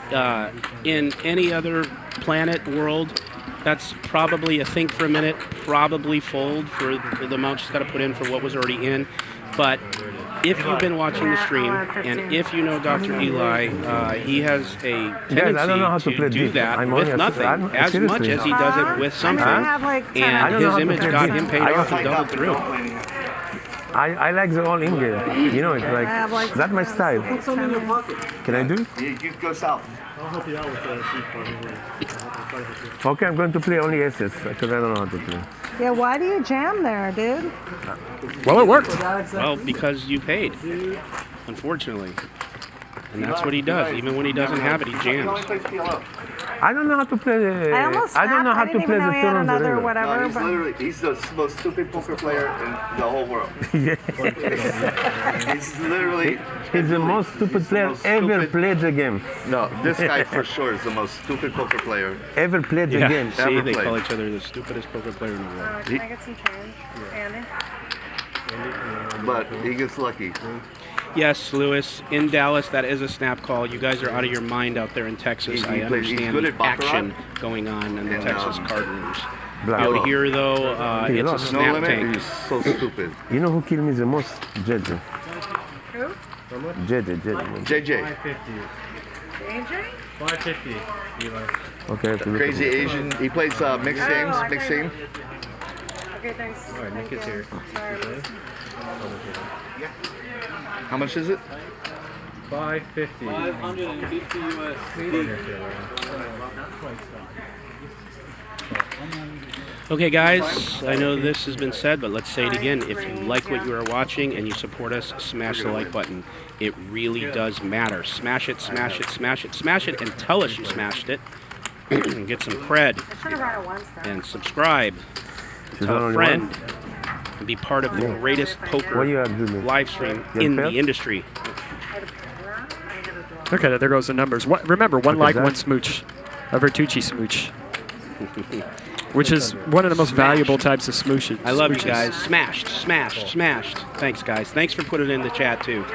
in any other planet, world, that's probably a think for a minute, probably fold for the amount she's got to put in for what was already in. But if you've been watching the stream, and if you know Dr. Eli, he has a tendency I don't know how to play do this. that I'm only with a nothing, I'm- as much seriously. as he does it with something. I have like 10. I And don't know his how to image play got this. him paid off and doubled through. I like the all in game. You know, it's I have like, like that's my style. Put some in your pocket. Can I do it? You go south. I'll help you out with the seat part. Okay, I'm going to play only aces because I don't know how to play. Yeah, why do you jam there, dude? Well, it worked. Well, because you paid, unfortunately. And that's what he does. Even when he doesn't have it, he jams. I don't know how to play the. I almost I don't know how snapped. I to didn't play even know the he had turns another either. whatever. He's But literally, he's the most stupid poker player in the whole world. He's literally. He's the most stupid player most ever stupid- played the game. No, this guy for sure is the most stupid poker player. Ever played the Yeah, game. see, Ever they call played. each other the stupidest poker player in the world. can I get some change, Andy? But he gets lucky. Yes, Lewis, in Dallas, that is a snap call. You guys are out of your mind out there in Texas. He I plays- he's understand good the at baccarat. action going on in the And, Texas card rooms. Black. Out here, though, He it's a lost. No snap limit. tank. He's so stupid. You know who killed me the most? JJ. Who? JJ. JJ, 550. AJ? 550. Eli. Okay, I have to look crazy at it. Asian. He plays mixed Oh, games. I Mixed thought- game. Okay, thanks. All right, Nick is here. Sorry. How much is it? 550. 550 Okay, guys, I know this has been said, but let's say it again. If you like what you are watching and you support us, smash the like button. It really does matter. Smash it, smash it, smash it, smash it, and tell us you smashed it. Get some cred. I should have run it once then. And subscribe. She's Tell a only friend. And be part of the greatest What poker you have, Julie? live stream You in have the industry. Okay, there goes the numbers. Remember, one Look like, at that. one smooch. A Vertucci smooch. Which is one of the most valuable types of smooches. I love you smooches. guys. Smashed, smashed, smashed. Thanks, guys. Thanks for putting it in the chat, too.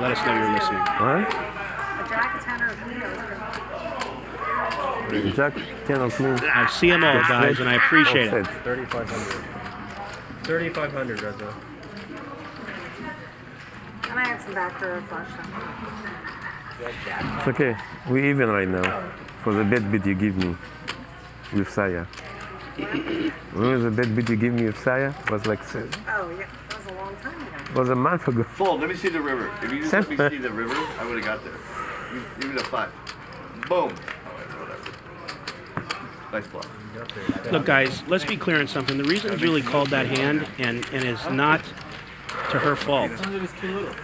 Let us know you're listening. What? A jack, a 10, or a queen. Jack, 10 or queen. I see them all, guys, and I appreciate it. 3,500. 3,500, Reza. And I had some backdoor flush. It's okay. We even right now for the bet bid you give me with Saya. Remember the bet bid you give me with Saya? Was like Oh, yeah. That was a long time ago. was a month ago. Fold. Let me see the river. If you just let me see the river, I would have got there. Give me the 5. Boom. All right, whatever. Nice bluff. Look, guys, let's be clear on something. The reason Julie called that hand, and is not to her fault.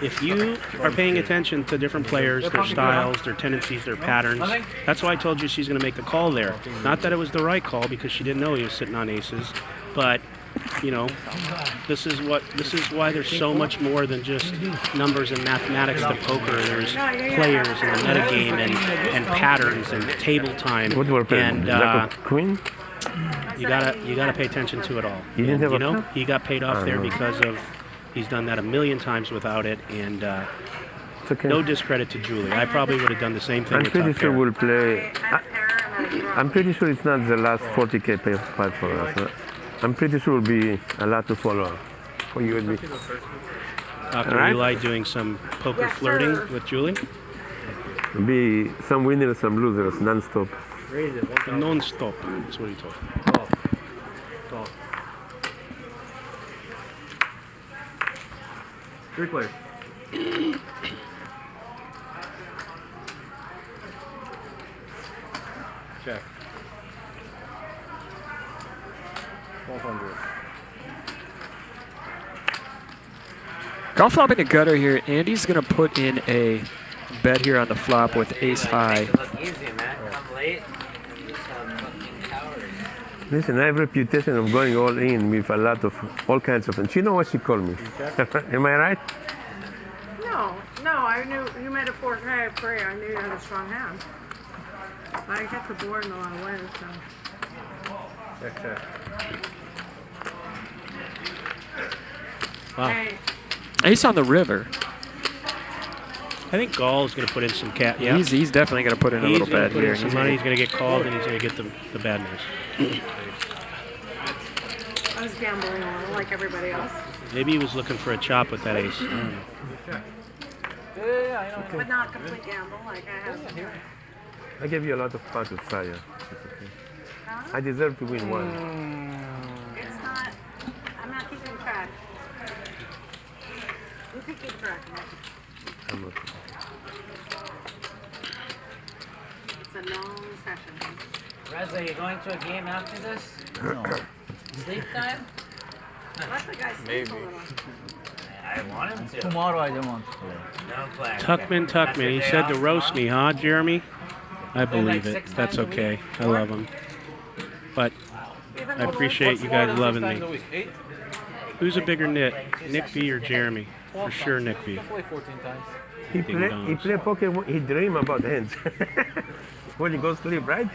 If you are paying attention to different players, their styles, their tendencies, their patterns, that's why I told you she's going to make the call there. Not that it was the right call because she didn't know he was sitting on aces, but you know, this is why there's so much more than just numbers and mathematics to poker. There's players and the metagame and patterns and table time. What were playing? And Queen? you gotta pay attention to it all. You didn't have you a know, cup? he got paid off there because of he's done that a million times without it, and It's okay. no discredit to Julie. I probably would have done the same thing I'm with pretty top sure pair. we'll play. I'm pretty sure it's not the last 40K pay fight for us. I'm pretty sure it'll be a lot to follow for you and me. Dr. Alright. Eli doing some poker flirting with Julie. It'll be some winners, some losers, non-stop. Non-stop. That's what he told me. Three players. Check. 1200. Golf flopping a gutter here. Andy's going to put in a bet here on the flop with ace high. Look easy, man. Come late. And just have fucking cowards. Listen, I have a reputation of going all in with a lot of all kinds of. And she know what she called me. Am I right? No, I knew you made a 4K free. I knew you had a strong hand. I hit the board in a lot of ways, so. Check. Wow. Hey, Ace on the river. I think Gall is going to put in some cat. Yeah, He's definitely going to put in a little gonna bet put in here. some money. He's going to get called, and he's going to get the bad news. I was gambling a little like everybody else. Maybe he was looking for a chop with that ace. But not complete gamble like I have here. I gave you a lot of pots with Saya. It's okay. I deserve to win one. It's not, I'm not keeping track. You can keep track of it. I'm not. It's a long session. Reza, you going to a game after this? No. Sleep time? Let the guy sleep a little. I want him to. Tomorrow I don't want to play. No plan. Tuckman. He said to roast me, huh, Jeremy? I believe it. That's okay. I love him. But I appreciate you guys loving me. Who's a bigger nit, Nick B or Jeremy? For sure, Nick B. Play 14 times. He play poker. He dream about hands. When he goes to sleep, right?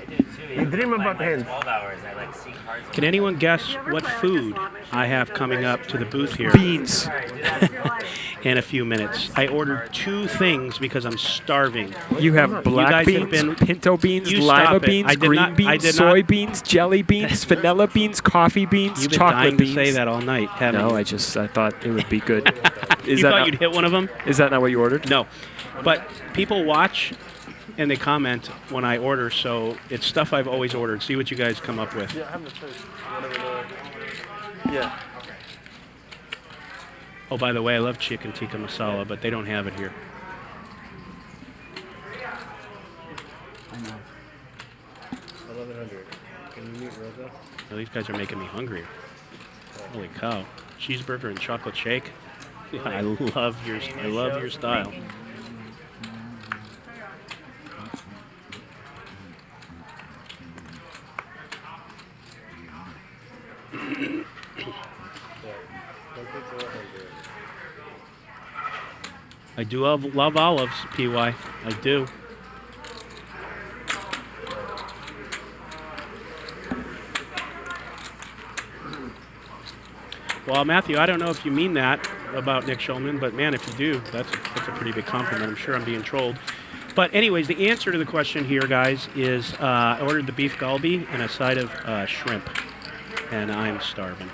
You dream about hands. 12 hours. I like see cards. Can anyone guess what food I have coming up to the booth here? Beans. In a few minutes. I ordered 2 things because I'm starving. You have black guys have beans, been- pinto beans, You lima stop it. beans, I did green not- I beans, did soy not- beans, jelly beans, vanilla beans, coffee beans, You've been chocolate dying beans. to say that all night, haven't No, you? I thought it would be good. You thought you'd hit one of them? Is that not what you ordered? No. But people watch and they comment when I order, so it's stuff I've always ordered. See what you guys come up with. Yeah, I have the choice. Whatever the. Yeah. Oh, by the way, I love chicken tikka masala, but they don't have it here. I know. 1100. Can you meet Reza? Well, these guys are making me hungry. Holy cow. Cheeseburger and chocolate shake. Yeah, I love your style. I do love olives, PY. I do. Well, Matthew, I don't know if you mean that about Nick Schulman, but man, if you do, that's a pretty big compliment. I'm sure I'm being trolled. But anyways, the answer to the question here, guys, is I ordered the beef galbi and a side of shrimp, and I'm starving.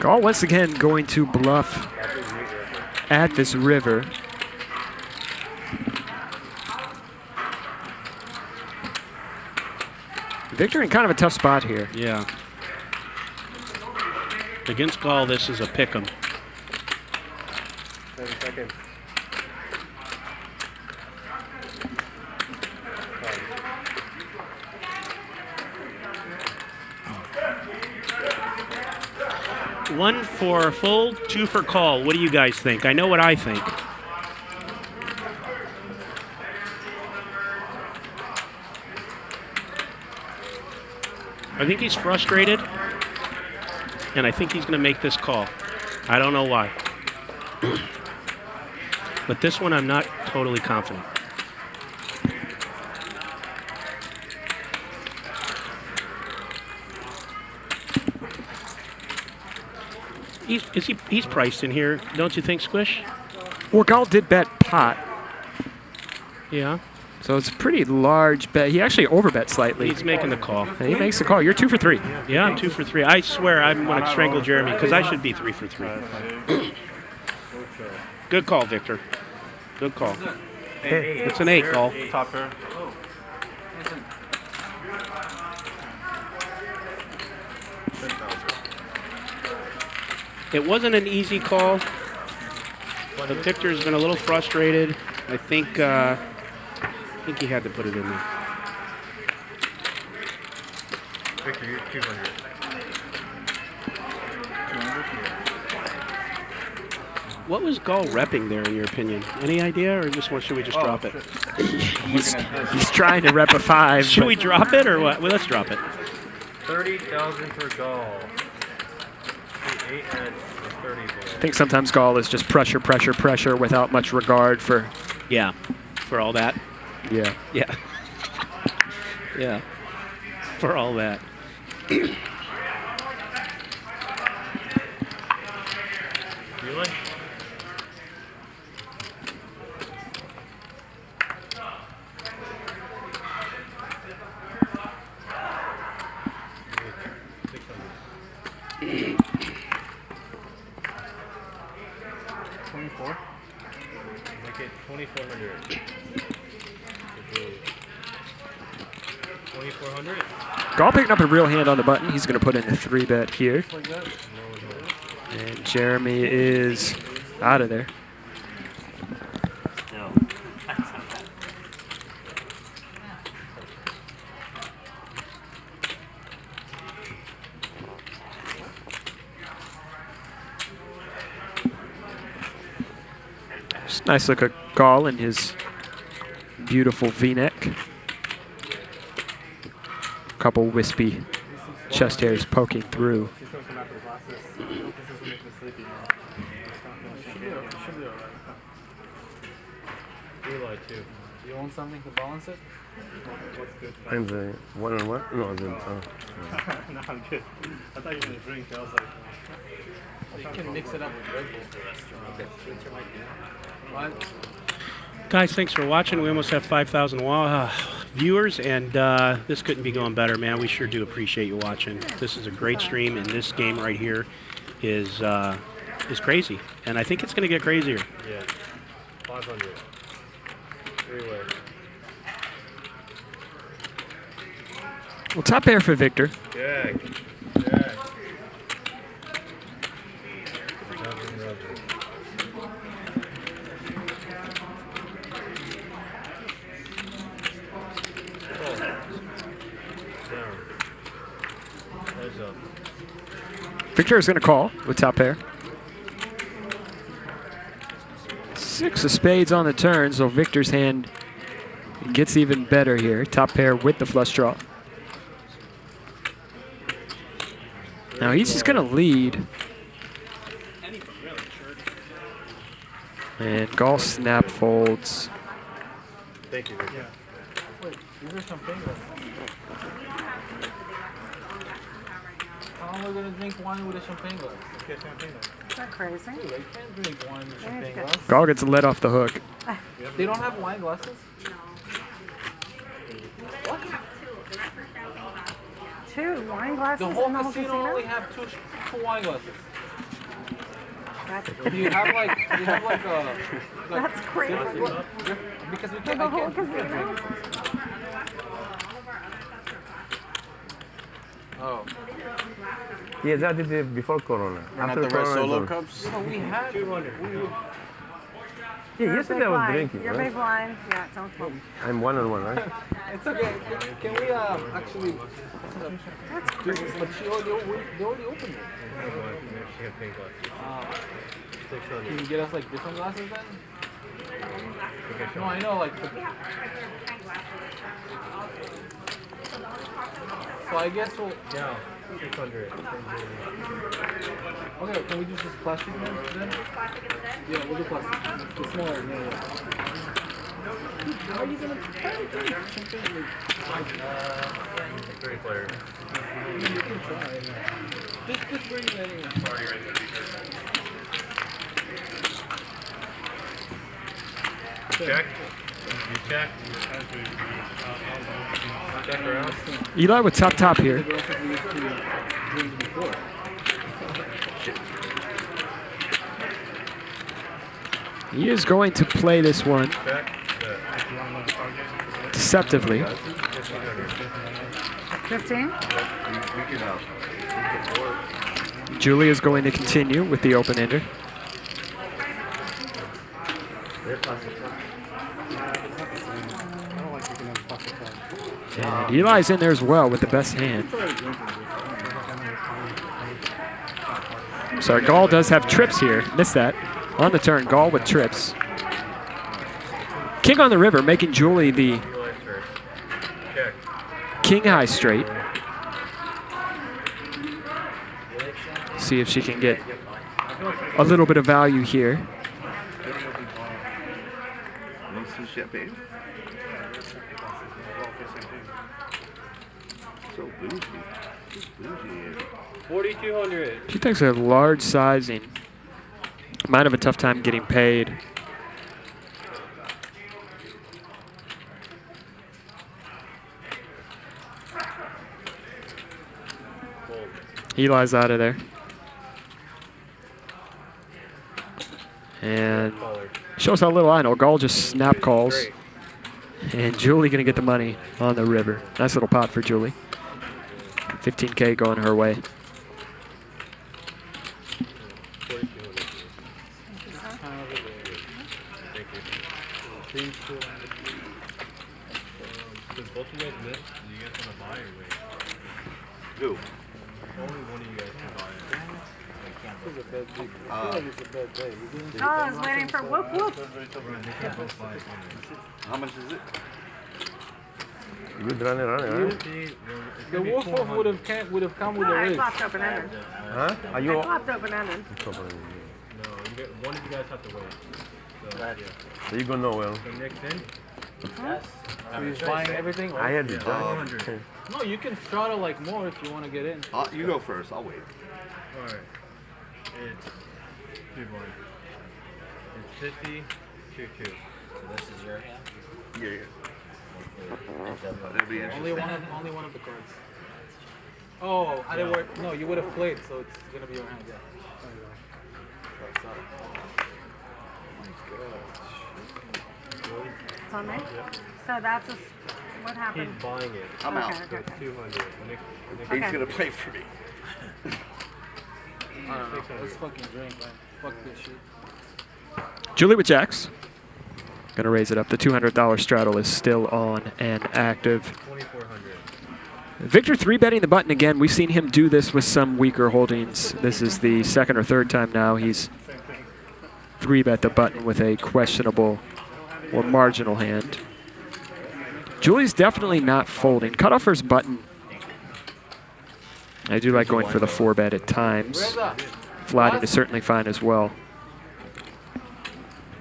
Gall once again going to bluff at this river. Victor in kind of a tough spot here. Yeah. Against Gall, this is a pick'em. 7 seconds. One for full, two for call. What do you guys think? I know what I think. I think he's frustrated, and I think he's going to make this call. I don't know why. But this one I'm not totally confident. He's priced in here, don't you think, Squish? Well, Dahl did bet pot. Yeah. So it's a pretty large bet. He actually overbet slightly. He's making the call. He makes the call. You're 2 for 3. Yeah, I'm 2 for 3. I swear I'm going to strangle Jeremy because I should be 3 for 3. Good call, Victor. Good call. It's an 8 call. Top pair. It wasn't an easy call. But Victor's been a little frustrated. I think he had to put it in there. Victor, you're 200. What was Dahl repping there, in your opinion? Any idea, or should we just drop it? He's trying to rep a 5. Should we drop it, or what? Well, let's drop it. 30,000 for Dahl. 8 and 30. I think sometimes Dahl is just pressure, pressure, pressure without much regard for... Yeah, for all that. Yeah. Yeah. Yeah. For all that. Feeling? Make it 2,400. 2,400. Dahl picking up a real hand on the button. He's going to put in a 3-bet here. And Jeremy is out of there. No. Just nice look at Dahl in his beautiful V-neck. Couple wispy chest hairs poking through. Too. You want something to balance it? What's good? I'm the 1-on-1? No, the, No, I'm good. I thought you were going to drink. I was like... You can mix it up with Red Bull. What? Guys, thanks for watching. We almost have 5,000 viewers, and this couldn't be going better, man. We sure do appreciate you watching. This is a great stream, and this game right here is crazy. And I think it's going to get crazier. Yeah. 500. 3-way. Well, top pair for Victor. Yeah. Victor is going to call with top pair. 6 of spades on the turn, so Victor's hand gets even better here. Top pair with the flush draw. Now he's just going to lead. And Dahl snap folds. Thank you. Yeah. Wait, these are champagne glasses. How am I going to drink wine with a champagne glass? Get champagne glass. Is that crazy? Dude, I can't drink wine with champagne glass. Dahl gets let off the hook. They don't have wine glasses? What? Two wine glasses The whole in the casino casino? only have two wine glasses. That's Do you have like a... That's crazy. Because we For can't... the I whole can't casino? Oh. yes, that did it before Corona. Not After the red Corona, solo it's on. cups? No, we had... 200. Yeah, yesterday I was drinking, You're right? big blind. Yeah, don't fall. I'm 1-on-1, right? It's okay. Can we actually? But they already opened it. Can you get us like different glasses then? No, I know like. So I guess we'll. Yeah. 600. Okay, can we do just plastic then? Yeah, we'll do plastic. The smaller, yeah. How are you gonna try to drink champagne? Three players. You can try. Just bring it anyway. Check. You check. Check around. Eli with top here. He is going to play this one deceptively. 15? Julie is going to continue with the open-ender. And Eli's in there as well with the best hand. Sorry, Gall does have trips here. Missed that. On the turn, Gall with trips. King on the river, making Julie the king high straight. See if she can get a little bit of value here. Want some champagne? So bougie. 4,200. She takes a large sizing. Might have a tough time getting paid. Eli's out of there. And shows how little I know. Gall just snap calls. And Julie gonna get the money on the river. Nice little pot for Julie. 15K going her way. Does both of you guys miss? Do you guys want to buy or wait? Who? Only one of you guys can buy it. Oh, I was waiting for whoop whoop. How much is it? Good runner, right? The wolf would have come with No, the I race. popped open ended. Huh? Are you? I popped open ended. No, you get, one of you guys have to wait. So, yeah. So you gonna know well. So Nick's in? Yes. So he's buying everything. I had it. No, you can throttle like more if you want to get in. You go first. I'll wait. Alright. It's 2-1. It's 50, 2-2. So this is your hand? Yeah. Only one of the cards. Oh, I didn't work. No, you would have played, so it's gonna be your hand. Yeah. It's on me? So that's a, what happened? He's buying it. I'm out. So it's 200. Nick, He's gonna pay for me. I don't know. Let's fucking drink, man. Fuck this shit. Julie with jacks. Gonna raise it up. The $200 straddle is still on and active. 2,400. Victor 3-betting the button again. We've seen him do this with some weaker holdings. This is the second or third time now he's 3-bet the button with a questionable or marginal hand. Julie's definitely not folding. Cutoffers button. I do like going for the 4-bet at times. Flatting is certainly fine as well.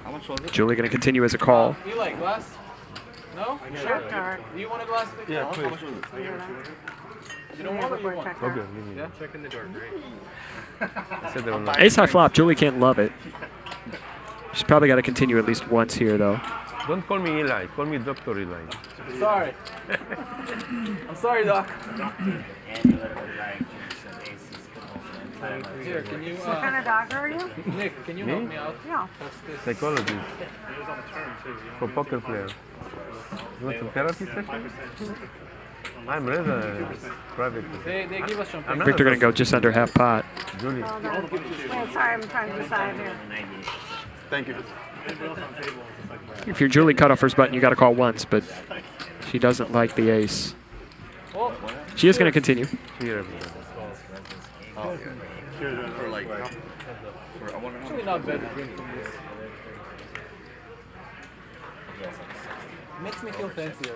How much was it? Julie going to continue as a call. Eli, glass? No? Sure. Do you want a glass? Yeah, How please. much was it? You don't want or you want? Okay, give me. Yeah? Check in the dark, right? I said they were not. Ace high flop. Julie can't love it. She's probably got to continue at least once here, though. Don't call me Eli. Call me Dr. Eli. Sorry. I'm sorry, Doc. Here, can you, What kind of doctor are you? Nick, can you Me? help me out? Yeah. Test this. Psychologist. For poker players. You want some therapy session? I'm Reza, private. They give us champagne. Victor going to go just under half pot. Julie. Wait, sorry, I'm trying to decide here. Thank you. If you're Julie cut off first button, you got to call once, but she doesn't like the ace. She is going to continue. For like, for, I want to Actually not bad to drink from this. Makes me feel fancier.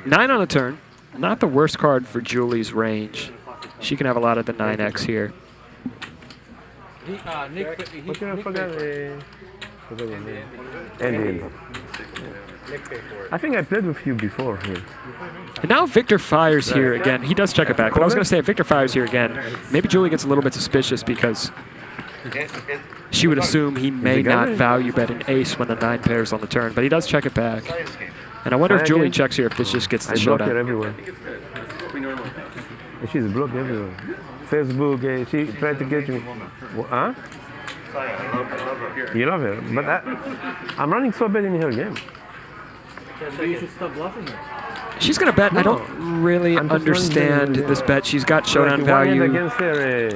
9 on the turn. Not the worst card for Julie's range. She can have a lot of the 9x here. Andy. I think I played with you before here. And now Victor fires here again. He does check it back, but I was going to say if Victor fires here again, maybe Julie gets a little bit suspicious because she would assume he may not value bet an ace when the 9 pairs on the turn, but he does check it back. And I wonder if Julie checks here if this just gets the I block her showdown. everywhere. She's blocked everywhere. Facebook, she tried to get me. Huh? You love her, but I'm running so bad in her game. You should stop bluffing her. She's going to bet. No, I don't really understand this bet. She's got showdown Like, value. against her,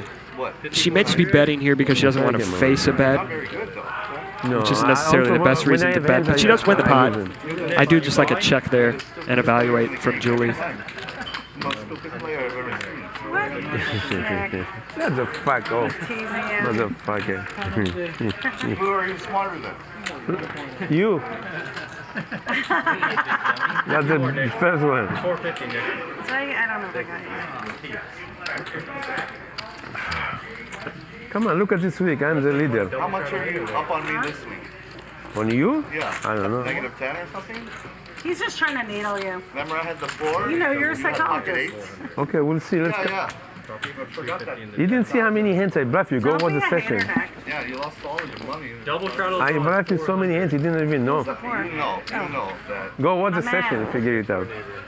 She may just be betting here because she doesn't want to face a bet, no, which isn't necessarily the best reason to bet. But she does win the pot. I do just like a check there and evaluate from Julie. That's a fuck off. Motherfucker. Who are you smarter than? You. That's the first one. 450, Nick. I don't know if I got you. Come on, look at this week. I'm the leader. How much are you up on me this week? On you? Yeah. I don't know. Negative 10 or something? He's just trying to needle you. Remember I had the 4? You know, you're a You had pocket psychologist. 8s? Okay, we'll see. Let's go. Yeah. I forgot that. You didn't see how many hands I bluffed you. Go watch the session. Yeah, you lost all of your money. Double throttle. I bluffed you so many hands you didn't even know. You know that. Go watch the session and figure it out.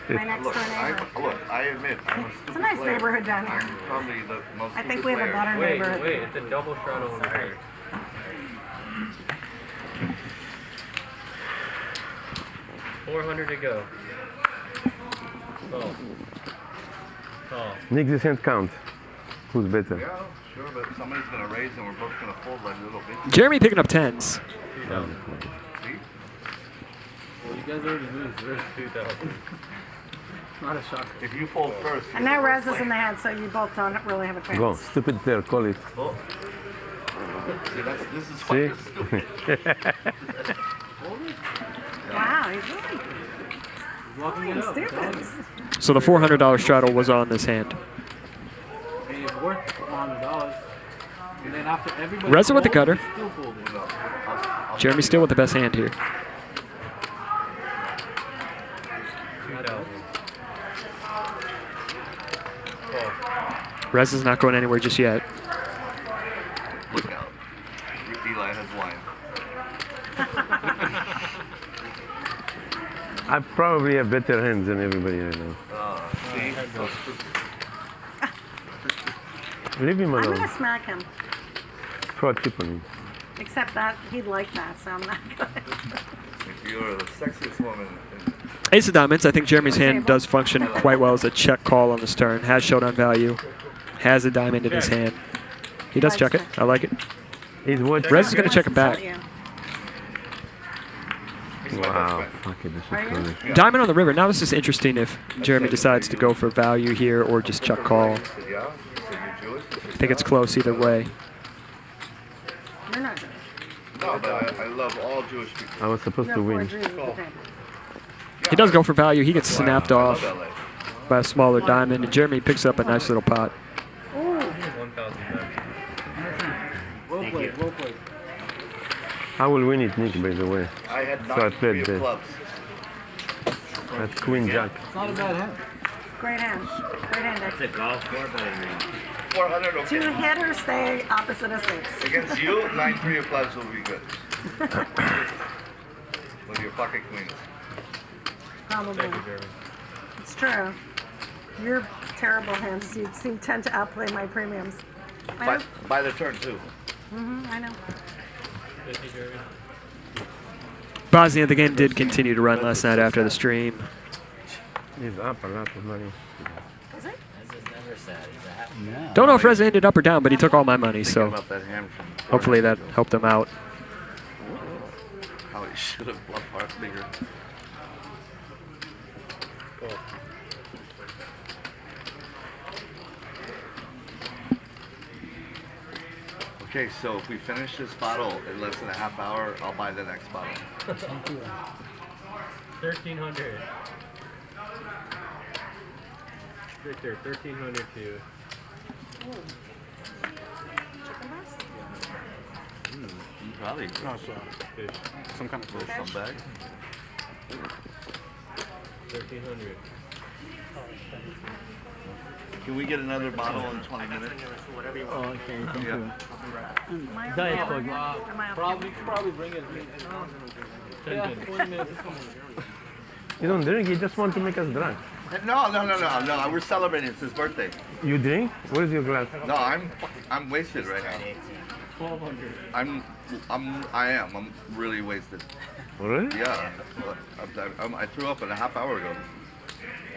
My next door neighbor. I admit, I'm a It's a stupid nice player. neighborhood down here. I'm probably the most I think stupid we have a player. better neighborhood. Wait, it's a double throttle in the third. 400 to go. Oh. Oh. Nick, this hand count. Who's better? Yeah, sure, but somebody's going to raise and we're both going to fold like little bitches. Jeremy picking up 10s. See? Well, you guys already lose. There's 2,000. Not a shocker. If you fold first. And now Rez is in the head, so you both don't really have a chance. Go, stupid player, call it. Oh. See, this is See? fucking stupid. Wow, he's really Locking it up. stupid. So the $400 straddle was on this hand. I mean, it's worth $400. And then after everybody Reza with the folds, gutter. he's still folding. Jeremy still with the best hand here. 2,000. Rez is not going anywhere just yet. Look out. Eli has wine. I probably have better hands than everybody I know. See? Leave him I'm alone. gonna smack him. Throw a chip on him. Except that he'd like that, so I'm not gonna. If you're the sexiest woman in Ace of diamonds. I think Jeremy's hand does function quite well as a check call on this turn. Has showdown value. Has a diamond in his hand. He does check it. I like it. He's what? Rez is going to check it back. Wow. Fucking this is crazy. Diamond on the river. Now this is interesting if Jeremy decides to go for value here or just check call. I think it's close either way. You're not Jewish. No, but I love all Jewish people. I was supposed You to have 4 win. Jews at the table. He does go for value. He gets snapped off by a smaller diamond, and Jeremy picks up a nice little pot. Ooh. 1,000 Well played, well played. I will win it, Nick, by the way. I had So I 9 played three the of clubs. that's Queen Jack. It's not a bad hand. Great hand. Great hand. It's a golf four betting range. 400, okay. 2 hitters stay opposite of 6. Against you, 9 3 of clubs will be good. With your pocket queens. Probably. Thank you, Jeremy. It's true. Your terrible hands, you tend to outplay my premiums. I know. By the turn, too. I know. Thank you, Jeremy. Bosnia, the game did continue to run last night after the stream. He's up a lot of money. Is it? This is never sad. He's a happy. Don't know if Reza ended up or down, but he took all my money, so About that hand from hopefully that helped him out. should have bluffed hard bigger. Okay, so if we finish this bottle in less than a half hour, I'll buy the next bottle. 1,300. Right there, 1,300 too. Probably. No, it's fish. Some kind of fish. Some bag. 1,300. Can we get another bottle in 20 minutes? Oh, okay, thank Yeah. you. Am Diet I Coke. Probably bring it. Yeah, 20 minutes. You don't drink, you just want to make us drunk. No. We're celebrating. It's his birthday. You drink? Where's your glass? No, I'm wasted right now. 1,200. I'm really wasted. Really? Yeah. I threw up a half hour ago.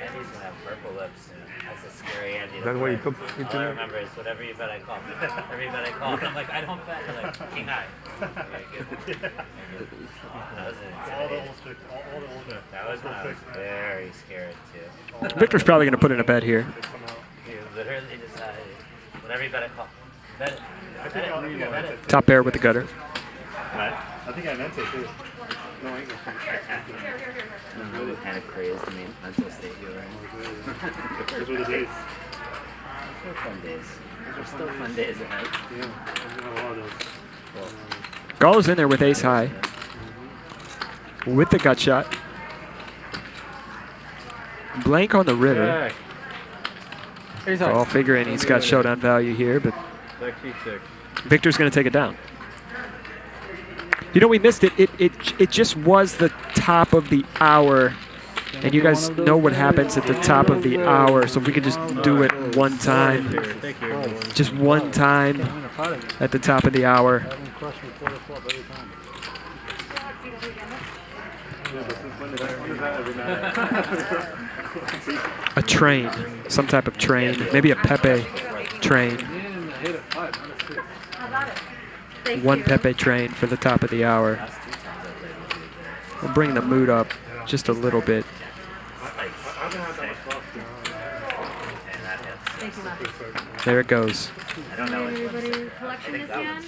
Andy's gonna have purple lips soon. That's a scary Andy. That's why you took it All to I me? remember is whatever you bet I call. Every bet I call. I'm like, I don't bet. They're like, king high. That was That was when I was very scared too. Victor's probably going to put in a bet here. He literally decided, whatever you bet I call. Bet it. Bet it. Top pair with the gutter. What? I think I meant it too. No, I ain't Really kind of crazed me. Mental state you were in. Those were the days. Still fun days. There's still fun days ahead. Yeah, there's been a lot of those. Gall is in there with ace high. With the gut shot. Blank on the river. Gall figuring he's got showdown value here, but 66. Victor's going to take it down. You know, we missed it. It just was the top of the hour. And you guys know what happens at the top of the hour. So if we could just do it one time. Just one time at the top of the hour. A train. Some type of train. Maybe a Pepe train. One Pepe train for the top of the hour. We'll bring the mood up just a little bit. There it goes. Everybody, collection this hand?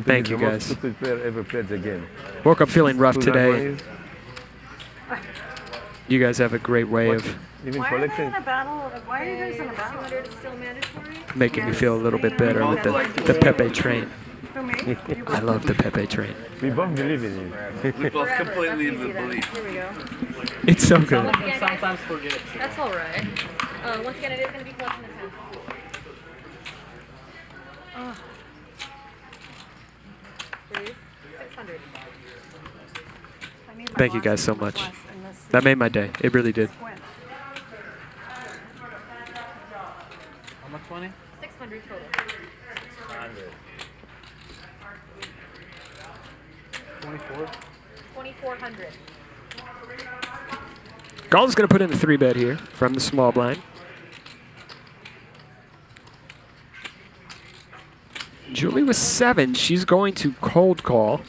Thank you, guys. Stupid player ever played the game. Woke up feeling rough today. You guys have a great way of Why are they in a battle? Why are you guys in a battle? 200 is still mandatory? making me feel a little bit better with the Pepe train. Who, me? I love the Pepe train. We both believe in it. We both completely believe. Here we go. It's so good. Once again, Sometimes forget. that's all right. Once again, it is going to be collection this hand. Please. 600. Thank you guys so much. That made my day. It really did. How much money? 600 total. 2,400. Galton's going to put in a 3-bet here from the small blind. Julie was 7. She's going to cold call.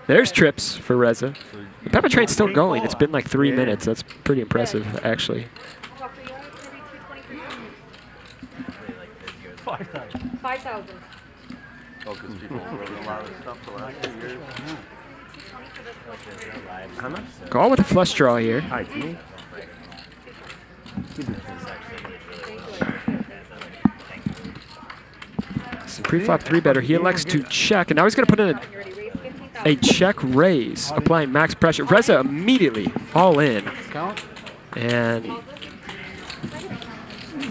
There's trips for Reza. The Pepe train's still going. It's been like 3 minutes. That's pretty impressive, actually. 5,000. Oh, because people wrote a lot of stuff the last 2 years. How much? Call with a flush draw here. Hi, to me. Some pre-flop 3-better. He elects to check, and now he's going to put in a check raise, applying max pressure. Reza immediately all in. And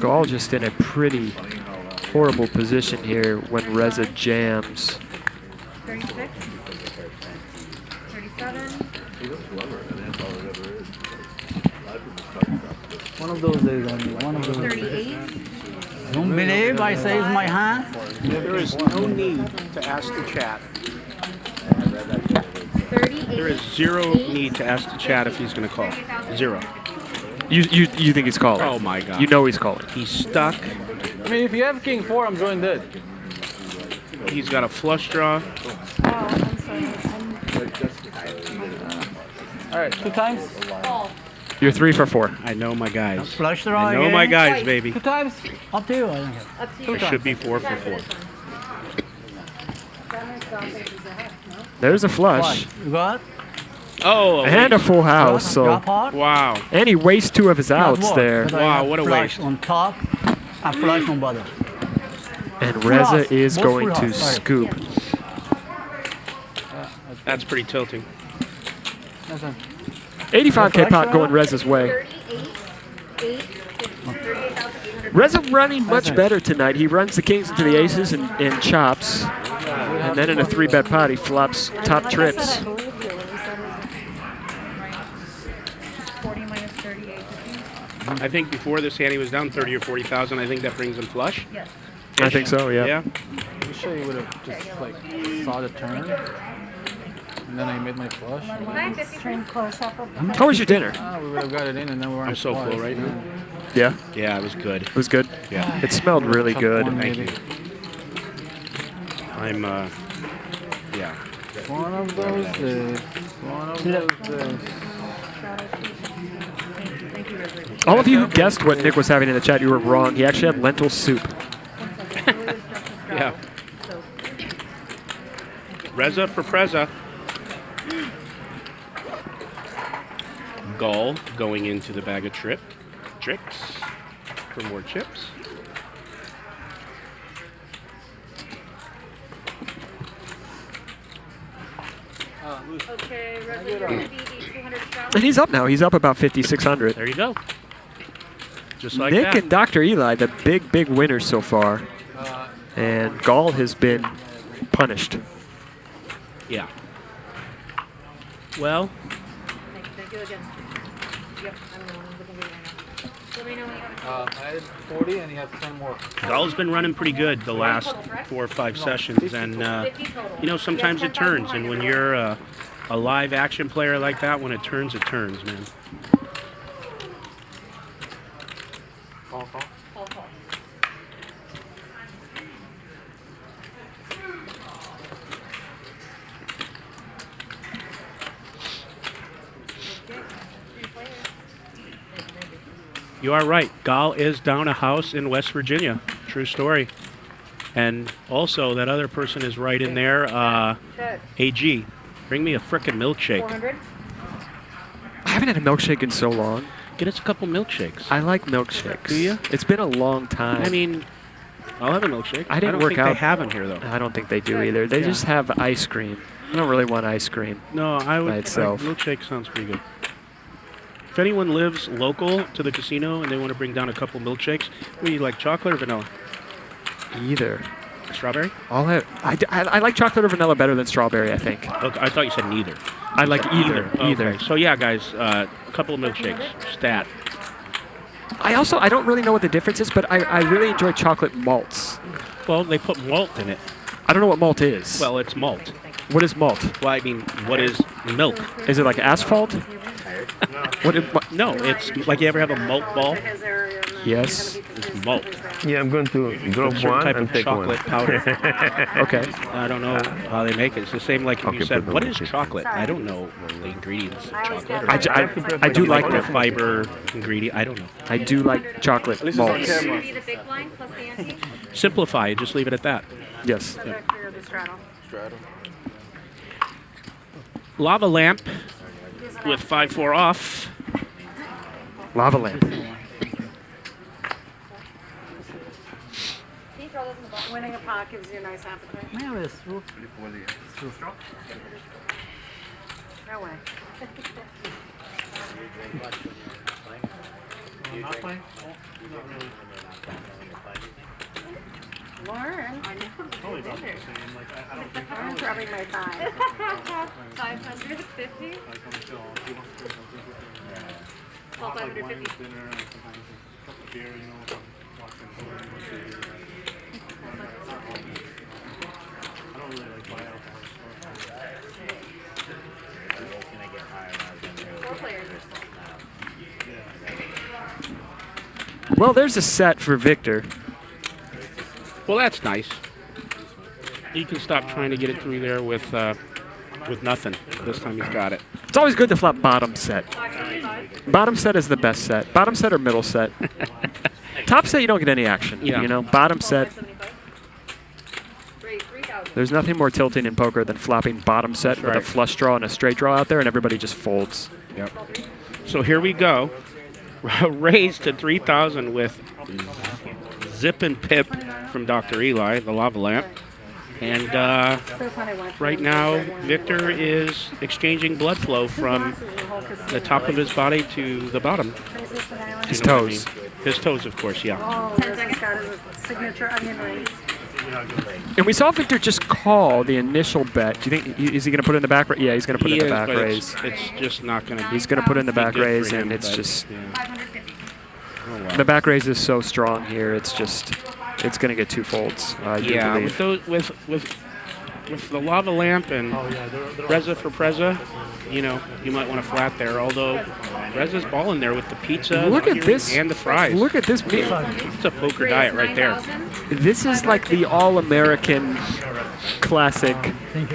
Gall just in a pretty horrible position here when Reza jams. 36. 37. One of those days only. One of those 38. Don't believe I say it's my hand? There is no need to ask the chat. There is zero need to ask the chat if he's going to call. Zero. You think he's calling? Oh my God. You know he's calling. He's stuck. I mean, if you have king 4, I'm joined dead. He's got a flush draw. All right, 2 times. You're 3 for 4. I know my guys. Flush draw I know again. my guys, baby. 2 times. Up to you. I don't care. Up to you. It should be 4 for 4. There's a flush. You got? Oh, And a full house. So Drop hard. wow. and he wastes 2 of his outs Not there. but I Wow, have what a flush waste. on top and flush on bottom. And Full Reza house. is Both going full to house, sorry. scoop. That's pretty tilting. 85K pot going Reza's way. 38,800. Reza running much better tonight. He runs the kings into the aces and chops. And then in a 3-bet pot, he flops top trips. 40 minus 38. I think before this hand he was down 30 or 40,000. I think that brings him flush. Yes. I think so, yeah. Yeah. I'm sure you would have just like saw the turn, and then I made my flush. Stream close up. How was your dinner? We would have got it in, and then we were on I'm so twice. full right now. Yeah? Yeah, it was good. It was good? Yeah. It smelled really Tough good. one, Thank maybe. you. I'm, yeah. One of those days. One of those days. All of you who guessed what Nick was having in the chat, you were wrong. He actually had lentil soup. Yeah. Reza for Preza. Gull going into the bag of tricks for more chips. Okay, Reza, you're going to be the 200 straddle. And he's up now. He's up about 5,600. There you go. Just like Nick that. and Dr. Eli, the big winners so far. And Gall has been punished. Yeah. Well, Thank you again. Yep, I don't know. I'm looking at it right now. Let me know when you have it. I had 40, and he had 10 more. Gull's been running pretty good the last 4 or 5 sessions, and you know, sometimes it turns, and when you're a live action player like that, when it turns, man. Call. You are right. Gall is down a house in West Virginia. True story. And also, that other person is right in there. AG, bring me a frickin' milkshake. 400. I haven't had a milkshake in so long. Get us a couple milkshakes. I like milkshakes. Do you? It's been a long time. I mean, I'll have a milkshake. I didn't don't work think out. They have them here, though. I don't think they do either. They just have ice cream. I don't really want ice cream. No, I would. By itself. Milkshake sounds pretty good. If anyone lives local to the casino and they want to bring down a couple milkshakes, what do you like, chocolate or vanilla? Either. Strawberry? I like chocolate or vanilla better than strawberry, I think. Okay, I thought you said neither. I like either. Okay. So yeah, guys, a couple of milkshakes. Stat. I don't really know what the difference is, but I really enjoy chocolate malts. Well, they put malt in it. I don't know what malt is. Well, it's malt. What is malt? Well, I mean, what is milk? Is it like asphalt? No, it's like you ever have a malt ball? Yes. It's malt. Yeah, I'm going to drop It's a certain one type and of take one. chocolate powder. Okay. I don't know how they make it. It's the same like if Okay, you said, put what them is in. chocolate? I don't know the ingredients of chocolate. I do like the them. fiber ingredient. I don't know. I do like chocolate malts. Be the big blind plus the ante. Simplify. Just leave it at that. Yes. Straddle. Lava lamp with 5-4 off. Lava lamp. Winning a pot gives you a nice appetite. Yeah, it's true. No way. Lauren, Lauren's rubbing my thigh. 550. 550. Well, there's a set for Victor. Well, that's nice. He can stop trying to get it through there with nothing. This time he's got it. It's always good to flop bottom set. Bottom set is the best set. Bottom set or middle set. Top set, you don't get any action. Yeah. You know, bottom set. There's nothing more tilting in poker than flopping bottom set with a flush draw and a straight draw out there, and everybody just folds. Yep. So here we go. Raised to 3,000 with Zip and Pip from Dr. Eli, the lava lamp. And right now, Victor is exchanging blood flow from the top of his body to the bottom. His toes. His toes, of course, yeah. Oh, Reza's got his signature onion rings. And we saw Victor just call the initial bet. Do you think is he going to put in the back? Yeah, he's going to put in the back raise. It's just not going to. He's going to put in the back raise, and it's just the back raise is so strong here. It's just going to get two folds. I do believe. With the lava lamp and Reza for Preza, you know, you might want to flat there. Although Reza's balling there with the pizza, Look at this and the fries. Look at this. It's a poker diet right there. This is like the all-American classic. You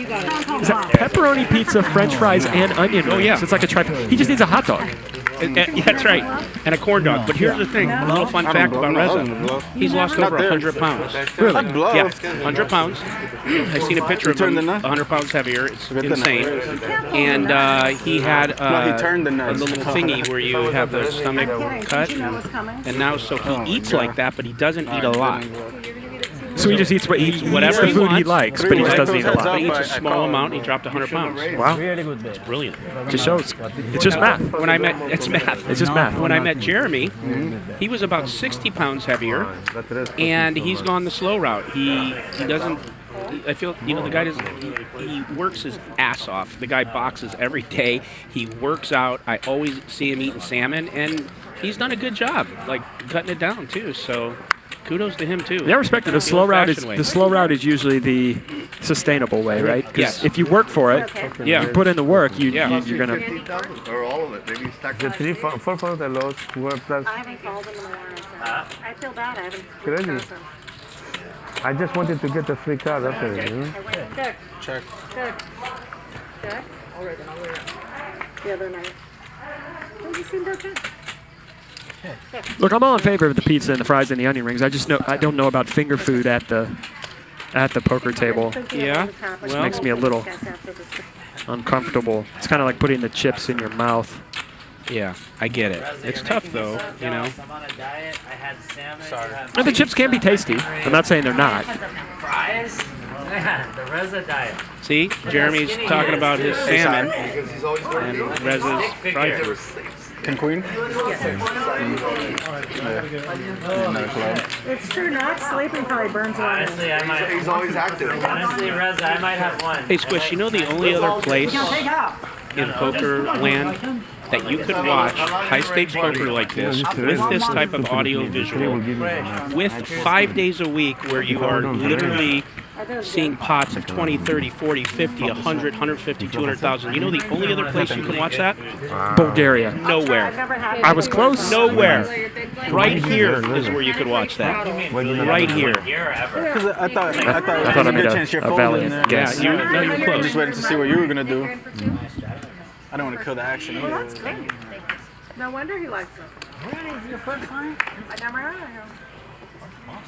got it. Is that pepperoni pizza, French fries, and onion rings? Oh yeah, so it's like a He just needs a hot dog. Yeah, that's right, and a corn dog. But here's the thing: a little fun fact about Reza. He's lost over 100 pounds. Really? Yeah, 100 pounds. I've seen a picture of him 100 pounds heavier. It's insane. And he had a little thingy where you have the stomach cut, and now so he eats like that, but he doesn't eat a lot. So he just eats whatever he food wants, he likes, but he just doesn't eat a lot. But he eats a small amount. And he dropped 100 pounds. Wow, it's brilliant. Just shows. It's just math. When I met, it's math. It's just math. When I met Jeremy, he was about 60 pounds heavier, and he's gone the slow route. He doesn't. I feel, you know, the guy doesn't. He works his ass off. The guy boxes every day. He works out. I always see him eating salmon, and he's done a good job, like cutting it down too. So. Kudos to him too. Yeah, respect it. The slow route is usually the sustainable way, right? Yes. If you work for it, you put in the work, you're gonna. Or all of it. Maybe stack The 3, 4 for the loss, 4 plus. I haven't called him in the morning. I feel bad. I haven't. Crazy. I just wanted to get a free card after it, you know? Check. Check. All right, then I'll wear it. The other night. Have you seen that check? Look, I'm all in favor of the pizza and the fries and the onion rings. I don't know about finger food at the poker table. Yeah, Which makes me a little uncomfortable. It's kind of like putting the chips in your mouth. Yeah, I get it. It's tough though, you know. And the chips can be tasty. I'm not saying they're not. Fries? The Reza diet. See, Jeremy's talking about his salmon and Reza's fries. King Queen? It's true, not sleeping probably burns one. Honestly, I might. He's always active. Honestly, Reza, I might have one. Hey, Squish, you know the only other place in poker land that you could watch high-stakes poker like this, with this type of audio-visual, with 5 days a week where you are literally seeing pots of 20, 30, 40, 50, 100, 150, 200,000. You know the only other place you can watch that? Bulgaria. Nowhere. I was close. Nowhere. Right here is where you could watch that. Right here. I thought I made a valiant guess. Yeah, you were close. Just waiting to see what you were gonna do. I don't want to kill the action either. Well, that's great. No wonder he likes it. Really? Is it your first time? I never heard of him.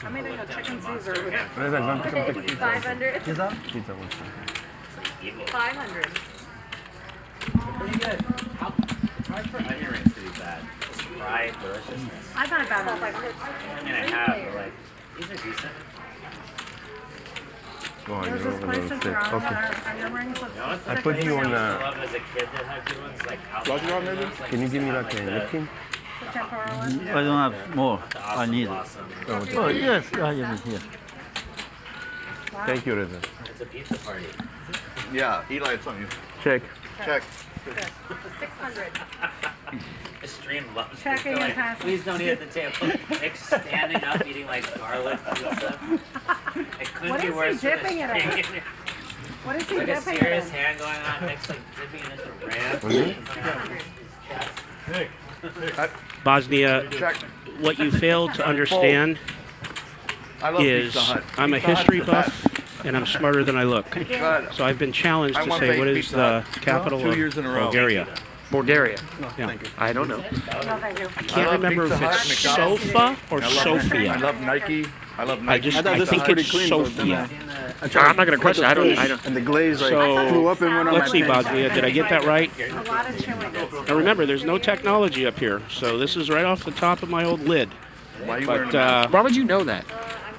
I made a chicken Caesar. 500. 500. Pretty good. Try for onion rings to be bad. Just fried deliciousness. I've had bad ones. I mean, I have, but like, these are decent. Oh, There's this place in Toronto that has onion rings with I put you on I love as a kid that had good ones, like Can you give me like a napkin? I don't have more. I need it. Oh, yes, I have it here. Thank you, Reza. It's a pizza party. Yeah, Eli, it's on you. Check. Check. 600. This stream loves Checking it. and passing. Please don't eat at the table. Like standing up eating like garlic pizza. It couldn't What be is he worse than dipping it in? What is he like a dipping it serious in? hand going on next, like dipping it into ranch. Really? His chest. Bosnia, what you fail to understand I love is Pizza Hut. I'm a Pizza Hut's history the buff, best. and I'm smarter than I look. God. So I've been challenged I to want say, baked what is Pizza the Hut. capital 2 of years in a row. Bulgaria? Bulgaria. Yeah. Thank you. I don't know. No, thank you. I can't remember if it's Sofa or Sofia. I love Nike. I love Nike. I think it's Sofia. I'm not going to question. I don't. And the glaze like So, flew up and went on let's my see, pants. Bosnia. Did I get that right? A lot of chewing. Now remember, there's no technology up here, so this is right off the top of my old lid. Why are you But Why would you know that?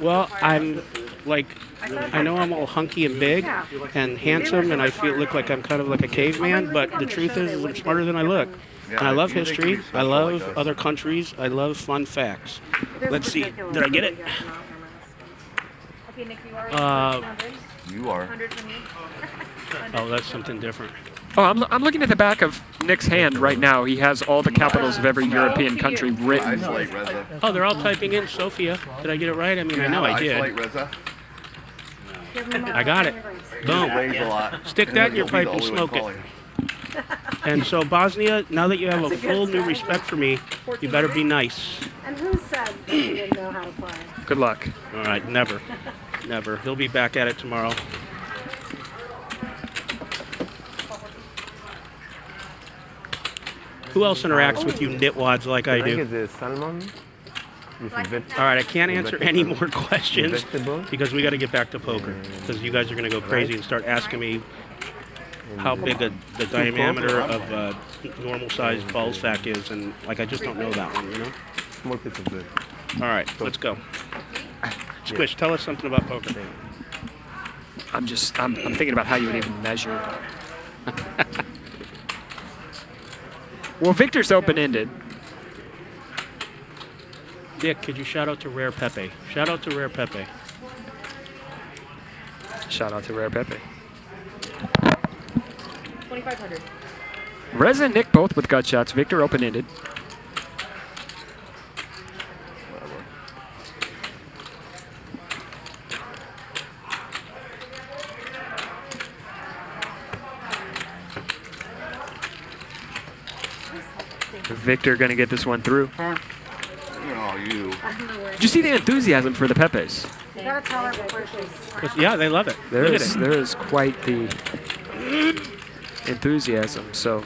well, I'm like, I know I'm all hunky and big and handsome, and I look like I'm kind of like a caveman. But the truth is, I'm smarter than I look. And I love history. I love other countries. I love fun facts. Let's see. Did I get it? Okay, Nick, you are. You are. 100 for me. Oh, that's something different. Oh, I'm looking at the back of Nick's hand right now. He has all the capitals of every European country written. Isolate Reza. Oh, they're all typing in Sofia. Did I get it right? I mean, I know I Isolate did. Reza. I got it. Boom. Weighs a lot. Stick that in your pipe and smoke it. And so, Bosnia, now that you have a full new respect for me, you better be nice. And who said that you didn't know how to play? Good luck. All right, never. Never. He'll be back at it tomorrow. Who else interacts with you nitwads like I Can I do? get the salmon? With the All right, I can't answer any more questions vegetable? because we got to get back to poker. Because you guys are going to go crazy and start asking me how big the diameter of normal sized ball sack is, and like I just don't know that one, you know. Small piece of bread. All right, let's go. Squish, tell us something about poker. I'm thinking about how you would even measure. Well, Victor's open-ended. Dick, could you shout out to Rare Pepe? Shout out to Rare Pepe. Shout out to Rare Pepe. 2,500. Reza and Nick both with gut shots. Victor open-ended. Victor going to get this one through. Oh, you. Did you see the enthusiasm for the Pepes? You gotta tell her before she's. Yeah, they love it. There Look at is it. there is quite the enthusiasm. So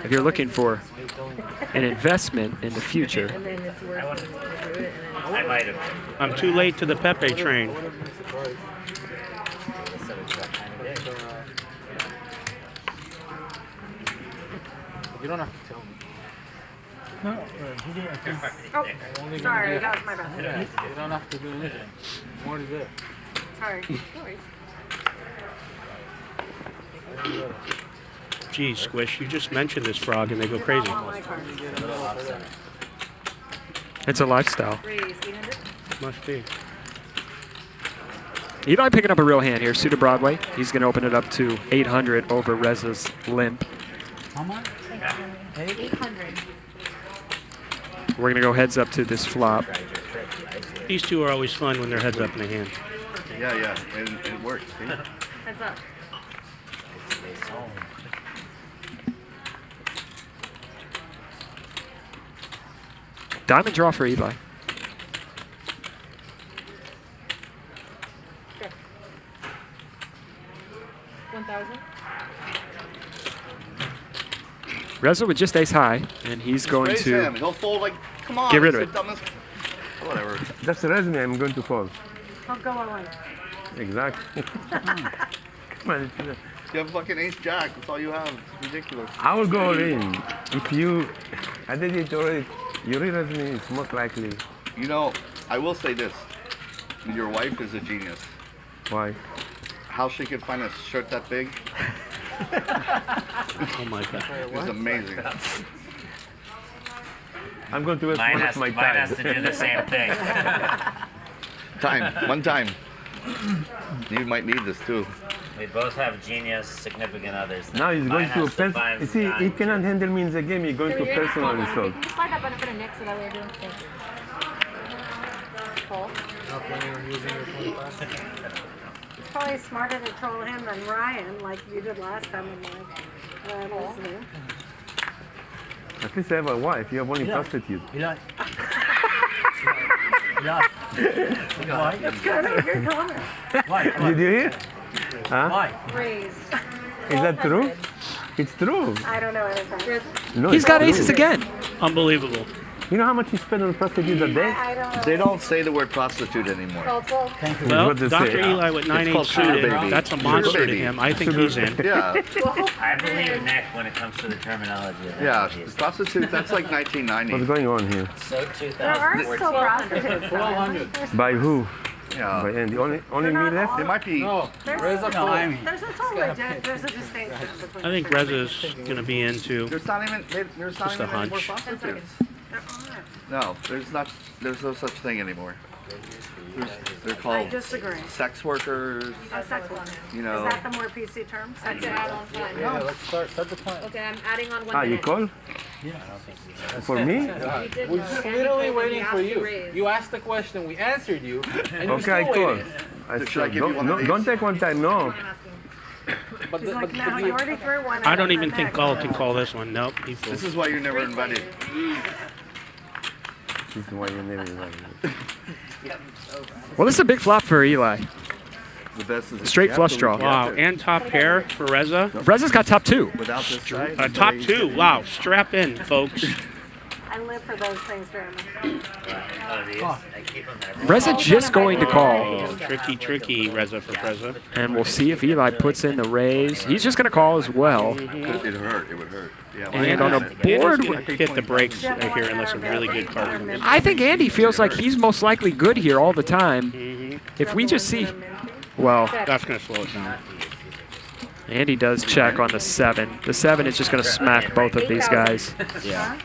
if you're looking for an investment in the future, I might have. I'm too late to the Pepe train. You don't have to tell me. Oh, sorry, that was my bad. You don't have to do anything. What is it? Sorry. No worries. Geez, Squish, you just mentioned this frog and they go crazy. it's a lifestyle. Raise 800. Must be. Eli picking up a real hand here. Suited Broadway. He's going to open it up to 800 over Reza's limp. How much? 800. We're going to go heads up to this flop. These two are always fun when they're heads up in the hand. Yeah, and it works. See? Heads up. Diamond draw for Eli. Check. 1,000. Reza with just ace high, and he's going Raise to him. He'll fold like, come on. get rid of it's it. the dumbest- Whatever. That's the resume I'm going to fold. Don't go away. Exactly. Come on, You have fucking ace jack. That's all you have. It's ridiculous. I will go all in. If you, I did it already. Your resume is most likely. You know, I will say this. Your wife is a genius. Why? How she could find a shirt that big Oh my God. is amazing. I'm going to waste Mine one has, of my mine has time. to do the same thing. One time. You might need this too. We both have genius significant others. Now he's going Mine to has personal. find You see, he nine. cannot handle me in the game. He's going to personal insult. Just slide that benefit of Nick so that way you're doing things. Paul. Not planning on using your 25? It's probably smarter to troll him than Ryan, like you did last time. I'm like, listening. At least I have a wife. You have only prostitute. Yeah. Why? That's kind of a good comment. Why? Did you hear? Huh? Why? Raise. Is that true? It's true. I don't know anything. No, He's it's got true. aces again. Unbelievable. You know how much you spend on prostitutes a day? I don't know. They don't say the word prostitute anymore. Cultural. Thank you. Well, what they Dr. say. Eli with 9-8 called sugar suited, baby. that's a Sugar monster to baby. him. I think he's in. Yeah, I believe Nick when it comes to the terminology. of yeah. that. Prostitute, that's like 1990. What's going on here? So There are 2014. still prostitutes. 1200. By who? Yeah. By Andy. Only me left? It might be. No, Reza No, I full. mean, There's a there's a distinction between. I think Reza's going to be into. There's not even. There's not Just a even any more hunch. prostitutes. There aren't. No, there's not. There's no such thing anymore. They're I called disagree. sex workers. A sex worker. You know. Is that the more PC term? Sex To add worker. on time. Yeah, let's start the plan. Okay, I'm adding on 1 Ah, you minute. call? For me? did We're know. just Andy literally told me waiting he for asked to you. raise. You asked the question, we answered you, and you're Okay, I still call. waiting. Should I give you one of these? Don't take one time, no. I'm asking. But, He's the, like, no, you already threw one. I don't even think Gall can call this one. Nope, he This fools. is why you're never invited. This is why you never invited me. Well, this is a big flop for Eli. The best is Straight you have flush to draw. look Wow, at it. and top pair for Reza. Reza's got top 2. Without this side, Top nobody- 2. Wow, strap in, folks. I live for those things, Jeremy. Oh, these? I keep them there. Reza just going to call. Oh, tricky Reza for Reza. And we'll see if Eli puts in the raise. He's just going to call as well. It hurt. It would hurt. Yeah. And on a board, Andy's gonna hit the brakes here unless a really good card comes in. I think Andy feels like he's most likely good here all the time. If we just see, well, That's going to slow it down. Andy does check on the 7. The 7 is just going to smack both of these guys. Yeah.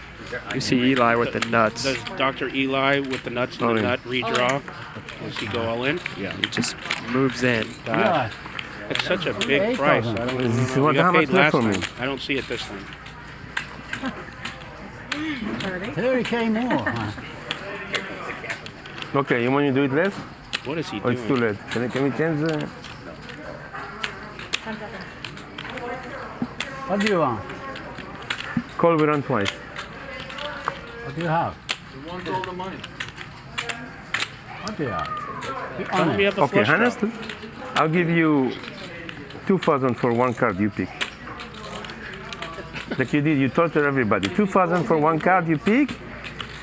You see Eli with the nuts. Does Dr. Eli with the nuts and the nut redraw? Does he go all in? Yeah, he just moves in. God. It's such a big price. I don't This is know. what You got how much paid left last for me? time. I don't see it this time. 30K more. Huh? Okay, you want me to do it less? What is he Or doing? it's too late? Can we change the... 10 seconds. What do you want? Call we run twice. What do you have? You want all the money. What do you have? Be Tell him you honest. have the Okay, flush draw. honestly, I'll give you 2,000 for one card you pick. Like you did, you torture everybody. 2,000 for one card you pick,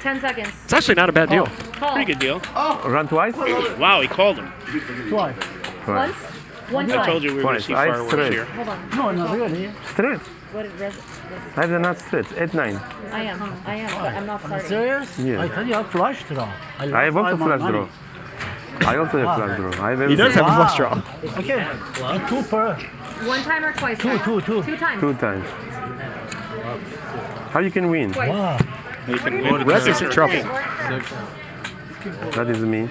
10 seconds. It's actually not a bad deal. Call. Pretty good deal. run twice. Wow, he called him. Twice. Once? One I time. told you we were going to Twice. see I fireworks straight. here. Hold on. No, no, really. Straight. What did Reza? I have the nuts straight. 8-9. I am, but I'm not starting. Serious? Yeah. I tell you, I flush draw. I have also flash draw. I also have flash draw. I have He does have a Wow. flush draw. Okay. 2 per. One time or twice? Two. Two times. 2 times. How you can win? Twice. Wow. You can win. Reza's in trouble. That is me.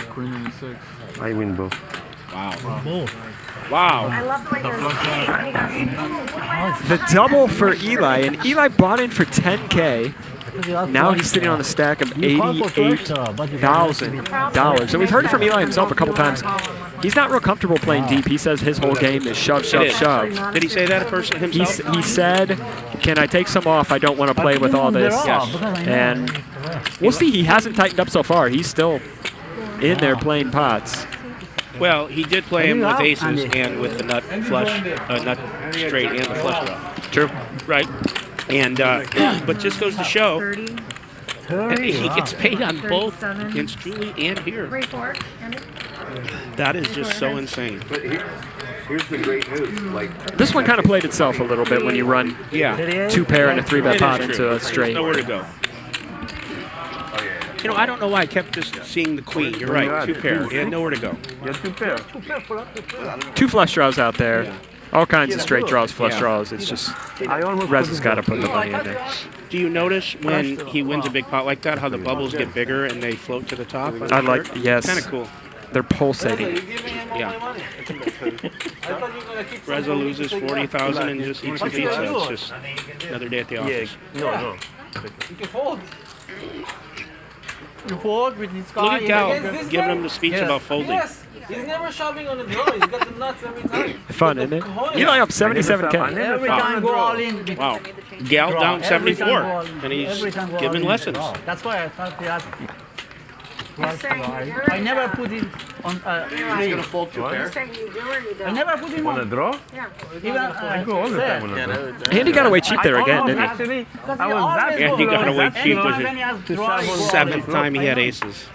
Queen and 6. I win both. Wow. Both. Wow. I love the way you're The double for Eli, and Eli bought in for 10K. Now he's sitting on a stack of $88,000. And we've heard it from Eli himself a couple times. He's not real comfortable playing deep. He says his whole game is shove, shove, shove. Did he say that person himself? He said, can I take some off? I don't want to play with all this. And we'll see. He hasn't tightened up so far. He's still in there playing pots. Well, he did play him with aces and with the nut flush, nut straight and the flush draw. True. Right. And but just goes to show he gets paid on both against Julie and here. 3-4. That is just so insane. But here's the great news. Like This one kind of played itself a little bit when you run 2 pair and a 3-bet It pot is into true. a straight. There's nowhere to go. You know, I don't know why I kept just seeing the queen. You're right, 2 pair. He had nowhere to go. You have 2 pair. 2 flush draws out there. All kinds of straight draws, flush draws. It's just Reza's got to put the money in there. Do you notice when he wins a big pot like that, how the bubbles get bigger and they float to the top? I like, yes. Kind of cool. They're pulsating. Yeah. Reza loses 40,000 and just eats a pizza. It's just another day at the office. No. You can fold. you fold with this guy. Look at Dahl Against this giving guy? him the speech Yes. about folding. Yes, he's never shoving on the draw. He's got the nuts every time. Fun, isn't it? You know, up 77K. Every time go all in. Wow. Gal Draw. down Every time 74, go all in. and he's Every time go all giving in. lessons. Draw. That's why I thought he had. saying I never put it on He's three. gonna fold two You're pairs. saying you do or you don't? I never put him On a on. draw? Yeah. Even I go all the time on a draw. Andy got away cheap there again, almost didn't he? actually, Because I you was always that Yeah, he got close. away cheap with Anytime he has To draw, shove he on go all Seventh in. time he had aces.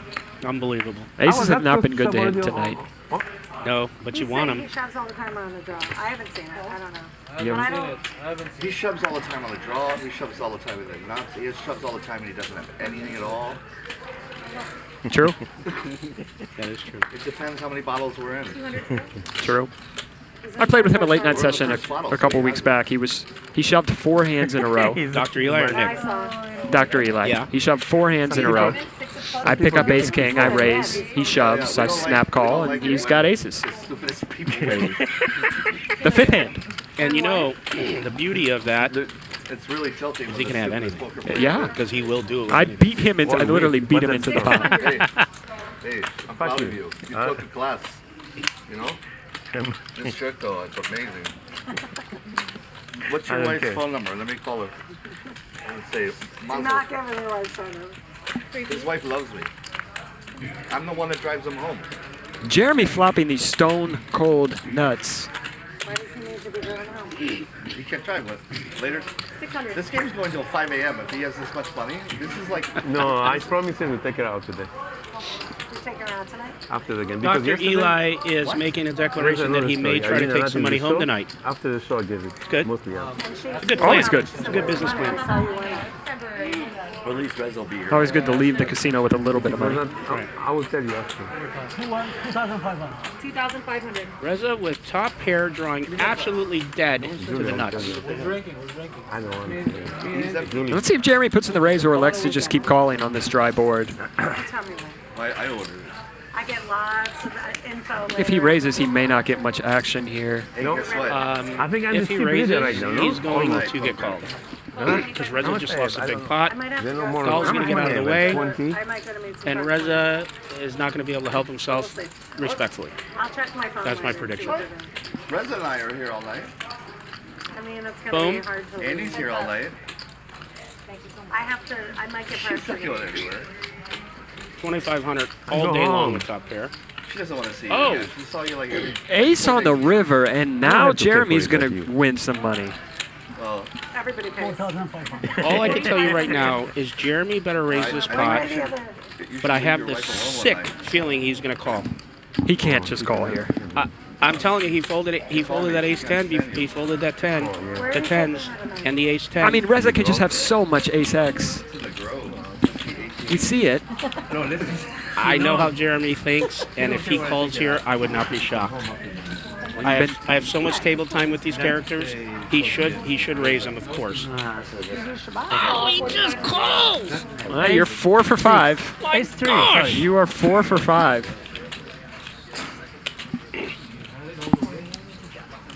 Unbelievable. Aces have not been good to him tonight. No, but you He's want saying him. He shoves all the time on the draw. I haven't seen it. I don't know. I You But I haven't don't. seen it. I haven't seen He shoves all the time on the draw. He shoves all the time with the nuts. He just shoves all the time and he doesn't have anything at all. True. That is true. It depends how many bottles we're in. True. I played with him a late night session a couple weeks back. He shoved 4 hands in a row. Dr. Eli or I Nick? saw. Dr. Eli. Yeah. He shoved 4 hands in a row. I pick up ace king, I raise, he shoves, I snap call, and he's got aces. Stupidest people. The 5th hand. And you know, the beauty of that, It's really tilting. he can have anything. Yeah. Because he will do it. I beat him into, I literally beat him into the pot. Hey, I'm proud of you. You took a class. You know? This trick though, it's amazing. What's your I don't wife's care. phone number? Let me call her. Let's say, Do not give me your wife's phone number. his wife loves me. I'm the one that drives him home. Jeremy flopping these stone cold nuts. Why does he need to be driven home? He can't drive, but later. 600. This game's going till 5 a.m. If he has this much money, this is like. No, I promised him to take it out today. You take her out tonight? After the game. Because Dr. yesterday- Eli is making a declaration that he may try to take some money home tonight. After the show, I give it. Good. Mostly out. It's a good plan. Always good. It's a good business plan. I saw you win. Or at least Reza will be here. Always good to leave the casino with a little bit of money. I will tell you after. 2,500. 2,500. Reza with top pair drawing absolutely dead to the nuts. We're drinking. I know. I'm Let's see if Jeremy puts in the raise or elects to just keep calling on this dry board. Tell me when. I ordered it. I get lots of info later. If he raises, he may not get much action here. Hey, guess what? I think I'm If the he cheap raises, leader right now, no? he's going Almost. to get called. Because Reza just lost a big I pot, might have to Then no go. more. Dahl's gonna get out of the way. 20. I might go to meet some and friends. Reza is not going to be able to help himself respectfully. I'll check my phone. That's my later and see prediction. what they're doing. Reza and I are here all night. I mean, it's Boom. going to be hard to leave. Andy's here all night. I have to, I might get She's her not going anywhere. 2,500 Go all day long home. with top pair. She doesn't want to see you. Oh. again. She saw you like every. Ace on the river, and now have to pay for Jeremy's it, going like to you. win some money. Well, Everybody pays. 4,500. All I can tell you right now is Jeremy better raise this pot, Any other? but I have this sick feeling he's going to call. He can't just call here. I'm telling you, he folded it. He folded that ace 10. He folded that 10, the 10s, and the ace 10. I mean, Reza can just have so much ace X. We see it. I know how Jeremy thinks, and if he calls here, I would not be shocked. I have so much table time with these characters. He should raise them, of course. Oh, he just calls! Well, you're 4 for 5. Ace 3. gosh! You are 4 for 5.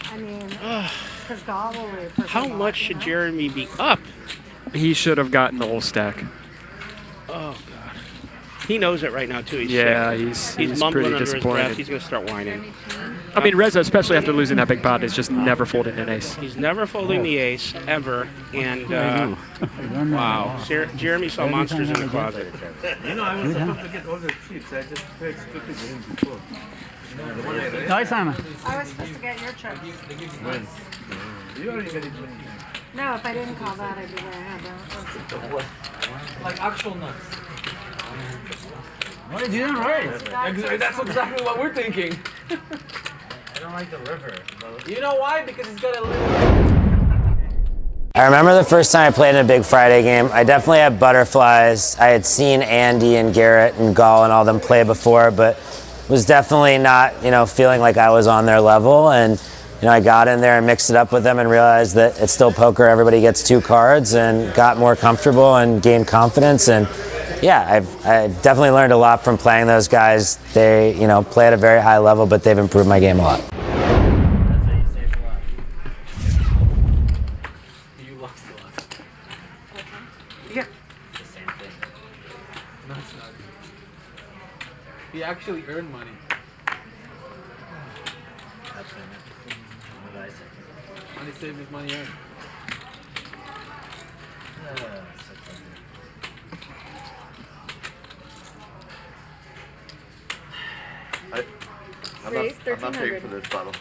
I mean, because Dahl will wait for How much should Jeremy be up? He should have gotten the whole stack. Oh, God. He knows it right now, too. He's Yeah, sick. he's mumbling pretty under his breath. disappointed. He's going to start whining. I mean, Reza, especially after losing that big pot, is just never folding an ace. He's never folding the ace, ever. And, wow. Jeremy saw monsters in the closet. You know, I was supposed to get all the chips. I just paid stupid to him before. Hi, Simon. I was supposed to get your chips. When? You already got it. No, if I didn't call that, I'd be there. I had that. Like actual nuts. What did you raise? That's exactly what we're thinking. I don't like the river. You know why? Because it's got a little. I remember the first time I played in a big Friday game. I definitely had butterflies. I had seen Andy and Garrett and Gall and all them play before, but was definitely not, feeling like I was on their level. And, I got in there and mixed it up with them and realized that it's still poker. Everybody gets 2 cards, and got more comfortable and gained confidence. And yeah, I've definitely learned a lot from playing those guys. They, play at a very high level, but they've improved my game a lot. You lost a lot. Yeah. The same thing. No, it's not. He actually earned money. And he saved his money earned. I'm Raise not paying 1300. for this bottle.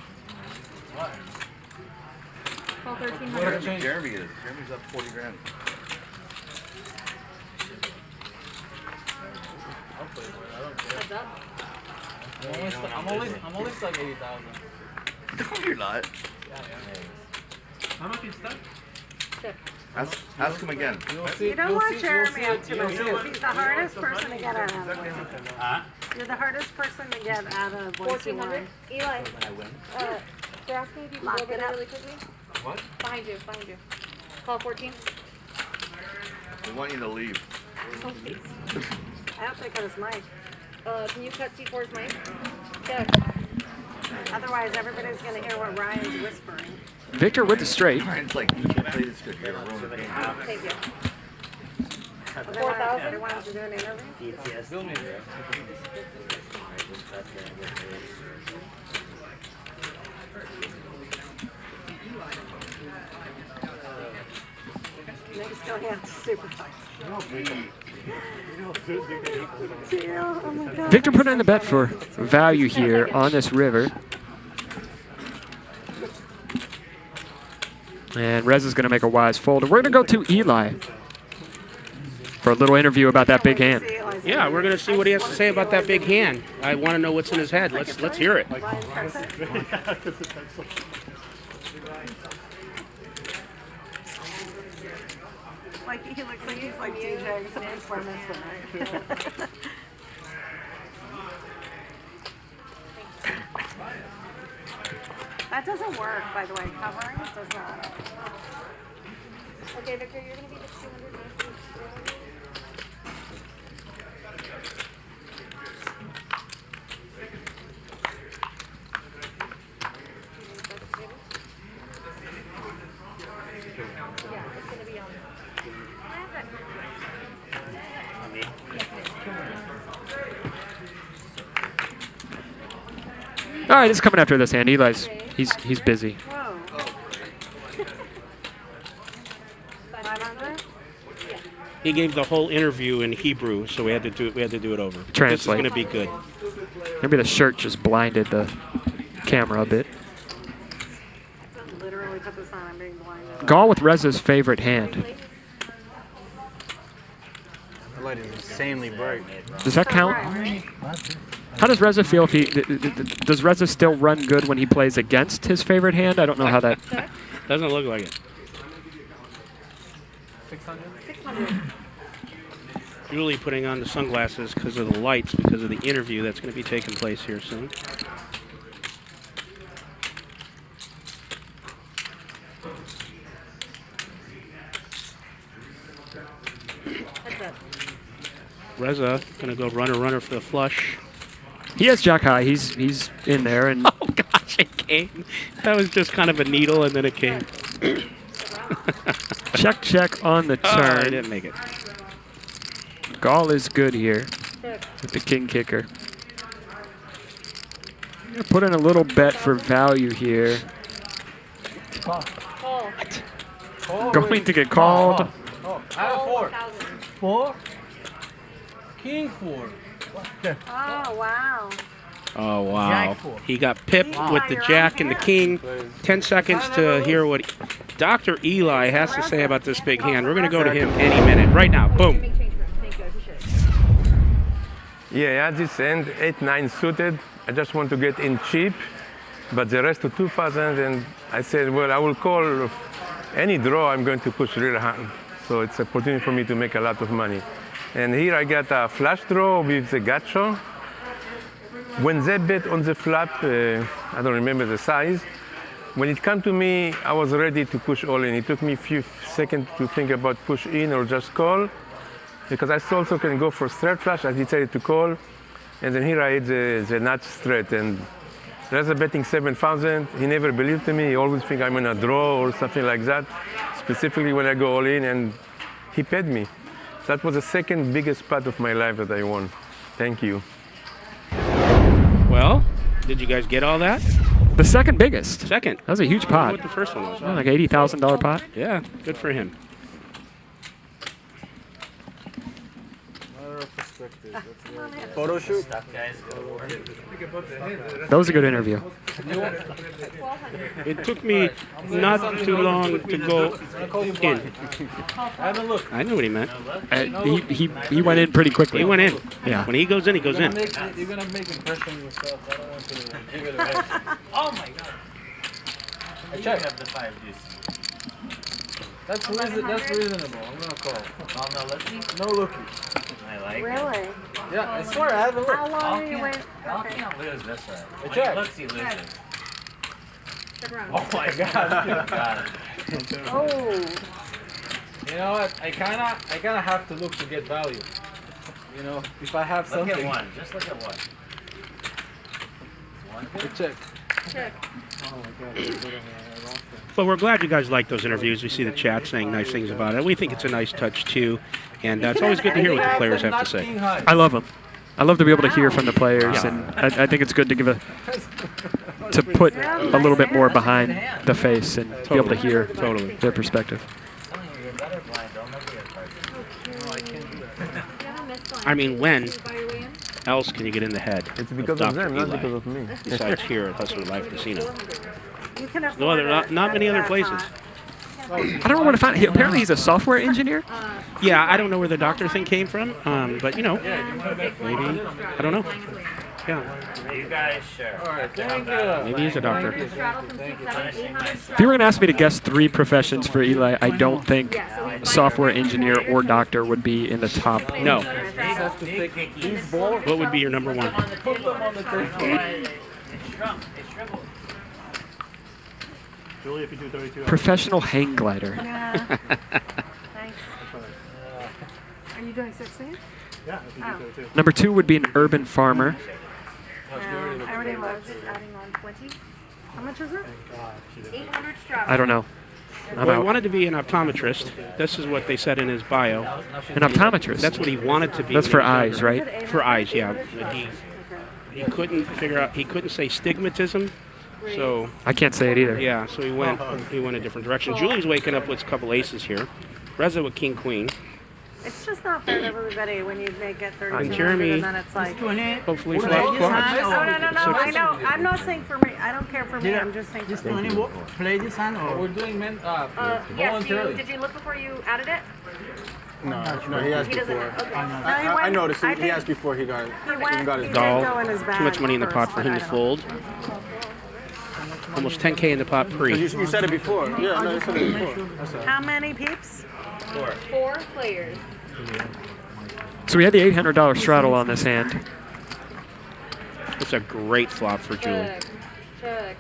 Call What 1300. Jeremy is. Jeremy's up 40 grand. I'll play for it. I don't care. Heads up. I'm only stuck 80,000. No, you're not. Yeah. How much you stuck? Check. Ask him again. You don't want Jeremy up too much. He's the hardest person to get out of. You're the hardest person to get out of. 1400. Eli. They're asking if you can Lock go over it there up. really quickly. What? Behind you. Call 14. We want you to leave. Oh, please. I don't think it was Mike. Can you cut C4's mic? Check. Otherwise, everybody's going to hear what Ryan's whispering. Victor with the straight. Ryan's like, you can't play this good. You're going to ruin the game. Thank you. Well, they wanted- they wanted to do an interview? Film me there. Next, go ahead. Super fight. Oh my God. Victor put in the bet for value here on this river. And Reza's going to make a wise fold. We're going to go to Eli for a little interview about that big hand. Yeah, we're going to see what he has to say about that big hand. I want to know what's in his head. Let's hear it. Like he looks like he's like DJing some performance tonight. That doesn't work, by the way. Covering it does not. Okay, Victor, you're going to be the 200. Yeah, it's going to be on. All right, it's coming after this hand. Eli's he's busy. Whoa. 500? He gave the whole interview in Hebrew, so we had to do it over. This is Translate. going to be good. Maybe the shirt just blinded the camera a bit. Literally put this on. I'm being blinded. Gall with Reza's favorite hand. The light is insanely bright. Does that count? How does Reza feel if he does Reza still run good when he plays against his favorite hand? I don't know how that. Doesn't look like it. 600. Julie putting on the sunglasses because of the lights, because of the interview that's going to be taking place here soon. Heads up. Reza going to go runner for the flush. He has jack high. He's in there and. Oh gosh, it came. That was just kind of a needle, and then it came. check on the Oh, turn. I didn't make it. Gall is good here with the king kicker. I'm gonna put in a little bet for value here. Call. Going to get called. Oh, I have 4. 4? King 4. Oh, wow. Oh wow. Jack four. He got pipped Wow. with the You're jack on and the hand. king. 10 seconds to hear what Dr. Eli has to say about this big hand. We're going to go to him any minute. Right now. Boom. Thank you. I appreciate it. Yeah, at this end, 8-9 suited. I just want to get in cheap, but the rest of 2,000, and I said, well, I will call any draw, I'm going to push rear hand. So it's an opportunity for me to make a lot of money. And here I got a flush draw with the gacho. When they bet on the flop, I don't remember the size. When it came to me, I was ready to push all in. It took me a few seconds to think about push in or just call, because I also can go for straight flush. I decided to call, and then here I hit the nut straight. And Reza betting 7,000. He never believed in me. He always think I'm gonna draw or something like that. Specifically when I go all in, and he paid me. That was the second biggest pot of my life that I won. Thank you. Well, did you guys get all that? The second biggest. Second. That was a huge I don't know pot. what the first one was. Oh, like $80,000 pot. Yeah, good for him. Photo shoot. That was a good interview. It took me not too long to go in. I knew what he meant. He went in pretty quickly. He went in. Yeah. When he goes in, he goes in. You're gonna make impression on yourself. I don't want you to give it away. Oh my god. I check. Have the 5 juice. That's reasonable. I'm gonna call. Oh, no looky. No looky. I like Really? it. Yeah, I swear I haven't looked. How long are you waiting? I'll can't lose this one. When check. he looks, he loses. Check around. Oh my god. Got it. Oh. You know what? I kinda have to look to get value. You know, if I have Look something. at one. Just look at one. One good? Check. Check. Oh my god. Well, we're glad you guys like those interviews. We see the chat saying nice things about it. We think it's a nice touch, too. And it's always good to hear what the players have to say. I love them. I love to be able to hear from the players, and I think it's good to to put a little bit more behind the face and be able to hear their perspective. I mean, when else can you get in the head? It's because of them, not because of me. Besides here at Hustler Live Casino. You can afford No, there are not many other places. I don't know where to find him. Apparently he's a software engineer. Yeah, I don't know where the doctor thing came from, but you know, maybe, I don't know. Yeah. Are you guys sure? Alright, thank you. Maybe he's a doctor. If you were going to ask me to guess 3 professions for Eli, I don't think software engineer or doctor would be in the top. No. Have to take these balls. What would be your number 1? Put them on the table. It's shriveled. Julie, if you do 32 Professional hang glider. Yeah. Thanks. Are you doing 16? Yeah, if you do 32. Number 2 would be an urban farmer. I already looked. Adding on 20. How much is it? 800 straw. I don't know. I'm Well, he out. wanted to be an optometrist. This is what they said in his bio. An optometrist? That's what he wanted to be. That's when for he was eyes, younger. right? For eyes, yeah. But he couldn't figure out. He couldn't say stigmatism. So I can't say it either. yeah, so he went a different direction. Julie's waking up with a couple aces here. Reza with king queen. It's just not fair to everybody when you make it 32 And Jeremy, and then it's like. hopefully flop quads. Oh, no. I know. I'm not saying for me. I don't care for me. I'm just saying for me. Play this hand or? We're doing Yes, voluntarily. did you look before you added it? No, he asked He doesn't. before. Okay. I noticed. He asked before he got his Dahl, go in his too bag much money in the pot first, for him but to I fold. Almost 10K in the pot pre. You said it before. Yeah, no, you said it before. That's all. How many peeps? 4 players. So we had the $800 straddle on this hand. It's a great flop for Julie. Check.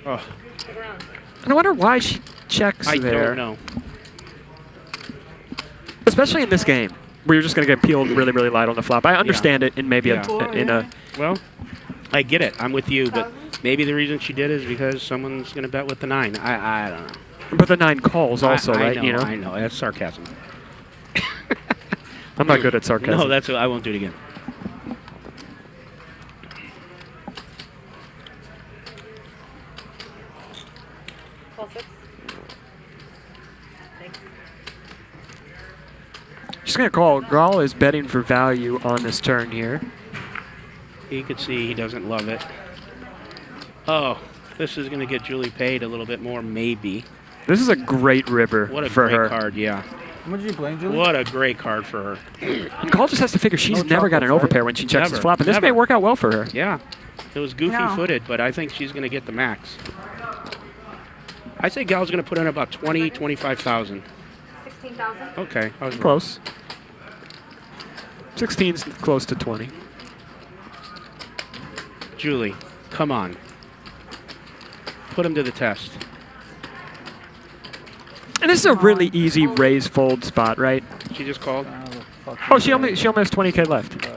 Oh, Check around. And I wonder why she checks I there. don't know. Especially in this game, where you're just going to get peeled really, really light on the flop. I understand it in maybe in a... Well, I get it. I'm with you, but maybe the reason she did is because someone's going to bet with the 9. I don't know. But the 9 calls also, I right? know, You know? I know. That's sarcasm. I'm not good at sarcasm. No, that's I won't do it again. Call 6. Just going to call. Gall is betting for value on this turn here. You can see he doesn't love it. Oh, this is going to get Julie paid a little bit more, maybe. This is a great river What a for great her. card, yeah. How much are you playing, Julie? What a great card for her. And Gall just has to figure she's never got an overpair when she checks Never, this flop, and this may never. work out well for her. Yeah. It was goofy-footed, but I think she's going to get the max. I say Gal's going to put in about 20, 25,000. 16,000. Okay. I was wrong. Close. 16's close to 20. Julie, come on. Put him to the test. And this is a really easy raise fold spot, right? She just called? Oh, she only has 20K left.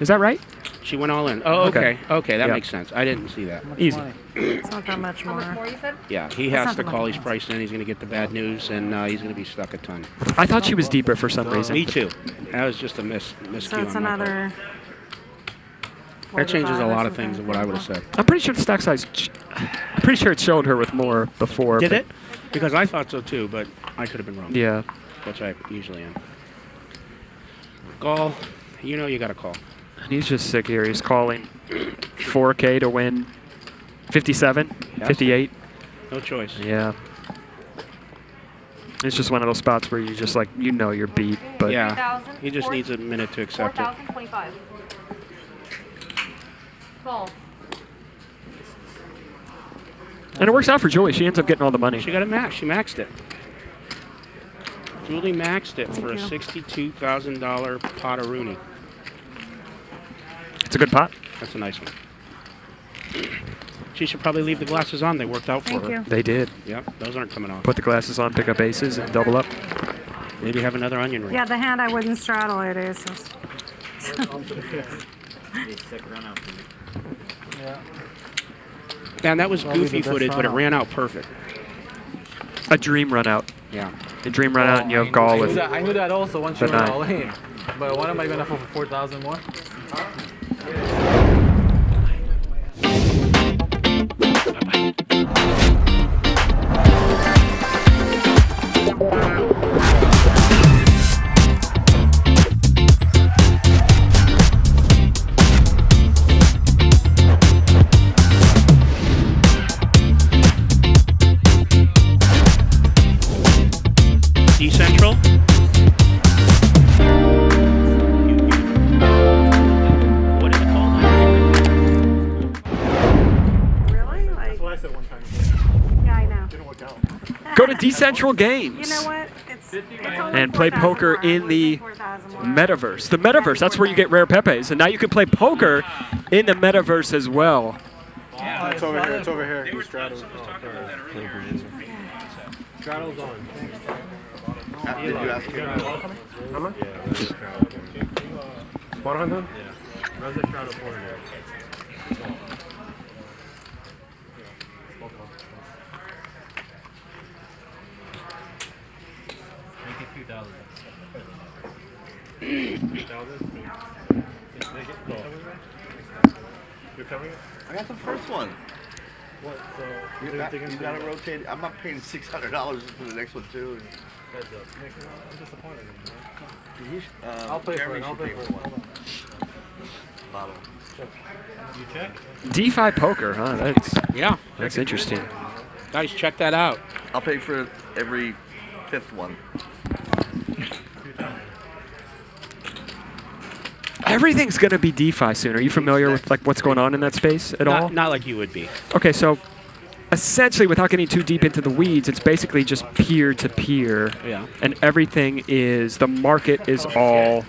Is that right? She went all in. Oh, Okay. Okay, that Yeah. makes sense. I didn't see that. Easy. It's not that much How more. much more you said? Yeah, he That's has not to that call. much He's priced in. He's going to get the bad news, and he's going to be stuck a ton. I thought she was deeper for some reason. Me too. That was just a miscue So it's on my part. another. That changes a 45 or lot of something. things of what I would have said. I'm pretty sure the stack size. I'm pretty sure it showed her with more before. Did but- it? Because I thought so too, but I could have been wrong. Yeah. Which I usually am. Gall, you know you got to call. And he's just sick here. He's calling 4K to win 57, Yes. 58. No choice. Yeah. It's just one of those spots where you just like, you know you're beat. But Yeah. 3,000, He just needs a minute to accept it. 4,025. Call. And it works out for Julie. She ends up getting all the money. She got it maxed. She maxed it. Julie maxed it for a you. $62,000 Potteroonie. It's a good pot. That's a nice one. She should probably leave the glasses on. They worked out for Thank her. you. They did. Yep, those aren't coming off. Put the glasses on, pick up aces, and double up. Maybe have another onion ring. Yeah, the hand I wouldn't straddle it is. Man, that was Probably the goofy best footage, but it run out. ran out perfect. A dream run out. Yeah. A dream run out, and you have Gall with. I knew that also once the you went nine. all in. But when am I gonna fall for 4,000 more? Decentral. What is it called? Really? Like, That's what I said one time. yeah, I know. Didn't work out. Go to Decentral Games. You know what? It's And play poker in the metaverse. The metaverse, that's where you get rare Pepes. And now you can play poker in the metaverse as well. It's over here. It's over here. You straddle. Straddle's on. Did you ask him? How much? 100? Yeah. Reza straddle 400. You're covering it? I got the first one. What? So You got to rotate. I'm not paying $600 for the next one too. I'm disappointed. I'll pay for it. I'll pay for it. Bottle. You check? DeFi poker, huh? That's interesting. Guys, check that out. I'll pay for every fifth one. Everything's going to be DeFi soon. Are you familiar with like what's going on in that space at all? Not like you would be. Okay, so essentially, without getting too deep into the weeds, it's basically just peer-to-peer. Yeah. And everything is, the market is all.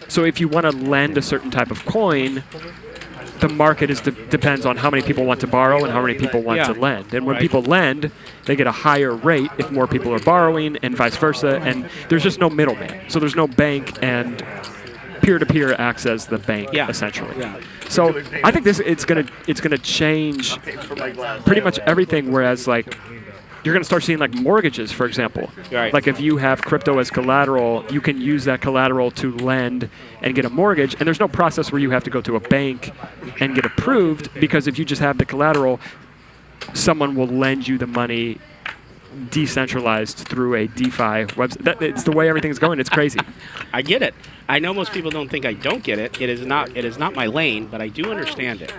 So if you want to lend a certain type of coin, the market is depends on how many people want to borrow and how many people want to lend. And when people lend, they get a higher rate if more people are borrowing, and vice versa. And there's just no middleman. So there's no bank, and peer-to-peer acts as the bank, essentially. Yeah. So I think it's gonna change pretty much everything. Whereas like you're gonna start seeing like mortgages, for example. Right. Like if you have crypto as collateral, you can use that collateral to lend and get a mortgage. And there's no process where you have to go to a bank and get approved, because if you just have the collateral, someone will lend you the money decentralized through a DeFi website. It's the way everything's going. It's crazy. I get it. I know most people don't think I don't get it. It is not my lane, but I do understand it.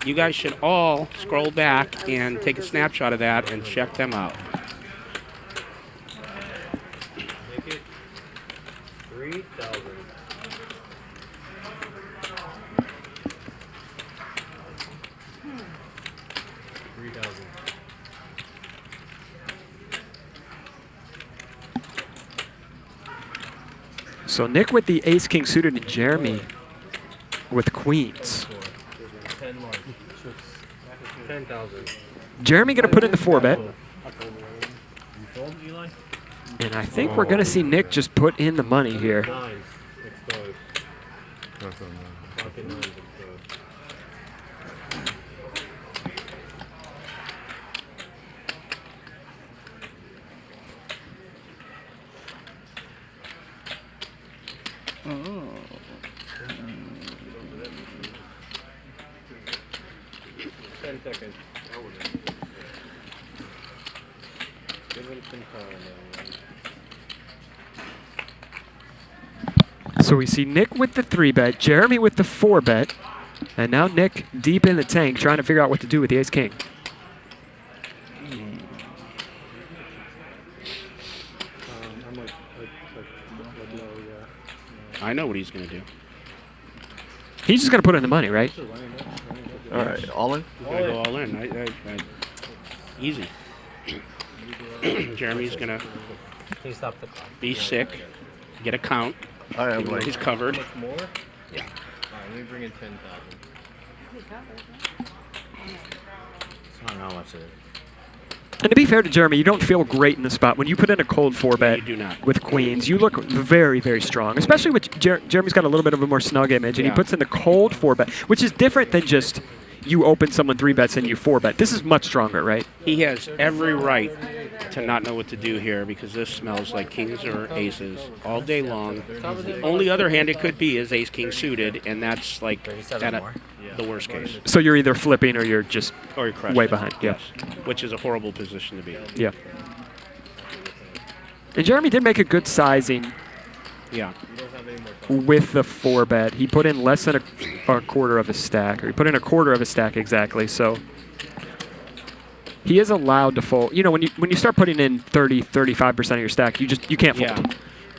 You guys should all scroll back and take a snapshot of that and check them out. Make it 3,000. 3,000. So Nick with the ace king suited and Jeremy with queens. 10 more. 10,000. Jeremy gonna put in the 4-bet. You fold, Eli? And I think we're gonna see Nick just put in the money here. 9. Exposed. Oh. 10 seconds. Give him some time. So we see Nick with the 3-bet, Jeremy with the 4-bet, and now Nick deep in the tank trying to figure out what to do with the ace-king. I know what he's going to do. He's just going to put in the money, right? All right, all in? He's going to go all in. Easy. Jeremy's going to be sick, get a count. I am like, he's covered. More? Yeah. All right, let me bring in 10,000. I don't know how much it is. And to be fair to Jeremy, you don't feel great in the spot. When you put in a cold 4-bet You do not. with queens, you look very, very strong, especially with Jeremy's got a little bit of a more snug image, and he puts in the cold 4-bet, which is different than just you open someone 3-bets and you 4-bet. This is much stronger, right? He has every right to not know what to do here because this smells like kings or aces all day long. The only other hand it could be is ace-king suited, and that's like the worst case. So you're either flipping or you're just Or you're crushed. way behind. Yeah. Which is a horrible position to be in. Yeah. And Jeremy did make a good sizing. Yeah. With the 4-bet, he put in less than a quarter of a stack, or he put in a quarter of a stack exactly. So he is allowed to fold. You know, when you start putting in 35% of your stack, you can't fold. Yeah.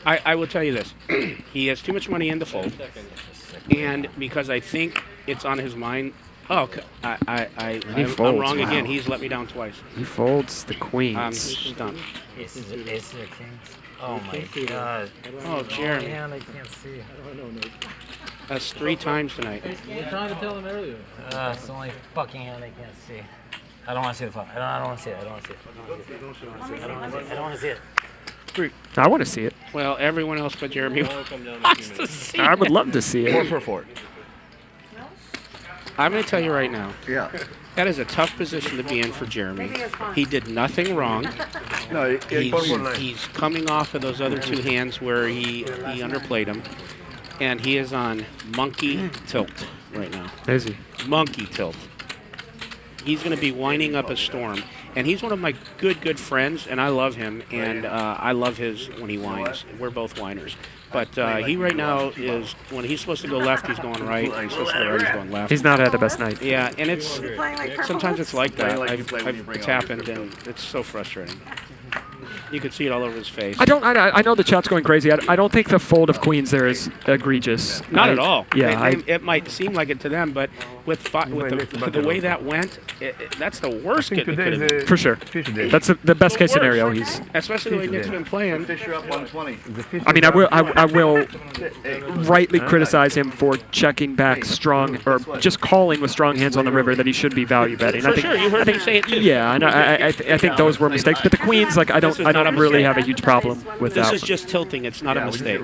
I will tell you this: he has too much money in to fold, and because I think it's on his mind. Oh, I'm wrong again. He's let me down twice. He folds the queens. I'm stunned. Aces or kings? Oh my god. Oh, Jeremy. Man, I can't see. That's 3 times tonight. We're trying to tell him earlier. It's the only fucking hand I can't see. I don't want to see the phone. I don't want to see it. I don't want to see it. I don't want to see it. I want to see it. Well, everyone else but Jeremy wants to see I would it. love to see it. 4 for 4. I'm going to tell you right now. Yeah. That is a tough position to be in for Jeremy. He did nothing wrong. No, He's coming off of those other 2 hands where he underplayed him, and he is on monkey tilt right now. Is he? Monkey tilt. He's going to be winding up a storm, and he's one of my good friends, and I love him, and I love his when he whines. We're both whiners. But he right now is, when he's supposed to go left, he's going right. When he's supposed to go right, he's going left. He's not had the best night. Yeah, and it's sometimes it's like that. It's happened, and it's so frustrating. You could see it all over his face. I know the chat's going crazy. I don't think the fold of queens there is egregious. Not at all. Yeah, it might seem like it to them, but with the way that went, that's the worst it could have been. For sure. That's the best case scenario. He's especially the way Nick's been playing. Fisher up 120. I mean, I will rightly criticize him for checking back strong or just calling with strong hands on the river that he should be value betting. For sure, you heard him say it too. Yeah, I think those were mistakes. But the queens, like I don't really have a huge problem with that. This is just tilting. It's not a mistake.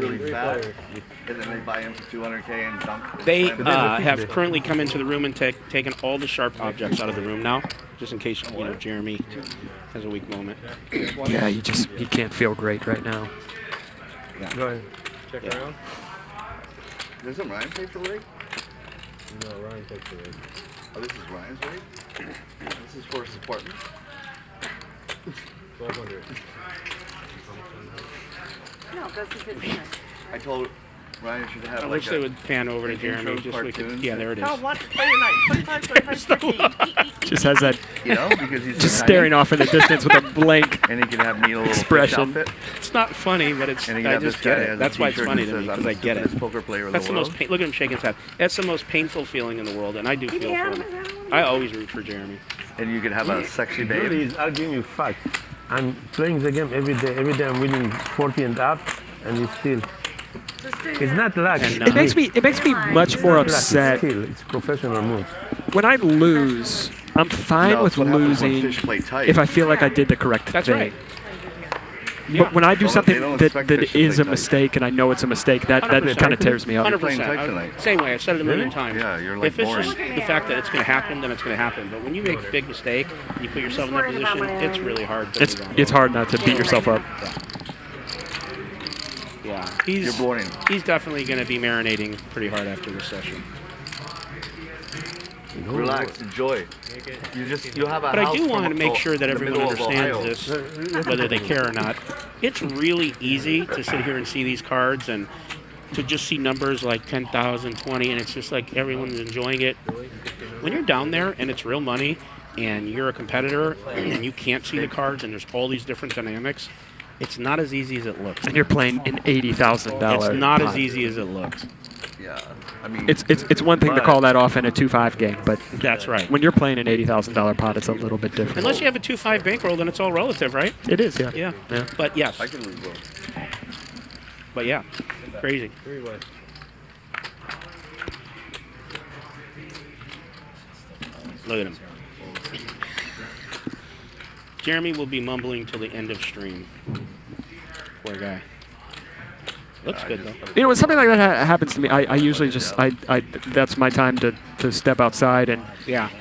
And then they buy him for $200K and dump. They have currently come into the room and taken all the sharp objects out of the room now, just in case Jeremy has a weak moment. Yeah, he can't feel great right now. Yeah. Go ahead. Check around. Doesn't Ryan take the rig? No, Ryan takes the rig. Oh, this is Ryan's rig? This is for his apartment? 1,200. No, go see his dinner. I told Ryan should have I wish they would pan over to Jeremy just so we could. Yeah, there it is. Oh, what? Play your night. 25, Just has that, because he's just staring off in the distance with a blank and he can have me a little expression. outfit. It's not funny, but it's. And I just get it. That's why it's funny to me because I get it. Poker player of That's the the world. most. Look at him shaking his head. That's the most painful feeling in the world, and I do feel for him. I always root for Jeremy. And you could have a sexy babe. He's arguing you fact. I'm playing the game every day. Every day I'm winning 40 and up, and it's still. It's not luck. It makes me much more upset. It's professional move. When I lose, I'm fine with losing if I feel like I did the correct thing. That's right. But when I do They something don't that expect fish to is play a tight. mistake and I know it's a mistake, that 100%. kind of tears me up. 100%. Same way. I've said it a million times. Yeah, you're like if it's boring. just the fact that it's going to happen, then it's going to happen. But when you make a big mistake, you put yourself in that position, it's really hard. To move on. It's hard not to beat yourself up. Yeah, You're boring. he's definitely going to be marinating pretty hard after this session. Relax, enjoy. You have a But house I do want to from make sure that the everyone middle of understands Ohio. this, whether they care or not. It's really easy to sit here and see these cards and to just see numbers like 10,000, 20, and it's just like everyone's enjoying it. When you're down there and it's real money and you're a competitor and you can't see the cards and there's all these different dynamics, it's not as easy as it looks. And you're playing an $80,000. It's not pot. as easy as it looks. Yeah, I mean, It's one thing to call that off in a 2-5 game, but that's right. When you're playing an $80,000 pot, it's a little bit different. Unless you have a 2-5 bankroll, then it's all relative, right? It is, yeah. Yeah. Yeah. But yes. I can lose both. But yeah, crazy. Look at him. Jeremy will be mumbling till the end of stream. Poor guy. Looks good though. You know, when something like that happens to me, I usually just that's my time to step outside and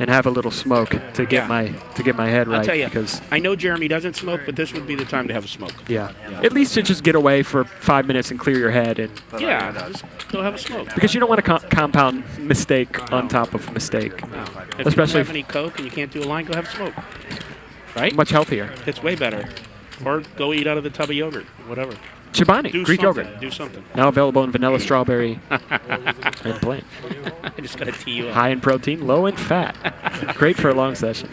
have a little smoke to get my head right. I'll tell you, because I know Jeremy doesn't smoke, but this would be the time to have a smoke. yeah, at least to just get away for 5 minutes and clear your head and Yeah, just go have a smoke. because you don't want to compound mistake on top of mistake, If especially you don't have any Coke and you can't do a line, go have a smoke. Right? much healthier. It's way better. Or go eat out of the tub of yogurt, whatever. Chobani, Do Greek something. yogurt. Do something. Now available in vanilla, strawberry, and plain. I just got to tee you up. High in protein, low in fat. Great for a long session.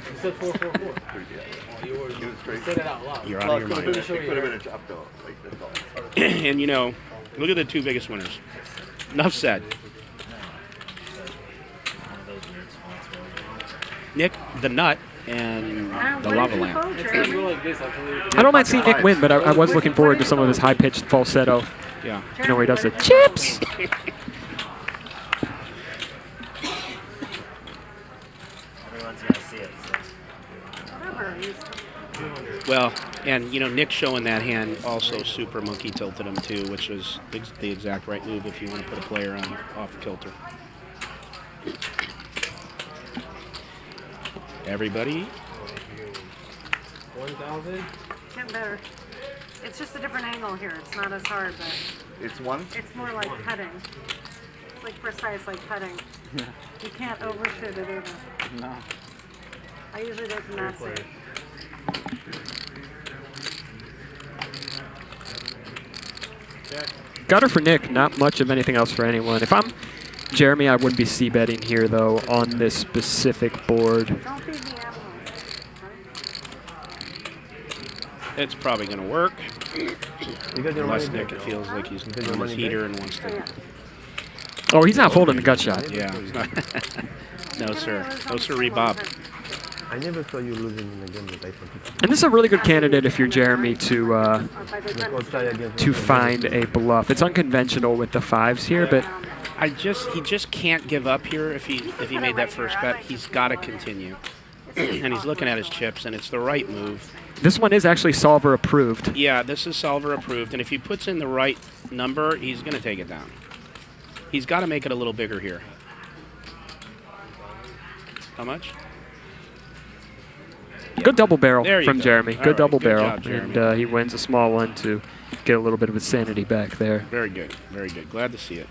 You're out of your mind. It could have been a chop though. Like, that's all. And you know, look at the two biggest winners. Enough said. Nick, the nut, and the lava lamp. I don't mind seeing Nick win, but I was looking forward to some of his high-pitched falsetto. Yeah. You know where he does the chips. Everyone's gonna see it. Well, and you know, Nick showing that hand also super monkey tilted him too, which was the exact right move if you want to put a player on off kilter. Everybody. 1,000. Getting better. It's just a different angle here. It's not as hard, but It's one? it's more like putting. It's like precise, like putting. You can't overshoot it either. No. I usually do it from that stage. Gutter for Nick, not much of anything else for anyone. If I'm Jeremy, I would be c-betting here, though, on this specific board. Don't feed the animals. It's probably going to work. You got your Unless money Nick back? it feels like he's You got your on his money heater back? and wants to. Oh, he's not folding the gut shot. Yeah. No, sir. No, sir, Bob. I never saw you losing in a game that I played. And this is a really good candidate if you're Jeremy to To find a bluff. It's unconventional with the fives here, but he just can't give up here if he made that first bet. He's got to continue. And he's looking at his chips, and it's the right move. this one is actually solver approved. Yeah, this is solver approved, and if he puts in the right number, he's going to take it down. He's got to make it a little bigger here. How much? Good double barrel There you from go. Jeremy. All Good right, double good barrel. job, Jeremy. And he wins a small one to get a little bit of his sanity back there. Very good. Very good. Glad to see it.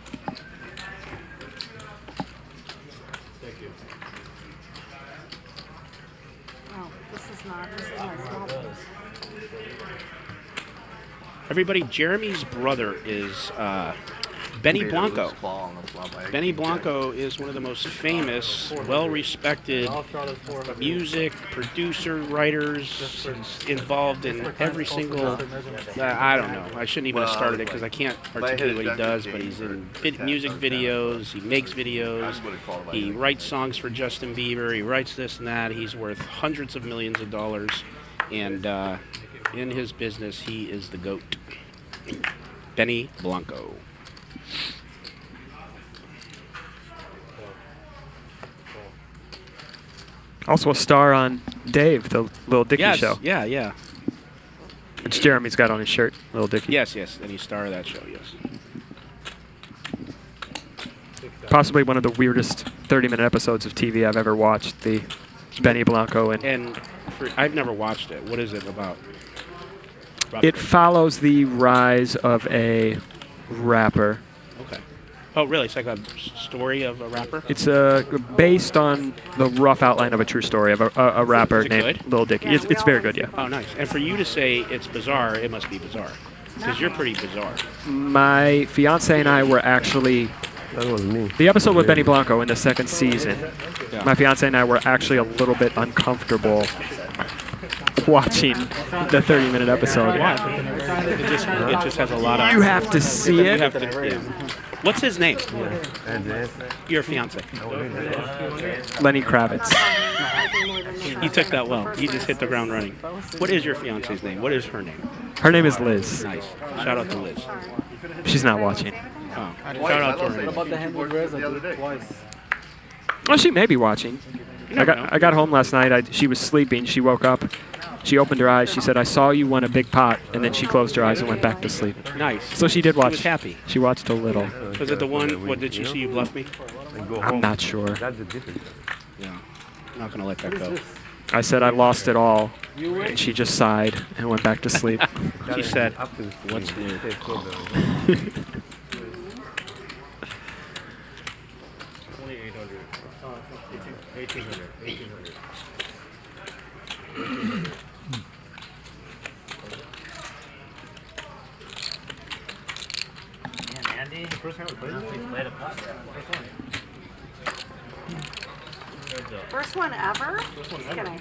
Oh, this is my small piece. Everybody, Jeremy's brother is Benny Blanco. Benny Blanco is one of the most famous, well-respected music producer, writers. He's involved in every single. I don't know. I shouldn't even have started it because I can't articulate what he does. But he's in music videos. He makes videos. He writes songs for Justin Bieber. He writes this and that. He's worth hundreds of millions of dollars, and in his business, he is the GOAT. Benny Blanco. Also a star on Dave, the Little Dicky show. Yeah, yeah. Which Jeremy's got on his shirt, Little Dicky. Yes, and he's star of that show, yes. Possibly one of the weirdest 30-minute episodes of TV I've ever watched. The Benny Blanco and I've never watched it. What is it about? It follows the rise of a rapper. Okay. Oh, really? It's like a story of a rapper? It's based on the rough outline of a true story of a rapper named Lil Dicky. It's very good, yeah. Oh, nice. And for you to say it's bizarre, it must be bizarre. Because you're pretty bizarre. My fiance and I were actually... That was me. The episode with Benny Blanco in the second season, Yeah. my fiance and I were actually a little bit uncomfortable watching the 30-minute episode. Why? It just has a lot of... You have to see it. You have to, yeah. What's his name? Your fiance. Lenny Kravitz. You took that well. You just hit the ground running. What is your fiance's name? What is her name? Her name is Liz. Nice. Shout out to Liz. She's not watching. Oh. Shout out to her. What about the hand with Reza twice? Well, she may be watching. I got home last night. She was sleeping. She woke up. She opened her eyes. She said, "I saw you won a big pot," and then she closed her eyes and went back to sleep. Nice. So she did watch. She was happy. She watched a little. Was it the one? What did she see you bluff me? I'm not sure. Yeah. I'm not gonna let that go. I said I lost it all, and she just sighed and went back to sleep. She said, "What's new?" 1800. Andy, first time we played played a putt. First one ever? Just kidding.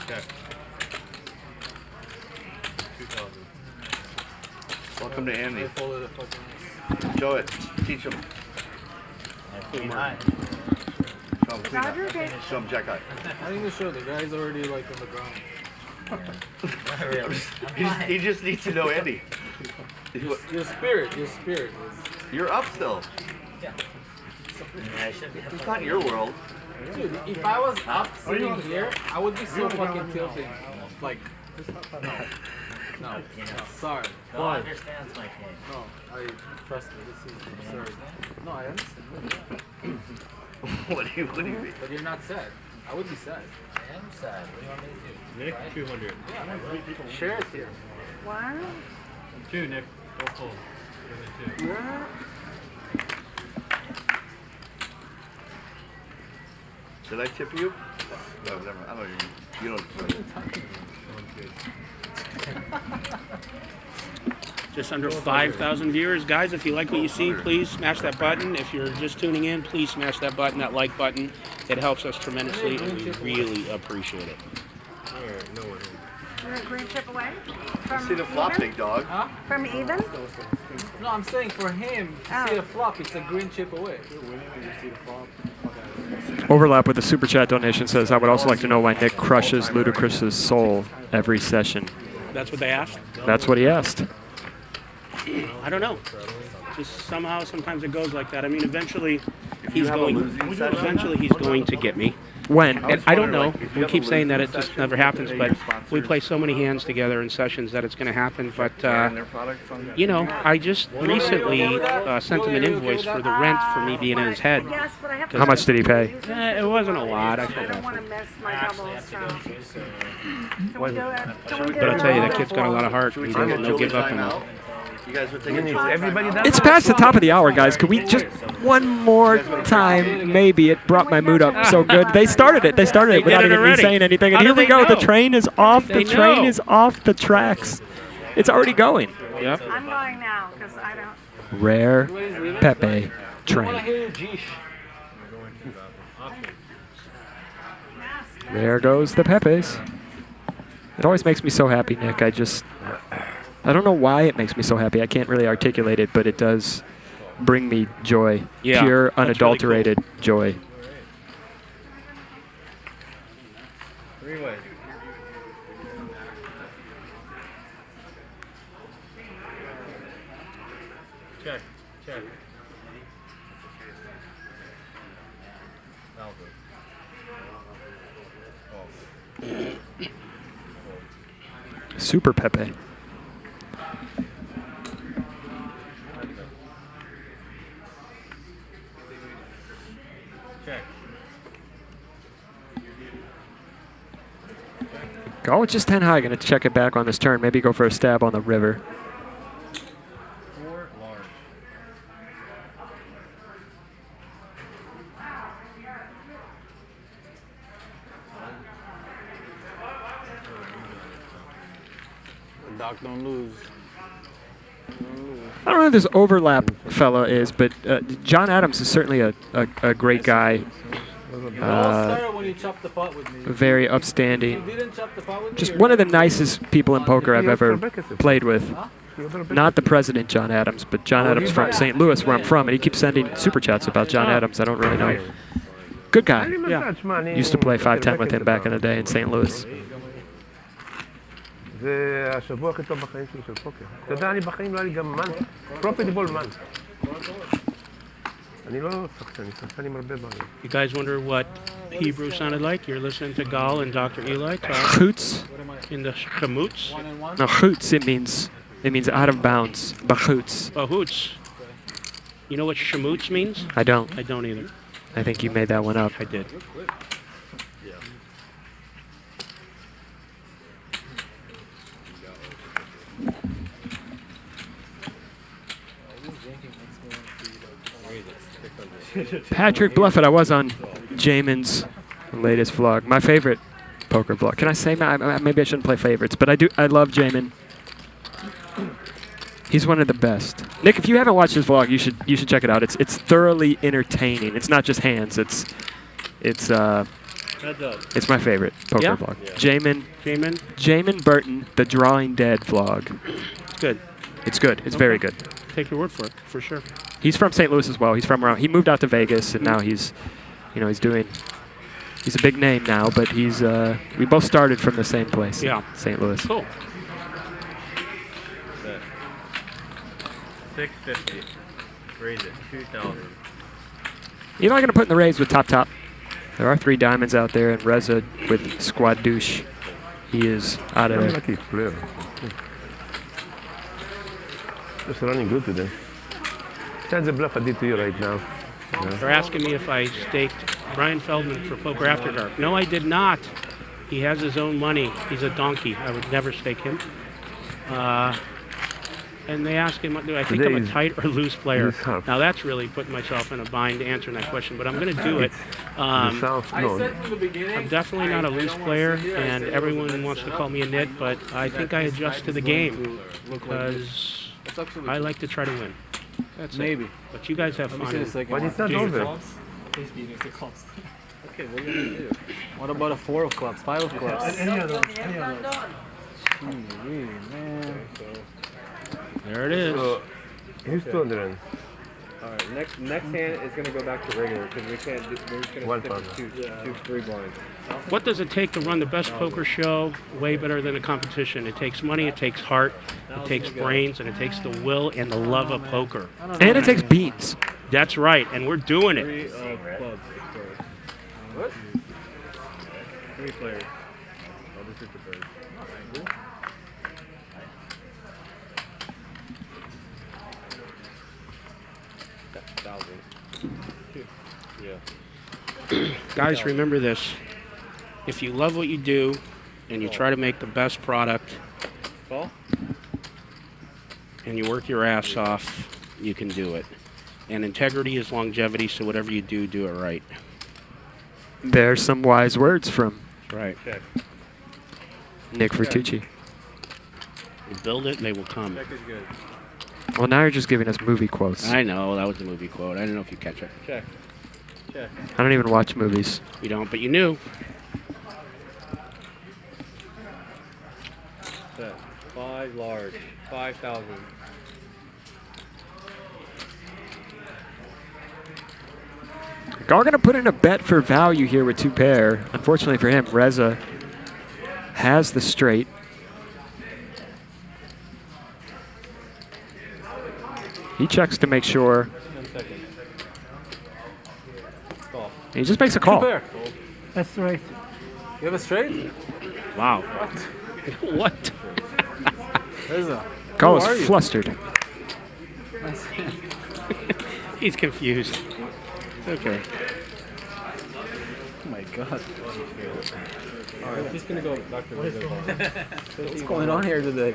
Okay. 2000. Welcome to Andy. Show it. Teach him. Show him clean up. Show him jack eye. I think the show the guy's already like on the ground. He just needs to know Andy. Your spirit. You're up still. Yeah, It's not your world. Dude, if I was up sitting here, I would be so fucking tilted. Like, no. Sorry. Who understands my game? No, trust me, this is absurd. No, I understand. What do you mean? But you're not sad. I would be sad. I am sad. What do you want me to do? Nick, 200. Yeah, share it here. Wow. 2, Nick. Go full. Give me 2. Did I tip you? No, never. I don't even. You don't. Just under 5,000 viewers. Guys, if you like what you see, please smash that button. If you're just tuning in, please smash that button, that like button. It helps us tremendously, and we really appreciate it. You're a green chip away? See the flop, even? big dog. Huh? From even? No, I'm saying for him, to see the flop, it's a green chip away. Overlap with the super chat donation says, "I would also like to know why Nick crushes Ludacris's soul every session." That's what they asked? That's what he asked. I don't know. Just somehow, sometimes it goes like that. I mean, eventually he's going to get me. When? And I don't know. We keep saying that it just never happens, but we play so many hands together in sessions that it's going to happen. But, you know, I just recently sent him an invoice for the rent for me being in his head. How much did he pay? It wasn't a lot. I feel don't want to miss my double, so. But I'll tell you, that kid's got a lot of heart. He doesn't no give up on it. You guys are taking everybody down. It's past the top of the hour, guys. Could we just one more time, maybe? It brought my mood up so good. They started it without even me saying anything. And here we go. The train is off. The train is off the tracks. It's already going. Yep. I'm going now, because I don't. Rare Pepe train. There goes the Pepes. It always makes me so happy, Nick. I don't know why it makes me so happy. I can't really articulate it, but it does bring me joy. Yeah, pure, that's unadulterated really cool. joy. Three-way. Check. Super Pepe. Go with just 10 high. Going to check it back on this turn. Maybe go for a stab on the river. 4 large. Doc, don't lose. I don't know who this overlap fella is, but John Adams is certainly a great guy. Very upstanding. Just one of the nicest people in poker I've ever played with. Not the president, John Adams, but John Adams from St. Louis, where I'm from, and he keeps sending super chats about John Adams. I don't really know. Good guy. Yeah. Used to play 5-10 with him back in the day in St. Louis. זה השבוע הכי טוב בחיים שלי של פוקר. אתה יודע, אני בחיים לא היה לי גם מן, פרופיטיבול מן. אני לא שחקן, אני שחקן עם הרבה דברים. You guys wonder what Hebrew sounded like? You're listening to Gal and Dr. Eli talk Chutz? In the Chemutz? No, Chutz, it means out of bounds. Bachutz. Bahutz. You know what Shemutz means? I don't. I don't either. I think you made that one up. I did. Patrick Bluffett, I was on Jamin's latest vlog. My favorite poker vlog. Can I say maybe I shouldn't play favorites, but I love Jamin. He's one of the best. Nick, if you haven't watched his vlog, you should check it out. It's thoroughly entertaining. It's not just hands. It's my favorite poker vlog. Yeah. Jamin Burton, the Drawing Dead vlog. It's good. It's good. It's very good. Take your word for it, for sure. He's from St. Louis as well. He's from around. He moved out to Vegas, and now he's a big name now. But we both started from the same place. Yeah. St. Louis. Cool. 650. Raise it. 2,000. You're not going to put in the raise with top. There are 3 diamonds out there, and Reza with squad douche. He is out of there. Lucky player. Just running good today. That's the bluff I did to you right now. They're asking me if I staked Brian Feldman for Poker After Dark. No, I did not. He has his own money. He's a donkey. I would never stake him. And they ask him, do I think I'm a tight or loose player? Now that's really putting myself in a bind answering that question, but I'm going to do it. I'm definitely not a loose player, and everyone wants to call me a nit, but I think I adjust to the game because I like to try to win. That's maybe. It. But you guys have fun. But it's not over. Okay, what are you going to do? What about a 4 of clubs, 5 of clubs? Any of those. Man. There it is. So, who's 200? Alright, next hand is going to go back to regular because we can't. We're just going to stick with 3 blinds. What does it take to run the best poker show? Way better than a competition. It takes money, it takes heart, it takes brains, and it takes the will and the love of poker. And it takes beans. That's right, and we're doing it. 3 clubs. What? 3 players. Oh, this is the bird. Guys, remember this. If you love what you do and you try to make the best product and you work your ass off, you can do it. And integrity is longevity, so whatever you do, do it right. There's some wise words from Right. Nick Vertucci. You build it, they will come. Check is good. Well, now you're just giving us movie quotes. I know, that was the movie quote. I don't know if you catch it. Check. I don't even watch movies. You don't, but you knew. Set. 5 large. 5,000. We're going to put in a bet for value here with 2 pair. Unfortunately for him, Reza has the straight. He checks to make sure. 10 seconds. Call. He just makes a call. 2 pair. That's right. You have a straight? Wow. What? What? Reza. Gall Who are is you? flustered. He's confused. Okay. Oh my god. Alright, just gonna go Dr. Reza. What's going on here today?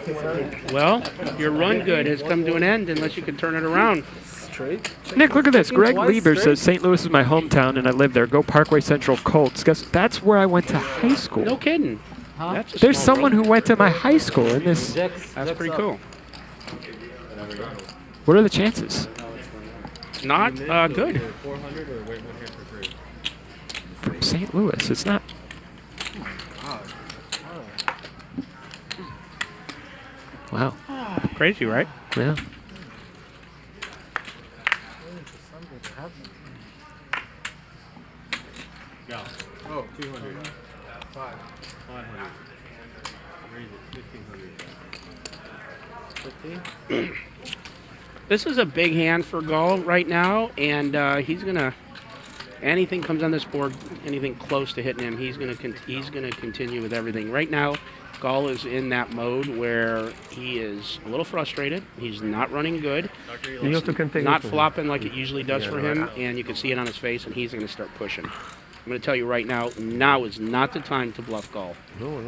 Well, your run good has come to an end unless you can turn it around. Straight? Nick, look at this. Greg Twice Lieber straight? says St. Louis is my hometown and I live there. Go Parkway Central Colts. Guess that's where I went to high school. No kidding. That's a There's small someone world. who went to my high school in this. That's pretty cool. What are the chances? Not good. 400 or wait one here for free. From St. Louis, it's not. Wow. Crazy, right? Yeah. Oh, 200. 500. Raise it, 1500. 15? This is a big hand for Gall right now, and he's gonna. Anything comes on this board, anything close to hitting him, he's gonna continue with everything. Right now, Gall is in that mode where he is a little frustrated. He's not running good. You also can take not it. flopping like it usually does Yeah, for no, him, and you can see it on his face, and he's going to start pushing. I'm going to tell you right now, now is not the time to bluff Gall. No.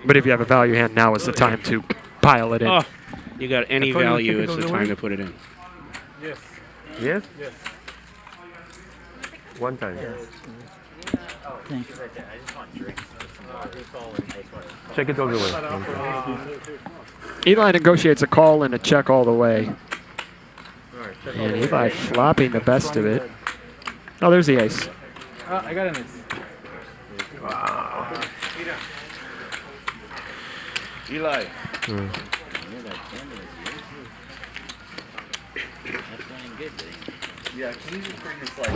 But if you have a value hand, now is the time to pile it in. Oh, you got any I thought you value, took it it's all the the time way? to put it in. Yes. Yes? Yes. One time. Thank you. Check it all the way. Eli negotiates a call and a check all the way. And Eli flopping the best of it. Oh, there's the ace. Oh, I got an ace. Wow. Eli. Yeah, can you just bring this like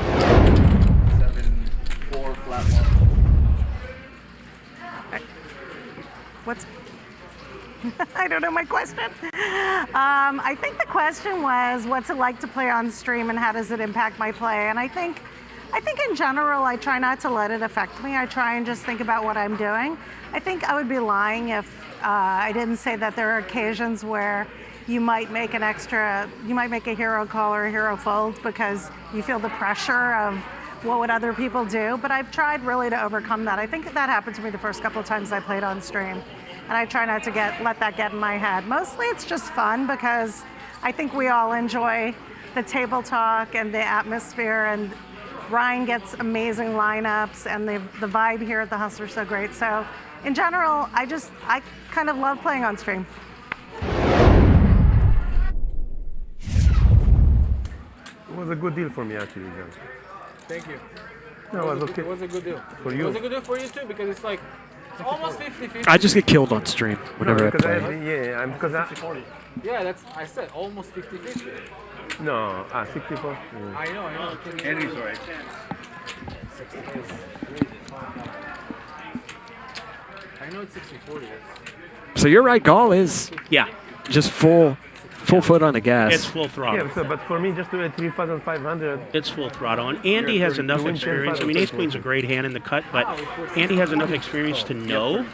7-4 flat one? What's I don't know my question. I think the question was, what's it like to play on stream and how does it impact my play? And I think in general, I try not to let it affect me. I try and just think about what I'm doing. I think I would be lying if I didn't say that there are occasions where you might make a hero call or a hero fold because you feel the pressure of what would other people do, but I've tried really to overcome that. I think that happened to me the first couple of times I played on stream, and I try not to let that get in my head. Mostly it's just fun because I think we all enjoy the table talk and the atmosphere, and Ryan gets amazing lineups, and the vibe here at the Hustler's so great. So in general, I kind of love playing on stream. It was a good deal for me actually, John. Thank you. No, it was okay. It was a good deal. For It you. was a good deal for you too because it's like almost 50-50. I just get killed on stream whenever I because play. because I, Yeah, I said almost 50-50. no, 64. I know. Andy's all right. I know it's 60-40. So you're right, Gall is Yeah, just full foot on the gas. it's full throttle. Yeah, but for me, just to do 3,500. It's full throttle. And Andy has enough experience. I mean, Ace Queen's a great hand in the cut, but Andy has enough experience to know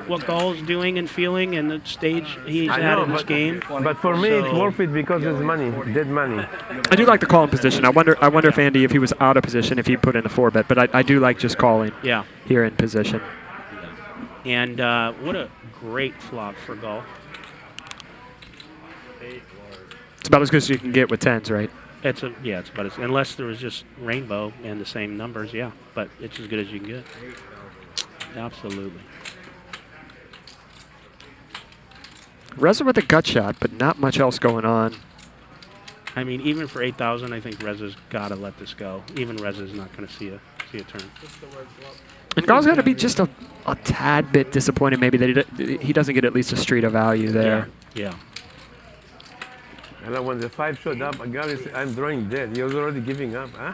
what Gall's doing and feeling and the stage he's I at know, in this game. But for me, it's So- worth it because it's money, dead money. I do like the call in position. I wonder if Andy, if he was out of position, if he'd put in the 4-bet. But I do like just calling Yeah. here in position. And what a great flop for Gall. It's about as good as you can get with 10s, right? It's about as, unless there was just rainbow and the same numbers, yeah. But it's as good as you can get. Absolutely. Reza with a gut shot, but not much else going on. I mean, even for 8,000, I think Reza's got to let this go. Even Reza's not going to see a turn. And Gall's got to be just a tad bit disappointed maybe that he doesn't get at least a street of value there. Yeah. And when the 5 showed up, I'm drawing dead. He was already giving up, huh?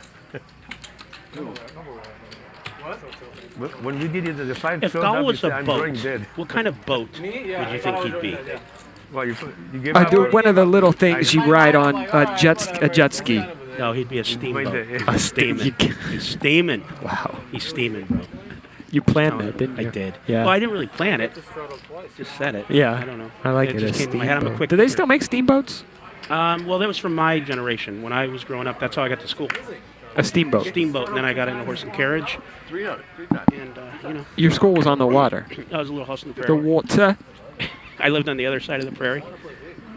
When we did it, the 5 If showed Dahl up, was he a said, I'm drawing boat, dead. what kind of boat would you think he'd be? Well, you gave up. One of the little things you ride on a jet ski. No, he'd be a steamboat. Wait, A steaming. He's steaming. Wow. He's steaming, bro. You planned that, didn't you? I did. Yeah. Well, I didn't really plan it. Just said it. Yeah. I don't know. I like it. just As came to my head. I'm a steamboat. quick. Do they still make steamboats? Well, that was from my generation. When I was growing up, that's how I got to school. A steamboat. Steamboat, and then I got into horse and carriage. 300. And, you know. Your school was on the water. I was a little house in the The prairie. water. I lived on the other side of the prairie.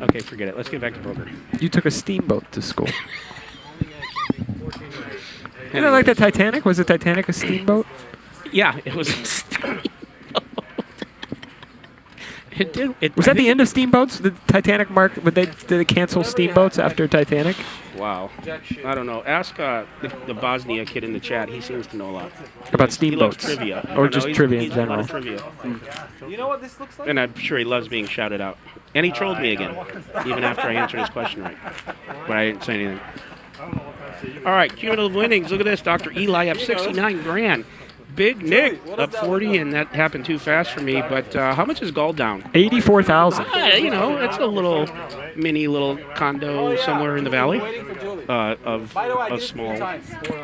Okay, forget it. Let's get back to poker. You took a steamboat to school. You know, like the Titanic? Was the Titanic a steamboat? Yeah, it was a steamboat. It did. Was that the end of steamboats? The Titanic mark? Did they cancel steamboats after Titanic? Wow. I don't know. Ask the Bosnia kid in the chat. He seems to know a lot. About He loves steamboats? trivia. I Or don't just know. trivia in He's a lot general? of trivia. You know what this looks like? And I'm sure he loves being shouted out. And he trolled me again, even after I answered his question right. But I didn't say anything. All right, cumulative winnings. Look at this. Dr. Eli up 69 grand. Big Nick up 40, and that happened too fast for me. But how much is gold down? 84,000. You know, it's a little little condo somewhere in the valley of a small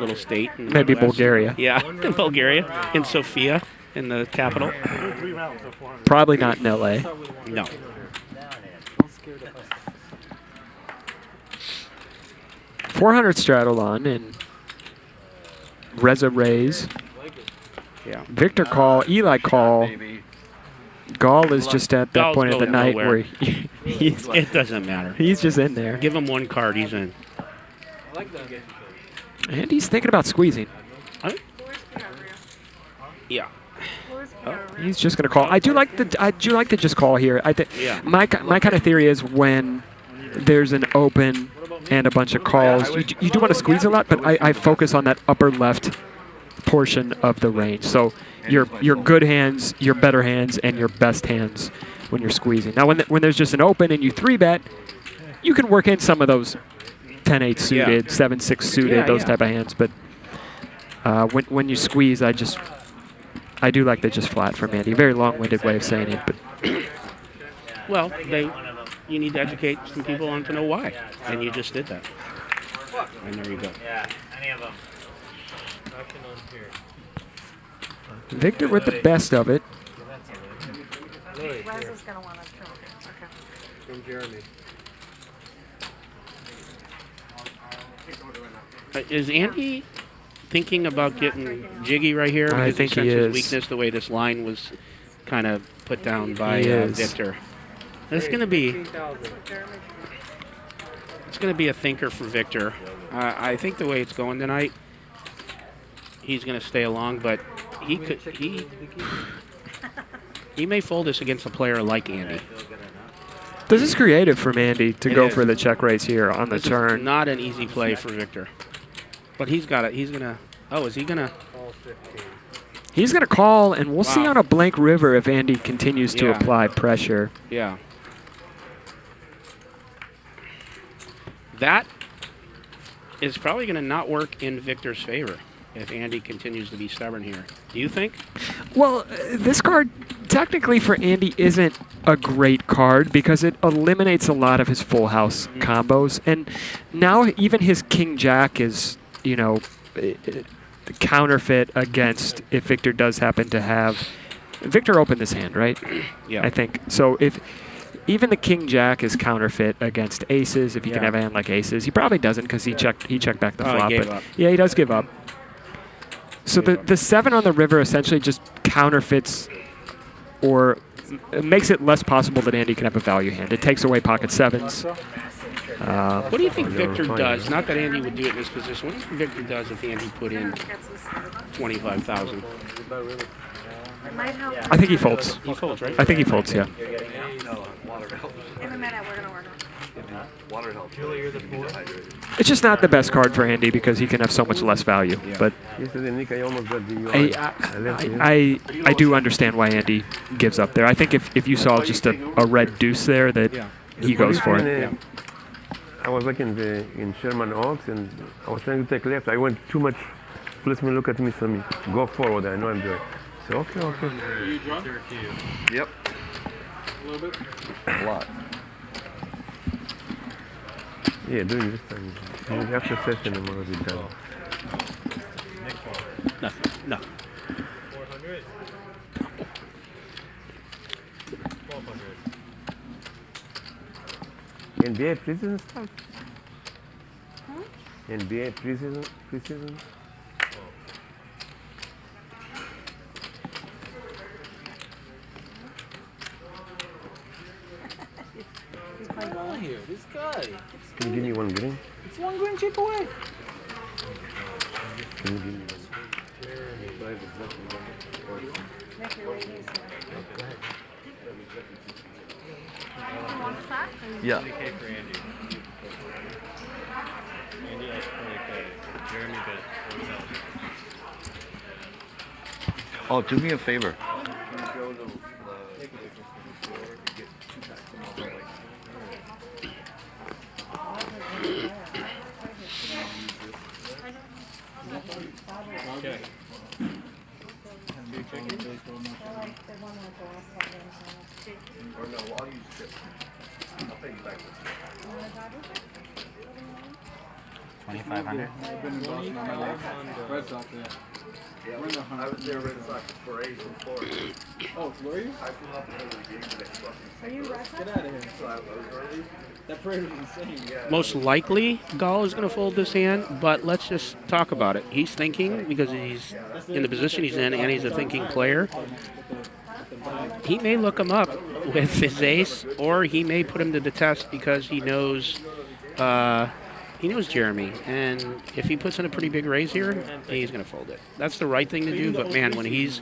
little state. In the Maybe West. Bulgaria. Yeah, in Bulgaria, in Sofia, in the capital. Probably not in LA. No. $400 straddled on, and Reza raise. Yeah. Victor call, Eli call. Gall is just at that Gall's point of the going night nowhere. where he's It doesn't matter. he's just in there. Give him one card, he's in. And he's thinking about squeezing. Yeah. He's just going to call. I do like to just call here. I think Yeah. my kind of theory is when there's an open and a bunch of calls, you do want to squeeze a lot, but I focus on that upper left portion of the range. So your good hands, your better hands, and your best hands when you're squeezing. Now, when there's just an open and you 3-bet, you can work in some of those 10-8 suited, 7-6 suited, those type of hands. But when you squeeze, I do like the just flat from Andy. Very long-winded way of saying it, but Well, you need to educate some people on to know why, and you just did that. And there you go. Yeah, any of them. Victor with the best of it. Reza's gonna want to trim. Okay. From Jeremy. Is Andy thinking about getting jiggy right here? I Does think sense he his is. weakness, the way this line was kind of put down by He is. Victor. It's going to be a thinker for Victor. I think the way it's going tonight, he's going to stay along, but he may fold this against a player like Andy. This is creative from Andy to It go is. for the check raise here on the This is turn. not an easy play for Victor. But he's got it. He's going to... Oh, is he going to... He's going to call, and we'll see Wow. on a blank river if Andy continues to Yeah. apply pressure. Yeah. That is probably going to not work in Victor's favor if Andy continues to be stubborn here. Do you think? Well, this card technically for Andy isn't a great card because it eliminates a lot of his full house combos. And now even his King-Jack is, you know, the counterfeit against if Victor does happen to have... Victor opened this hand, right? Yeah. I think. So if... Even the King-Jack is counterfeit against aces. If he can Yeah. have a hand like aces, he probably doesn't because he checked back the Oh, he flop. gave But up. yeah, he does give up. So the 7 on the river essentially just counterfeits or makes it less possible that Andy can have a value hand. It takes away pocket 7s. What do you think Victor does? Not that Andy would do it in this position. What do you think Victor does if Andy put in 25,000? I think he folds. He folds, right? I think he folds, yeah. In a minute, we're gonna work on Water helps. It's just not the best card for Andy because he can have so much less value. But Yesterday, Nick, I almost got the UI. I do understand why Andy gives up there. I think if you saw just a red deuce there, that he goes for it. I was like in Sherman Oaks, and I was trying to take left. I went too much. Policeman look at me, so me go forward. I know I'm doing. So okay. Are you drunk? Yep. A little bit? A lot. Yeah, doing this time. After session, I'm already done. Nothing. No. 400. NBA preseason stuff? NBA preseason? What's going on here? This guy. Can you give me one green? It's one green chip away. Can you give me one? Yeah. Andy likes 20K. Jeremy bid 40,000. Oh, do me a favor. Okay. Or no, I'll use chips. I'll pay you back. 2,500. I've been in Boston all my life. Red Sox, yeah. Yeah, I was there Red Sox parade in Florida. Oh, were you? I flew up to go to the game the next fucking. Are you Red Sox? Get out of here. So I was early. That parade was insane. Yeah. Most likely, Dahl is going to fold this hand, but let's just talk about it. He's thinking because he's in the position he's in, and he's a thinking player. He may look him up with his ace, or he may put him to the test because he knows Jeremy, and if he puts in a pretty big raise here, he's going to fold it. That's the right thing to do, but man, when he's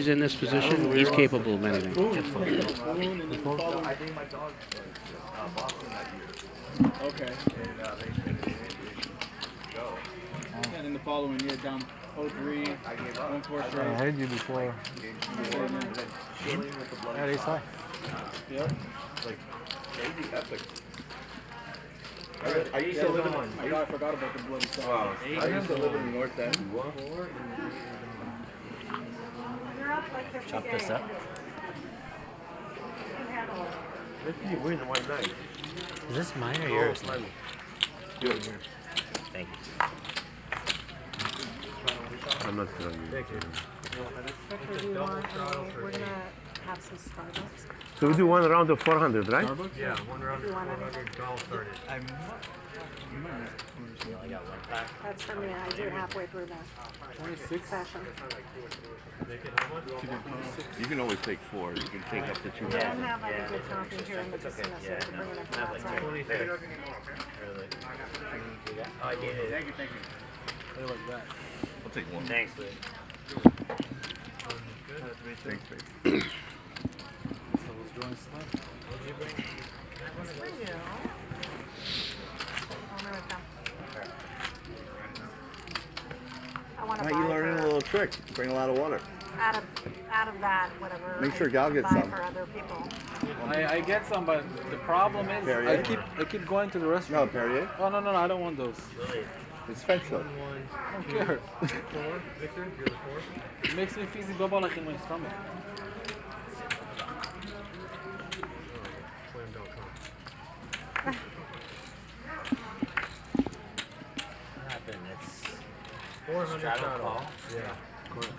in this position, he's capable of anything. I think my dog Boston that year. Okay. And they go. And in the following year, down 0-3, I gave up. 1-4 I heard you before. Yeah, they saw. Yep. Like crazy epic. Are you still living on? I forgot about the bloody song. Wow. I used to live in the North End. Chop this up. You win one night. Is this mine or yours? Yours. Thank you. I'm not throwing you. We're gonna have some Starbucks. So we do one round of 400, right? Yeah, one round of 400 Dahl started. That's for me. I do halfway through the 26 session. You can always take 4. You can take up to 2. Yeah, I'm having a good coffee here in the casino, so I can bring it up outside. 23. Oh, I did it. Thank you. What about that? I'll take 1. Thanks, Lee. Thanks, babe. I want to Now buy you learning a little trick. Bring a lot of water. out of that, whatever. Make sure Gal gets buy some. for other people. I get some, but the problem is Perrier? I keep going to the No, restaurant. Perrier. Oh no, I don't want those. It's French though. I don't care. Victor, you're the 4th. It makes me fizzy bubble like in my stomach. What happened? It's 400 straddle straddle. call. Yeah. Hold on.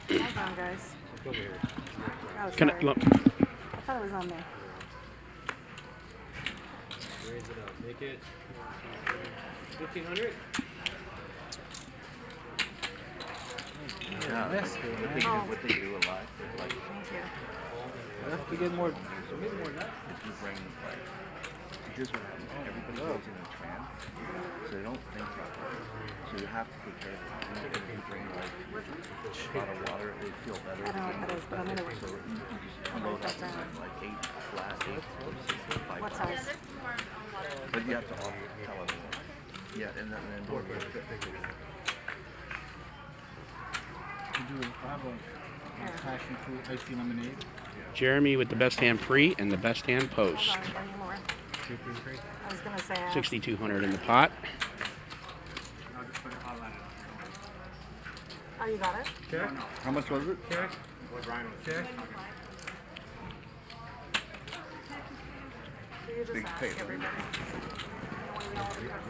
Hold on, guys. Over here. Oh, Can sorry. I, I thought it was on there. Raise it up. Make it 1,500. Yeah. Yes, What they do a lot. Like, Thank you. I have to get more. maybe more than that. If you bring like, here's what happens. Everybody goes in a trance, so they don't think properly. So you have to prepare them. If you bring like a lot of water, they feel better. I don't know what that is, but I'm gonna So I'll load write that up down. like 8 flask, 8 5 What size? But you have to tell everyone. Yeah, and then I have a passion fruit iced tea lemonade. Jeremy with the best hand pre and the best hand post. Sorry, any more? I was gonna say. 6,200 in the pot. Oh, you got it? Check. how much was it? Check. What Bryan was check. So you just Big ask pay. everybody.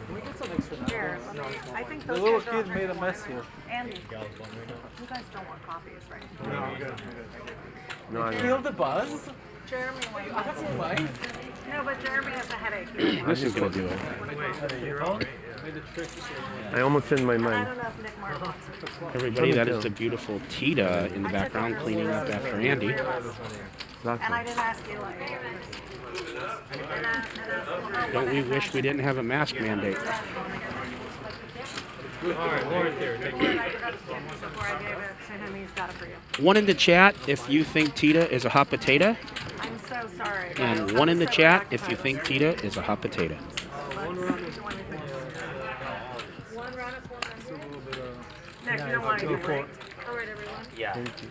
Can we get some extra now? Here, let me, I think The those little guys are kid all made a drinking mess water. here. Andy, you guys don't want coffees, right? No, I'm good. No, I Feel the buzz? Jeremy went. No, but Jeremy has a headache. This is going to do it. I almost changed my I mind. don't know if Nick Mark wants it. Everybody, that is the beautiful Tita in the background cleaning up after Andy. And I didn't ask you. Don't we wish we didn't have a mask mandate? One in the chat if you think Tita is a hot potato. I'm so sorry. And one in the chat if you think Tita is a hot potato. Nick, you don't want to do it. All right, everyone. Yeah. Thank you.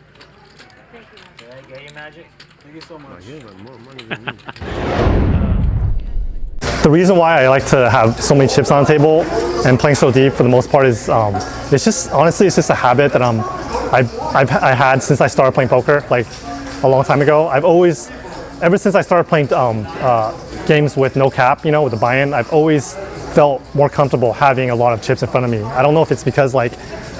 Thank you. Did I get you, Magic? Thank you so much. You have more money than me. The reason why I like to have so many chips on the table and playing so deep for the most part is it's just honestly it's just a habit that I've had since I started playing poker like a long time ago. I've always, ever since I started playing games with no cap, you know, with the buy-in, I've always felt more comfortable having a lot of chips in front of me. I don't know if it's because like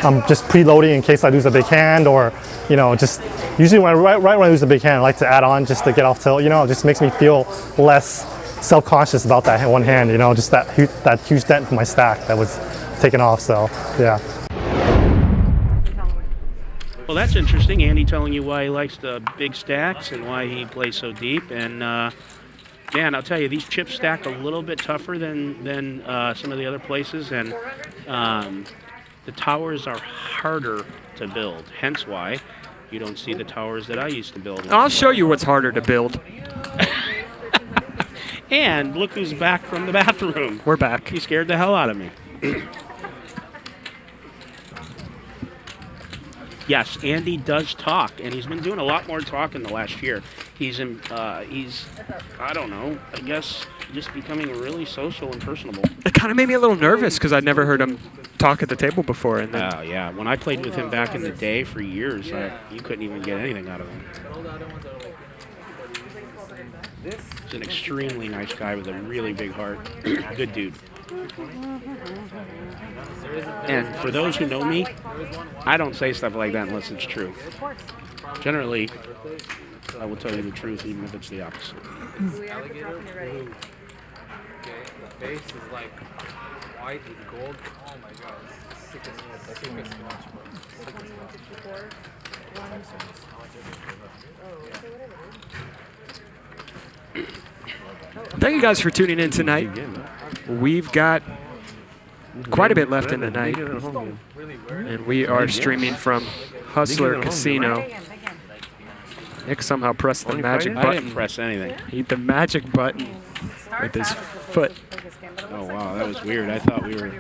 I'm just preloading in case I lose a big hand, or you know, just usually right when I lose a big hand, I like to add on just to get off tilt. You know, it just makes me feel less self-conscious about that one hand, you know, just that huge dent in my stack that was taken off. So yeah. Well, that's interesting. Andy telling you why he likes the big stacks and why he plays so deep. And man, I'll tell you, these chips stack a little bit tougher than some of the other places, and the towers are harder to build. Hence why you don't see the towers that I used to build. I'll show you what's harder to build. And look who's back from the bathroom. We're back. He scared the hell out of me. Yes, Andy does talk, and he's been doing a lot more talking the last year. He's I don't know, I guess just becoming really social and personable. It kind of made me a little nervous because I'd never heard him talk at the table before. And then Oh, yeah. When I played with him back in the day for years, you couldn't even get anything out of him. He's an extremely nice guy with a really big heart. Good dude. And for those who know me, I don't say stuff like that unless it's true. Generally, I will tell you the truth even if it's the opposite. Alligator food. Okay, the face is like white with gold. Oh my god, it's sick as much. thank you guys for tuning in tonight. We've got quite a bit left in the night, and we are streaming from Hustler Casino. Nick somehow pressed the magic button. I didn't press anything. He hit the magic button with his foot. Oh, wow, that was weird. I thought we were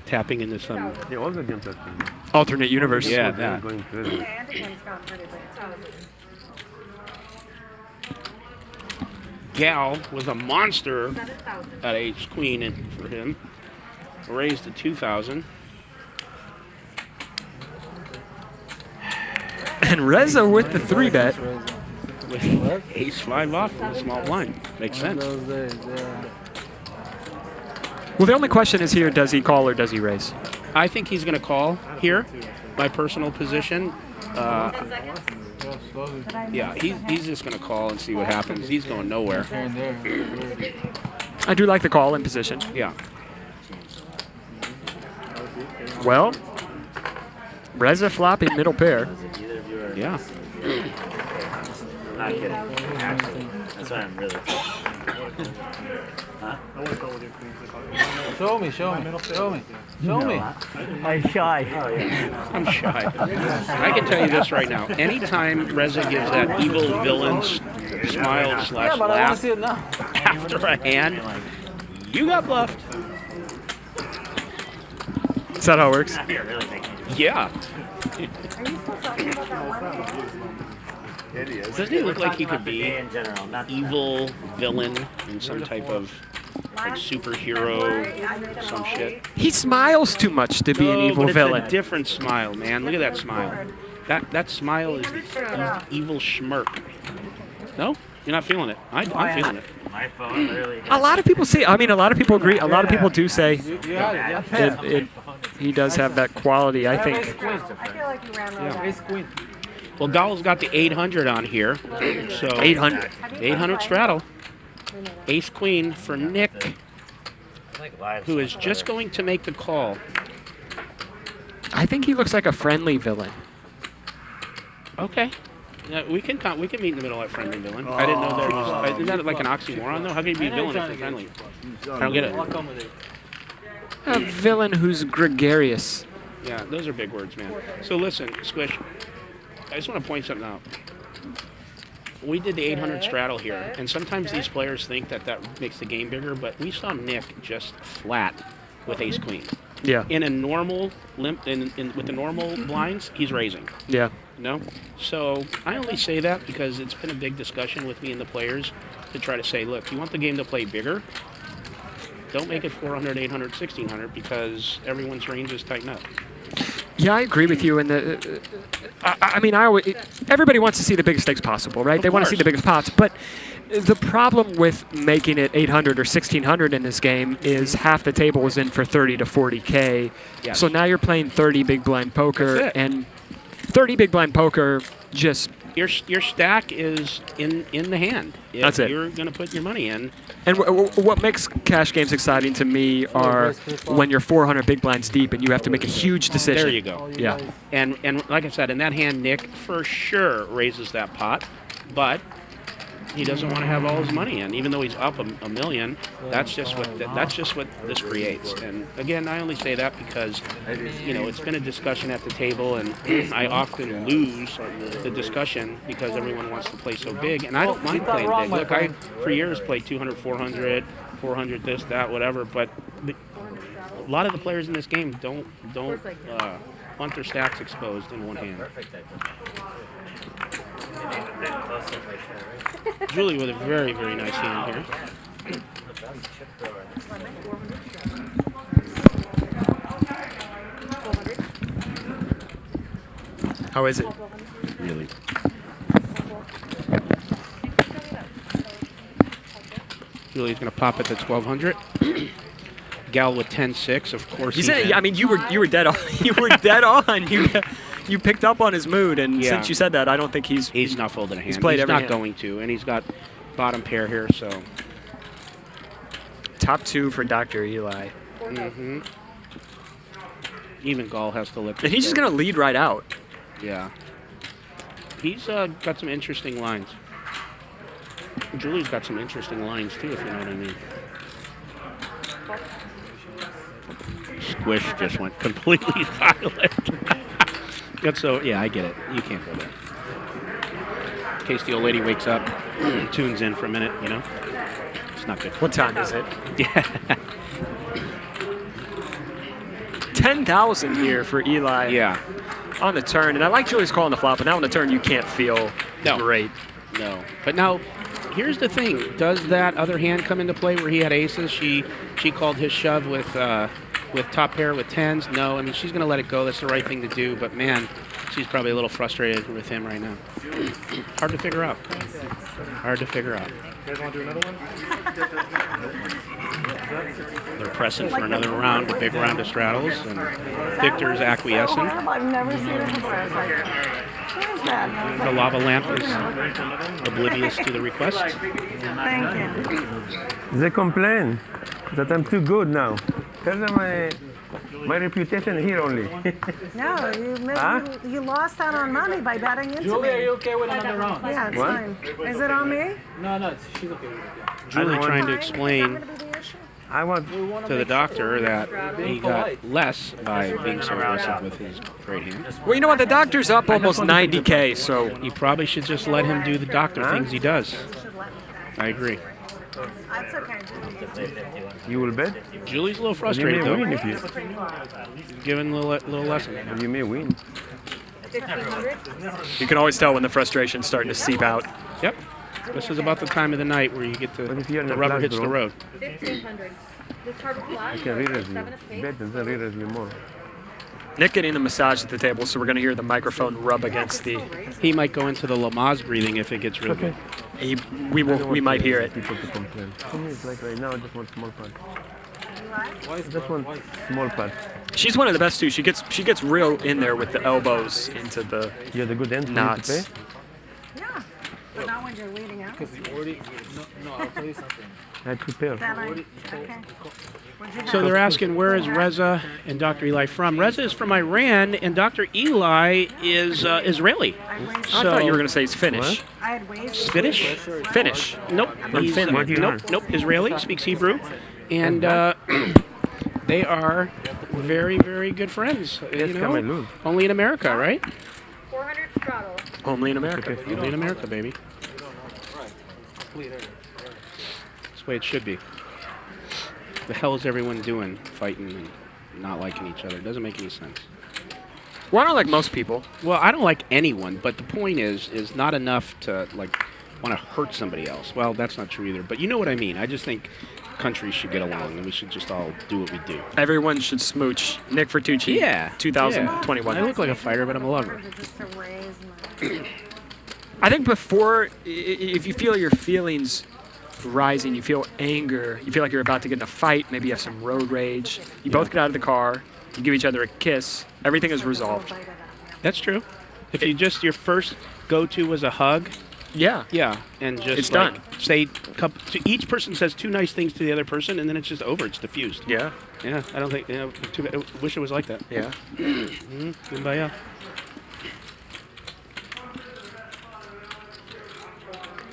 tapping into some alternate universe. Yeah, that. Gal was a monster at ace queen and for him. Raised to 2,000. And Reza with the 3-bet. With ace 5 off from a small blind. Makes sense. Well, the only question is here, does he call or does he raise? I think he's going to call here. My personal position. Yeah, he's just going to call and see what happens. He's going nowhere. I do like the call in position. Yeah. Well, Reza flopping middle pair. Yeah. Not kidding. Actually, that's why I'm really. Huh? Show me. I'm shy. Oh, yeah. I'm shy. I can tell you this right now. Anytime Reza gives that evil villain smile / Yeah, but I want to laugh see it now. after a hand, you got bluffed. Is that how it works? You're really making it. Yeah. Are you still talking about that one? It is. Doesn't he look like he could be in general, not evil villain in some type of like superhero, some shit? He smiles too much to be an evil but villain. It's a different smile, man. Look at that smile. That smile is the evil schmirk. No? You're not feeling it. I'm feeling it. My phone literally. A lot of people say, I mean, a lot of people agree. A lot of people do say he does have that quality, I think. I feel like you ran low. Ace queen. Well, Dahl's got the 800 on here. So 800. 800 straddle. Ace queen for Nick, who is just going to make the call. I think he looks like a friendly villain. Okay. We can meet in the middle like friendly villain. I didn't know that. Is that like an oxymoron though? How can you be a villain if you're friendly? I don't get it. A villain who's gregarious. Yeah, those are big words, man. So listen, Squish, I just want to point something out. We did the 800 straddle here, and sometimes these players think that makes the game bigger, but we saw Nick just flat with ace queen. Yeah. In a normal with the normal blinds, he's raising. Yeah. No? So I only say that because it's been a big discussion with me and the players to try to say, look, you want the game to play bigger? Don't make it 400, 800, 1600 because everyone's ranges tighten up. Yeah, I agree with you. And everybody wants to see the biggest stakes possible, right? They want to see the biggest pots. But the problem with making it 800 or 1600 in this game is half the table is in for 30 to 40K. Yes. So now you're playing 30 big blind poker, and 30 big blind poker just your stack is in the hand. That's it. You're going to put your money in. And what makes cash games exciting to me are when you're 400 big blinds deep and you have to make a huge decision. There you go. Yeah. And like I said, in that hand, Nick for sure raises that pot, but he doesn't want to have all his money in, even though he's up a million. That's just what this creates. And again, I only say that because it's been a discussion at the table, and I often lose the discussion because everyone wants to play so big, and I don't mind playing big. Look, I for years played 200, 400, 400, this, that, whatever. But a lot of the players in this game don't want their stacks exposed in one hand. Julie with a very, very nice hand here. How is it? Really? Julie's going to pop it at 1200. Gal with 10-6, of course. You were dead on. You were dead on. You picked up on his mood, and since you said that, I don't think he's not folding a hand. He's played every not hand. going to, and he's got bottom pair here, so top two for Dr. Eli. Mm-hmm. Even Gall has to lift. And he's just going to lead right out. Yeah. He's got some interesting lines. Julie's got some interesting lines too, if you know what I mean. Squish just went completely silent. Yeah, I get it. You can't go there. In case the old lady wakes up, tunes in for a minute, It's not good. What time is it? Yeah. 10,000 here for Eli. Yeah. On the turn, and I like Julie's call on the flop, but now on the turn you can't feel great. No. But now, here's the thing. Does that other hand come into play where he had aces? She called his shove with top pair with tens. No, I mean, she's going to let it go. That's the right thing to do. But, man, she's probably a little frustrated with him right now. Hard to figure out. You guys want to do another one? They're pressing for another round, a big round of straddles, and Victor's acquiescing. I've never seen it before. I was like, who is that? The lava lamp is oblivious to the request. Thank you. They complain that I'm too good now. Tell them my reputation here only. No, you lost out on money by betting into Julie, me. are you okay with another round? Yeah, it's What? fine. Is it on me? No, she's okay with it. Yeah. Julie trying to explain I want to the doctor that he got less by being so aggressive with his great hand. Well, you know what? The doctor's up almost 90K, so you probably should just let him do the doctor things he does. I agree. That's okay. You will bet? Julie's a little frustrated, though. You may win if He's giving a little lesson. you may win. 1,500? you can always tell when the frustration's starting to seep out. Yep. This is about the time of the night where you get the rubber hits the road. 1,500. This card was flat. You can read bet and then read me more. Nick getting the massage at the table, so we're going to hear the microphone rub against the... He might go into the Lamaze breathing if it gets real good. We might hear it. People to complain. For me, it's like right now, I just want more fun. Just one small part. She's one of the best too. She gets real in there with the elbows into the You had a good end knots. to play? Yeah. But not when you're leading out. Because you already, no, I'll tell you something. I had 2 pairs. Then okay. What'd you So have? they're asking, where is Reza and Dr. Eli from? Reza is from Iran, and Dr. Eli is Israeli. I thought you were going to say he's Finnish. I had waves. Finnish? Finnish. Nope. He's, nope. Israeli, speaks Hebrew. And they are very, very good friends. You know? Only in America, right? 400 straddle. Only in America. Only in America, baby. That's the way it should be. The hell is everyone doing, fighting and not liking each other? It doesn't make any sense. Well, I don't like most people. Well, I don't like anyone, but the point is not enough to like want to hurt somebody else. Well, that's not true either, but you know what I mean. I just think countries should get along and we should just all do what we do. Everyone should smooch. Nick Vertucci. Yeah. 2021. I look like a fighter, but I'm a lover. I think before, if you feel your feelings rising, you feel anger, you feel like you're about to get in a fight, maybe you have some road rage, you both get out of the car, you give each other a kiss, everything is resolved. That's true. If you just, your first go-to was a hug. Yeah. Yeah, and just it's like, done. say, each person says 2 nice things to the other person, and then it's just over. It's diffused. Yeah. Yeah, I don't think, I wish it was like that. Yeah. Kumbaya.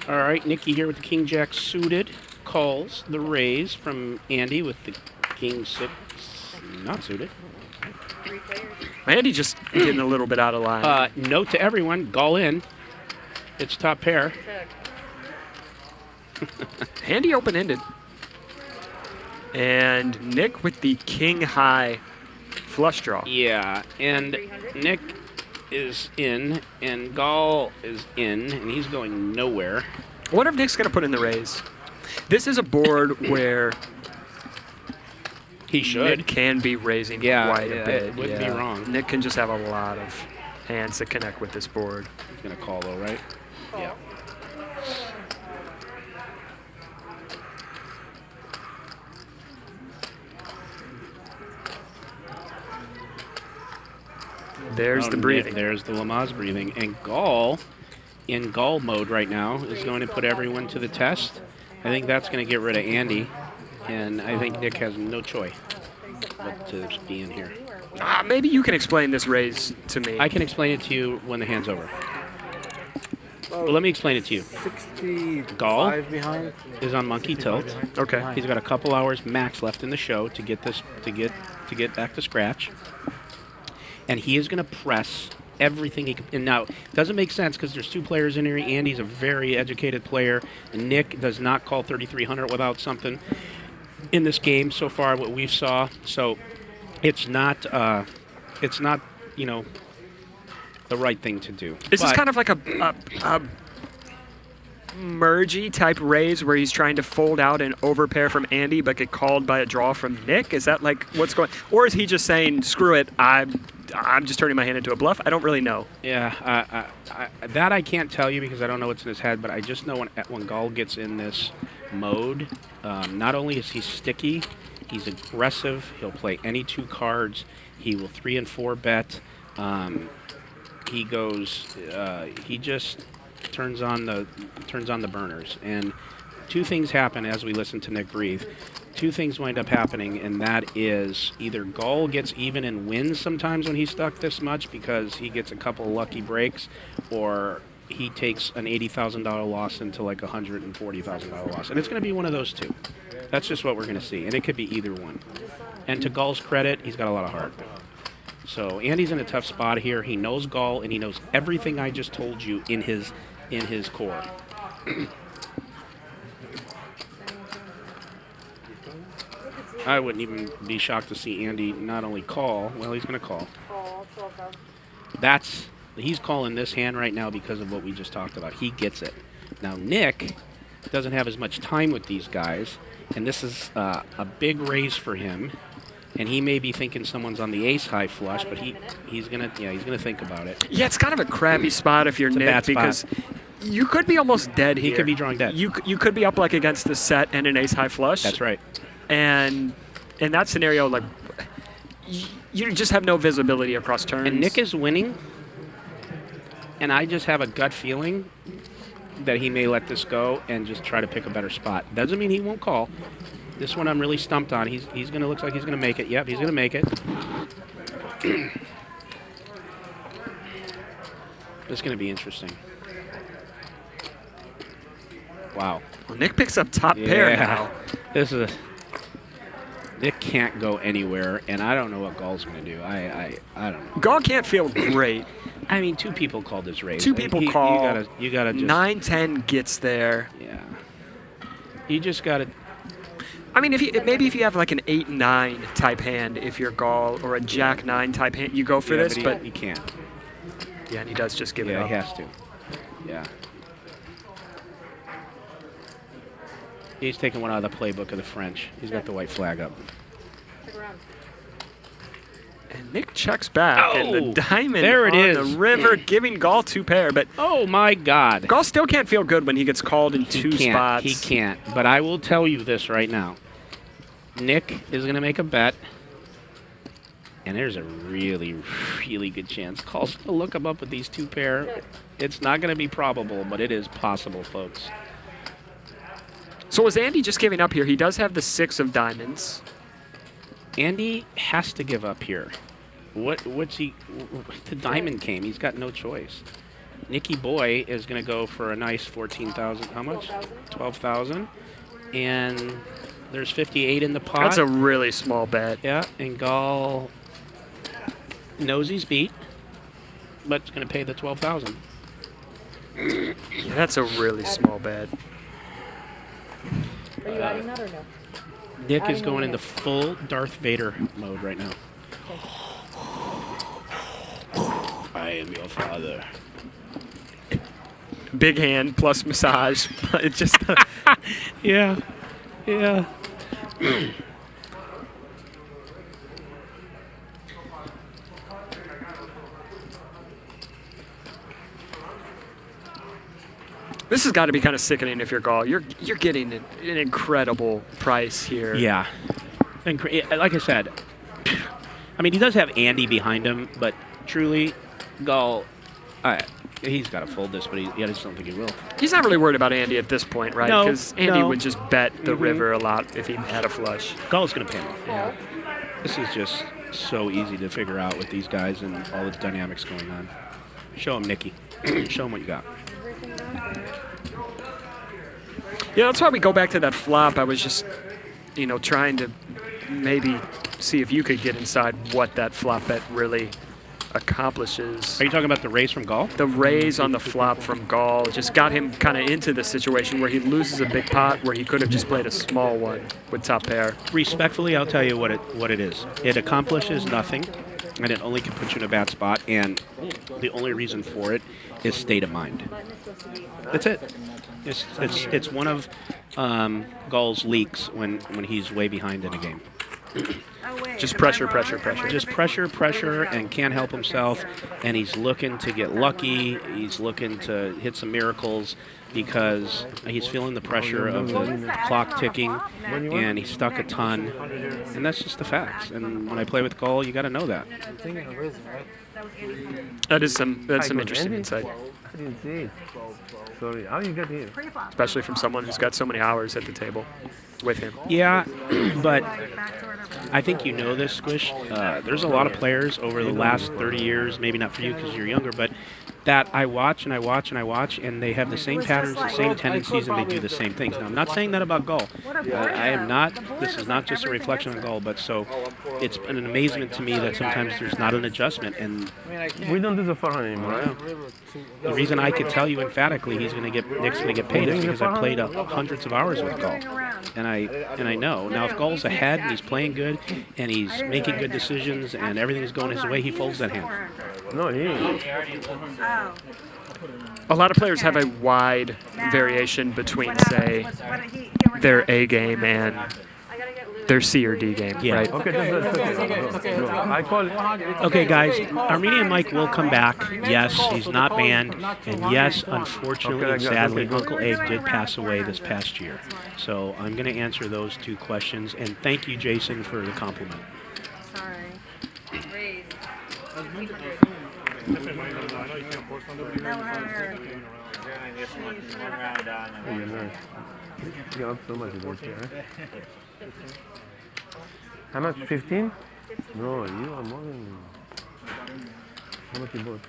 All right, Nikki here with the King Jack suited. Calls the raise from Andy with the King 6 not suited. Andy just getting a little bit out of line. Note to everyone, Gall in. It's top pair. Andy open-ended. And Nick with the King High flush draw. Yeah, and Nick is in, and Gall is in, and he's going nowhere. I wonder if Nick's going to put in the raise. This is a board where he should. Nick can be raising quite a bit. It wouldn't be wrong. Nick can just have a lot of hands to connect with this board. He's going to call though, right? Yeah. There's the breathing. There's the Lamaze breathing. And Gall, in Gall mode right now, is going to put everyone to the test. I think that's going to get rid of Andy. And I think Nick has no choice but to be in here. Maybe you can explain this raise to me. I can explain it to you when the hand's over. Well, let me explain it to you. 65 Gall behind is on monkey tilt. Okay. He's got a couple hours max left in the show to get this to get back to scratch. And he is going to press everything he can. And now, it doesn't make sense because there's 2 players in here. Andy's a very educated player. And Nick does not call 3,300 without something in this game so far, what we've saw. So it's not, you know, the right thing to do. This is kind of like a mergey type raise where he's trying to fold out and overpair from Andy but get called by a draw from Nick. Is that like what's going? Or is he just saying, screw it, I'm just turning my hand into a bluff? I don't really know. Yeah, that I can't tell you because I don't know what's in his head, but I just know when Gall gets in this mode, not only is he sticky, he's aggressive. He'll play any 2 cards. He will 3 and 4 bet. He goes. He just turns on the burners, and 2 things happen as we listen to Nick breathe. 2 things wind up happening, and that is either Gall gets even and wins sometimes when he's stuck this much because he gets a couple of lucky breaks, or he takes an $80,000 loss into like a $140,000 loss, and it's going to be one of those 2. That's just what we're going to see, and it could be either one. And to Gall's credit, he's got a lot of heart. So Andy's in a tough spot here. He knows Gall, and he knows everything I just told you in his core. I wouldn't even be shocked to see Andy not only call, well, he's going to call. He's calling this hand right now because of what we just talked about. He gets it. Now, Nick doesn't have as much time with these guys, and this is a big raise for him. And he may be thinking someone's on the ace high flush, but he's gonna think about it. Yeah, it's kind of a crappy spot if you're Nick because you could be almost dead here. He could be drawing dead. You could be up like against the set and an ace high flush. That's right. And in that scenario, like, you just have no visibility across turns. And Nick is winning, and I just have a gut feeling that he may let this go and just try to pick a better spot. Doesn't mean he won't call. This one I'm really stumped on. He's going to look like he's going to make it. Yep, he's going to make it. This is going to be interesting. Wow. Well, Nick picks up top pair now. This is Nick can't go anywhere, and I don't know what Gall's going to do. I don't know. Gall can't feel great. I mean, 2 people called this raise. Two people call. You gotta just 9-10 gets there. Yeah. You just gotta. I mean, maybe if you have like an 8-9 type hand, if you're Gall, or a Jack-9 type hand, you go for this. But he can't. Yeah, and he does just give it up. Yeah, he has to. Yeah. He's taking one out of the playbook of the French. He's got the white flag up. And Nick checks back, and the diamond there it on is. the river, giving Gall 2 pair. But oh my God, Gall still can't feel good when he gets called in 2 spots. He can't. But I will tell you this right now: Nick is going to make a bet, and there's a really, really good chance Gall's going to look him up with these 2 pair. It's not going to be probable, but it is possible, folks. So was Andy just giving up here? He does have the 6 of diamonds. Andy has to give up here. What's he? The diamond came. He's got no choice. Nicky Boy is going to go for a nice 14,000. How much? 12,000. And there's 58 in the pot. That's a really small bet. Yeah, and Gall knows he's beat, but it's going to pay the 12,000. Yeah, that's a really small bet. Are you adding that or no? Nick is going into full Darth Vader mode right now. I am your father. Big hand plus massage. It's just yeah. This has got to be kind of sickening if you're Gall. You're getting an incredible price here. Yeah. Like I said, I mean, he does have Andy behind him, but truly, Gall, he's got to fold this, but I just don't think he will. He's not really worried about Andy at this point, right? No, Because Andy would just bet the river a lot if he had a flush. Gall's going to pay him off. Yeah. This is just so easy to figure out with these guys and all the dynamics going on. Show him, Nicky. Show him what you got. Yeah, that's why we go back to that flop. I was just, trying to maybe see if you could get inside what that flop bet really accomplishes. Are you talking about the raise from Gall? The raise on the flop from Gall just got him kind of into the situation where he loses a big pot where he could have just played a small one with top pair. Respectfully, I'll tell you what it is. It accomplishes nothing, and it only can put you in a bad spot, and the only reason for it is state of mind. That's it. It's one of Gall's leaks when he's way behind in a game. Just pressure. Just pressure, and can't help himself. And he's looking to get lucky. He's looking to hit some miracles because he's feeling the pressure of the clock ticking, and he's stuck a ton. And that's just the facts. And when I play with Gall, you got to know that. That's some interesting insight. I didn't see it. Sorry, how you get here? Especially from someone who's got so many hours at the table with him. Yeah, but I think you know this, Squish. There's a lot of players over the last 30 years, maybe not for you because you're younger, but that I watch, and they have the same patterns, the same tendencies, and they do the same things. Now, I'm not saying that about Gall. I am not. This is not just a reflection on Gall, but so it's an amazement to me that sometimes there's not an adjustment. And we don't do the forehand anymore. The reason I could tell you emphatically Nick's going to get paid is because I played hundreds of hours with Gall, and I know. Now, if Gall's ahead and he's playing good and he's making good decisions and everything's going his way, he folds that hand. No, he ain't. A lot of players have a wide variation between, say, their A game and their C or D game, Yeah. right? Okay, I call it. Okay, guys, Armenian Mike will come back. Yes, he's not banned. And yes, unfortunately and sadly, Uncle Abe did pass away this past year. So I'm going to answer those 2 questions. And thank you, Jason, for the compliment. Sorry. Raise. You got so much of here. How much? 15? No, you are more than. How much you bought?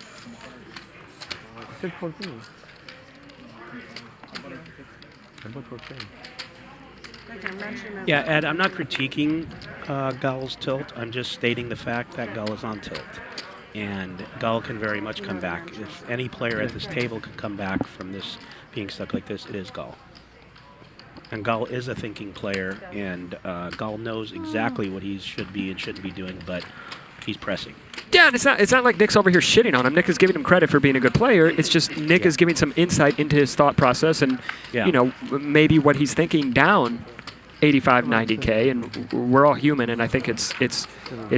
I said 14. I bought 14. Yeah, Ed, I'm not critiquing Gull's tilt. I'm just stating the fact that Gull is on tilt. And Gull can very much come back. If any player at this table can come back from this being stuck like this, it is Gull. And Gull is a thinking player, and Gull knows exactly what he should be and shouldn't be doing, but he's pressing. Yeah, and it's not like Nick's over here shitting on him. Nick is giving him credit for being a good player. It's just Nick is giving some insight into his thought process and, you know, maybe what he's thinking down 85, 90K, and we're all human, and I think it's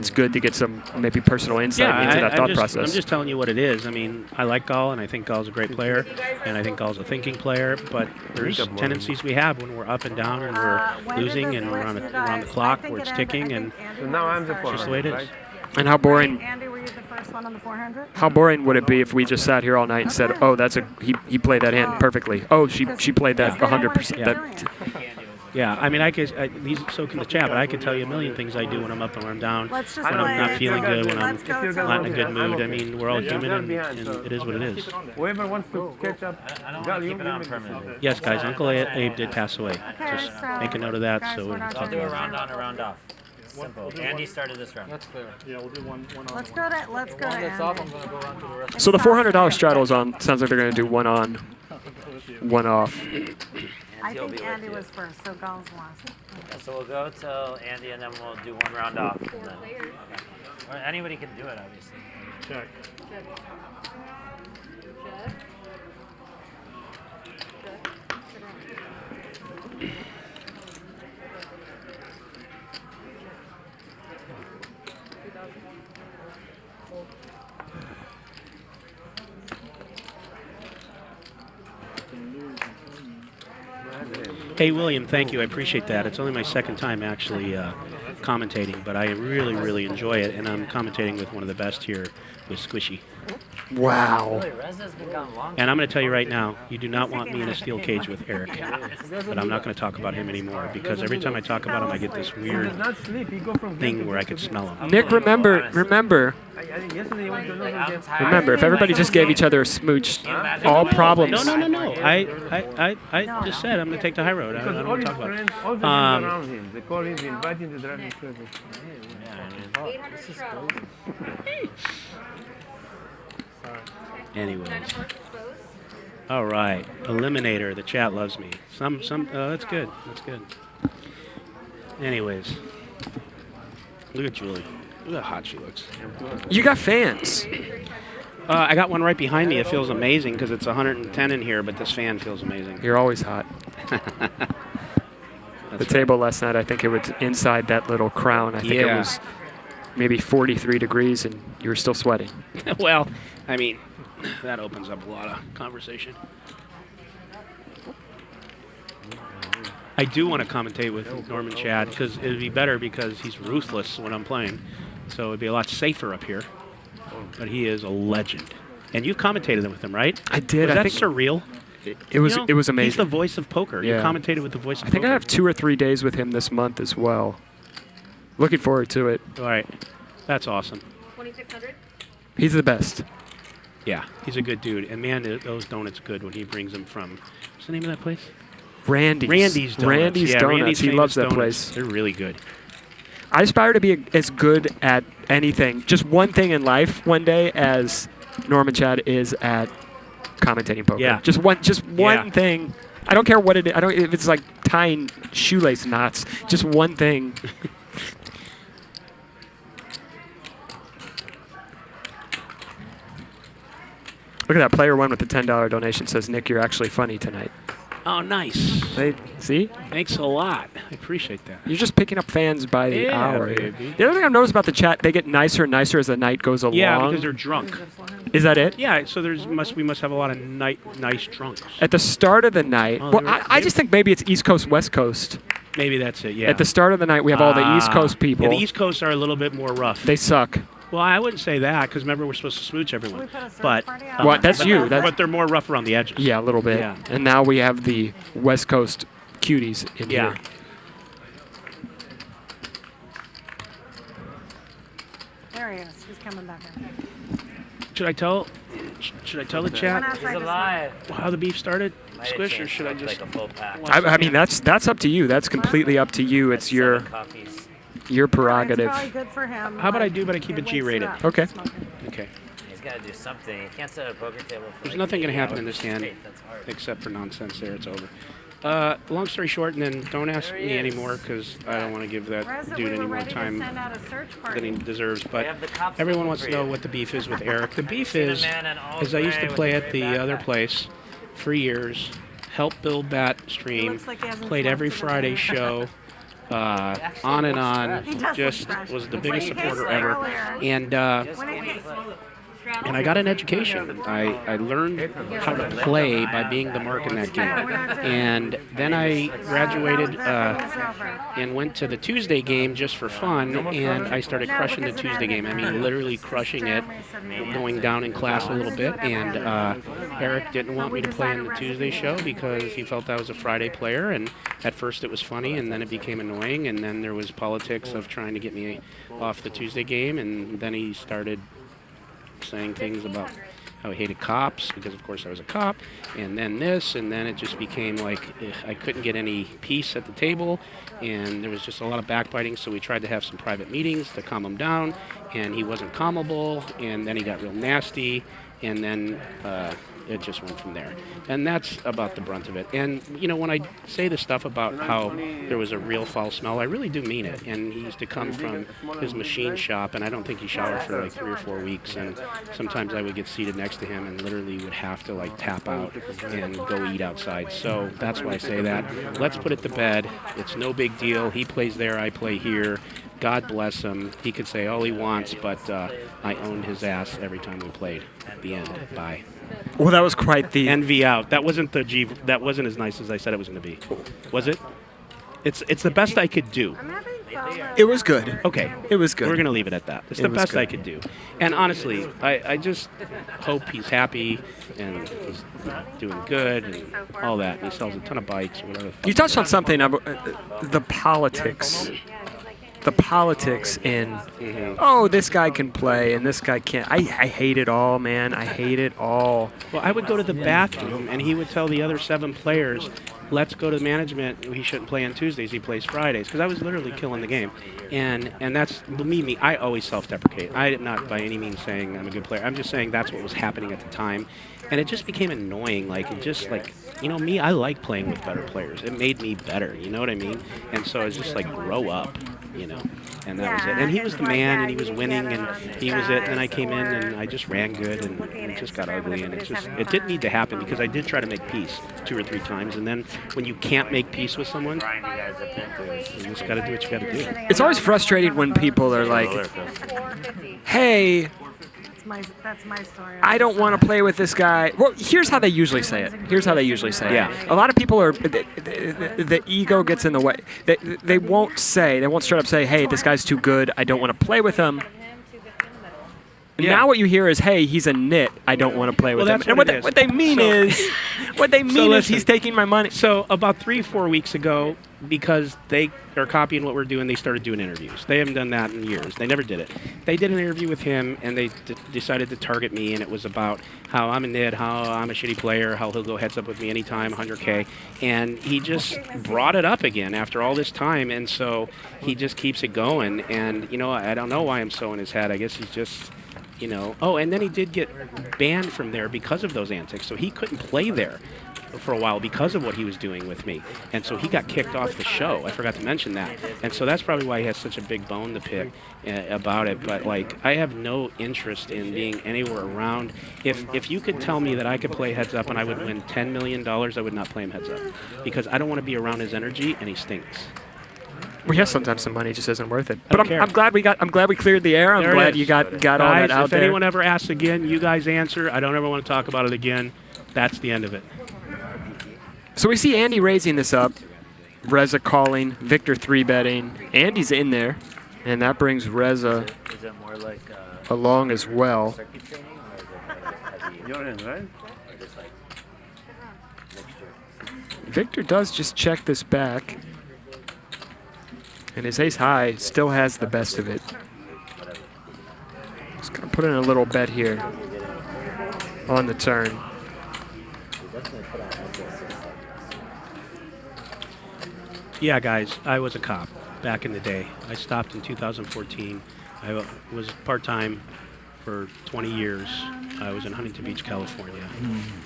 good to get some maybe personal insight into that thought process. I'm just telling you what it is. I mean, I like Gull, and I think Gull's a great player, and I think Gull's a thinking player, but there's tendencies we have when we're up and down and we're losing and we're on the clock where it's ticking, and now I'm the it's just the way it is. And how boring? Andy, were you the first one on the 400? How boring would it be if we just sat here all night and said, "Oh, that's he played that hand perfectly. Oh, she played that 100%." Yeah, I mean, these so can the chat, but I can tell you a million things I do when I'm up and when I'm down, Let's just when I'm not feeling good, when I'm not in a good mood. I mean, we're all human, and it is what it is. Whoever wants to catch up, keep it on permanently. Yes, guys, Uncle Abe did pass away. Just make a note of that. So I'll do a round on, a round off. Simple. Andy started this round. That's fair. Yeah, we'll do one Let's go to Andy. off, I'm gonna go around to the rest. So the $400 straddle is on. Sounds like they're going to do one on, one off. I think Andy was first, so Gull's last. Yeah, so we'll go till Andy, and then we'll do one round off. And then, or anybody can do it, obviously. Check. Hey, William, thank you. I appreciate that. It's only my second time actually commentating, but I really, really enjoy it, and I'm commentating with one of the best here with Squishy. Wow. And I'm going to tell you right now, you do not want me in a steel cage with Eric, but I'm not going to talk about him anymore, because every time I talk about him, I get this weird thing where I could smell him. Nick, remember, if everybody just gave each other a smooch, all problems. No. I just said I'm going to take the high road. I don't want to talk about it. They call him, invite him to drive his Anyways. All right. Eliminator. The chat loves me. That's good. That's good. Anyways. Look at Julie. Look how hot she looks. You got fans. I got one right behind me. It feels amazing because it's 110 in here, but this fan feels amazing. You're always hot. The table last night, I think it was inside that little crown. I think it was maybe 43 degrees, and you were still sweating. Well, I mean, that opens up a lot of conversation. I do want to commentate with Norman Chad because it would be better because he's ruthless when I'm playing. So it would be a lot safer up here. But he is a legend. And you've commentated with him, right? I did. Was that surreal? It was amazing. He's the voice of poker. Yeah. You commentated with the voice of poker. I think I have 2 or 3 days with him this month as well. Looking forward to it. All right. That's awesome. 2,600? He's the best. Yeah, he's a good dude. And man, those donuts good when he brings them from, what's the name of that place? Randy's. Randy's Donuts. Randy's Yeah, Donuts. Randy's He loves that donuts. place. They're really good. I aspire to be as good at anything, just one thing in life one day as Norman Chad is at commentating poker. Yeah. Just one thing. I don't care what it is. I don't if it's like tying shoelace knots. Just one thing. Look at that. Player 1 with the $10 donation says, Nick, you're actually funny tonight. Oh, nice. See? Thanks a lot. I appreciate that. You're just picking up fans by the Yeah, hour. baby. The other thing I've noticed about the chat, they get nicer and nicer as the night goes along. Yeah, because they're drunk. Is that it? Yeah, so we must have a lot of nice drunks. At the start of the night, Oh, well, I just think maybe it's East Coast, West Coast. Maybe that's it, yeah. At the start of the night, we have all the East Coast people. Yeah, the East Coast are a little bit more rough. They suck. Well, I wouldn't say that, because remember, we're supposed to smooch everyone. But What? That's you. But they're more rough around the edges. Yeah, a little bit. Yeah. And now we have the West Coast cuties in Yeah. here. There he is. He's coming back in. Should I tell the chat He's alive. how the beef started? Might have Squish, or changed should I to, just? like a full pack. I mean, that's up to you. That's completely up to you. It's your It's prerogative. probably good for him. How about I do, but I keep it G-rated? Okay. Okay. He's got to do something. He can't set a poker table for There's like nothing going 80 to happen in hours this hand straight. That's hard. except for nonsense there. It's over. Long story short, and then don't ask me anymore because I don't want to give that Reza, dude we any were more ready to time send out a search than party. he deserves. But have the cops everyone looking wants to for know you. what the beef is with Eric. The beef seen a is man in all I used to gray play with a at gray the other backpack. place for years, helped build that stream, looks like he hasn't played slept every today. Friday show. On and on, He does just look fresh. was the It's biggest like supporter tastes ever, earlier. and When it came- and I got an education. I learned how to play by being the mark in that game. And then I graduated and went to the Tuesday game just for fun, and I started crushing the Tuesday game. I mean, literally crushing it, going down in class a little bit. And Eric didn't want me to play in the Tuesday show because he felt I was a Friday player. And at first it was funny, and then it became annoying. And then there was politics of trying to get me off the Tuesday game, and then he started saying things about how he hated cops because of course I was a cop, and then this, and then it just became like I couldn't get any peace at the table, and there was just a lot of backbiting, so we tried to have some private meetings to calm him down, and he wasn't calmable, and then he got real nasty, and then it just went from there. And that's about the brunt of it. And, you know, when I say the stuff about how there was a real foul smell, I really do mean it. And he used to come from his machine shop, and I don't think he showered for like 3 or 4 weeks. And sometimes I would get seated next to him and literally would have to like tap out and go eat outside. So that's why I say that. Let's put it to bed. It's no big deal. He plays there, I play here. God bless him. He could say all he wants, but I owned his ass every time we played. At the end. Bye. Well, that was quite the envy out. That wasn't the G. That wasn't as nice as I said it was going to be. Was it? It's the best I could do. It was good. Okay. It was good. We're going to leave it at that. It's It the was best good. I could do. And honestly, I just hope he's happy and he's doing good and all that. And he sells a ton of bikes. Whatever. You touched on something about the politics. The politics in, oh, this guy can play and this guy can't. I hate it all, man. I hate it all. Well, I would go to the bathroom and he would tell the other 7 players, let's go to management. He shouldn't play on Tuesdays. He plays Fridays. Because I was literally killing the game. And that's me. I always self-deprecate. I'm not by any means saying I'm a good player. I'm just saying that's what was happening at the time. And it just became annoying. Like, it just like, you know, me, I like playing with better players. It made me better. You know what I mean? And so it's just like, grow up. You know, and that was it. And he was the man, and he was winning, and he was it. And then I came in, and I just ran good, and it just got ugly. And it didn't need to happen because I did try to make peace 2 or 3 times. And then when you can't make peace with someone, you just got to do what you got to do. It's always frustrating when people are like, hey, That's my story. I don't want to play with this guy. Well, here's how they usually say it. Yeah. A lot of people are, the ego gets in the way. They won't straight up say, hey, this guy's too good. I don't want to play with him. Yeah. Now what you hear is, hey, he's a nit. I don't want to play with him. That's And what it is. what they mean is he's taking my money. So about 3-4 weeks ago, because they are copying what we're doing, they started doing interviews. They haven't done that in years. They never did it. They did an interview with him, and they decided to target me, and it was about how I'm a nit, how I'm a shitty player, how he'll go heads up with me anytime, 100K. And he just brought it up again after all this time, and so he just keeps it going. And, you know, I don't know why I'm so in his head. I guess he's just... You know, oh, and then he did get banned from there because of those antics, so he couldn't play there. for a while because of what he was doing with me. And so he got kicked off the show. I forgot to mention that. And so that's probably why he has such a big bone to pick about it. But, like, I have no interest in being anywhere around. If you could tell me that I could play heads up and I would win $10 million, I would not play him heads up. Because I don't want to be around his energy, and he stinks. Well, yeah, sometimes some money just isn't worth it. But I'm glad we cleared the air. I'm glad you got all that out there. If anyone ever asks again, you guys answer. I don't ever want to talk about it again. That's the end of it. So we see Andy raising this up, Reza calling, Victor 3-betting. Andy's in there, and that brings Reza along as well. Victor does just check this back. And his ace high still has the best of it. Just gonna put in a little bet here on the turn. Yeah, guys, I was a cop back in the day. I stopped in 2014. I was part-time for 20 years. I was in Huntington Beach, California.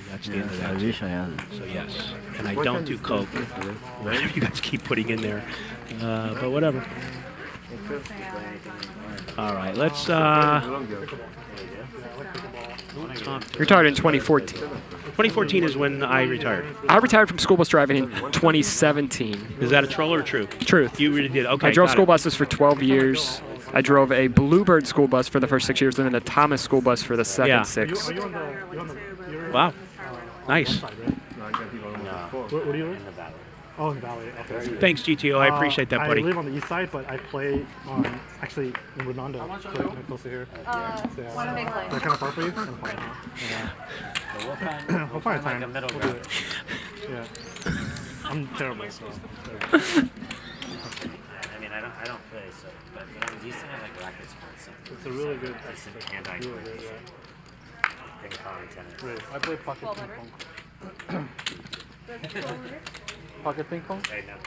That's the end of that. I wish I had it. So yes, and I don't do coke. Whatever you guys keep putting in there, but whatever. All right, let's. Retired in 2014. 2014 is when I retired. I retired from school bus driving in 2017. Is that a troll or true? Truth. You really did. Okay. I drove school buses for 12 years. I drove a Bluebird school bus for the first 6 years, and then a Thomas school bus for the second 6. Wow. Nice. Where do you live? Oh, in the Valley. Okay. Thanks, GTO. I appreciate that, buddy. I live on the east side, but I play on, actually, in Redondo, close to here. One big place. They're kind of far for you? Kind of far, huh? We'll find a time. We'll do it. Yeah. I'm terrible. So. I mean, I don't play, so, but I'm decent at like racket sports. It's a really good. Decent hand-eye coordination. Ping pong, tennis. Right. I play pocket ping pong. Pocket ping pong? Right now.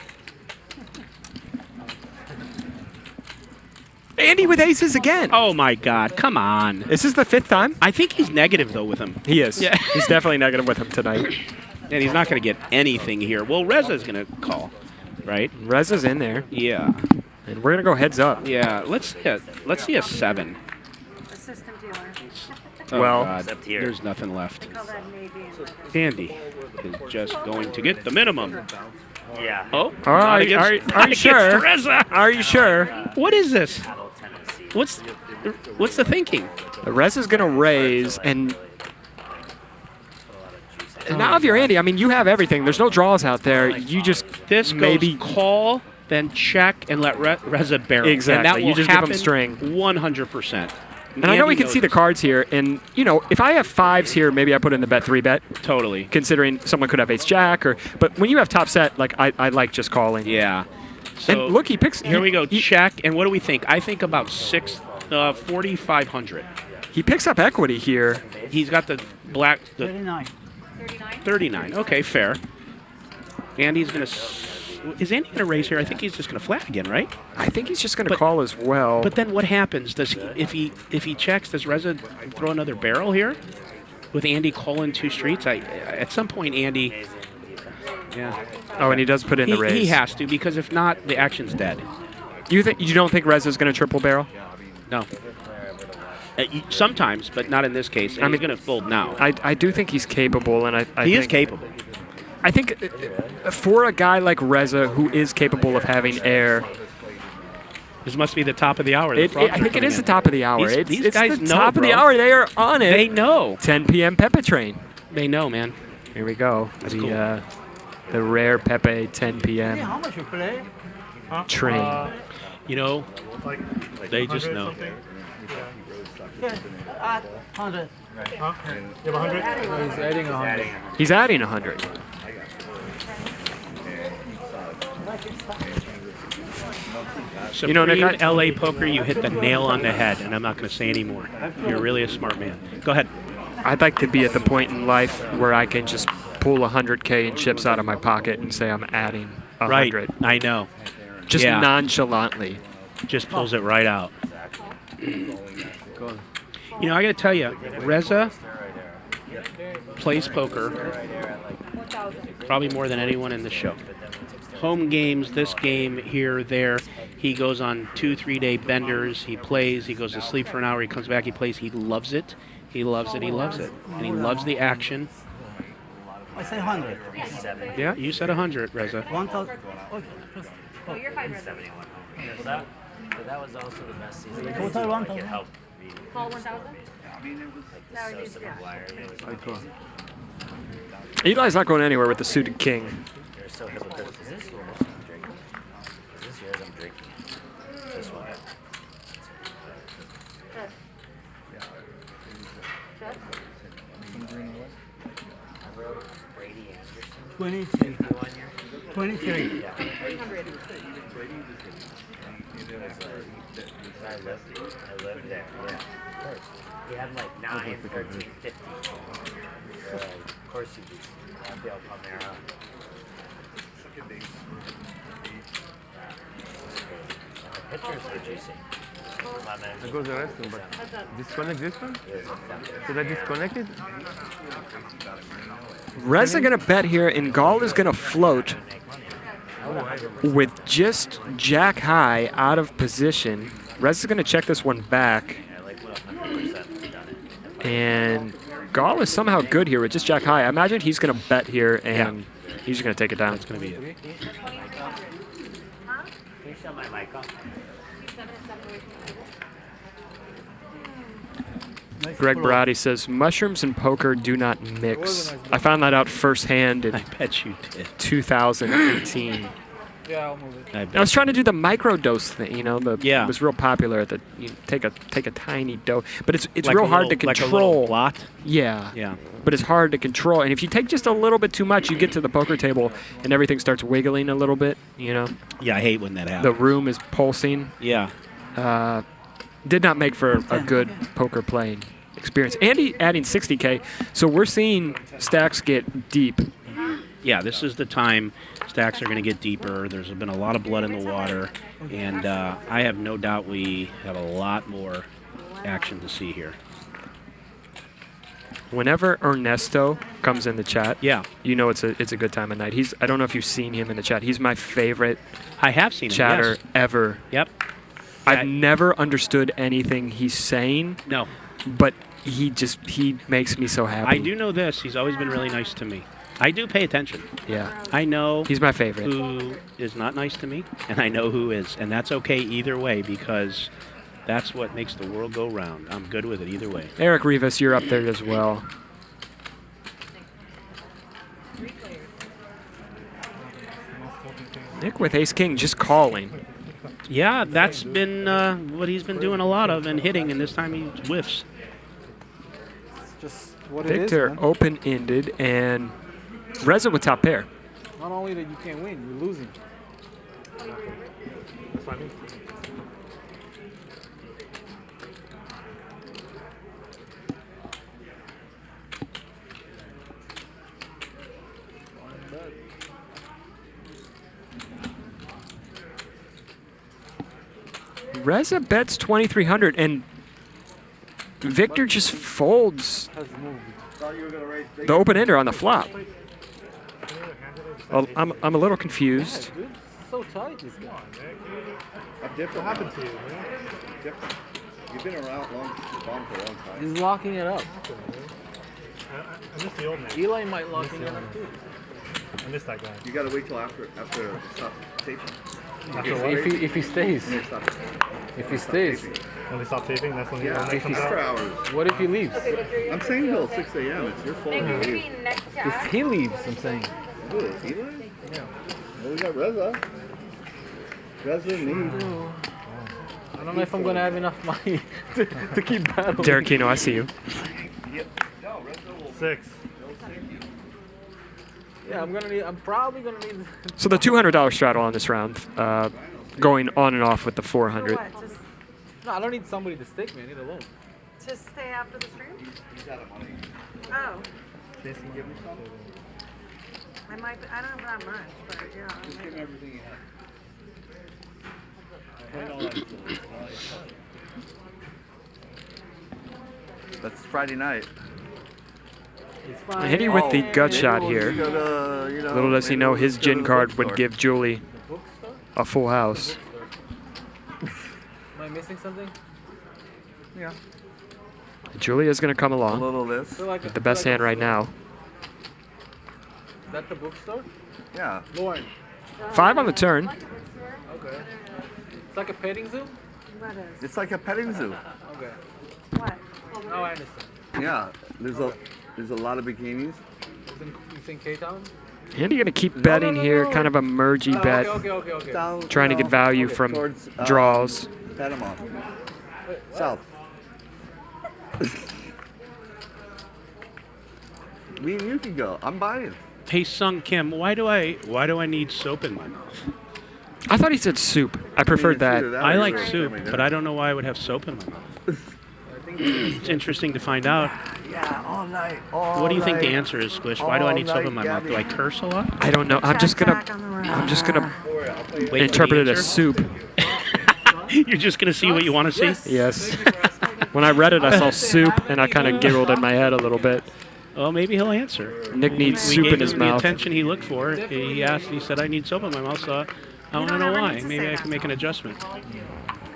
Andy with aces again. Oh my God! Come on. This is the 5th time. I think he's negative though with him. He is. Yeah. He's definitely negative with him tonight. And he's not going to get anything here. Well, Reza's going to call, right? Reza's in there. Yeah. And we're going to go heads up. Yeah. Let's see a 7. Assistant dealer. Oh well, God, there's nothing left. Andy is just going to get the minimum. Yeah. Oh. Are you sure? Reza. Are you sure? What is this? What's the thinking? Reza's going to raise, and now if you're Andy, I mean, you have everything. There's no draws out there. You just this maybe goes call, then check, and let Reza barrel. Exactly. And that will you just happen give him string. 100%. And I know we can see the cards here, and you know, if I have 5s here, maybe I put in the bet 3-bet. Totally. Considering someone could have ace jack, but when you have top set, like I like just calling. Yeah. So and look, he picks. Here we go. Check, and what do we think? I think about 4,500. He picks up equity here. He's got the black. 39. 39. Okay, fair. Andy's gonna. Is Andy gonna raise here? I think he's just gonna flat again, right? I think he's just gonna call as well. But then what happens? Does he, if he checks, does Reza throw another barrel here? With Andy calling 2 streets, at some point Andy. Yeah. Oh, and he does put in the raise. He has to, because if not, the action's dead. You don't think Reza's gonna triple barrel? No. Sometimes, but not in this case. And he's gonna fold now. I do think he's capable, and he is capable. I think for a guy like Reza, who is capable of having air, this must be the top of the hour. I think it is the top of the hour. These guys it's the know, top bro. of the hour. They are on it. They know. 10 p.m. Pepe train. They know, man. Here we go. That's cool. The rare Pepe 10 p.m. How much you play? train. You know, they just know. Yeah, 100. Huh? You have 100? He's adding 100. He's adding 100. Supreme, you know, Nick, LA Poker, you hit the nail on the head, and I'm not going to say any more. You're really a smart man. Go ahead. I'd like to be at the point in life where I can just pull 100K in chips out of my pocket and say I'm adding 100. Right, I know. Just nonchalantly. Just pulls it right out. You know, I got to tell you, Reza plays poker probably more than anyone in the show. Home games, this game, here, there. He goes on 2-3 day benders. He plays. He goes to sleep for an hour. He comes back. He plays. He loves it. He loves it. He loves it. And he loves the action. I say 100. Yeah, you said 100, Reza. 1,000. Oh, you're fine, Reza. Well, that was also the best season. Total 1,000. It helped me. Call 1,000? Like Sosa McGuire. Eli's not going anywhere with the suited king. They're so hypocritical. Is this yours I'm drinking? Is this yours I'm drinking? This one. Chuck? 23. 23. Yeah. 300. I lived there, yeah. Of course. We had like 9, 13, 50. So, of course you do. I feel Palmera. The pictures were juicy. I go to the restroom, but disconnect this one? Should I disconnect it? Reza gonna bet here, and Dahl is gonna float with just jack high out of position. Reza's gonna check this one back. And Dahl is somehow good here with just jack high. I imagine he's gonna bet here, and he's just gonna take it down. It's gonna be it. Can you shut my mic off? Greg Brady says, mushrooms and poker do not mix. I found that out firsthand in I bet you did. Yeah, 2018. I'll move it. I was trying to do the microdose thing, you know, Yeah. it was real popular. That you take a tiny dose, but it's Like real a hard to little- like a control. little blot? Yeah, Yeah. but it's hard to control. And if you take just a little bit too much, you get to the poker table and everything starts wiggling a little bit. You know. Yeah, I hate when that The happens. room is pulsing. Yeah. Did not make for a good poker playing experience. Andy adding 60K, so we're seeing stacks get deep. Yeah, this is the time stacks are going to get deeper. There's been a lot of blood in the water, and I have no doubt we have a lot more action to see here. Whenever Ernesto comes in the chat, yeah, you know it's a good time of night. I don't know if you've seen him in the chat. He's my favorite. I have seen him, chatter yes. ever. Yep. I've never understood anything he's saying. No. But he makes me so happy. I do know this. He's always been really nice to me. I do pay attention. Yeah. I know he's my favorite. Who is not nice to me, and I know who is. And that's okay either way, because that's what makes the world go round. I'm good with it either way. Eric Rivas, you're up there as well. Nick with Ace King just calling. Yeah, that's been what he's been doing a lot of and hitting, and this time he whiffs. It's just what Victor it is, man. open-ended, and Reza with top pair. Not only that you can't win, you're losing. Reza bets 2,300, and Victor just folds the open-ender on the flop. Well, I'm a little confused. Dude, so tight, this guy. I'm different. What happened to you, man? Different. You've been around for a long time. He's locking it up. I miss the old man. Eli might lock it up too. I miss that guy. You gotta wait till after stop taping. If he stays. If he stays. When they stop taping, that's when Yeah, the if comes he's out. 4 hours. What if he leaves? I'm saying till 6 a.m. It's your fault. Yeah. You leave. If he leaves, I'm saying. Who is Eli? Yeah. Well, we got Reza. Reza and me. I don't know if I'm gonna have enough money to keep battling. Derek Kino, I see you. 6. Yeah, I'm probably gonna need. So the $200 straddle on this round, going on and off with the 400. What? Just, No, I don't need somebody to stick me. I need a loan. just stay after the stream? He's out of money. Oh. Give me some. I might. I don't have that much, but yeah. Just give me everything you have. That's Friday night. Hitting with the gut shot here. You know, Little does he know his let's go to gin the card bookstore. would give Julie a full house. Am I missing something? Yeah. Julie is going to come along A little of this. with the best hand right now. Is that the bookstore? Yeah. Lauren. 5 on the turn. Okay. It's like a petting zoo? It's like a petting zoo. Okay. What? Oh, I understand. Yeah. There's a lot of bikinis. It's in K-Town? Andy going to keep betting here, kind of a mergy bet, Okay. trying to get value from Towards, draws. Panama. South. Me and you can go. I'm buying. Hey, Sung Kim, why do I need soap in my mouth? I thought he said soup. I preferred that. I like soup, but I don't know why I would have soap in my mouth. It's interesting to find out. Yeah, all night. What do you think the answer is, Squish? Why do I need soap in my mouth? Do I curse a lot? I don't know. I'm just gonna Wait interpret for it the as soup. You're just gonna see what you want to see? Yes. When I read it, I saw soup, and I kind of giggled in my head a little bit. Well, maybe he'll answer. Nick needs We soup gave in his him mouth. the attention he looked for. He asked. He said, "I need soap in my mouth." So I want to know why. Maybe I can make an adjustment.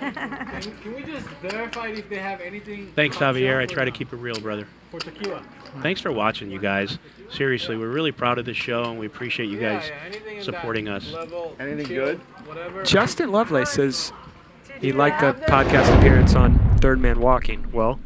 Can we just verify if they have anything? Thanks, Javier. I try to keep it real, brother. For tequila. Thanks for watching, you guys. Seriously, we're really proud of this show, and we appreciate you guys supporting us. Anything good? Justin Lovelace says he liked the podcast appearance on Third Man Walking. Well,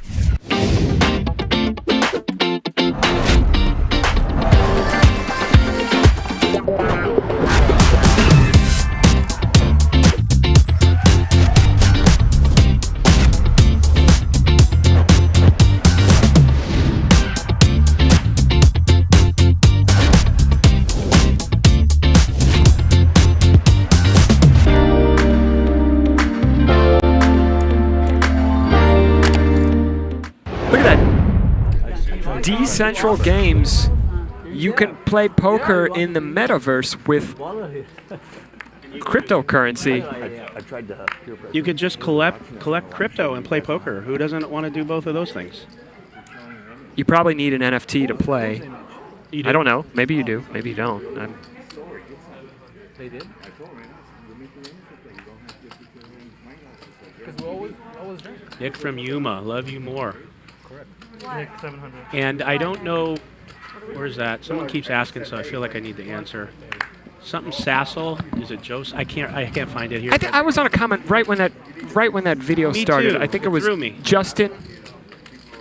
look at that. Decentral Games. You can play poker in the metaverse with cryptocurrency. I tried to peer pressure. You could just collect crypto and play poker. Who doesn't want to do both of those things? You probably need an NFT to play. You do? I don't know. Maybe you do. Maybe you don't. They did? Because we always drink. Nick from Yuma, love you more. Correct. Nick 700. And I don't know, where's that? Someone keeps asking, so I feel like I need to answer. Something Sassel? Is it Joseph? I can't find it here. I was on a comment right when that video Me started. too. I think it It was threw me. Justin.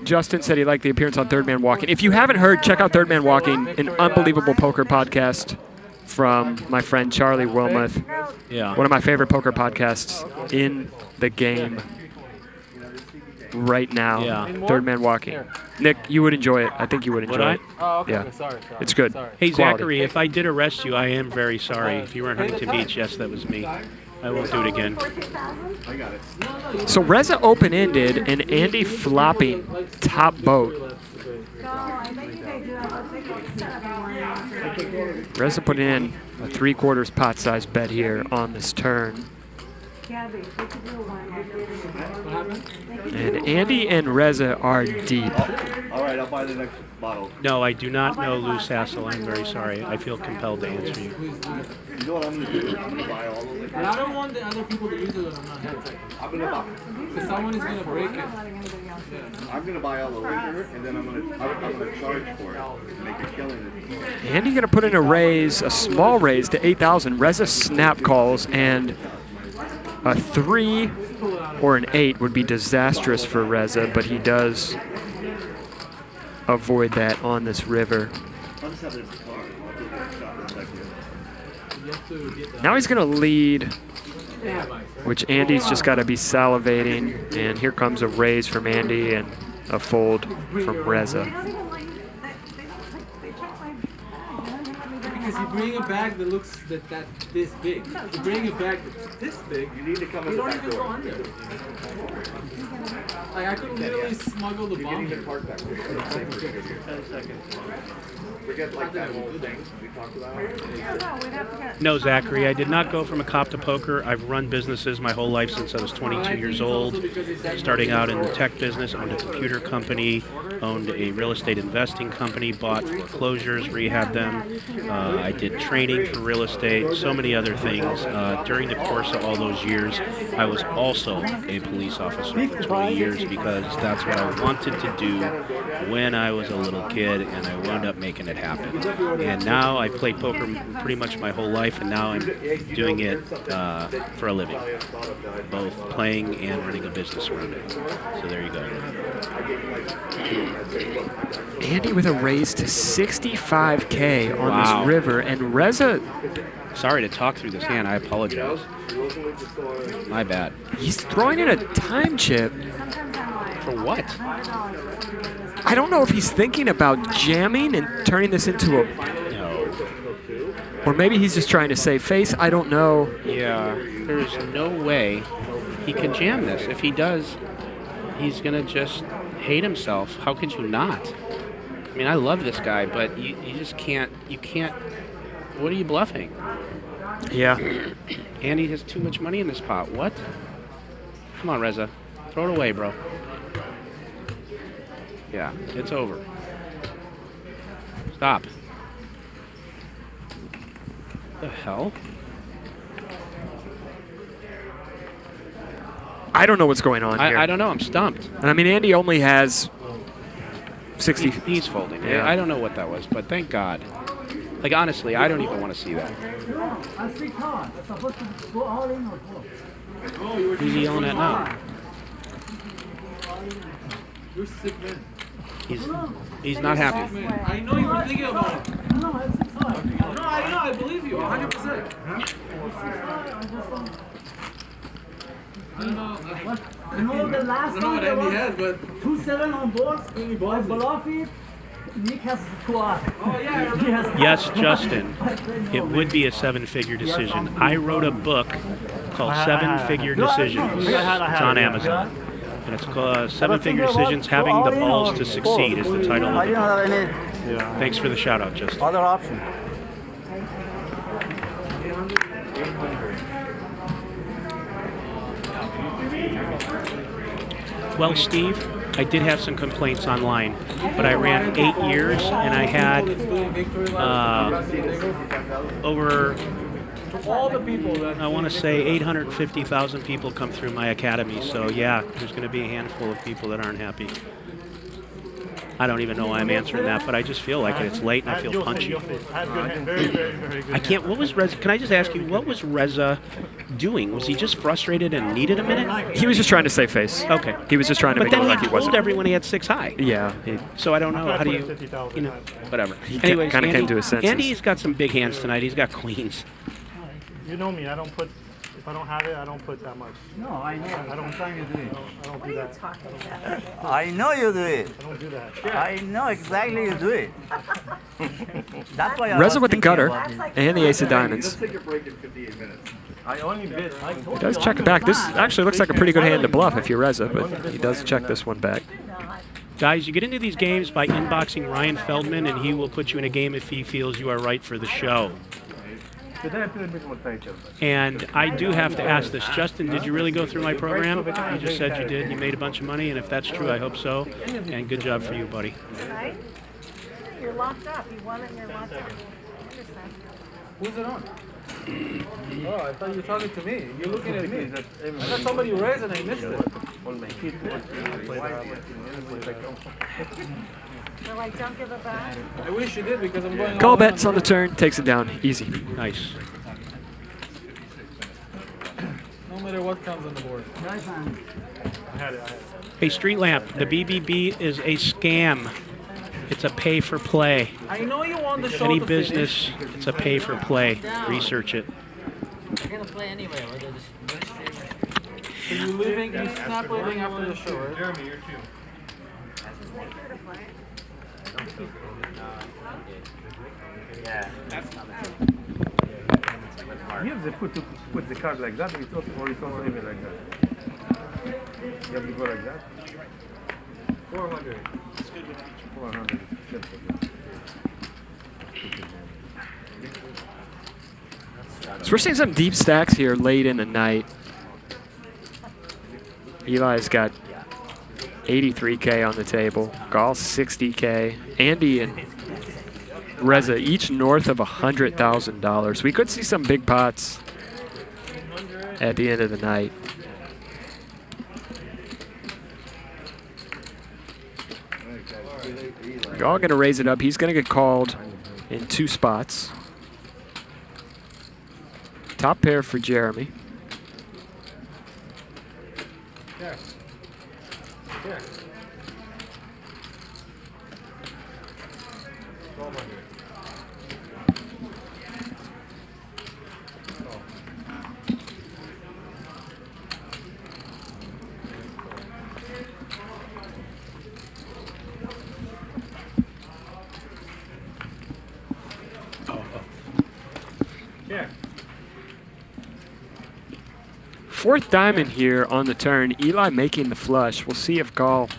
Justin said he liked the appearance on Third Man Walking. If you haven't heard, check out Third Man Walking, an unbelievable poker podcast from my friend Charlie Wilmoth. Yeah. One of my favorite poker podcasts in the game right now. Yeah. Third Man Walking. Nick, you would enjoy it. I think you would enjoy Would I? it. Oh, okay. Yeah. Okay, sorry. It's good. Hey, Quality. Zachary, if I did arrest you, I am very sorry. If you were in Huntington Beach, yes, that was me. I won't do it again. I got it. So Reza open-ended and Andy flopping top boat. Reza put in a 3/4 pot size bet here on this turn. And Andy and Reza are deep. All right, I'll buy the next bottle. No, I do not know Lou Sassel. I'm very sorry. I feel compelled to answer you. You know what I'm gonna do? I'm gonna buy all the liquor. But I don't want the other people to use it when I'm not here. I'm gonna buy. Because someone is going to break it. I'm gonna buy all the liquor, and then I'm gonna charge for it. Make a killing. Andy gonna put in a raise, a small raise to 8,000. Reza snap calls, and a 3 or an 8 would be disastrous for Reza, but he does avoid that on this river. I'll just have it in the car. I'll do the shot in a second. Now he's gonna lead, which Andy's just gotta be salivating, and here comes a raise from Andy and a fold from Reza. Because he bring a bag that looks this big. You bring a bag that's this big. You need to come in the back door. You don't even go under. Like I could literally smuggle the bomb. You park back there. 10 seconds. Forget like that whole thing we talked about. No, Zachary, I did not go from a cop to poker. I've run businesses my whole life since I was 22 years old. Starting out in the tech business, owned a computer company, owned a real estate investing company, bought foreclosures, rehabbed them. I did training for real estate, so many other things. During the course of all those years, I was also a police officer for 20 years because that's what I wanted to do when I was a little kid, and I wound up making it happen. And now I play poker pretty much my whole life, and now I'm doing it for a living, both playing and running a business around it. So there you go. Andy with a raise to 65K on this river, and Reza. Sorry to talk through this hand. I apologize. My bad. He's throwing in a time chip. For what? I don't know if he's thinking about jamming and turning this into a. No. Or maybe he's just trying to save face. I don't know. Yeah. There's no way he can jam this. If he does, he's gonna just hate himself. How could you not? I mean, I love this guy, but you just can't. You can't. What are you bluffing? Yeah. Andy has too much money in this pot. What? Come on, Reza. Throw it away, bro. Yeah, it's over. Stop. The hell? I don't know what's going on here. I don't know. I'm stumped. And I mean, Andy only has 60. He's folding. Yeah. I don't know what that was, but thank God. Like, honestly, I don't even want to see that. Who's he yelling at now? You're sick, man. He's not happy. I know you were thinking about it. No, I believe you, 100%. You know the last time there was 2-7 on board. I bluff it. Nick has to Oh yeah. Yes, Justin. It would be a 7-figure decision. I wrote a book called 7-Figure Decisions. It's on Amazon. And it's called 7-Figure Decisions, Having the Balls to Succeed is the title of the book. Thanks for the shout out, Justin. Other option. Well, Steve, I did have some complaints online, but I ran 8 years and I had over, all the people that I want to say 850,000 people come through my academy. So yeah, there's going to be a handful of people that aren't happy. I don't even know why I'm answering that, but I just feel like it. It's late and I feel punchy. I can't. What was Reza? Can I just ask you, what was Reza doing? Was he just frustrated and needed a minute? He was just trying to save face. Okay. He was just trying to make it look like he wasn't. But then he told everyone he had 6 high. Yeah. So I don't know. How do you know, whatever. Anyways, kind of came to his senses. Andy's got some big hands tonight. He's got queens. You know me. I don't put. If I don't have it, I don't put that much. No, I know. I don't. Sometimes you do it. I don't do that. I know you do it. I don't do that. I know exactly you do it. That's why I Reza was with the thinking gutter about it. and the ace of diamonds. Let's take a break in 58 minutes. I only bet. He does check it back. This actually looks like a pretty good hand to bluff if you're Reza, but he does check this one back. Guys, you get into these games by inboxing Ryan Feldman, and he will put you in a game if he feels you are right for the show. And I do have to ask this. Justin, did you really go through my program? You just said you did. You made a bunch of money, and if that's true, I hope so. And good job for you, buddy. Right? You're locked up. You won it and you're locked up. Who's it on? Oh, I thought you were talking to me. You're looking at me. I thought somebody raised and I missed it. You're like, don't give it back. I wish you did because I'm going Call bets on the turn, takes it down, easy. Nice. No matter what comes on the board. Hey, Street Lamp, the BBB is a scam. It's a pay for play. I know you want the show Any to business, finish. it's a pay for play. Research it. You're gonna play anyway. So you leaving? You snap leaving after the show, right? Jeremy, you're too. Yeah. You have to put the card like that, or it's also even like that. You have to go like that. 400. It's good with 400. So we're seeing some deep stacks here late in the night. Eli's got 83K on the table. Dahl 60K. Andy and Reza each north of $100,000. We could see some big pots at the end of the night. Dahl going to raise it up. He's going to get called in 2 spots. Top pair for Jeremy. Fourth diamond here on the turn. Eli making the flush. We'll see if Dahl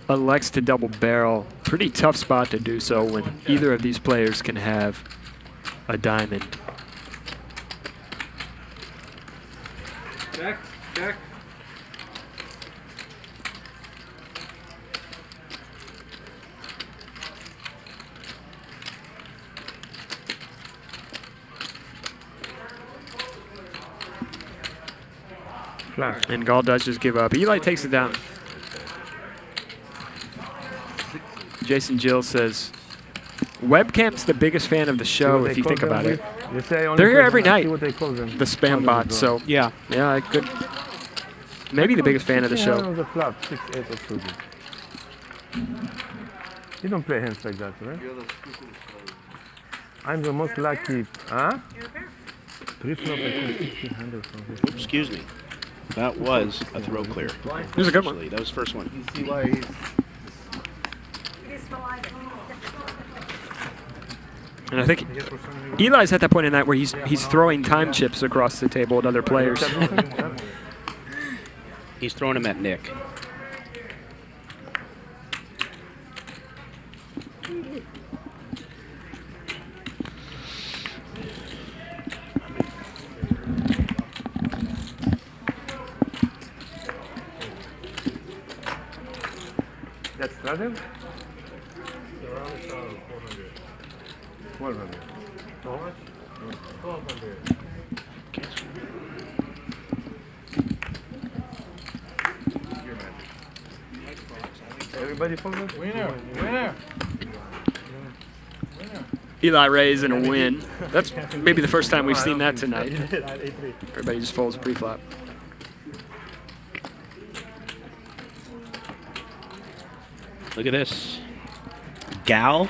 elects to double barrel. Pretty tough spot to do so when either of these players can have a diamond. Check, check. And Dahl does just give up. Eli takes it down. Jason Gill says, webcam's the biggest fan of the show if you think about it. They're here every night, the spam bot, so yeah, I could. Maybe the biggest fan of the show. The flop, 6-8 or suited. You don't play hands like that, right? I'm the most lucky, huh? Pre-flop, I think 1,600 from here. Oops, excuse me. That was a throw clear. It was a good one. That was the first one. You see why he's... And I think Eli's at that point in that where he's throwing time chips across the table at other players. He's throwing them at Nick. That's straddle? 1,200. How much? 1,200. Everybody folded? Winner, winner. Eli raise and a win. That's maybe the first time we've seen that tonight. Everybody just folds pre-flop. Look at this. Gal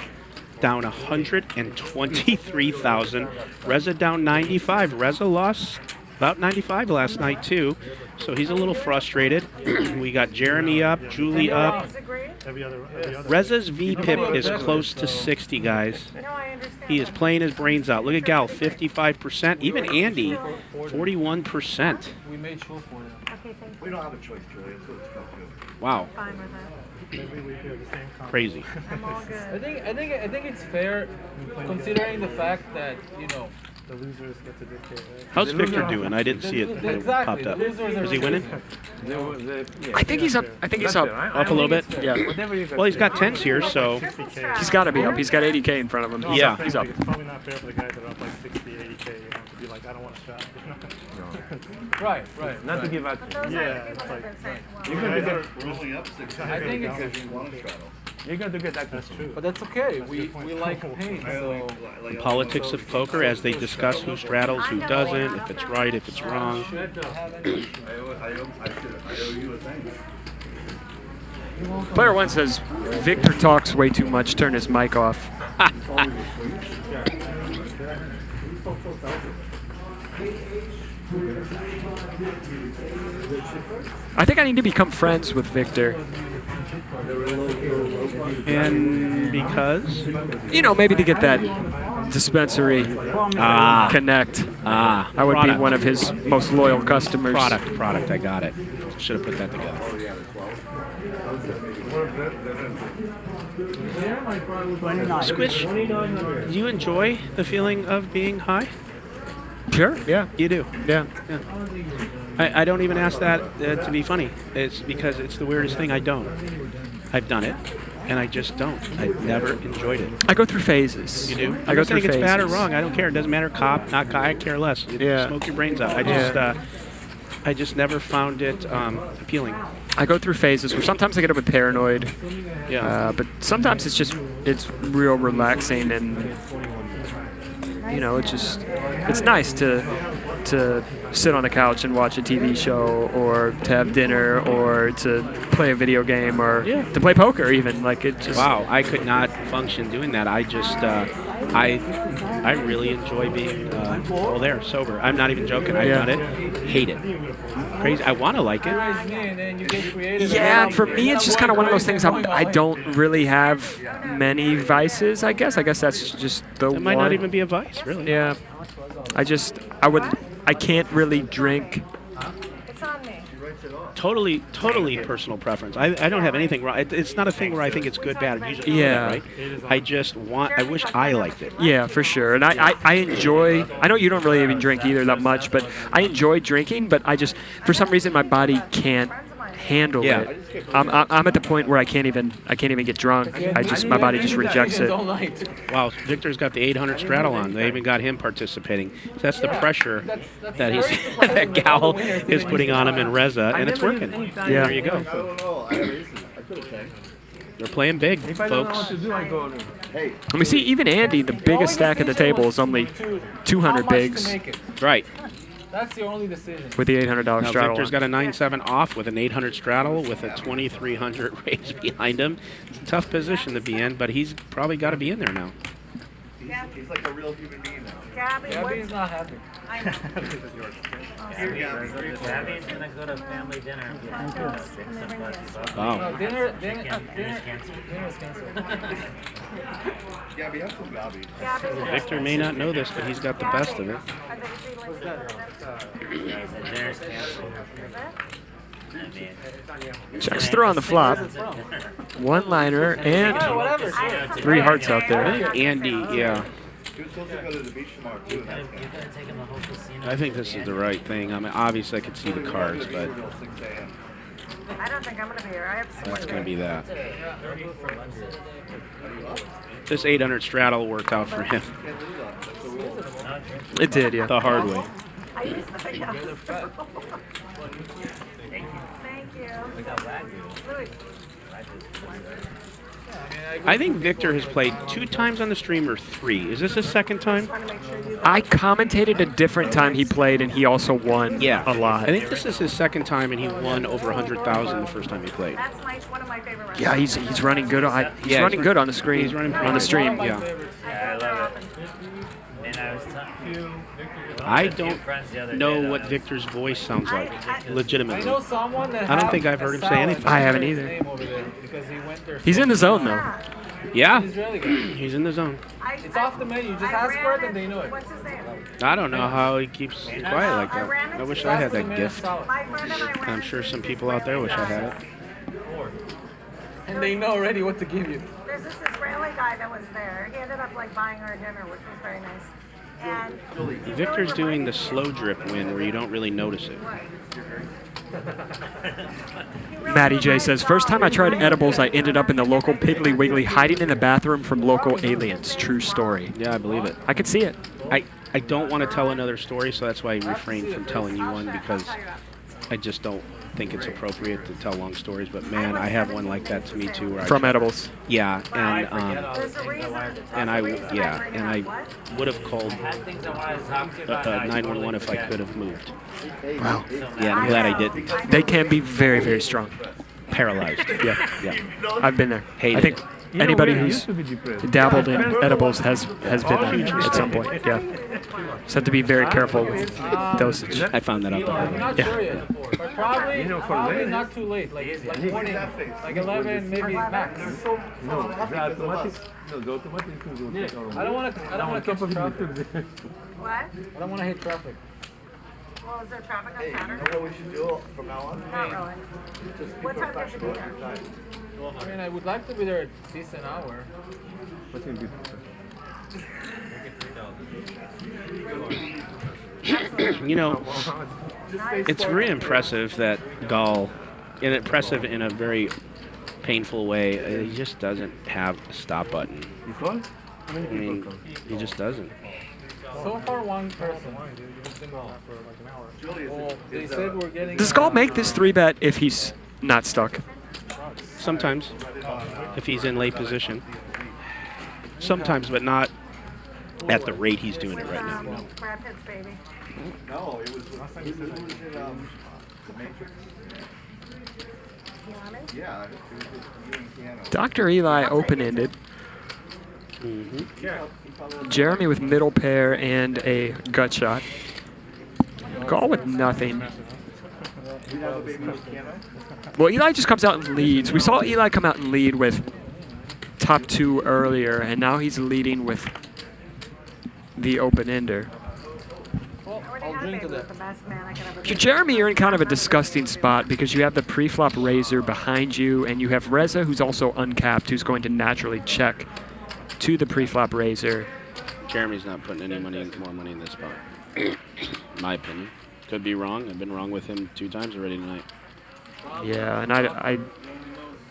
down 123,000. Reza down 95. Reza lost about 95 last night too, so he's a little frustrated. We got Jeremy up, Julie up. Reza's VPIP is close to 60, guys. He is playing his brains out. Look at Gal, 55%. Even Andy, 41%. We made sure for you. We don't have a choice, Julie. That's what it's about to. Wow. Crazy. I think it's fair, considering the fact that the losers get to dictate. Right? How's Victor doing? I didn't see it when it popped up. Is he winning? I think he's up. I think he's up. Up a little bit? Yeah. Well, he's got 10s here, so he's got to be up. He's got 80K in front of him. Yeah. He's up. It's probably not fair for the guys that are up like 60, 80K, to be like, I don't want a shot. Right. Not to give out. Yeah, it's like You're going to get rolling up 6. I think it's because you want to straddle. You're going to get that. That's true. But that's okay. We like pain, so the politics of poker as they discuss who straddles, who doesn't, if it's right, if it's wrong. I owe you a thanks. Player 1 says, Victor talks way too much, turn his mic off. I think I need to become friends with Victor. And because? You know, maybe to get that dispensary connect. I would be one of his most loyal customers. Product, I got it. Should have put that together. Squish, do you enjoy the feeling of being high? Sure, yeah. You do? Yeah. I don't even ask that to be funny. It's because it's the weirdest thing. I don't. I've done it, and I just don't. I've never enjoyed it. I go through phases. You do? I go through phases. It's bad or phases. wrong. I don't care. It doesn't matter. Cop, not cop. I care less. Yeah. Smoke your brains out. I just never found it appealing. I go through phases where sometimes I get a bit paranoid. Yeah. But sometimes it's real relaxing, and you know, it's nice to sit on the couch and watch a TV show, or to have dinner, or to play a video game, or to play poker even. Like it just. Wow, I could not function doing that. I just I really enjoy being there sober. I'm not even joking. I've done it. Hate it. Crazy. I want to like it. Yeah, for me, it's just kind of one of those things. I don't really have many vices. I guess that's just the one. It might not even be a vice, really. Yeah. I can't really drink. Totally personal preference. I don't have anything wrong. It's not a thing where I think it's good, bad, or usually right. I wish I liked it. Yeah, for sure. And I enjoy, I know you don't really even drink either that much, but I enjoy drinking, but for some reason my body can't handle it. I'm at the point where I can't even get drunk. My body just rejects it. Wow, Victor's got the 800 straddle on. They even got him participating. So that's the pressure that that Gal is putting on him in Reza, and it's working. Yeah. There you go. They're playing big, folks. Let me see, even Andy, the biggest stack at the table is only 200 bigs. Right. That's the only decision. With the $800 Now straddle. Victor's got a 9-7 off with an 800 straddle with a 2,300 raise behind him. It's a tough position to be in, but he's probably got to be in there now. He's like a real human being now. Gabby's not happy. I know. Gabby's gonna go to family dinner. Wow. No, dinner is canceled. Gabby, have some Gabby. Victor may not know this, but he's got the best of it. Checks through on the flop. One liner and 3 hearts out there. I think Andy, yeah. I think this is the right thing. I mean, obviously I could see the cards, but I don't think I'm going to be here. I have that's going to be that. This 800 straddle worked out for him. It did, yeah. The hard way. I used to think that was Thank you. Louis. I think Victor has played 2 times on the stream or 3. Is this his second time? I commentated a different time he played, and he also won a lot. I think this is his second time, and he won over 100,000 the first time he played. That's one of my favorite rounds. Yeah, he's running good. He's running good on the screen. He's running on the stream. Yeah. I love it. And I was talking. I don't know what Victor's voice sounds like, legitimately. I know someone that I don't think I've heard him say anything. I haven't either. He's in the zone, though. Yeah, He's really good. he's in the zone. It's off the menu. Just ask for it and they know it. What's his name? I don't know how he keeps quiet like that. I wish I had that gift. My friend and I ran I'm sure some people out there wish I had it. And they know already what to give you. There's this Israeli guy that was there. He ended up like buying our dinner, which was very nice. And Victor's doing the slow drip win where you don't really notice it. Matty J says, first time I tried edibles, I ended up in the local Piggly Wiggly hiding in the bathroom from local aliens. True story. Yeah, I believe it. I could see it. I don't want to tell another story, so that's why I refrain from telling you one, because I just don't think it's appropriate to tell long stories. But man, I have one like that to me too. Where From edibles. Yeah, and I would have called 911 if I could have moved. Wow. Yeah, I'm glad I didn't. They can be very, very strong. Paralyzed. Yeah. I've been there. Hate I think it. anybody who's dabbled in edibles has been there at some point. Yeah. Just have to be very careful with dosage. I found that out the hard way. Not sure yet. But probably, probably not too late. Like morning, like 11, maybe max. No, the automatic. No, the automatic is going to take our I don't want to catch traffic. What? I don't want to hit traffic. Well, is there traffic on You know Saturday? what we should do from now on? Not really. What time do you have to be there? I mean, I would like to be there a decent hour. What's going to be? You know, it's very impressive that Dahl, and impressive in a very painful way, he just doesn't have a stop button. I mean, he just doesn't. So far, one person. Well, they said we're getting. Does Gall make this 3-bet if he's not stuck? Sometimes, if he's in late position. Sometimes, but not at the rate he's doing it right now. Brad Pitt's baby. No, it was The Matrix. Yeah, it was with piano. Dr. Eli open-ended. Jeremy with middle pair and a gut shot. Gall with nothing. Well, Eli just comes out and leads. We saw Eli come out and lead with top 2 earlier, and now he's leading with the open-ender. I'll drink to that. Jeremy, you're in kind of a disgusting spot because you have the pre-flop razor behind you, and you have Reza, who's also uncapped, who's going to naturally check to the pre-flop razor. Jeremy's not putting any more money in this spot. In my opinion. Could be wrong. I've been wrong with him 2 times already tonight. Yeah, and I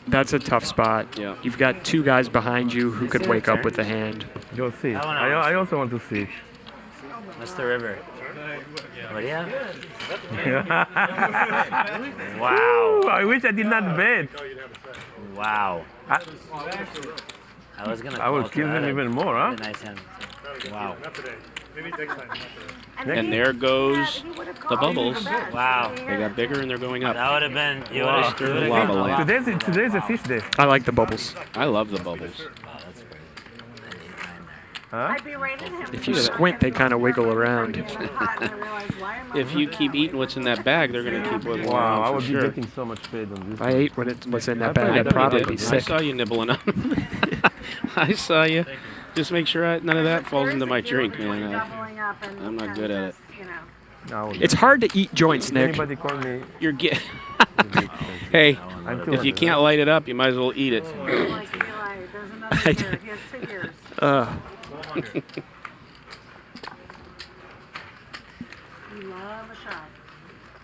that's a tough spot. Yeah. You've got 2 guys behind you who could wake up with the hand. You'll see. I also want to see. Mr. River. What do you have? Wow. I wish I did not bet. Wow. I was gonna. I will kill him even more, huh? Nice hand. Wow. And there goes the bubbles. Wow. They got bigger and they're going up. That would have been. You Wow. would Mr. Lava Lamp. Today's a fish day. I like the bubbles. I love the bubbles. Huh? I'd be rating him. If you squint, they kind of wiggle around. If you keep eating what's in that bag, they're going to keep wiggling Wow, around I for would be sure. getting so much paid on this. If I ate what's in that I bag, I'd thought probably you be did. sick. I saw you nibbling up. I saw you. Just make sure none of that falls into my drink, man. I'm not good at it. No, It's hard to eat joints, Nick. Anybody call me? You're Hey, if you can't light it up, you might as well eat it.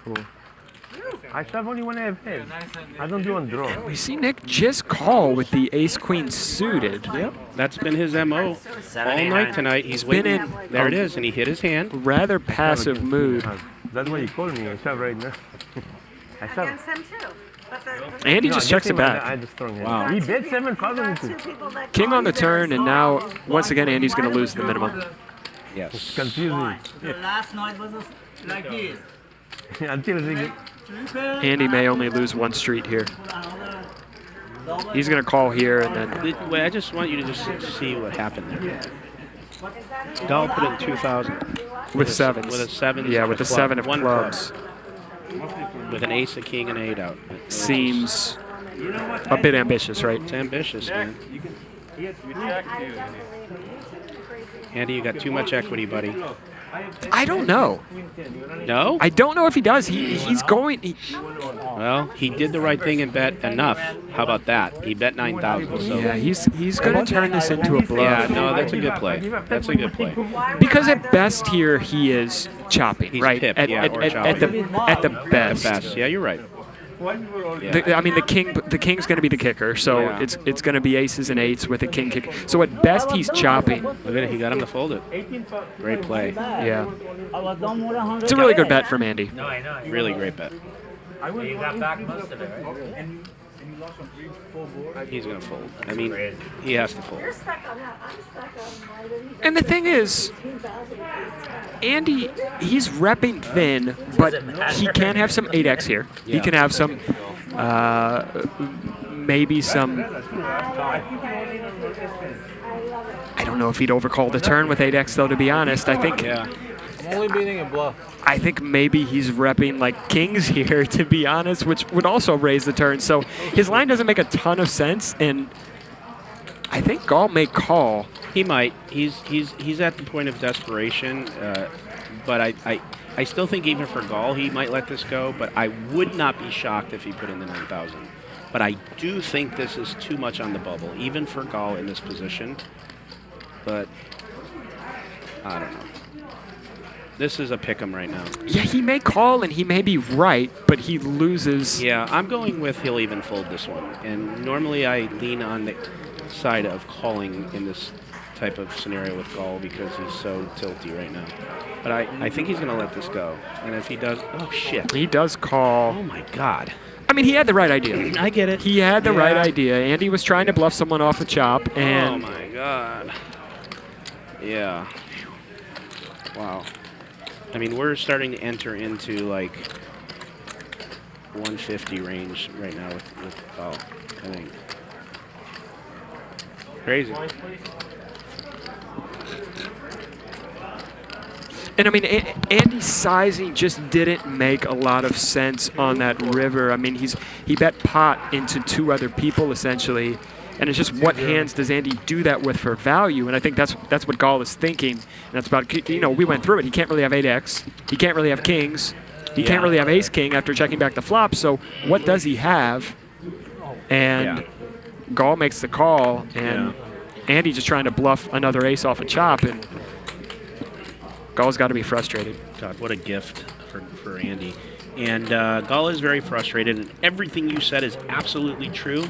Cool. I shove only when I have heads. I don't do on draw. We see Nick just call with the ace-queen suited. Yep, that's been his MO all night tonight. He's been waiting. in. There it is, and he hit his hand. Rather passive mood. That's why you call me. I shove right now. I shove. Against him too. But And he just checks it back. I just strong hand. Wow. He bet 7,000. King on the turn, and now, once again, Andy's going to lose the minimum. Yes. Confusing. The last night was like this. Until he Andy may only lose 1 street here. He's going to call here, and then... Wait, I just want you to just see what happened there. Dahl put in 2,000. With sevens. With a 7. Yeah, with the 7 of One clubs. With an ace, a king, and 8 out. Seems a bit ambitious, right? It's ambitious, man. Andy, you got too much equity, buddy. I don't know. No? I don't know if he does. He's going... Well, he did the right thing and bet enough. How about that? He bet 9,000. So. Yeah, he's going to turn this into a bluff. Yeah, no, that's a good play. That's a good play. Because at best here, he is chopping, He's right? pipped, At the best. Yeah, you're right. I mean, the king's going to be the kicker, so Yeah. it's going to be aces and 8s with a king kick. So at best, he's chopping. Look at it. He got him to fold it. Great play. Yeah. It's a really good bet from Andy. No, I know. Really great bet. You got back most of it, right? He's going to fold. I mean, he has to fold. And the thing is, Andy, he's repping thin, but he can have some 8x here. He Yeah. can have some maybe some. I don't know if he'd overcall the turn with 8x though. To be honest, I think. I'm only beating a bluff. I think maybe he's repping like kings here, to be honest, which would also raise the turn. So his line doesn't make a ton of sense, and I think Gall may call. He might. He's at the point of desperation, but I still think even for Gall, he might let this go, but I would not be shocked if he put in the 9,000. But I do think this is too much on the bubble, even for Gall in this position. But I don't know. This is a pick'em right now. Yeah, he may call and he may be right, but he loses. Yeah, I'm going with he'll even fold this one. And normally I lean on the side of calling in this type of scenario with Gall because he's so tilty right now. But I think he's going to let this go. And if he does, oh shit. He does call. Oh my God. I mean, he had the right idea. I get it. He had the right idea. Andy was trying to bluff someone off a chop, and oh my God. Yeah. Wow. I mean, we're starting to enter into like 150 range right now with Gall, I think. Crazy. And I mean, Andy's sizing just didn't make a lot of sense on that river. I mean, he bet pot into 2 other people essentially, and it's just what hands does Andy do that with for value? And I think that's what Gall is thinking. And that's about, you know, we went through it. He can't really have 8x. He can't really have kings. He can't really have ace king after checking back the flop. So what does he have? And Gall makes the call, and Andy just trying to bluff another ace off a chop, and Gall's got to be frustrated. God, what a gift for Andy. And Gall is very frustrated, and everything you said is absolutely true.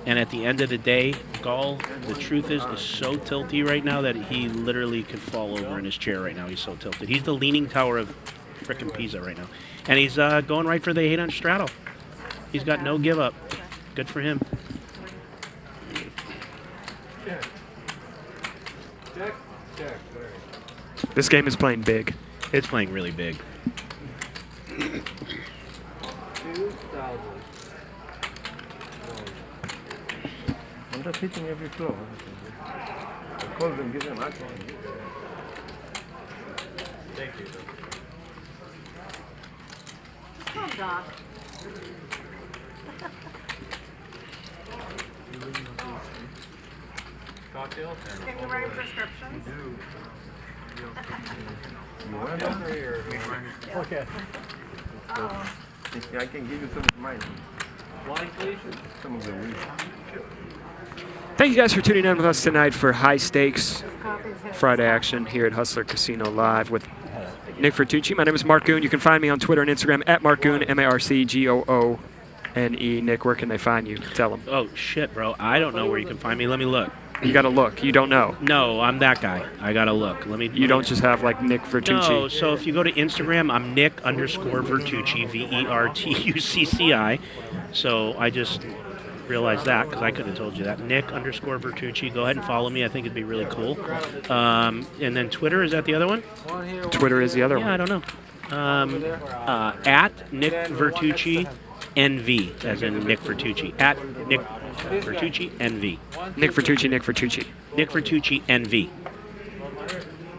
And at the end of the day, Gall, the truth is so tilty right now that he literally could fall over in his chair right now. He's so tilted. He's the leaning tower of frickin' Pisa right now. And he's going right for the 8 on straddle. He's got no give up. Good for him. This game is playing big. It's playing really big. I'm just hitting every floor. I call them, give them action. Thank you. Oh, Doc. Cocktail? Can you write prescriptions? You want it? Okay. Oh. I can give you some of mine. Wine, please? Some of the weed. Thank you guys for tuning in with us tonight for High Stakes Friday action here at Hustler Casino Live with Nick Vertucci. My name is Mark Goon. You can find me on Twitter and Instagram at Mark Goon, MarcGoone. Nick, where can they find you? Tell them. Oh, shit, bro. I don't know where you can find me. Let me look. You got to look. You don't know. No, I'm that guy. I got to look. You don't just have like Nick Vertucci. No, so if you go to Instagram, I'm Nick_Vertucci, Vertucci. So I just realized that because I couldn't have told you that. Nick_Vertucci. Go ahead and follow me. I think it'd be really cool. And then Twitter, is that the other one? Twitter is the other one. Yeah, I don't know. At Nick Vertucci NV, as in Nick Vertucci. At Nick Vertucci NV. Nick Vertucci, Nick Vertucci. Nick Vertucci NV.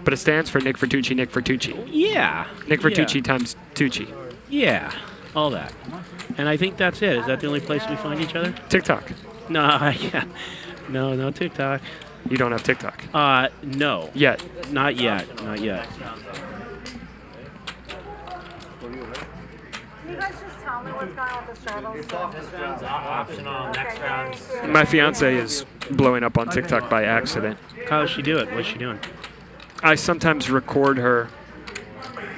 But it stands for Nick Vertucci, Nick Vertucci. Yeah. Nick Vertucci times Tucci. Yeah, all that. And I think that's it. Is that the only place we find each other? TikTok. No, yeah. No TikTok. You don't have TikTok? No. Yet? Can Not yet. you guys just tell me what's going on with the straddles? Optional next round. My fiance is blowing up on TikTok by accident. How does she do it? What's she doing? I sometimes record her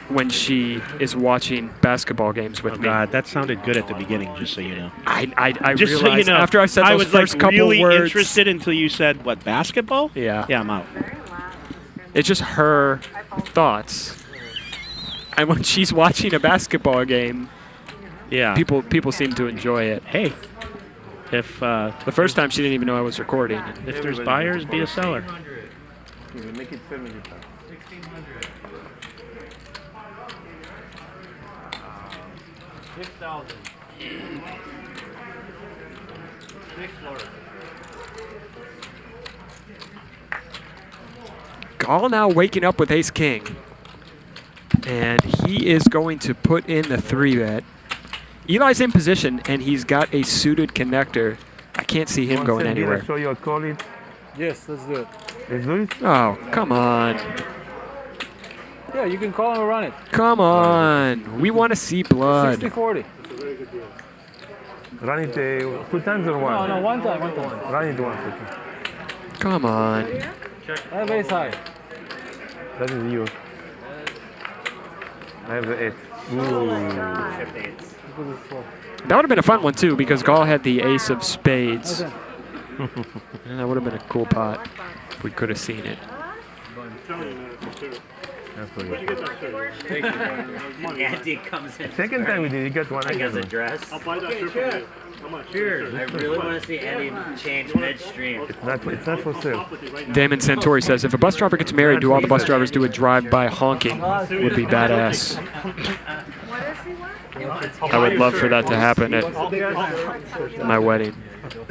when she is watching basketball games with me. God, that sounded good at the beginning, just so you know. I just realized so you know, after I said those first couple really words. Interested until you said, what, basketball? Yeah. Yeah, I'm out. It's just her thoughts. And when she's watching a basketball game, yeah, people seem to enjoy it. Hey, if the first time she didn't even know I was recording. If there's buyers, be a seller. Make it 1,600. 6,000. Dahl now waking up with ace-king. And he is going to put in the 3-bet. Eli's in position, and he's got a suited connector. I can't see him going anywhere. So you'll call it? Yes, let's do it. Let's do it? Oh, come on. Yeah, you can call him or run it. Come on. We want to see blood. 60-40. Run it 2 times or one? No, one time. Run it once. Come on. I have ace high. That is you. I have the 8. That would have been a fun one, too, because Dahl had the ace of spades. And that would have been a cool pot if we could have seen it. Andy comes in. Second time we did, you got one. I guess a dress. I'll buy that shirt from you. How much? Sure. I really want to see Andy change midstream. It's not for sale. Damon Santori says, if a bus driver gets married, do all the bus drivers do a drive-by honking? Would be badass. I would love for that to happen at my wedding.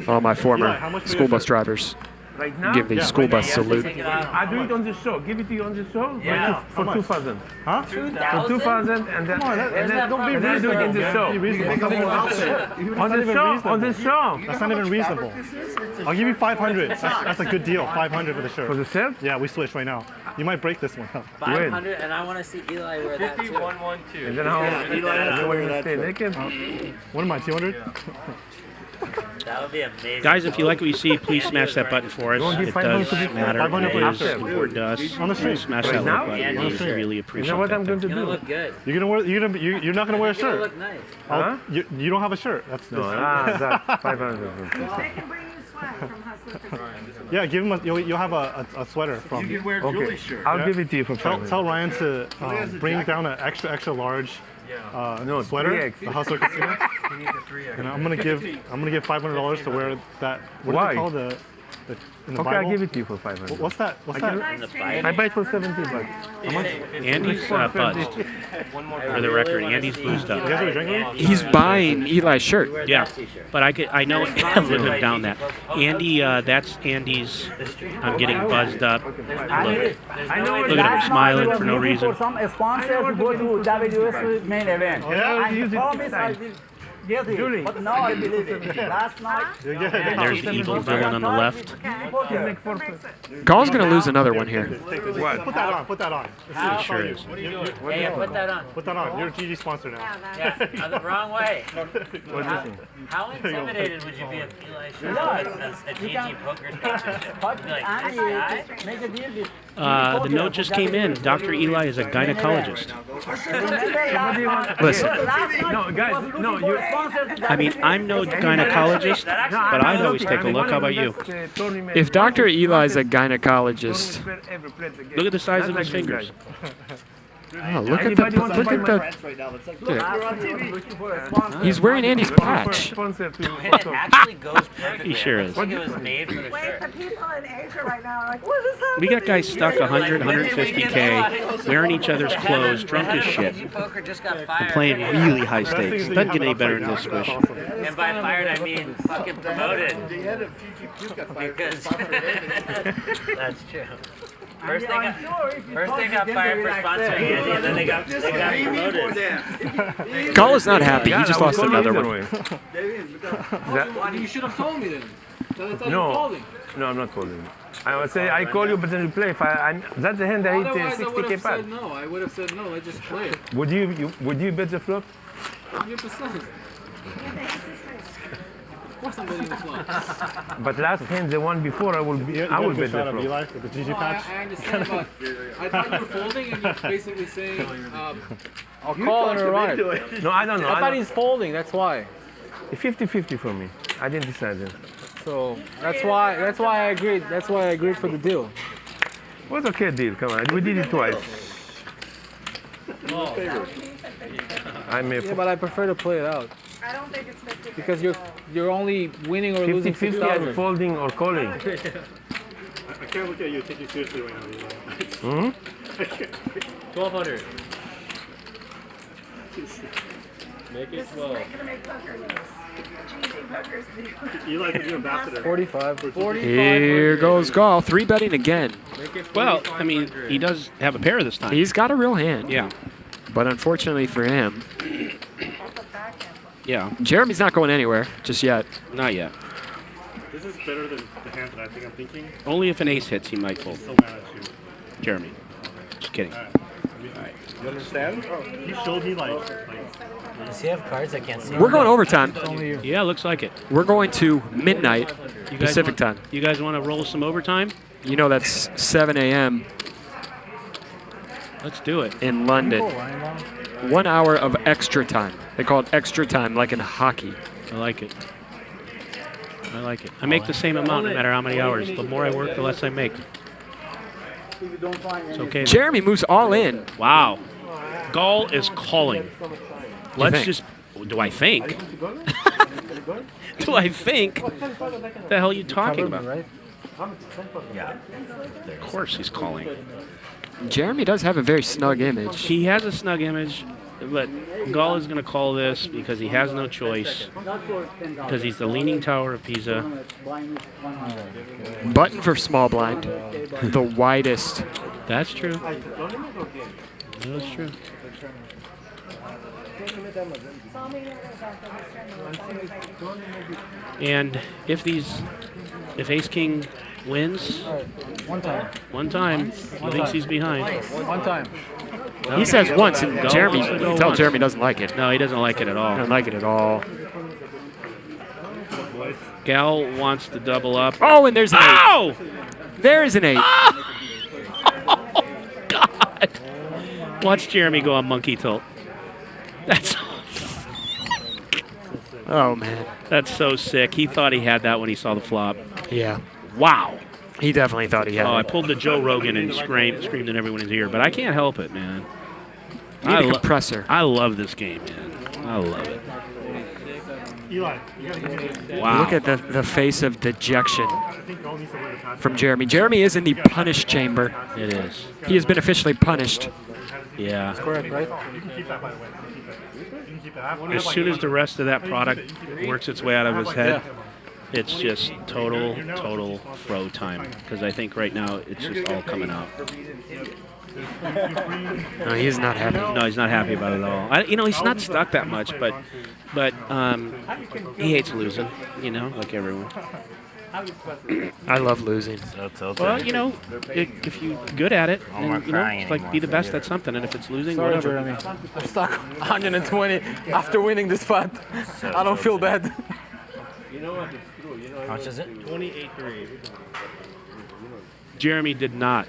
All my former school bus drivers. Right now? Give the school bus salute. I do it on the show. Give it to you on the show? Yeah. For 2,000. Huh? 2,000? For 2,000 and then, Don't be and then do it in the show. On the show? On the show? That's not even reasonable. I'll give you 500. That's a good deal. 500 for the shirt. For the shirt? Yeah, we switch right now. You might break this one. 500, and I want to see Eli wear that too. 5112. And then how? Eli wear that stay naked? What am I, 200? That would be amazing. Guys, if you like what you see, please smash that button for us. It does matter. It is important to us. On the street. Smash that like button. We really appreciate You know what I'm going to You're do? gonna look good. You're not gonna wear a You're gonna shirt. look nice. Huh? You don't have a shirt. That's No, that's 500. Yeah, give him you'll have a sweater from. You can wear Julie's shirt. I'll give it to you for Tell 500. Ryan to bring down an extra large sweater. 3X. The Hustler Casino. And I'm gonna give $500 to wear that. What Why? do they call the in the Okay, Bible? I'll give it to you for 500. What's that? What's that? I buy it for 70 bucks. How much? Andy's buzzed. For the record, Andy's boozed up. You guys are drinking? He's buying Eli's shirt. Yeah, but I know I'll live him down that. Andy, that's Andy's. I'm getting buzzed up. Look at him smiling for no reason. For some sponsor to go to WS main event. I promise I will get it, but now I believe it. Last night. And there's the evil villain on the left. Dahl's going to lose another one here. What? Put that on. Put that on. He sure is. Yeah, put that on. Put that on. You're a GG sponsor now. Yeah, the wrong way. How intimidated would you be if Eli showed up a GG poker sponsorship? You'd be like, this guy? Make a deal with. The note just came in. Dr. Eli is a gynecologist. Listen, No, guys, no, you. I mean, I'm no gynecologist, but I'd always take a look. How about you? if Dr. Eli's a gynecologist, Look at the size of his fingers. oh, look at the. He's wearing Andy's patch. It actually goes perfect. He sure is. It's like it was made for the Wait, shirt. the people in Asia right now are like, what is happening? We got guys stuck 100, 150K, wearing each other's clothes, drunk as shit. Poker just got We're fired. playing really high stakes. Doesn't get any better than this squish. And by fired, I mean fucking promoted. The head of GG Puke got fired. Because that's true. First they got fired for sponsoring Andy, and then they got promoted. Dahl is not happy. He just lost another one. You should have told me then. No, I'm not calling. I would say I call you, but then you play. That's the hand that hit 60K pass. No, I would have said no. Let's just play it. Would you bet the flop? 100%. Of course I'm betting the flop. But last hand, the one before, I will bet the flop. Eli with the GG patch. I understand, but I thought you were folding and you're basically saying, I'll call and arrive. No, I don't know. I thought he's folding, that's why. 50-50 for me. I didn't decide it. So that's why I agreed. That's why I agreed for the deal. It was okay deal. Come on, we did it twice. Yeah, but I prefer to play it out. I don't think it's 50. Because you're only winning or losing 50-50 6,000. and folding or calling. I can't look at you. Take you seriously right now. $1,200. Make it 12. You like to do ambassador. 45. 45. Here goes Gall. 3-betting again. Well, I mean, he does have a pair this time. He's got a real hand. Yeah. But unfortunately for him, yeah, Jeremy's not going anywhere just yet. Not yet. This is better than the hand that I think I'm thinking. Only if an ace hits, he might fold. So mad at you. Jeremy. Just kidding. All right. You understand? He showed me like Does he have cards I can't see? We're going overtime. Yeah, looks like it. We're going to midnight Pacific time. You guys want to roll some overtime? You know that's 7 a.m. Let's do it. In London. 1 hour of extra time. They call it extra time, like in hockey. I like it. I like it. I make the same amount no matter how many hours. The more I work, the less I make. It's okay. Jeremy moves all in. Wow. Gall is calling. Let's just... Do I think? Do I think? What the hell are you talking about? Yeah. Of course he's calling. Jeremy does have a very snug image. He has a snug image, but Gall is going to call this because he has no choice. Because he's the Leaning Tower of Pisa. Button for small blind. The widest. That's true. That's true. And if Ace King wins, one time. He thinks he's behind. One time. He says once, and Jeremy, you can tell Jeremy doesn't like it. No, he doesn't like it at all. Doesn't like it at all. Gal wants to double up. Oh, and there's an 8. There is an 8. Oh, God. Watch Jeremy go on monkey tilt. That's... Oh, man. That's so sick. He thought he had that when he saw the flop. Yeah. Wow. He definitely thought he had it. I pulled the Joe Rogan and screamed in everyone's ear, but I can't help it, man. Need a compressor. I love this game, man. I love it. Eli, you gotta give me Wow. Look at the face of dejection from Jeremy. Jeremy is in the punish chamber. It is. He has been officially punished. Yeah. That's correct, right? You can keep that, by the way. You can keep it. As soon as the rest of that product works its way out of his head, it's just total fro time. Because I think right now it's just all coming out. No, he's not happy. No, he's not happy about it at all. He's not stuck that much, but he hates losing. Like everyone. I love losing. Well, if you're good at it, then, it's like be the best at something. And if it's losing, Sorry, whatever. Jeremy. I'm stuck 120 after winning this spot. I don't feel bad. You know what? It's true. How much is it? 28-3. Jeremy did not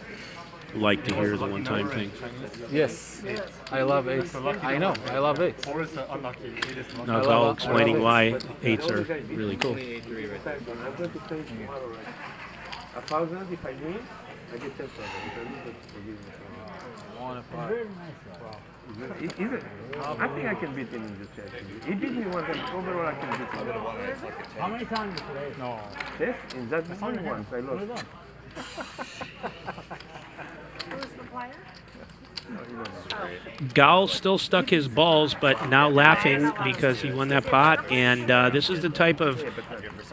like to hear the one-time thing. Yes, I love 8s. I know, I love 8s. Now it's all explaining why 8s are really cool. 1,000 if I win, I get 10,000. Very nice. Wow. Is it? I think I can beat him in this chess. He beat me one time. Overall, I can beat him. How many times today? No. Yes, in that one once I lost. Who's the player? Gal still stuck his balls, but now laughing because he won that pot. And this is the type of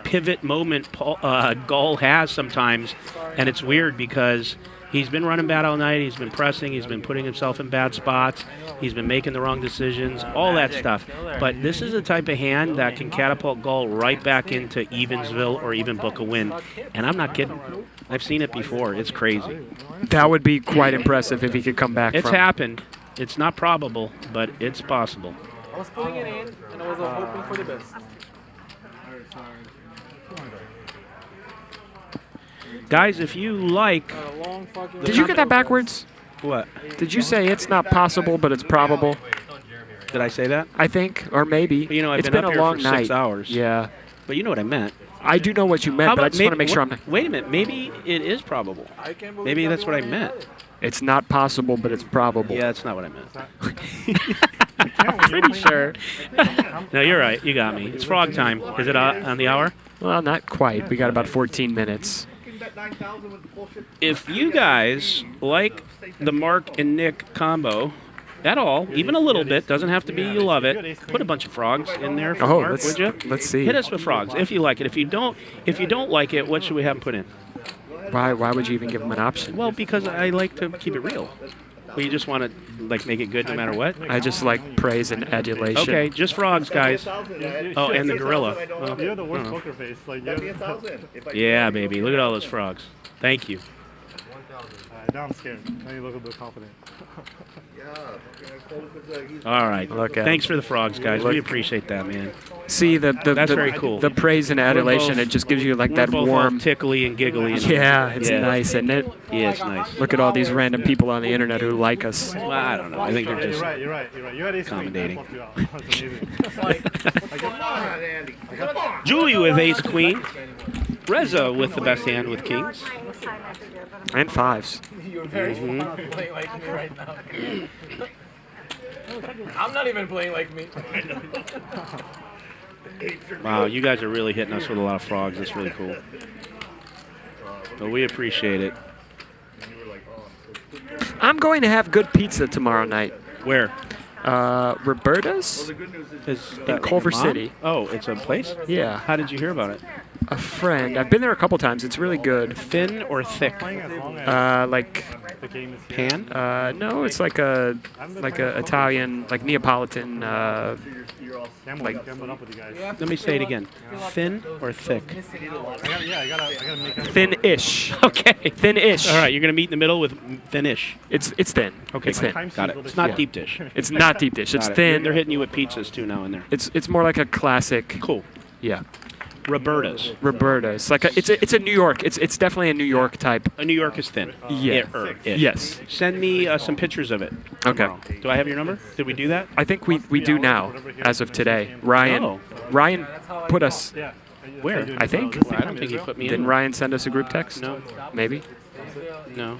pivot moment Gall has sometimes. And it's weird because he's been running bad all night. He's been pressing. He's been putting himself in bad spots. He's been making the wrong decisions, all that stuff. But this is the type of hand that can catapult Gall right back into Evansville or even book a win. And I'm not kidding. I've seen it before. It's crazy. That would be quite impressive if he could come back. It's happened. It's not probable, but it's possible. I was putting it in, and I was hoping for the best. Guys, if you like... Did you get that backwards? What? Did you say it's not possible, but it's probable? Did I say that? I think, or maybe. But, I've it's been been up a here long for night. 6 hours. Yeah. But you know what I meant. I do know what you meant, but I just want to make sure I'm... Wait a minute. Maybe it is probable. Maybe that's what I meant. It's not possible, but it's probable. Yeah, that's not what I meant. I'm pretty sure. No, you're right. You got me. It's frog time. Is it on the hour? Well, not quite. We got about 14 minutes. If you guys like the Mark and Nick combo, At all, even a little bit. Doesn't have to be you love it. Put a bunch of frogs in there for Oh, Mark, would you? let's see. Hit us with frogs if you like it. If you don't like it, what should we have him put in? Why would you even give him an option? Well, because I like to keep it real. Well, you just want to like make it good no matter what. I just like praise and adulation. Okay, just frogs, guys. Oh, and the gorilla. Oh, You have the worst oh. poker face. Like, That'd be 1,000. Yeah, baby. Look at all those frogs. Thank you. Now I'm scared. Now you look a bit confident. All right. Look at Thanks for the frogs, guys. We appreciate that, man. See that's very cool. The praise and adulation. It just gives you like that We're both warm, all tickly and giggly. And yeah, it's nice, isn't it? Yeah, it's nice. Look at all these random people on the internet who like us. Well, I don't know. I think they're just You're right. You had ace queen. accommodating. That's amazing. Come on, Andy. Come on. Julie with ace queen. Reza with the best hand with kings. And fives. You're very fun playing like me right now. I'm not even playing like me. Wow, you guys are really hitting us with a lot of frogs. That's really cool. But we appreciate it. I'm going to have good pizza tomorrow night. Where? Roberta's in Culver City. Oh, it's a place? Yeah. How did you hear about it? A friend. I've been there a couple times. It's really good. Thin or thick? Like pan? No, it's like a Italian, like Neapolitan. Like. Let me say it again. Thin or thick? I gotta make Thin-ish. Okay. Thin-ish. All right, you're gonna meet in the middle with thin-ish. It's thin. Okay, it's thin. Got it. It's not Yeah. deep dish. It's not deep dish. It's Got it. thin. They're hitting you with pizzas too now and there. It's more like a classic. Cool. Yeah. Roberta's. Roberta's. Like it's a New York. It's definitely a New York type. A New York is thin. Yeah. Ish. Yes. Send me some pictures of it. Okay. Tomorrow. Do I have your number? Did we do that? I think we do now, as of today. Ryan put us. Where? I think. I don't think he put me in. Didn't Ryan send us a group text? No. Maybe. No.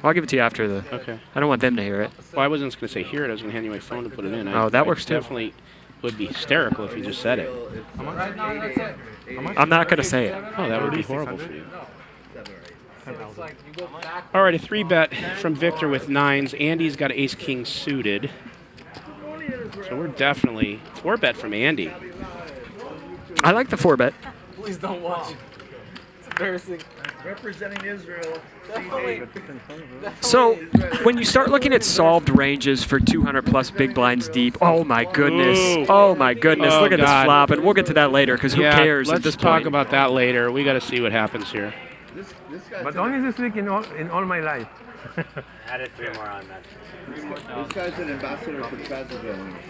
I'll give it to you after the. Okay. I don't want them to hear it. Well, I wasn't going to say hear it. I was going to hand you my phone to put it in. Oh, that works too. Definitely would be hysterical if you just said it. I'm not gonna say it. Oh, that would be horrible for you. All right, a 3-bet from Victor with nines. Andy's got ace king suited. So we're definitely 4-bet from Andy. I like the 4-bet. Please don't watch. It's embarrassing. Representing Israel. So when you start looking at solved ranges for 200 plus big blinds deep, oh my goodness, Ooh. oh my goodness, Oh, look at this God. flop, and we'll get to that later because who cares at this Let's talk point? about that later. We got to see what happens here. But only this week in all my life. Added 3 more on that. This guy's an ambassador for Trazodone or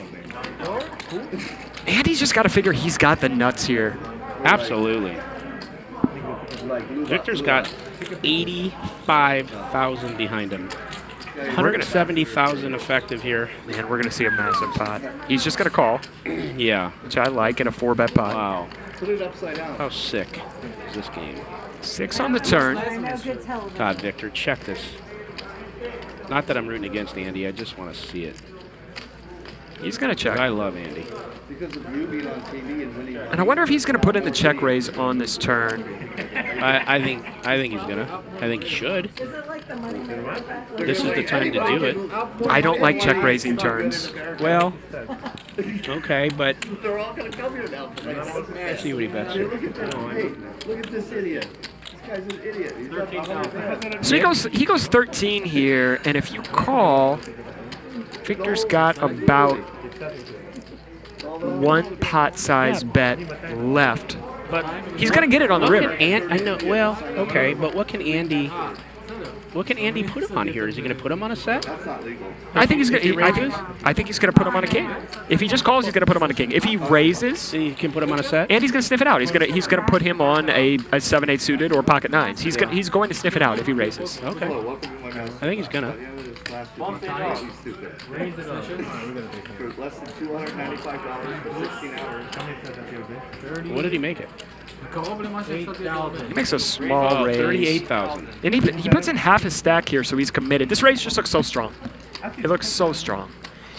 something. Andy's just got to figure he's got the nuts here. Absolutely. Victor's got 85,000 behind him. 170,000 effective here. Man, we're going to see a massive pot. He's just going to call. Yeah. Which I like in a 4-bet pot. Wow. Put it upside down. How sick is this game? 6 on the turn. God, Victor, check this. Not that I'm rooting against Andy. I just want to see it. He's going to check. I love Andy. Because of you being on TV and winning. And I wonder if he's going to put in the check raise on this turn. I think he's gonna. I think he should. This is the time to do it. I don't like check raising turns. Well, okay, but They're all going to come here now. let's see what he bets here. Hey, look at this idiot. This guy's an idiot. He's up 100. So he goes 13 here, and if you call, Victor's got about 1 pot size bet left. But he's going to get it on the river. I know. Well, okay, but what can Andy put him on here? Is he going to put him on a set? That's not legal. I think he's going to. I think he's going to put him on a king. If he just calls, he's going to put him on a king. If he raises, he can put him on a set. And he's going to sniff it out. He's going to put him on a 7/8 suited or pocket nines. He's going to sniff it out if he raises. Okay. I think he's gonna. Raise the for less than $295 for 16 hours. What did he make it? He makes a small raise. 38,000. And he puts in half his stack here, so he's committed. This raise just looks so strong. It looks so strong.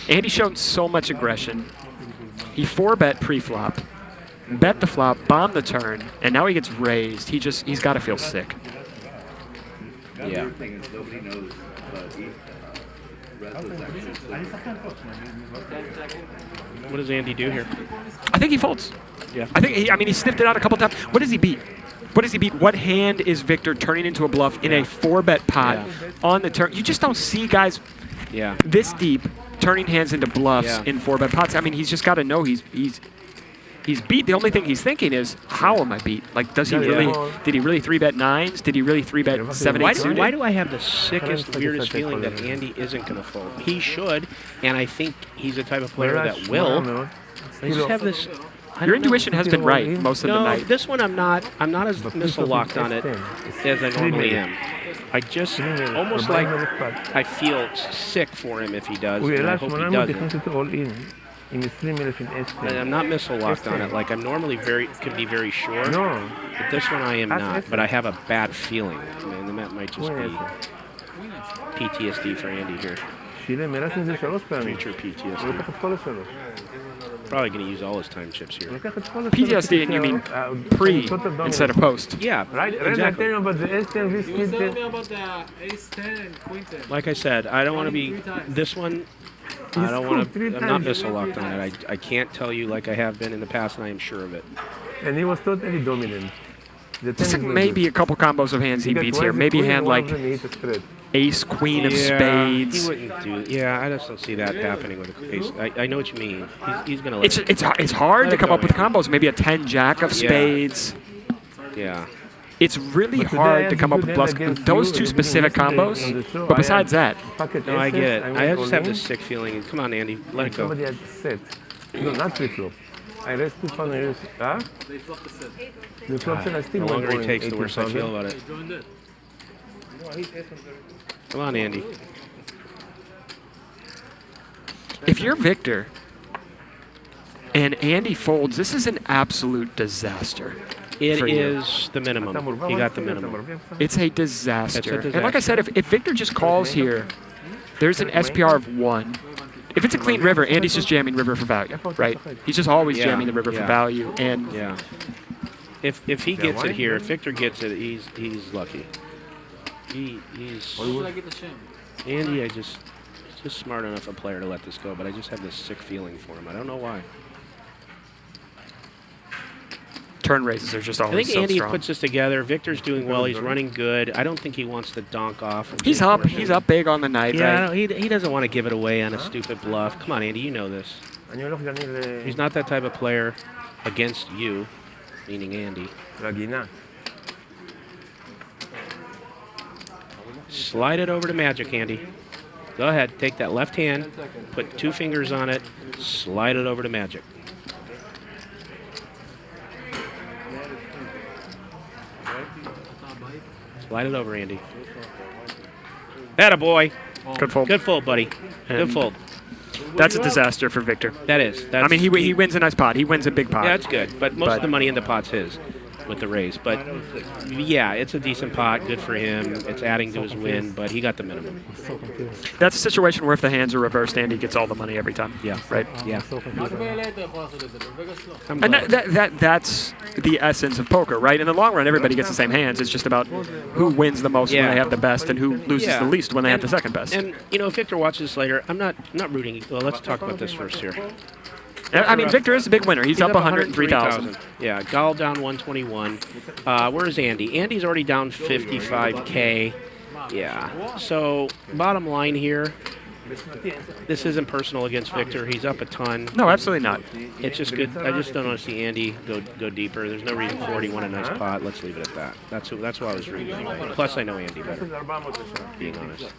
Andy showed so much aggression. He 4-bet pre-flop, bet the flop, bombed the turn, and now he gets raised. He's got to feel sick. Yeah. Thing is nobody knows, but What does Andy do here? I think he folds. Yeah. I think he sniffed it out a couple times. What does he beat? What does he beat? What hand is Victor turning into a bluff in a 4-bet pot on the turn? You just don't see guys this deep turning hands into bluffs in 4-bet pots. I mean, he's just got to know he's beat. The only thing he's thinking is, how am I beat? Like, does he really? Did he really 3-bet 9s? Did he really 3-bet 7-8 suited? Why do I have the sickest, weirdest feeling that Andy isn't going to fold? He should, and I think he's the type of player that will. I just have this. Your intuition has been right most of the night. This one I'm not as missile locked on it as I normally am. I just almost like I feel sick for him if he does, and I hope he doesn't. And I'm not missile locked on it. Like I'm normally can be very sure. But this one I am not. But I have a bad feeling. And that might just be PTSD for Andy here. Future PTSD. Probably going to use all his time chips here. PTSD, and you mean pre instead of post? Yeah, right. exactly. You were telling me about the ace 10 and queen 10. Like I said, I don't want to be this one. I don't want to. I'm not missile locked on it. I can't tell you like I have been in the past, and I am sure of it. And he was totally dominant. Just like maybe a couple combos of hands he beats here. Maybe a hand like ace, queen of spades. He wouldn't do. Yeah, I just don't see that happening with a ace. I know what you mean. He's gonna. Let It's hard to come up with combos. Maybe a 10 jack of spades. Yeah. It's really hard to come up with plus those two specific combos. But besides that, no, I get it. I just have this sick feeling. Come on, Andy, let it go. Somebody had set. No, not pre-flop. I raised 2,000. Huh? They flopped the set. The flop set I still The went longer he going takes, the worse I feel about it. He joined it. Come on, Andy. if you're Victor and Andy folds, this is an absolute disaster. It is the minimum. He got the minimum. It's a disaster. It's a disaster. And like I said, if Victor just calls here, there's an SPR of 1. If it's a clean river, Andy's just jamming river for value, right? He's just always jamming the river for value. And if he gets it here, if Victor gets it, he's lucky. He's. Andy, he's just smart enough a player to let this go, but I just have this sick feeling for him. I don't know why. Turn raises are just always so strong. I think Andy puts this together. Victor's doing well. He's running good. I don't think he wants to donk off. He's up. He's up big on the night, yeah, right? He doesn't want to give it away on a stupid bluff. Come on, Andy, you know this. He's not that type of player against you, meaning Andy. Slide it over to Magic, Andy. Go ahead. Take that left hand, put 2 fingers on it, slide it over to Magic. Slide it over, Andy. Attaboy. Good fold. Good fold, buddy. Good fold. That's a disaster for Victor. That is. I mean, he wins a nice pot. He wins a big pot. Yeah, that's good. But most of the money in the pot's his with the raise. But, yeah, it's a decent pot. Good for him. It's adding to his win, but he got the minimum. That's a situation where if the hands are reversed, Andy gets all the money every time. Yeah. Right? Yeah. And that's the essence of poker, right? In the long run, everybody gets the same hands. It's just about who wins the most when they have the best and who loses the least when they have the second best. And, if Victor watches this later, I'm not rooting. Well, let's talk about this first here. I mean, Victor is a big winner. He's up 103,000. Yeah, Dahl down 121. Where's Andy? Andy's already down 55K. Yeah. So, bottom line here, this isn't personal against Victor. He's up a ton. No, absolutely not. It's just good. I just don't want to see Andy go deeper. There's no reason for it. He won a nice pot. Let's leave it at that. That's why I was reading. Plus, I know Andy better, being honest.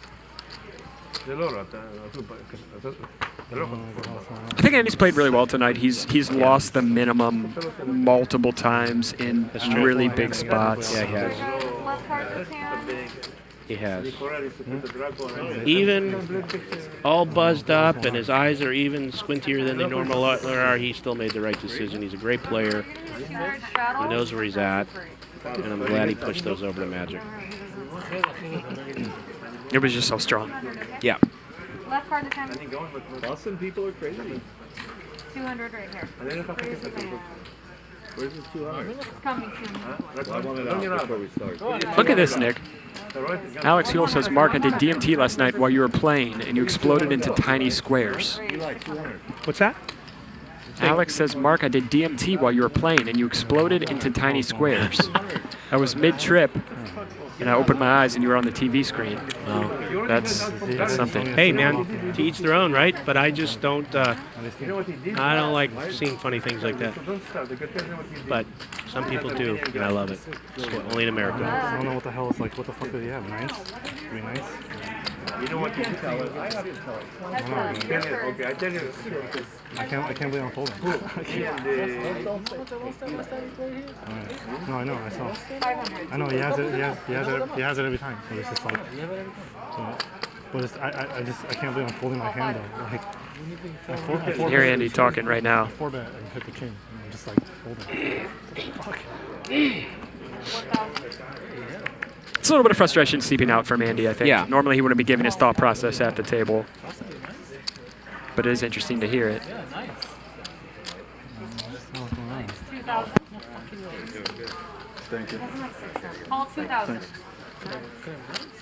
I think Andy's played really well tonight. He's lost the minimum multiple times in really big spots. Yeah, he has. He has. Even all buzzed up and his eyes are even squintier than they normally are, he still made the right decision. He's a great player. He knows where he's at. And I'm glad he pushed those over to Magic. It was just so strong. Yeah. Left card to 10. Boston people are crazy. 200 right here. Where's the 200? It's coming soon. I want it out before we start. Look at this, Nick. Alex Huel says, Mark, I did DMT last night while you were playing, and you exploded into tiny squares. What's that? Alex says, Mark, I did DMT while you were playing, and you exploded into tiny squares. I was mid-trip, and I opened my eyes, and you were on the TV screen. Well, that's something. Hey, man, to each their own, right? But I just don't. I don't like seeing funny things like that. But some people do, and I love it. It's only in America. I don't know what the hell it's like. What the fuck do you have? Nines? 3 nines? You know what you can tell it? I have to tell it. Okay, I tell you. I can't believe I'm folding. No, I know. I saw. I know he has it. He has it every time. So it's just like. But it's, I can't believe I'm folding my hand though. Like. I hear Andy talking right now. 4-bet and hit the king. And I'm just like folding. Fuck. It's a little bit of frustration seeping out from Andy, I think. Yeah. Normally he wouldn't be giving his thought process at the table. But it is interesting to hear it. Thank you. Call 2,000.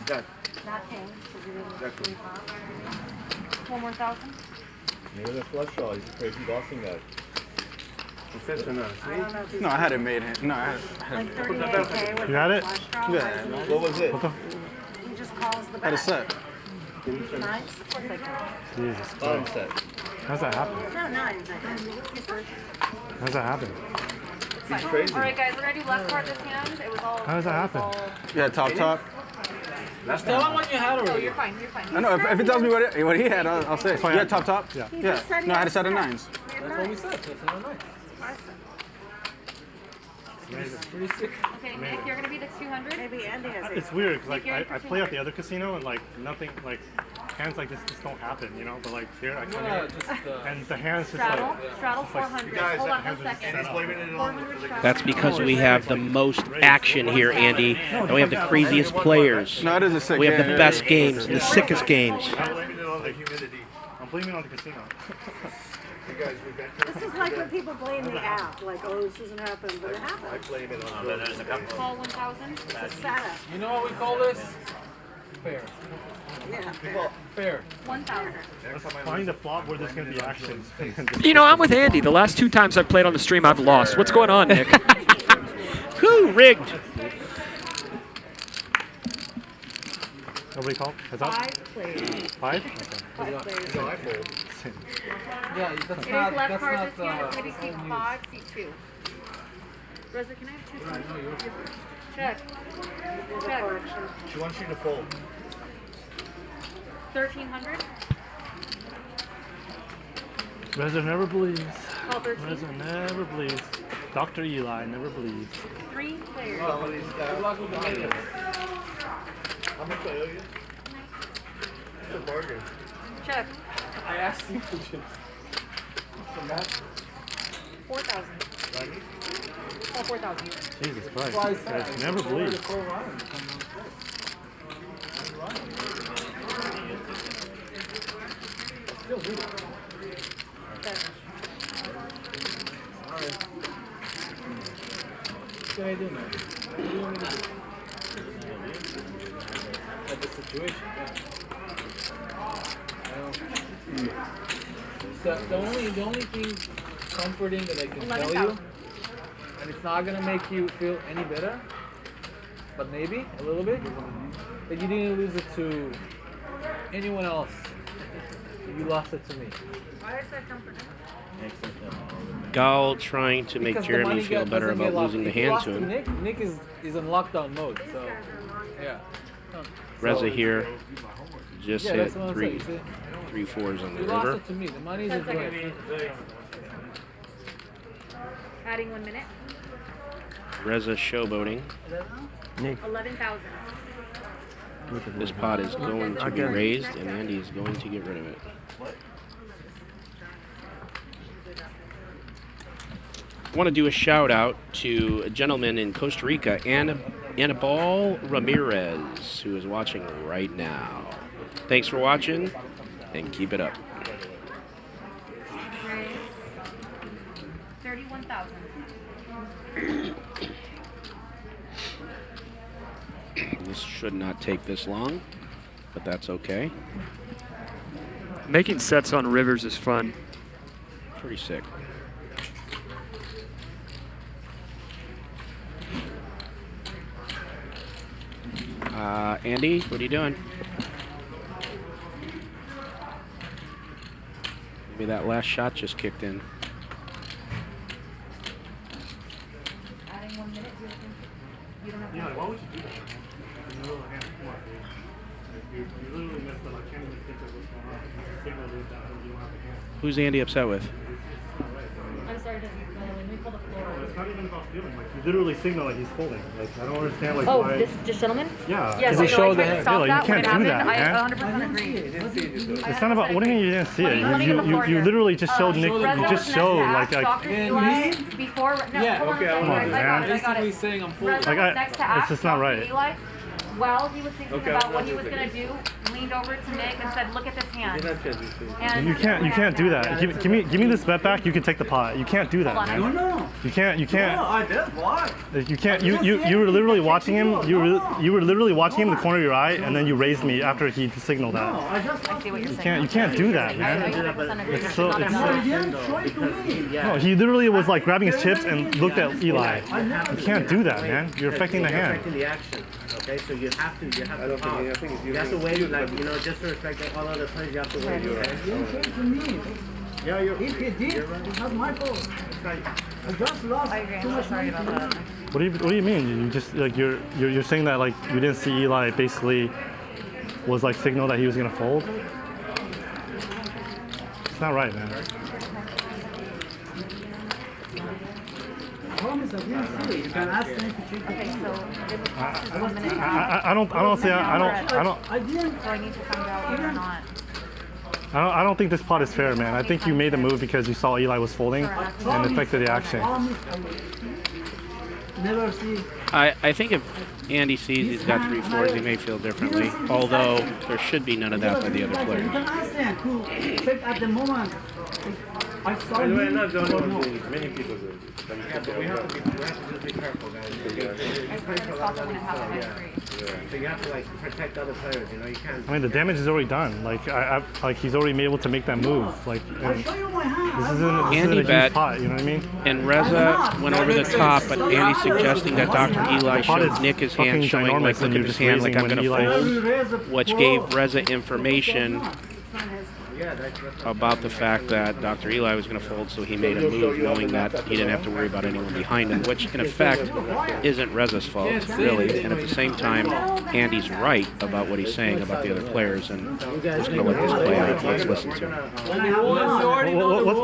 That. Exactly. One more 1,000. Maybe the flush draw. He's a crazy bossing guy. No, I had it made. No, I had it. You had it? Yeah. What was it? What the? He just calls the Had a set. Nines? Of course I can. Jesus Bottom Christ. set. How's that happen? No, nines. How's that happen? He's crazy. All right, guys, we're gonna do left card this hand. It was all. How does that happen? Yeah, top. Just tell him what you had Oh, already. you're fine. You're fine. I know. If he tells me what he had, I'll say. Fine. Yeah, top. Yeah. Yeah. No, I had a set of nines. That's what we said. That's not nice. Pretty sick. Okay, Nick, you're gonna be the 200. Maybe Andy has It's weird because like I play at the other casino and like nothing like hands like this just don't happen, you know. But like here I come here and the hands just Straddle, like straddle 400. Hold on 1 second. 400 straddle. That's because we have the most action here, Andy. And we have the craziest players. No, it is a sick We have the game. best games, the sickest games. I'm blaming it on the humidity. I'm blaming it on the casino. This is like when people blame the app, like, oh, this doesn't happen, but it happens. I blame it on There's a couple. Call 1,000. It's a setup. You know what we call this? Fair. Yeah. Fair. 1,000. Find a flop where there's gonna be action. You know, I'm with Andy. The last 2 times I've played on the stream, I've lost. What's going on, Nick? Who rigged? Nobody called? Heads up? 5 players. 5? 5 players. No, I fold. Yeah, that's It is not. left That's card not. this hand. It's gonna be seat 5, seat 2. Reza, can I have 2? Check. Check. She wants you to fold. 1,300. Reza never believes. Call 13. Reza never believes. Dr. Eli never believes. 3 players. Somebody's got. How much I owe you? It's a bargain. Check. I asked you for chips. 4,000. Oh, 4,000. Jesus Christ. Reza never believes. What can I do, man? What do you want me to do? At this situation, So the only thing comforting that I can tell you, and it's not gonna make you feel any better, but maybe a little bit, that you didn't lose it to anyone else. You lost it to me. Why is that comforting? Dahl trying to make Because the Jeremy money feel better doesn't get about locked. losing the If you hand lost to him. Nick is in lockdown mode, so yeah. Reza here just Yeah, hit that's what I'm three saying. 3 4s on the You lost river. it to me. The money is 10 good. seconds. Adding 1 minute. Reza showboating. 11,000. This pot is going to be raised, and Andy is going to get rid of it. I want to do a shout out to a gentleman in Costa Rica, Anibal Ramirez, who is watching right now. Thanks for watching, and keep it up. 31,000. This Should not take this long, but that's okay. Making sets on rivers is fun. Pretty sick. Andy, what are you doing? Maybe that last shot just kicked in. Adding 1 minute, you don't have Yeah, why would you do that? In the middle of the hand, come on, dude. You literally messed up. I can't even think of what's going on. You signal with that. You don't have the hand. Who's Andy upset with? I'm sorry, let me pull the floor. It's not even about feeling. Like, you literally signal like he's folding. Like, I don't understand, like, Oh, why. this gentleman? Yeah. Yeah, Because so he I tried to stop like, that you can't when do it that, happened. man. I 100% agree. It's not about, what do you mean you didn't see it? Let me get the floor You here. literally just showed Nick, Reza you was just next showed, to like, ask Dr. Eli before, no, Yeah, hold on okay, a second, come on, guys, I got it, I got Basically it. saying I'm Reza folding. was next to it's ask just not Dr. right. Eli while he was thinking Okay, about I'm what not he was moving. going to do, leaned over to Nick and said, look at this hand. And You can't do that. Give me this bet back. You can take the pot. You can't do that, Hold on. man. No. You can't. No, I did what? You can't. You were literally watching him. You were literally watching him in the corner of your eye, and then you raised me after he signaled that. I see what you're saying. You can't do that, I man. 100% agree. It's so. Not It's enough. so no, he literally was like grabbing his chips and looked at Eli. You can't do that, man. You're affecting the hand. Affecting the action. Okay, so you have to pause. You have to wait, like, just to respect all other players, you have to wait. Yeah, if he did, it's not my fault. I just lost. I agree. I'm so sorry about that. What do you mean? You just like you're saying that like you didn't see Eli basically was like signal that he was gonna fold? It's not right, man. Promise, I didn't see it. You can ask him to check. Okay, so it was past his 1 minute. I don't see. I didn't. So I need to find out whether or not. I don't think this pot is fair, man. I think you made the move because you saw Eli was folding and affected the action. Never see. I think if Andy sees he's got 3 fours, he may feel differently. Although there should be none of that by the other You players. can ask them to check at the moment. I saw By the way, him. not the only one doing it. Many people do it. Yeah, but we have to just be careful, guys. So you have to like protect other players. You can't. I mean, the damage is already done. Like he's already been able to make that move. Like, and this isn't a Andy huge bet, pot. You know what I mean? and Reza went over the top, but Andy's suggesting that Dr. Eli showed Nick his hand, showing like, look at his hand, like I'm going to fold, which gave Reza information about the fact that Dr. Eli was going to fold, so he made a move knowing that he didn't have to worry about anyone behind him, which in effect isn't Reza's fault, really. And at the same time, Andy's right about what he's saying about the other players, and we're just going to let this play out. Let's listen to him.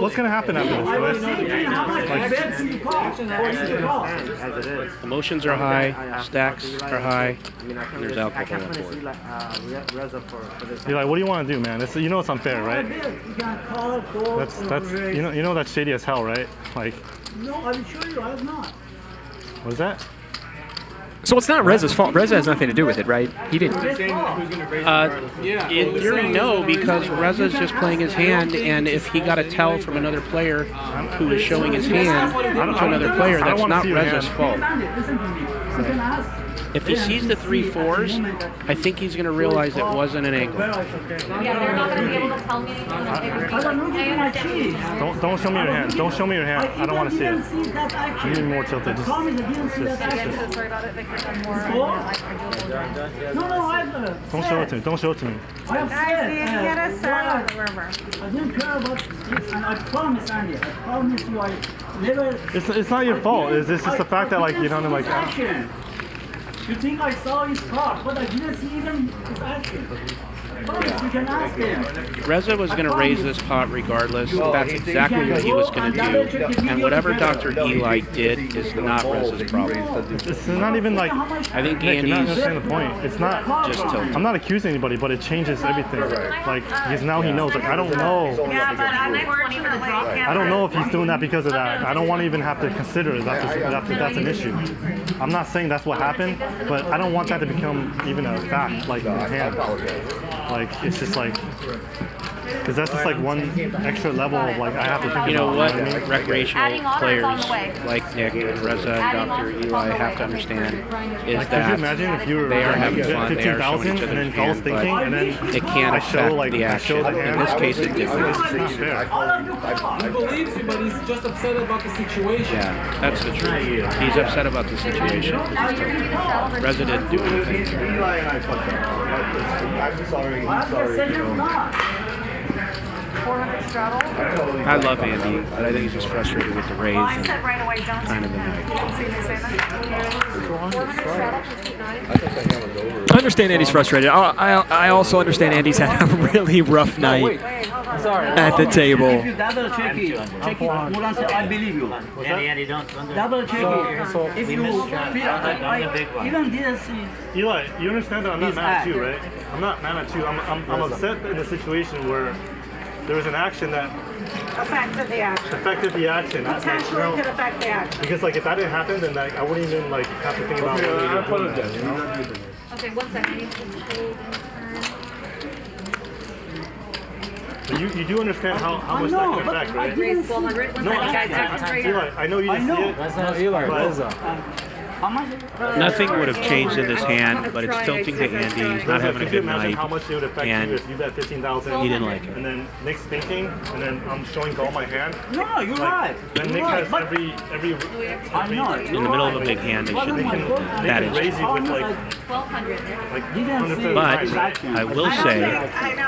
What's going to happen after this, guys? Emotions are high, stacks are high, and there's alcohol on board. Eli, what do you want to do, man? You know it's unfair, right? That's you know that's shady as hell, right? Like. No, I will show you. I have not. What is that? So it's not Reza's fault. Reza has nothing to do with it, right? He didn't. In theory, no, because Reza's just playing his hand, and if he got a tell from another player who is showing his hand to another player, that's not Reza's fault. If he sees the 3 fours, I think he's going to realize it wasn't an angle. Yeah, they're not going to be able to tell me anything. It would be like, I understand. Don't show me your hand. Don't show me your hand. I don't want to see it. You need more tilted. I'm so sorry about it, Victor. I'm more Don't show it to me. Don't show it to me. Guys, you get us out. I didn't care about this, and I promise, Andy. I promise you, I never. It's not your fault. It's just the fact that like you don't know like. You think I saw his card, but I didn't see even his action. You can ask him. Reza was going to raise this pot regardless. That's exactly what he was going to do. And whatever Dr. Eli did is not Reza's problem. It's not even like. I think Nick, you're not Andy's understanding the point. It's not just tilted. I'm not accusing anybody, but it changes everything. Like because now he knows. Like I don't know. Yeah, but unfortunately, I don't know if he's doing that because of that. I don't want to even have to consider that's an issue. I'm not saying that's what happened, but I don't want that to become even a fact, like in hand. Like it's just like Because that's just like one extra level of like I have to think You know about. what? You know what I mean? Recreational players like Nick and Reza and Dr. Eli have to understand is Like, could you that imagine if you were they are like, having you get fun, they are showing 15,000 each and other's then Dahl's hand, thinking, and then but it can't I show, affect like, the I show action. the In this case, it did. It's not fair. He believes you, but he's just upset about the situation. Yeah, that's the truth. He's upset about the situation. Reza didn't do anything. Eli and I fucked up. I'm sorry. I'm sorry. You know. 400 straddle. I love Andy, but I think he's just frustrated with the Rays Well, I and said right away, don't kind of the night. You didn't see me say that? 400 straddle for seat 9. I understand Andy's frustrated. I also understand Andy's had a really rough night at the table. If you double check it, Mulan said, I believe you. Andy, don't. Double check it. If you feel I even didn't see. Eli, you understand that I'm not He's mad at you, act. right? I'm not mad at you. I'm upset in the situation where there was an action that Affected the action. affected the action. Potentially could affect the action. Because like if that didn't happen, then like I wouldn't even like have to think about. I apologize. You know? Okay, 1 second. I need to hold But you do understand how much that can affect, right? Raise 1,200. No, Eli, I know you didn't see it. That's not Eli, but- Reza. How much? Nothing would have changed in this hand, but it's tilting to Andy. He's not having a Could you good imagine night. how much it would affect And you if you bet 15,000? he didn't like it. And then Nick's thinking, and then I'm showing all my hand. No, you're right. Then Nick You're right, has but every. I know. In the middle of a big hand, they shouldn't They do can that. raise you with like 1,200. like Didn't see 150. But I will say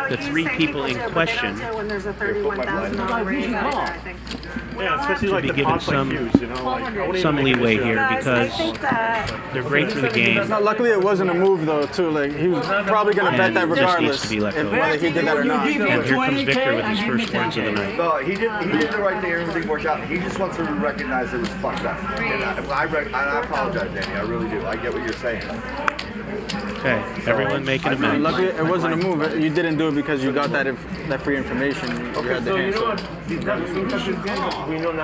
the three people in question When there's a $31,000 raise out there, I think. Yeah, especially should like be the given pops like some huge, you know, like I wouldn't some even make an leeway issue here out of it. I because think that they're great for the game. No, luckily it wasn't a move though, too. Like he was probably gonna bet that And just needs regardless, to be let go. whether he did that or not. And here comes Victor with his first points of the night. No, he did the right thing. Everything worked out. He just wants to recognize it was fucked up. And I apologize, Danny. I really do. I get what you're saying. Okay, everyone making amends. Luckily it wasn't a move. You didn't do it because you got that free information. You had the hand.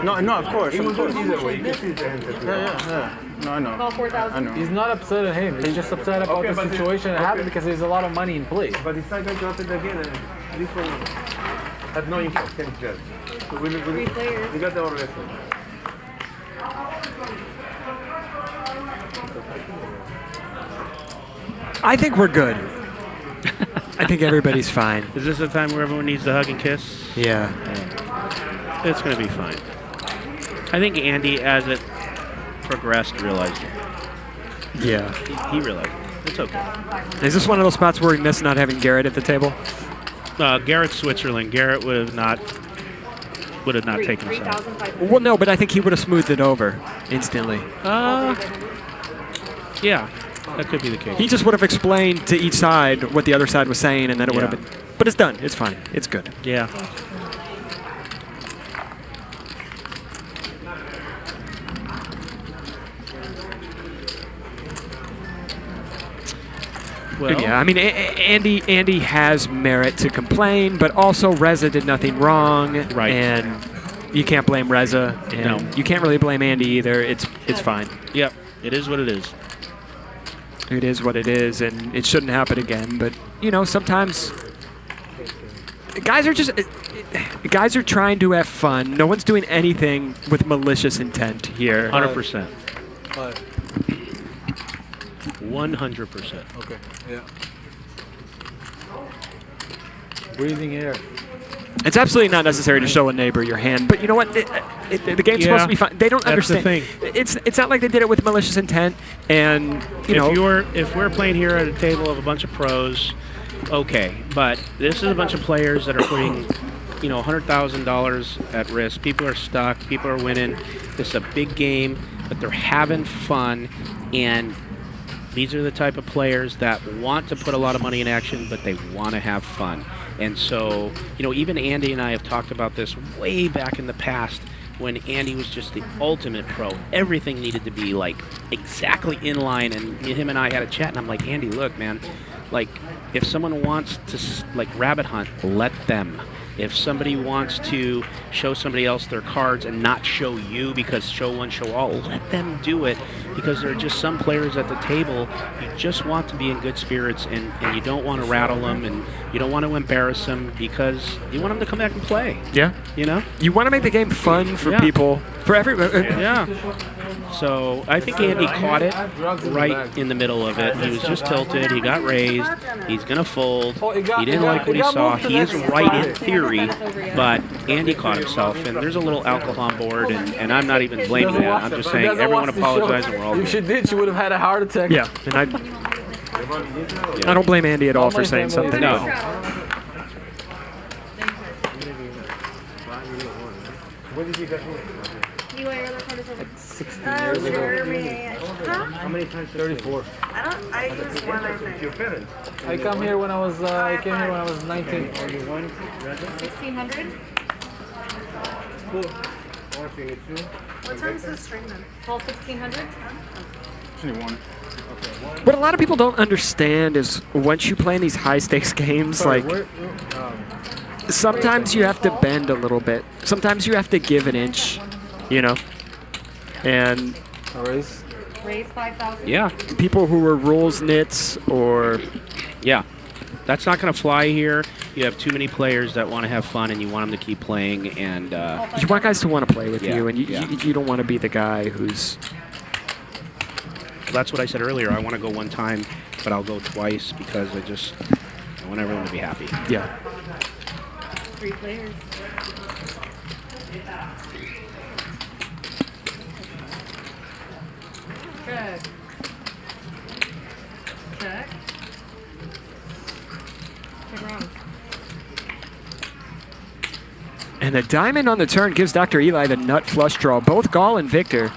No, of course. Of course. Yeah. No, I know. Call 4,000. I know. He's not upset at him. He's just upset about the situation that happened because there's a lot of money in play. But if I got it again, this one had no impact. Thanks, Gerry. So Three players. we got the order. I think we're good. I think everybody's fine. Is this the time where everyone needs to hug and kiss? Yeah. It's going to be fine. I think Andy, as it progressed, realized it. Yeah. He realized it. It's okay. Is this one of those spots where we miss not having Garrett at the table? Garrett's Switzerland. Garrett would have not taken a shot. 3,500. Well, no, but I think he would have smoothed it over instantly. Yeah, that could be the case. He just would have explained to each side what the other side was saying, and then it would have been. But it's done. It's fine. It's good. Yeah. Well, yeah, I mean, Andy has merit to complain, but also Reza did nothing wrong, right? And you can't blame Reza, and you can't really blame Andy either. It's fine. Yep, it is what it is. It is what it is, and it shouldn't happen again. But you know, sometimes guys are trying to have fun. No one's doing anything with malicious intent here. 100%. 100%. Okay. Yeah. Breathing air. It's absolutely not necessary to show a neighbor your hand, but you know what? The game's supposed to be fun. They don't understand. That's the thing. It's not like they did it with malicious intent, and if we're playing here at a table of a bunch of pros, okay, but this is a bunch of players that are putting, $100,000 at risk. People are stuck. People are winning. This is a big game, but they're having fun, and these are the type of players that want to put a lot of money in action, but they want to have fun. And so, even Andy and I have talked about this way back in the past when Andy was just the ultimate pro. Everything needed to be, exactly in line. And him and I had a chat, and I'm like, Andy, look, man, if someone wants to, rabbit hunt, let them. If somebody wants to show somebody else their cards and not show you because show one, show all, let them do it, because there are just some players at the table you just want to be in good spirits, and you don't want to rattle them, and you don't want to embarrass them, because you want them to come back and play. Yeah. You know? You want to make the game fun for people, for everybody. Yeah. So I think Andy caught it right in the middle of it. He was just tilted. He got raised. He's going to fold. He didn't like what he saw. He is right in theory, but Andy caught himself. And there's a little alcohol on board, and I'm not even blaming that. I'm just saying everyone apologizes and we're all If she did, she would have had a heart attack. Yeah, and I don't blame Andy at all for saying something. No. When did you get home? Like 16 years ago. Gerry. Huh? How many times? 34. I used one, I think. Your parents? I came here when I was 19. 1600. Cool. What time's the stream then? 1600. 21. What a lot of people don't understand is once you play in these high stakes games, like sometimes you have to bend a little bit. Sometimes you have to give an inch, you know. And raise 5,000. Yeah. People who are rules nits or that's not going to fly here. You have too many players that want to have fun, and you want them to keep playing. And you want guys to want to play with Yeah, you, and you don't want to be the guy who's. That's what I said earlier. I want to go one time, but I'll go twice because I want everyone to be happy. Yeah. 3 players. Check. Check. Check wrong. And the diamond on the turn gives Dr. Eli the nut flush draw. Both Gall and Victor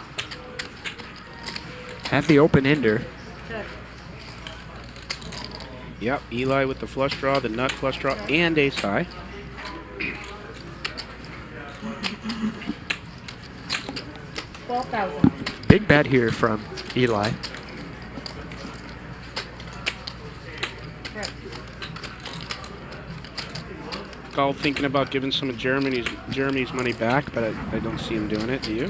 have the open ender. Yep, Eli with the flush draw, the nut flush draw, and ace high. $12,000. Big bet here from Eli. Gall thinking about giving some of Jeremy's money back, but I don't see him doing it. Do you?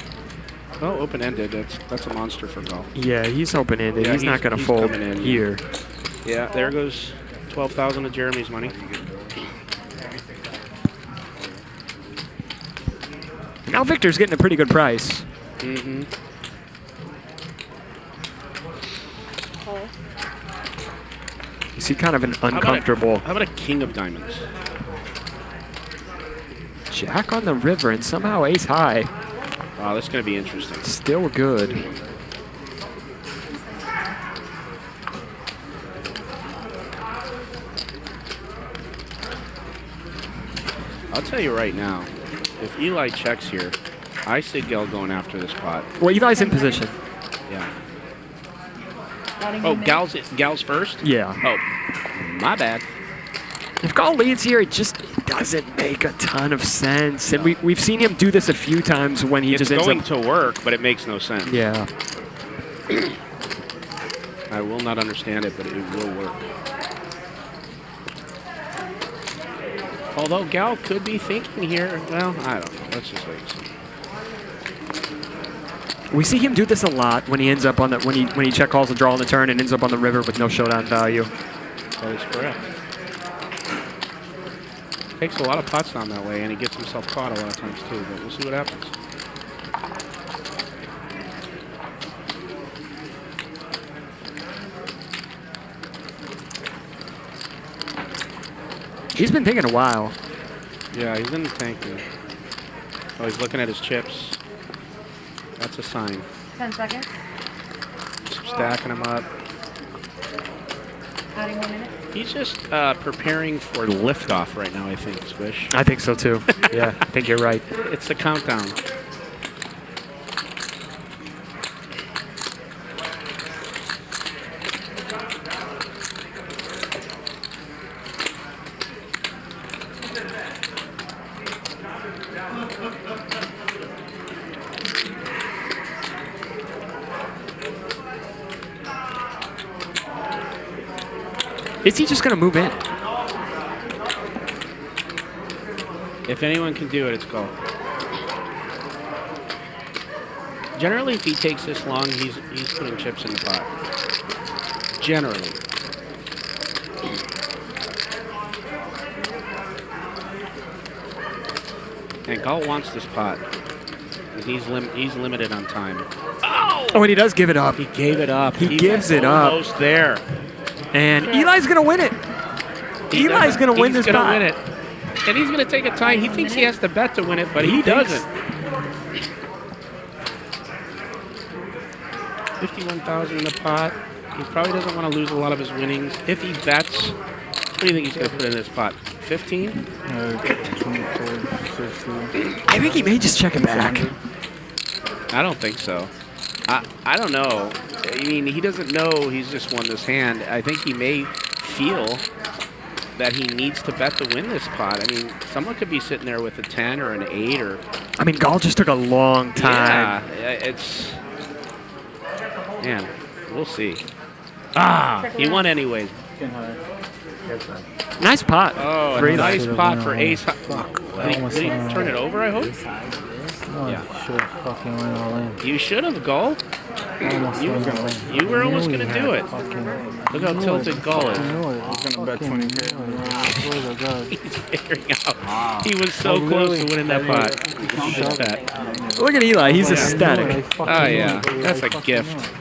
Oh, open-ended. That's a monster for Gall. Yeah, he's open-ended. Yeah, he's not going to fold coming in here. Yeah, there goes 12,000 of Jeremy's money. Now Victor's getting a pretty good price. Mm-hmm. You see kind of an uncomfortable. How about a king of diamonds? Jack on the river and somehow ace high. Wow, that's going to be interesting. Still good. I'll tell you right now, if Eli checks here, I see Gell going after this pot. Well, Eli's in position. Yeah. Oh, Gal's first? Yeah. Oh, my bad. If Gall leads here, it just doesn't make a ton of sense. And we've seen him do this a few times when he It's just going ends up... to work, but it makes no sense. Yeah. I will not understand it, but it will work. Although Gal could be thinking here, well, I don't know. Let's just wait and see. We see him do this a lot when he ends up on the when he check calls a draw on the turn and ends up on the river with no showdown value. That is correct. Takes a lot of pots down that way, and he gets himself caught a lot of times too. But we'll see what happens. He's been taking a while. Yeah, he's in the tank now. Oh, he's looking at his chips. That's a sign. 10 seconds. Stacking them up. Adding 1 minute. He's just preparing for liftoff right now, I think, Swish. I think so too. Yeah, I think you're right. It's the countdown. Is he just going to move in? If anyone can do it, it's Gall. Generally, if he takes this long, he's putting chips in the pot. Generally. And Gall wants this pot. He's limited on time. Oh, and he does give it up. He gave it up. He gives it up. Almost there. And Eli's going to win it. Eli's going to win this pot. He's going to win pot. it. And he's going to take a tie. He thinks he has to bet to win it, but he doesn't. 51,000 in the pot. He probably doesn't want to lose a lot of his winnings. If he bets, what do you think he's going to put in this pot? 15? 24, 15. I think he may just check it back. I don't think so. I don't know. I mean, he doesn't know he's just won this hand. I think he may feel that he needs to bet to win this pot. I mean, someone could be sitting there with a 10 or an 8 or... I mean, Gall just took a long time. Yeah, it's... Man, we'll see. Ah, he won anyways. Nice pot. Oh, a nice pot for ace. Did he turn it over, I hope? Yeah. Should have fucking went all in. You should have, Gall. You were almost going to do it. Look how tilted Gall is. He's going to bet 20K. He's figuring out. He was so close to winning that pot. Look at Eli. He's ecstatic. Oh, yeah. That's a gift.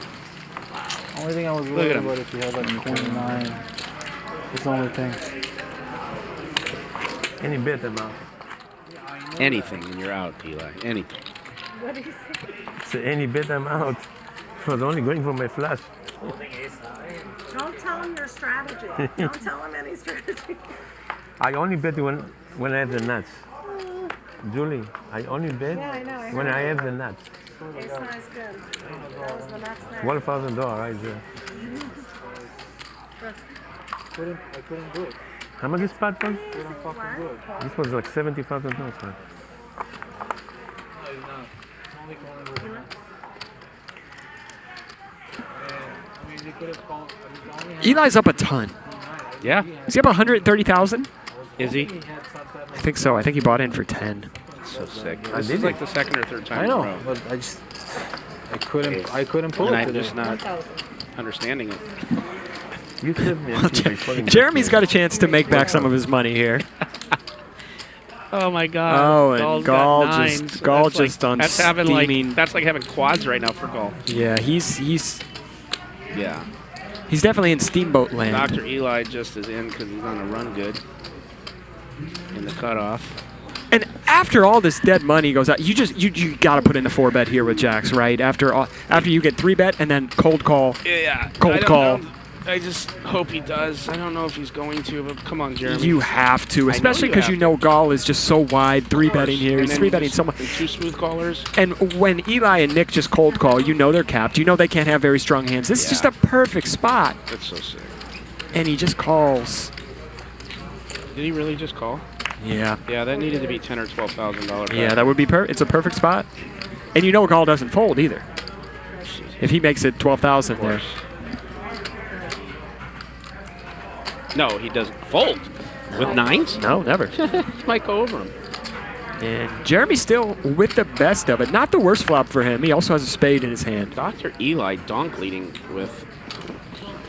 Only thing I was worried about if you had like 29. It's the only thing. Any bet amount. Anything and you're out, Eli. Anything. What do you say? So any bet I'm out. I was only going for my flush. Don't tell him your strategy. Don't tell him any strategy. I only bet when I have the nuts. Julie, I only bet when I have the nuts. Ace high is good. That was the nuts there. $12,000 right there. I couldn't do it. How much is pot was? Couldn't fucking do it. This was like $70,000. Right? Eli's up a ton. Yeah. Is he up 130,000? Is he? I think so. I think he bought in for 10. So sick. This is like the second or third time I know, in a row. but I couldn't pull And it I'm today. just not understanding it. You said me. Jeremy's got a chance to make back some of his money here. Oh my God! Oh, and Gall's Gall got just nines. Gall That's just like, on that's having steaming. like that's like having quads right now for Gall. Yeah, he's Yeah. he's definitely in steamboat land. Dr. Eli just is in because he's on a run good in the cutoff. And after all this dead money goes out, you got to put in a 4-bet here with Jacks, right? After you get 3-bet and then cold call. Yeah. Cold call. I just hope he does. I don't know if he's going to, but come on, Jeremy. You have to, especially because you know Gall is just so wide 3-betting here. He's 3-betting so much. Two smooth callers. And when Eli and Nick just cold call, you know they're capped. You know they can't have very strong hands. This is just a perfect spot. That's so sick. And he just calls. Did he really just call? Yeah. Yeah, that needed to be $10,000 or $12,000. Yeah, that would be it's a perfect spot. And you know Gall doesn't fold either. If he makes it 12,000 there. No, he doesn't fold. With nines? No, never. He might go over him. And Jeremy's still with the best of it. Not the worst flop for him. He also has a spade in his hand. Dr. Eli donk leading with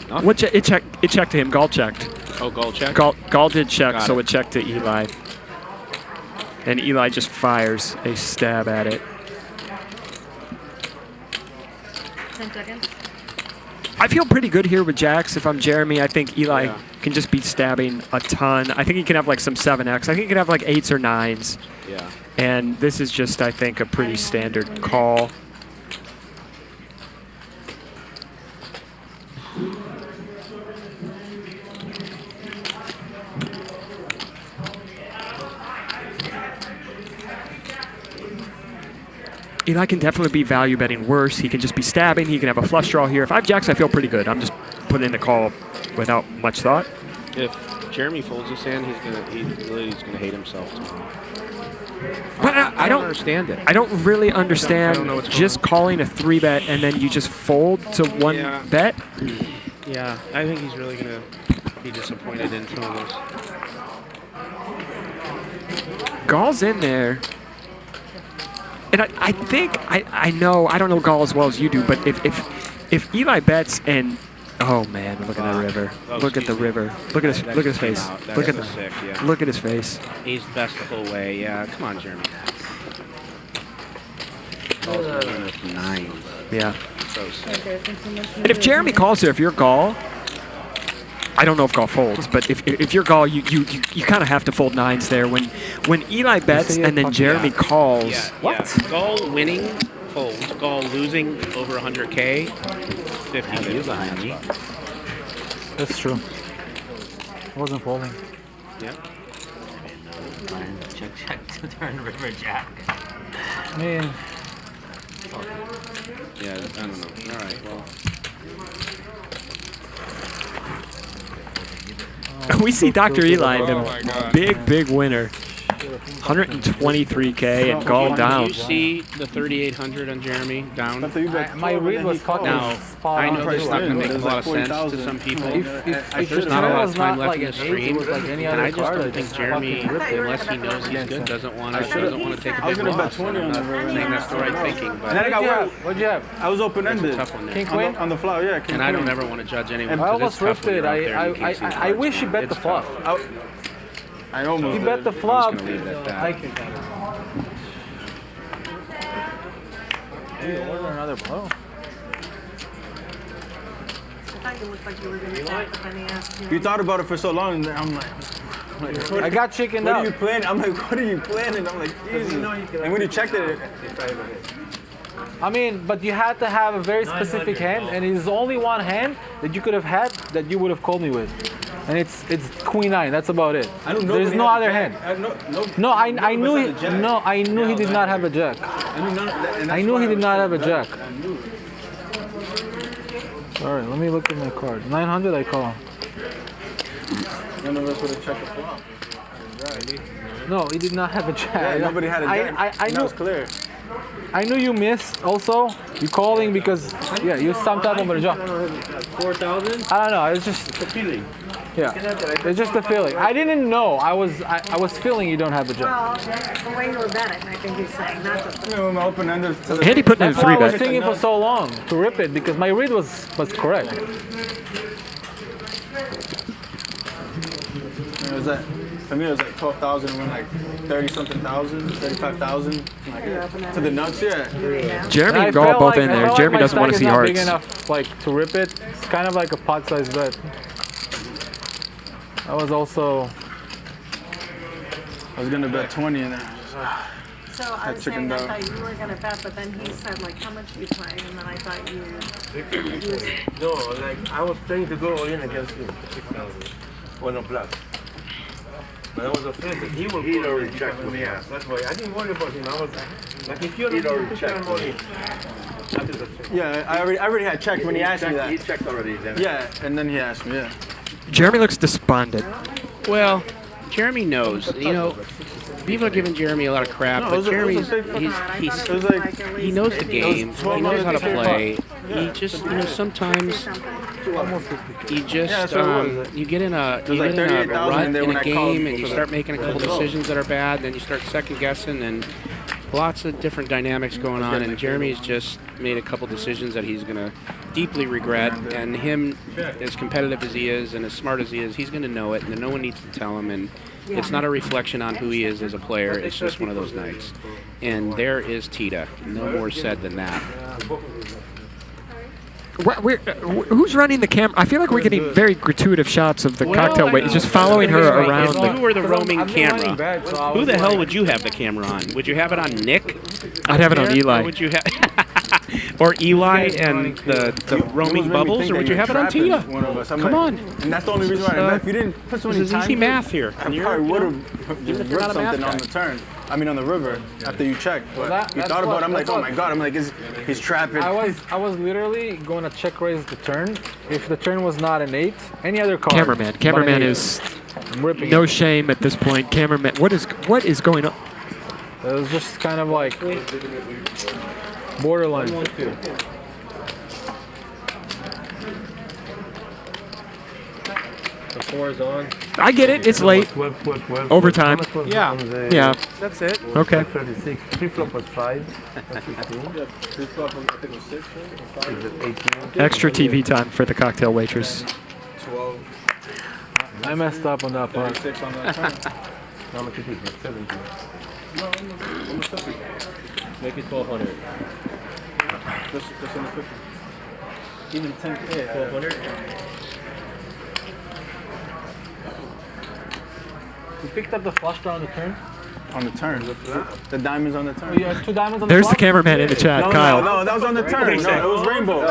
nothing. What it checked to him. Gall checked. Oh, Gall checked? Gall did check, Got so it. it checked to Eli. And Eli just fires a stab at it. 10 seconds. I feel pretty good here with Jacks. If I'm Jeremy, I think Eli can just be stabbing a ton. I think he can have like some 7X. I think he can have like 8s or 9s. Yeah. And this is just, I think, a pretty standard call. Eli can definitely be value betting worse. He can just be stabbing. He can have a flush draw here. If I have Jacks, I feel pretty good. I'm just putting in the call without much thought. If Jeremy folds this hand, he's gonna hate himself tomorrow. But I don't understand it. I don't really understand I don't know what's just calling a 3-bet and then you just fold to 1 bet. Yeah, I think he's really gonna be disappointed in some of this. Gall's in there. And I think, I know, I don't know Gall as well as you do, but if Eli bets and, oh man, look at that river. Look at the river. Look at his face. Look at the sick, yeah. Look at his face. He's best the whole way. Yeah, come on, Jeremy. Nine. Yeah. So sick. And if Jeremy calls there, if you're Gall, I don't know if Gall folds, but if you're Gall, you kind of have to fold nines there. When Eli bets and then Jeremy calls. Yeah, What? Yeah. Gall winning folds. Gall losing over 100K. 50 you behind me. That's true. I wasn't folding. Yeah. Check to turn river jack. I mean, Yeah, I don't know. All right, well. We see Dr. Eli, the big winner. 123K and Gall down. Did you see the 3,800 on Jeremy down? my read was fucking Now, spot I on. know this is not going to make a lot of sense to some people. If There's not a lot of time left like in an the 8, stream, it was like any and other I just card, don't think Jeremy, unless he knows he's good, doesn't want to take a big loss. I'm not saying that's the right thinking, but And then I got what'd you have? I was open-ended. tough one there. King Queen? On the flop, yeah. King And I don't queen. ever want to judge anyone. I 'cause almost it's tough ripped when it. you're out there and you can't see the I wish cards, you man. bet the It's flop. tough. I almost You bet the I'm flop. just going to leave it at that. Like, you order another blow. I thought you looked like you were going to bet, but then he asked you. You thought about it for so long, and I'm like, what, I got chickened what out. are you planning? I'm like, what are you planning? I'm like, easy. And when you checked it, I mean, but you had to have a very specific hand, and it's only one hand that you could have had that you would have called me with. And it's Queen 9. That's about it. I don't know. There's no other hand. No, I knew he. he. No, I knew he did not have a jack. I knew he did not have a jack. All right, let me look at my card. 900, I call. None of us would have checked the flop. No, he did not have a jack. Yeah, nobody had a jack. I That knew. was clear. I knew you missed. Also, you calling because you some type of a jack. 4,000? I don't know. It's just It's a feeling. yeah. It's just a feeling. I didn't know. I was feeling you don't have a jack. Well, the way you were betting, I think he's saying, not just the I'm open-ended. Andy putting in a That's why I 3 was bet. thinking for so long to rip it because my read was correct. It was at, for me, it was like 12,000. It went like 30-something thousand, 35,000. Like, to the nuts, yeah. Jeremy I and Gall felt both like- in I there. felt Jeremy like my doesn't want to stack see is not hearts. big enough, like, to rip it. It's kind of like a pot-sized bet. I was also. I was gonna bet 20 and then So I was saying I thought you were going to bet, but then he said, like, how much are you playing? And then I thought you was No, like I was trying to go all in against him. 6,000. Well, no plus. But I was afraid that he will He'd put already me checked because when he of asked. that. That's why I didn't worry about him. I was like, if you're He'd not already going to checked. check money. That is a check. yeah, I already had checked when he asked me that. He checked already then. Yeah, and then he asked me, yeah. Jeremy looks despondent. Well, Jeremy knows. You know, people are giving Jeremy a lot of crap, No, but it was Jeremy's a big- he's It was like, he knows the game. It was He knows how to 12 play. Yeah. He just, you know, sometimes you Yeah, just that's what it was. you get in a was like 38,000 rut and then in when a I called game, and you for start the- making a couple decisions that are bad. Then you start second guessing, and lots of different dynamics going on. And Jeremy's just made a couple decisions that he's gonna deeply regret. And him, as competitive as he is and as smart as he is, he's gonna know it, and no one needs to tell him. And it's not a reflection on who he is as a player. It's just one of those nights. And there is Tita. No more said than that. Who's running the camera? I feel like we're getting very gratuitous shots of the cocktail wait. He's just following her around. If you were the roaming I'm running camera, bad, so I who was the hell like- would you have the camera on? Would you have it on Nick? I'd have it on Eli. Or would you have, or Eli and the roaming bubbles, or would you have it on Tia? One of us. I'm Come like- on. And that's the only reason why. If you didn't put so many This is easy times, math here. I And you're, probably you would know, have even just if you're ripped not a math something on guy. the turn. I mean, on the river after you check. But That- you that's thought about what- it. I'm like, that's oh what- my god. I'm like, he's trapping. I was literally going to check raise the turn. If the turn was not an 8, any other card. Cameraman. but Cameraman an 8. is I'm ripping no it. shame at this point. Cameraman, what is going on? It was just kind of like borderline. 4's on. I get it. It's late. 12, 12, 12. Overtime. How much was Yeah. on the- Yeah. That's it. Okay. 36. Pre-flop was 5. That's 15. Pre-flop, I think it was 6, right? Is it 18? Extra TV time for the cocktail waitress. 12. I messed up on that part. 36 on that turn. How much is it? 17. Make it 1200. Just in the 50. Even 10, yeah, 1200. You picked up the flush draw on the turn? On the turn. The diamonds on the turn. Oh, you had 2 diamonds on the There's the flop? cameraman in the chat, No, Kyle. no, that was on the turn. No, it was rainbow. I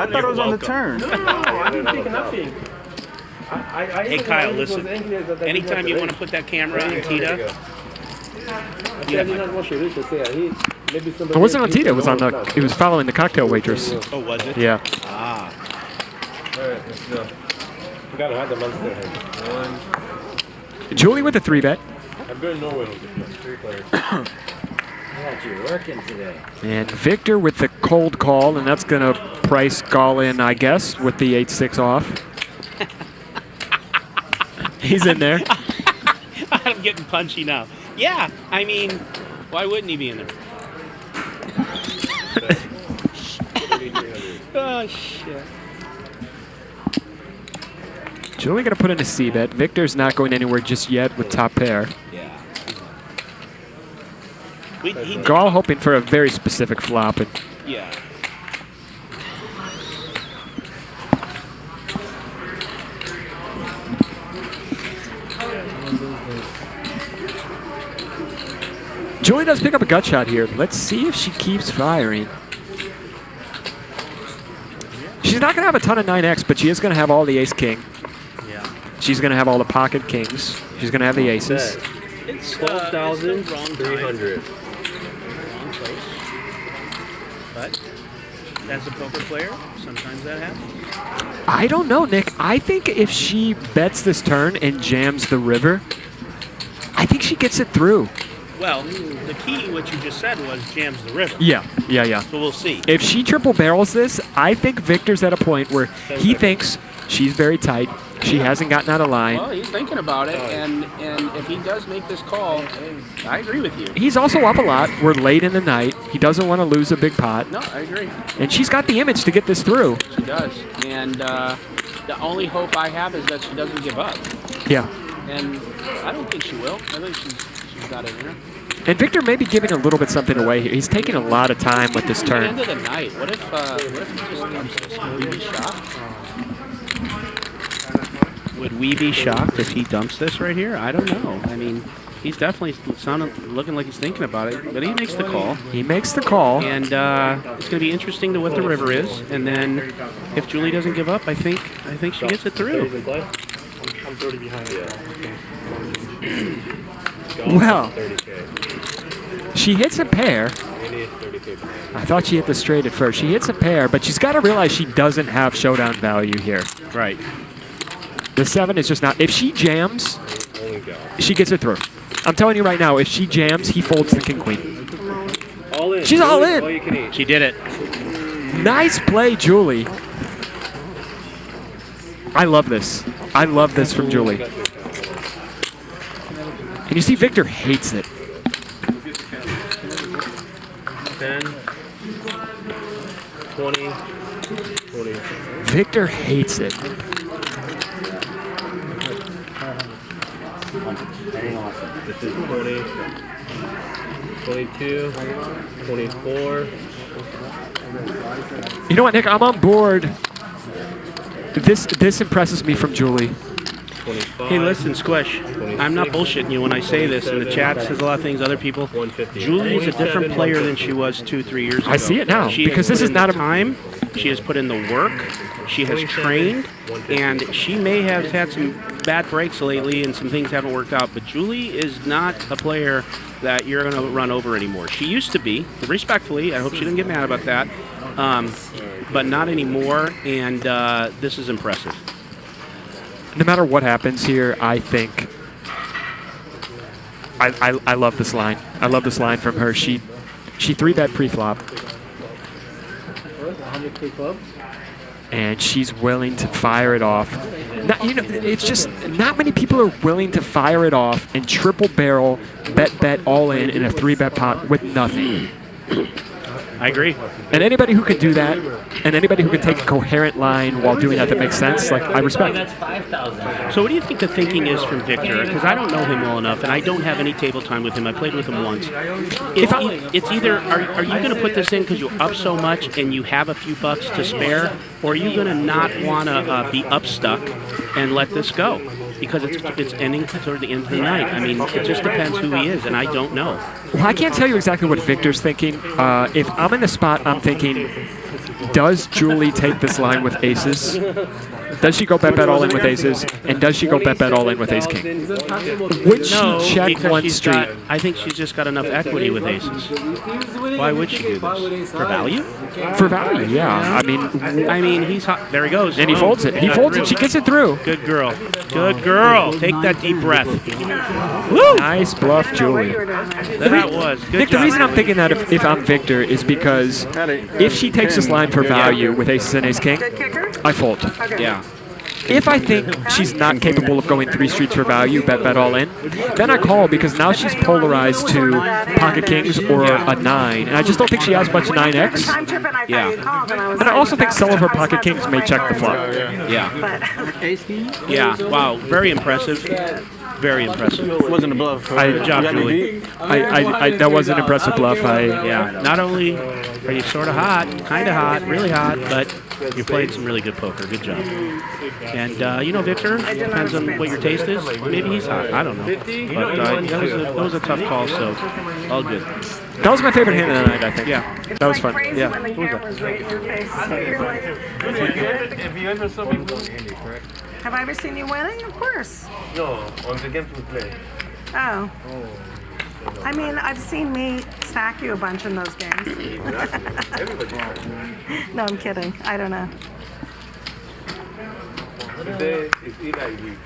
thought it was on the turn. I didn't think nothing. Hey Kyle, listen. Anytime you want to put that camera on Tita, It wasn't on Tita. It was on the. It was following the cocktail waitress. Oh, was it? Yeah. Ah. All right, let's go. We gotta have the monster hand. Julie with a 3-bet. I'm going Norway with 3 players. God, you're working today. And Victor with the cold call, and that's going to price Gall in, I guess, with the 8-6 off. He's in there. I'm getting punchy now. Yeah, I mean, why wouldn't he be in there? Oh, shit. Julie going to put in a C-bet. Victor's not going anywhere just yet with top pair. Yeah. Gall hoping for a very specific flop. And Yeah. Julie does pick up a gut shot here. Let's see if she keeps firing. She's not going to have a ton of 9X, but she is going to have all the ace-king. Yeah. She's going to have all the pocket kings. She's going to have the aces. It's 12,300. Wrong place. But as a poker player, sometimes that happens. I don't know, Nick. I think if she bets this turn and jams the river, I think she gets it through. Well, the key, what you just said, was jams the river. Yeah. So we'll see. If she triple barrels this, I think Victor's at a point where he thinks she's very tight. She hasn't gotten out of line. Well, he's thinking about it, and if he does make this call, I agree with you. He's also up a lot. We're late in the night. He doesn't want to lose a big pot. No, I agree. And she's got the image to get this through. She does. And the only hope I have is that she doesn't give up. Yeah. And I don't think she will. I think she's got it in her. And Victor may be giving a little bit something away here. He's taking a lot of time with this At the turn. end of the night, what if he just dumps this? Would we be shocked if he dumps this right here? I don't know. I mean, he's definitely looking like he's thinking about it, but he makes the call. He makes the call. And it's going to be interesting to what the river is. And then if Julie doesn't give up, I think she gets it through. I'm 30 behind. Well, she hits a pair. I thought she hit the straight at first. She hits a pair, but she's got to realize she doesn't have showdown value here. Right. The 7 is just not. If she jams, she gets it through. I'm telling you right now, if she jams, he folds the king queen. All in. She's all in. All you can eat. She did it. Nice play, Julie. I love this. I love this from Julie. And you see Victor hates it. 10, 20, 40. Victor hates it. This is 20, 22, 24. You know what, Nick? I'm on board. This impresses me from Julie. 25. Hey, listen, Squish. I'm not bullshitting you when I say this. In the chat says a lot of things. Other people. Julie's a different player than she was 2-3 years ago. I see it now, She because has this put is in not the a time. She has put in the work. She has trained, and she may have had some bad breaks lately, and some things haven't worked out. But Julie is not a player that you're going to run over anymore. She used to be, respectfully. I hope she didn't get mad about that, but not anymore. And this is impressive. No matter what happens here, I think I love this line. I love this line from her. She 3-bet pre-flop. 100K club? and she's willing to fire it off. Not, you know, it's just not many people are willing to fire it off and triple barrel, bet all in a 3-bet pot with nothing. I agree. And anybody who can do that, and anybody who can take a coherent line while doing that makes sense, like, I respect. That's 5,000. So what do you think the thinking is from Victor? Because I don't know him well enough, and I don't have any table time with him. I played with him once. It's either, are you going to put this in because you're up so much and you have a few bucks to spare, or are you going to not want to be up stuck and let this go? Because it's ending toward the end of the night. I mean, it just depends who he is, and I don't know. Well, I can't tell you exactly what Victor's thinking. If I'm in the spot, I'm thinking, does Julie take this line with aces? Does she go bet all in with aces? And does she go bet all in with ace king? Would she check one street? I think she's just got enough equity with aces. Why would she do this? For value? For value, yeah. I mean, he's hot. There he goes. And he folds it. He folds it. She gets it through. Good girl. Good girl. Take that deep breath. Woo! Nice bluff, Julie. That was good. Nick, the reason I'm thinking that if I'm Victor is because if she takes this line for value with aces and ace king, I fold. Yeah. If I think she's not capable of going 3 streets for value, bet all in, then I call because now she's polarized to pocket kings or a 9. And I just don't think she has much 9x. Yeah. And I also think some of her pocket kings may check the flop. Yeah. Yeah. Wow. Very impressive. Very impressive. Wasn't a bluff. Good job, Julie. That was an impressive bluff. Yeah. Not only are you sort of hot, kind of hot, really hot, but you're playing some really good poker. Good job. And, you know, Victor, depends on what your taste is. Maybe he's hot. I don't know. But that was a tough call, so all good. That was my favorite hand of the night, I think. Yeah. That was fun. Yeah. When the camera's right in your face. Have you ever saw me win, Andy, correct? Have I ever seen you winning? Of course. No, on the games we play. Oh. I mean, I've seen me stack you a bunch in those games. No, I'm kidding. I don't know. Today is Eli week.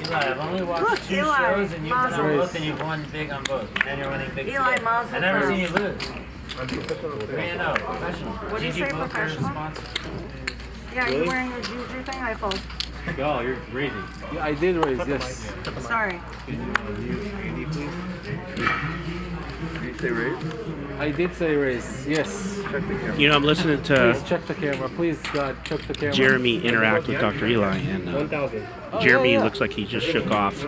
Eli, I've only watched 2 shows and you've been on both and you've won big on both. And you're winning big Eli, today. Mazel I've never tov. seen you lose. I'm professional. 3-0, professional. What do you say, professional? Yeah, you wearing your juju thing? I fold. Oh, you're raising. Yeah, I did raise, yes. Sorry. Did you say raise? I did say raise, yes. You know, I'm listening to Please check the camera. Please, God, check the camera. Jeremy interact with Dr. Eli, and Jeremy looks like he just shook off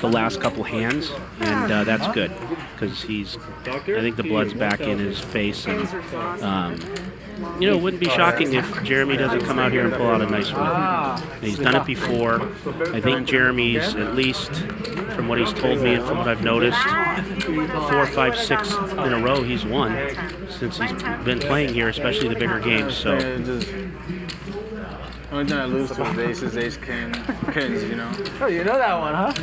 the last couple hands, and that's good because I think the blood's back in his face, and you know, it wouldn't be shocking if Jeremy doesn't come out here and pull out a nice win. He's done it before. I think Jeremy's, at least from what he's told me and from what I've noticed, 4, 5, 6 in a row he's won since he's been playing here, especially the bigger games. So. Only thing I lose to is aces, ace, kings, you know. Oh, you know that one, huh?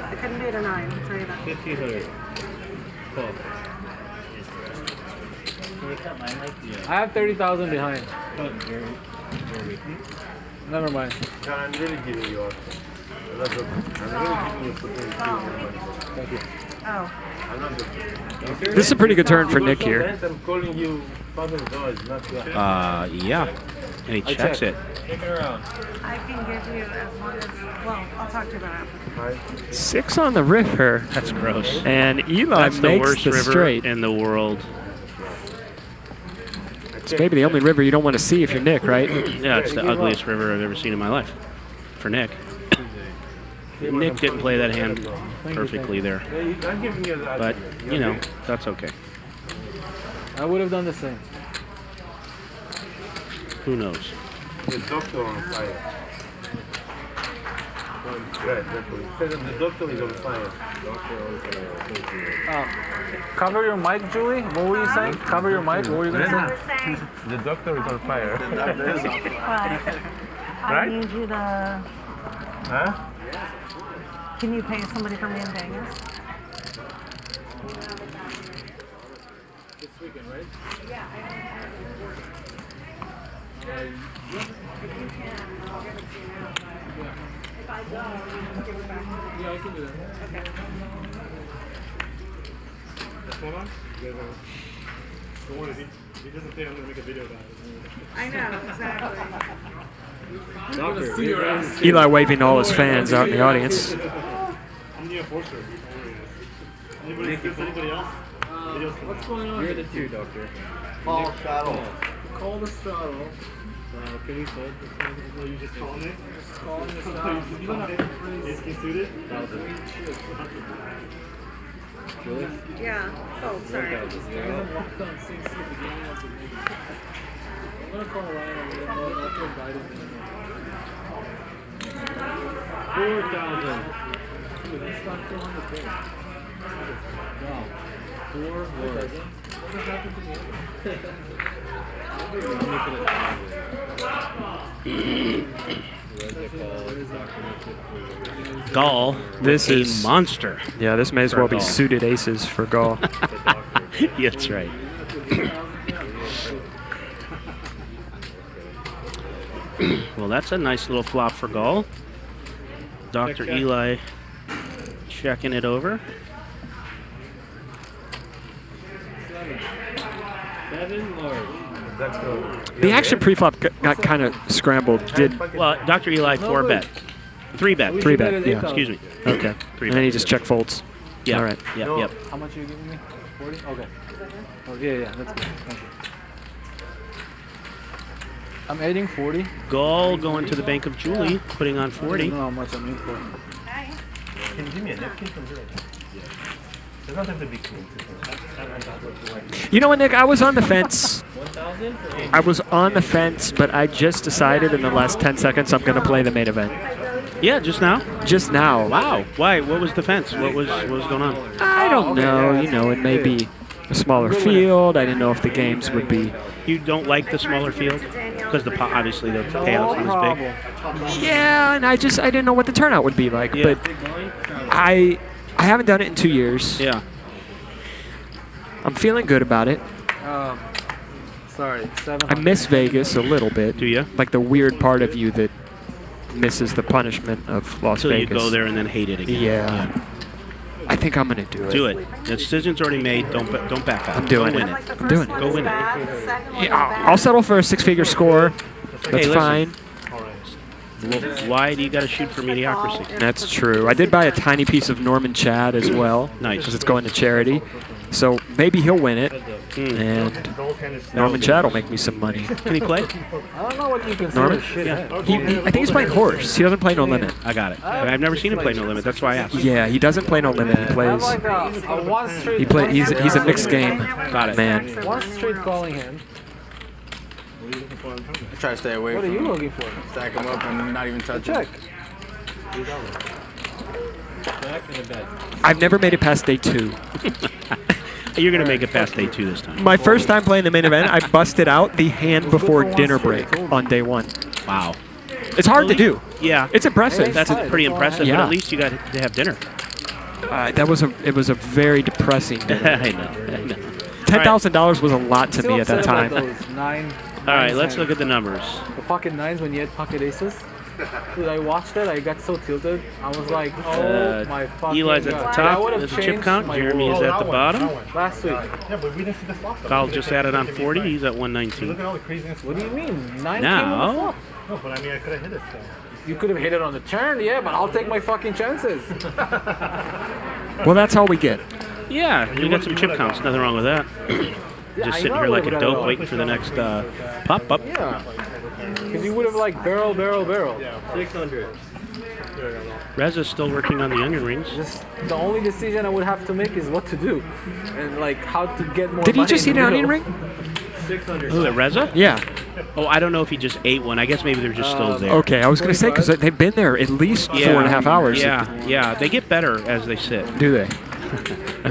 I couldn't beat a 9, I'll tell you that. 1,500. I have 30,000 behind. Never mind. I'm really giving you Thank you. Oh. This is a pretty good turn for Nick here. I'm calling you Father's Noise, not your Yeah. And he checks it. I can give you as long as, well, I'll talk to you about it. 6 on the river. That's gross. And Eli That's the makes worst the river straight. in the world. It's maybe the only river you don't want to see if you're Nick, right? Yeah, it's the ugliest river I've ever seen in my life. For Nick. Nick didn't play that hand perfectly there. But, you know, that's okay. I would have done the same. Who knows? The doctor on fire. Right, the doctor is on fire. Cover your mic, Julie. What were you saying? Cover your mic. What were you going to say? The doctor is on fire. I need you to. Huh? Can you pay somebody for me in Vegas? This weekend, right? Yeah. If you can, I'll give it to you now. If I don't, I'll give it back. Yeah, I can do that. Okay. Hold on. You guys want to see? If he doesn't play, I'm gonna make a video about it. I know, exactly. Eli waving all his fans out in the audience. I'm the enforcer. Anybody else? What's going on? You're the two, Doctor. Call shuttle. Call the shuttle. Can we fold this one? Are you just calling it? Just calling the shuttle. Is he suited? Yeah. Oh, sorry. I'm gonna call Ryan and let him invite him in. 4,000. Dude, he's not throwing the thing. Wow. 4 words. What happened to the Dahl, This a is monster. Yeah, this may as for well be Dahl. suited aces for Gall. Yeah, that's right. Well, that's a nice little flop for Gall. Dr. Check. Eli checking it over. 7 large. The action preflop got kind of scrambled. Did Well, Dr. Eli 4-bet. 3-bet. 3-bet, yeah. Excuse me. Okay. 3-bet. And then he just check folds. Yeah. All right. Yep. How much are you giving me? 40? Okay. Oh, yeah, that's good. Thank you. I'm adding 40. Gall going to the bank of Julie, putting on I 40. don't know how much I'm in for. Can you give me a napkin from here? It doesn't have to be clean. You know what, Nick? I was on the fence. 1,000? I was on the fence, but I just decided in the last 10 seconds I'm going to play the main event. Yeah, just now? Just now. Wow. Why? What was the fence? What was going on? I don't know. You know, it may be a smaller field. I didn't know if the games would be. You don't like the smaller field? Because obviously the payout's not as big. Yeah, and I didn't know what the turnout would be like. Yeah. But I haven't done it in 2 years. Yeah. I'm feeling good about it. Sorry, 700. I miss Vegas a little bit. Do you? Like the weird part of you that misses the punishment of Las Until you Vegas. go there and then hate it again. Yeah. I think I'm gonna do it. Do it. The decision's already made. Don't back out. I'm doing Go win it. it. I'm doing it. Go win it. Yeah, I'll settle for a 6-figure score. That's listen. fine. Well, why do you got to shoot for mediocrity? That's true. I did buy a tiny piece of Norman Chad as well. Nice. Because it's going to charity. So maybe he'll win it. And Norman Chad will make me some money. Can he play? I don't know what you consider Norman? shit. Yeah. Yeah. I think he's playing horse. He doesn't play no limit. I got it. I've never seen him play no limit. That's why I asked. Yeah, he doesn't play no limit. He I plays. have like a one street. He play. He's a mixed game. Got it. Man. One street calling him. I try to stay away What are from you looking for? stack them up and not even touch Check. Back in the bed. I've never made it past day 2. You're going to make it past day 2 this time. My first time playing the main event, I busted out the hand before dinner break on day 1. Wow. It's hard to do. Yeah. It's impressive. That's pretty impressive, Yeah. but at least you got to have dinner. It was a very depressing dinner. I know. $10,000 was a lot to Still me at that upset about time. those 9. All right, let's look at the numbers. The pocket 9s when you had pocket aces. Dude, I watched it. I got so tilted. I was like, oh my fucking Eli's at the God. top. I would've There's a chip changed count. my Jeremy is world. at the bottom. Last week. Yeah, but we didn't see the flop. Kyle just added on 40. He's at 119. Look at all the craziness. What do you mean? 9 Now- came on the flop. No, but I mean, I could have hit it. So. You could have hit it on the turn, yeah, but I'll take my fucking chances. Well, that's all we get. Yeah, you got some chip counts. Nothing wrong with that. Yeah, Just I sitting know here like what a I dope know. waiting for the next pop-up. Yeah. Because you would have like barrel. 600. Reza's still working on the onion rings. Just the only decision I would have to make is what to do, and like how to get more. Did he money just in eat the an onion middle. ring? 600. Who, Reza? Yeah. Oh, I don't know if he just ate one. I guess maybe they're just still there. Okay, I was going to say, because they've been there at least 4.5 hours. Yeah, they get better as they sit. Do they?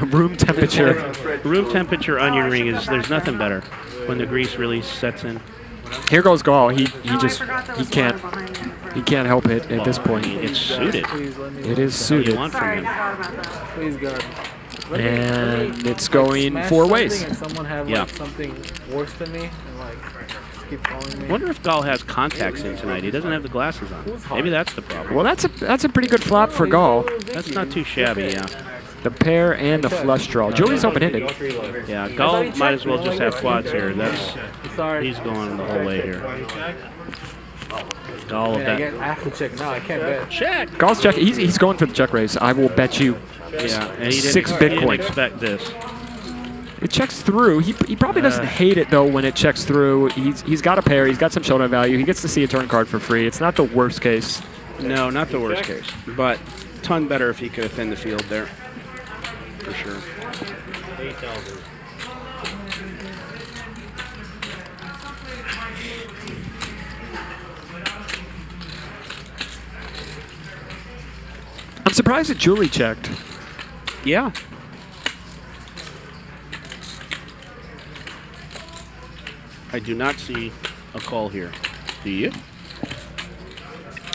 Room temperature. Room temperature onion ring is, there's nothing better when the grease really sets in. Here goes Gall. He can't help it at this point. It's suited. It is That's all you suited. want from him. Please God. And it's going smash 4 something ways. And someone have Yeah. like something worse than me, and like just keep calling me. I wonder if Dahl has contacts in tonight. He doesn't have the glasses on. Maybe that's the problem. Well, that's a pretty good flop for Gall. That's not too shabby, yeah. The pair and the flush draw. Julie's open-ended. Yeah, Dahl might as well just have quads here. He's going the whole way here. Dahl I have to check now. I can't bet. Check. Dahl's check. He's going for the check raise. I will bet you and 6 He Bitcoin. didn't expect this. It checks through. He probably doesn't hate it though when it checks through. He's got a pair. He's got some showdown value. He gets to see a turn card for free. It's not the worst case. No, not the worst case, but ton better if he could have thinned the field there, for sure. I'm surprised that Julie checked. Yeah. I do not see a call here. Do you?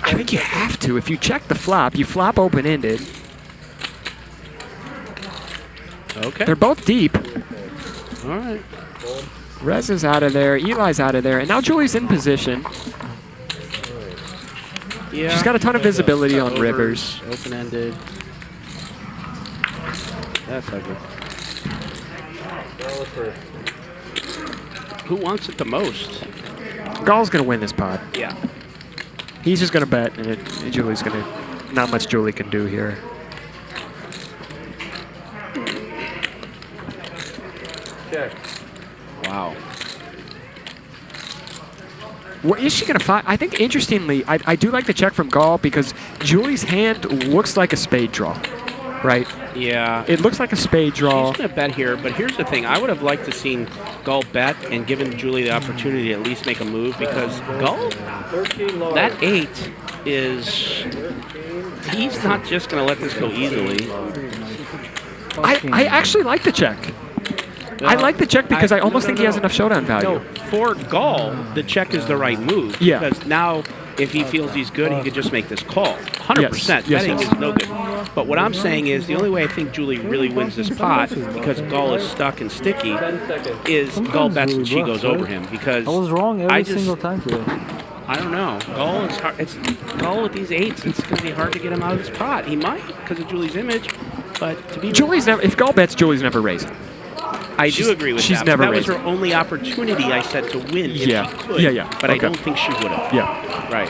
I think you have to. If you check the flop, you flop open-ended. Okay. They're both deep. All right. Reza's out of there. Eli's out of there. And now Julie's in position. Yeah. She's got a ton of visibility on rivers. Open-ended. That's ugly. Who wants it the most? Dahl's going to win this pot. Yeah. He's just going to bet, and Julie's going to... Not much Julie can do here. Check. Wow. What is she going to find? I think, interestingly, I do like the check from Dahl because Julie's hand looks like a spade draw, right? Yeah. It looks like a spade draw. She's going to bet here, but here's the thing. I would have liked to seen Dahl bet and given Julie the opportunity to at least make a move because Dahl, that 8 is... He's not just going to let this go easily. I actually like the check. I like the check because I almost think he has enough showdown value. No, for Dahl, the check is the right move. Yeah. Because now, if he feels he's good, he could just make this call. 100%. Betting is no good. But what I'm saying is the only way I think Julie really wins this pot, because Dahl is stuck and sticky, is Dahl bets and she goes over him. Because I was wrong every single time today. I don't know. Dahl is hard. It's Dahl with these 8s. It's going to be hard to get him out of this pot. He might because of Julie's image, but to be Julie's never. If Dahl bets, Julie's never raising. I do agree with she's that. Never that was raised. her only opportunity, I said, to win if Yeah. she could. Yeah. But Okay. I don't think she would have. Yeah. Right.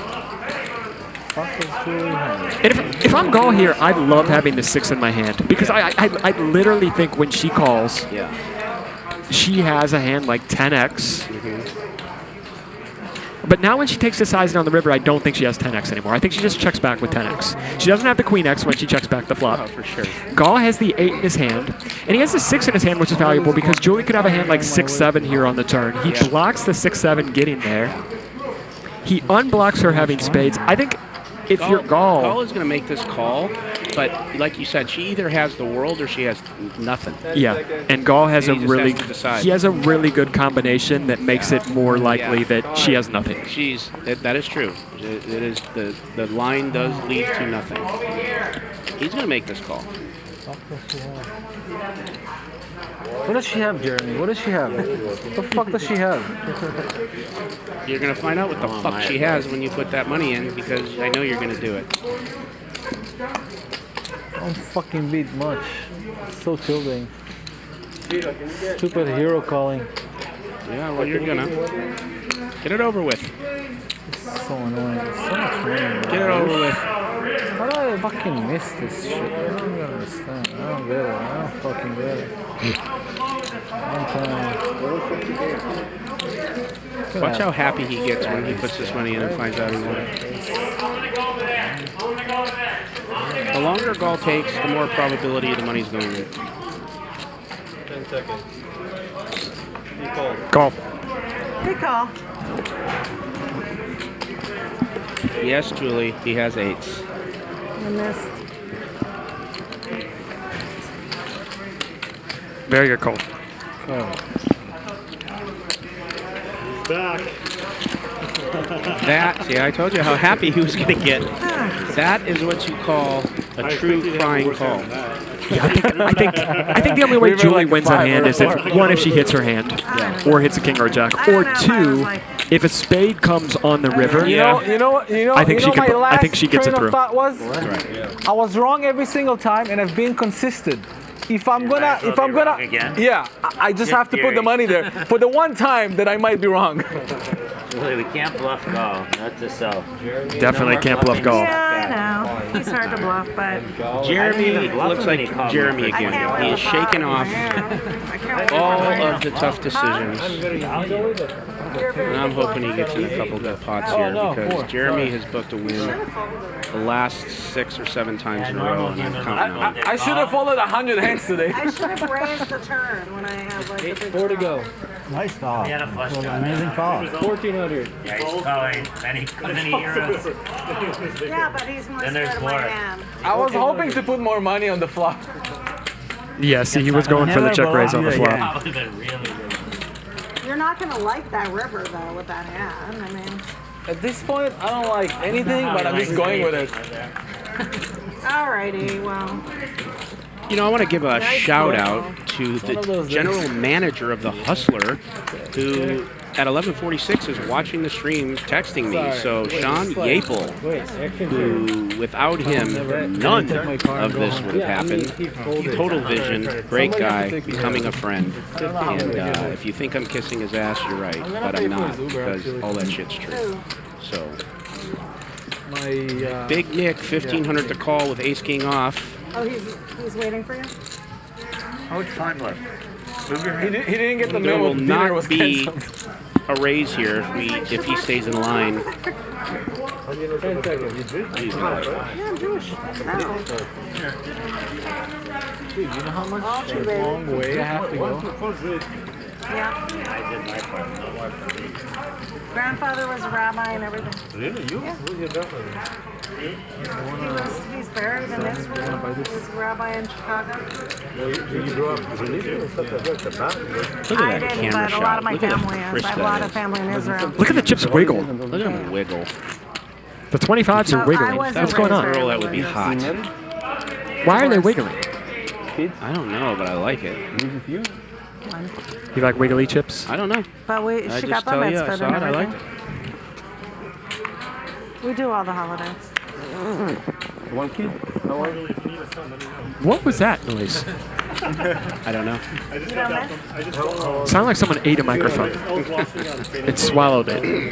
And if I'm Dahl here, I love having the 6 in my hand because I literally think when she calls, she has a hand like 10x. But now when she takes the size down the river, I don't think she has 10x anymore. I think she just checks back with 10x. She doesn't have the queen x when she checks back the flop. Oh, for sure. Dahl has the 8 in his hand, and he has the 6 in his hand, which is valuable because Julie could have a hand like 6-7 here on the turn. He blocks the 6-7 getting there. He unblocks her having spades. I think if you're Dahl... Dahl is going to make this call, but like you said, she either has the world or she has nothing. Yeah, and Dahl has And a he just really... has to decide. He has a really good combination that makes it more likely that she has nothing. That is true. It is the line does lead to nothing. He's going to make this call. What does she have, Jeremy? What does she have? What the fuck does she have? You're going to find out what the fuck she has when you put that money in because I know you're going to do it. Don't fucking beat much. It's so tilting. Stupid hero calling. Yeah, well, you're going to. Get it over with. It's so annoying. It's so much money. Get it over with. How do I fucking miss this shit? I don't even understand. I don't get it. I don't fucking get it. Watch how happy he gets when he puts this money in and finds out he won. The longer Dahl takes, the more probability the money's going in. 10 seconds. He called. Call. Good call. Yes, Julie, he has 8s. I missed. Very good call. Back. See, I told you how happy he was going to get. That is what you call a true crying call. Yeah, I think the only way Julie wins that hand is if she hits her hand, or hits a king or a jack, or 2, If a spade comes on the river, I think she my could. last I think she gets it train through. of thought was, I was wrong every single time, and I've been consistent. If I'm gonna, yeah, I just have to put the money there for the one time that I might be wrong. Really, we can't bluff Gall. Not to sell. Definitely can't bluff Gall. Yeah, I know. He's hard to bluff, but Jeremy looks like Jeremy again. He is shaking off all of the tough decisions. And I'm hoping he gets in a couple good pots here because Jeremy has booked a win the last 6 or 7 times in a row, and I'm counting on it. I should have followed 100 hands today. I should have raised the turn when I have like the big 4 to go. Nice call. He had a flush draw. Amazing call. 1,400. Yeah, he's calling many euros. Yeah, but he's more Then there's scared of my more. hand. I was hoping to put more money on the flop. Yeah, see, he was going for the check raise on the flop. That would have been really. You're not gonna like that river though with that hand. I mean, At this point, I don't like anything, but I'm just going with it. alrighty, well. You know, I want to give a shout out to the general manager of the Hustler, who at 11:46 is watching the stream, texting me. So Sean Yapel, who without him, none of this would have happened. Total vision, great guy, becoming a friend. And if you think I'm kissing his ass, you're right, but I'm not, because all that shit's true. So, Big Nick, 1,500 to call with ace king off. Oh, he's waiting for you? How much time left? He didn't get the There memo. will Dinner was not be canceled. a raise here if he stays in line. 10 seconds. Yeah, I'm Jewish. No. Dude, you know how much All true, baby. long way I have to go? Yeah. I did my part. No more for me. Grandfather was a rabbi and everything. Really? You? Yeah. Who's your grandfather? He's buried in Israel. He was a rabbi in Chicago. Did you grow up religious and stuff like that? The Baptist? Look I at that didn't, camera but a shot. lot of my Look at how family is. crisp I have a that lot of is. family in Israel. Look at the chips wiggle. Look at him wiggle. The 25s are I wiggling. wasn't What's going on? raised Girl, that would be hot. Why are they wiggling? I don't know, but I like it. You like wiggly chips? I don't know. But I she just got the tell you, I mitzvah saw and it, I liked everything. it. We do all the holidays. One kid? How are you? What was that noise? I don't know. Sounded like someone ate a microphone. It swallowed it.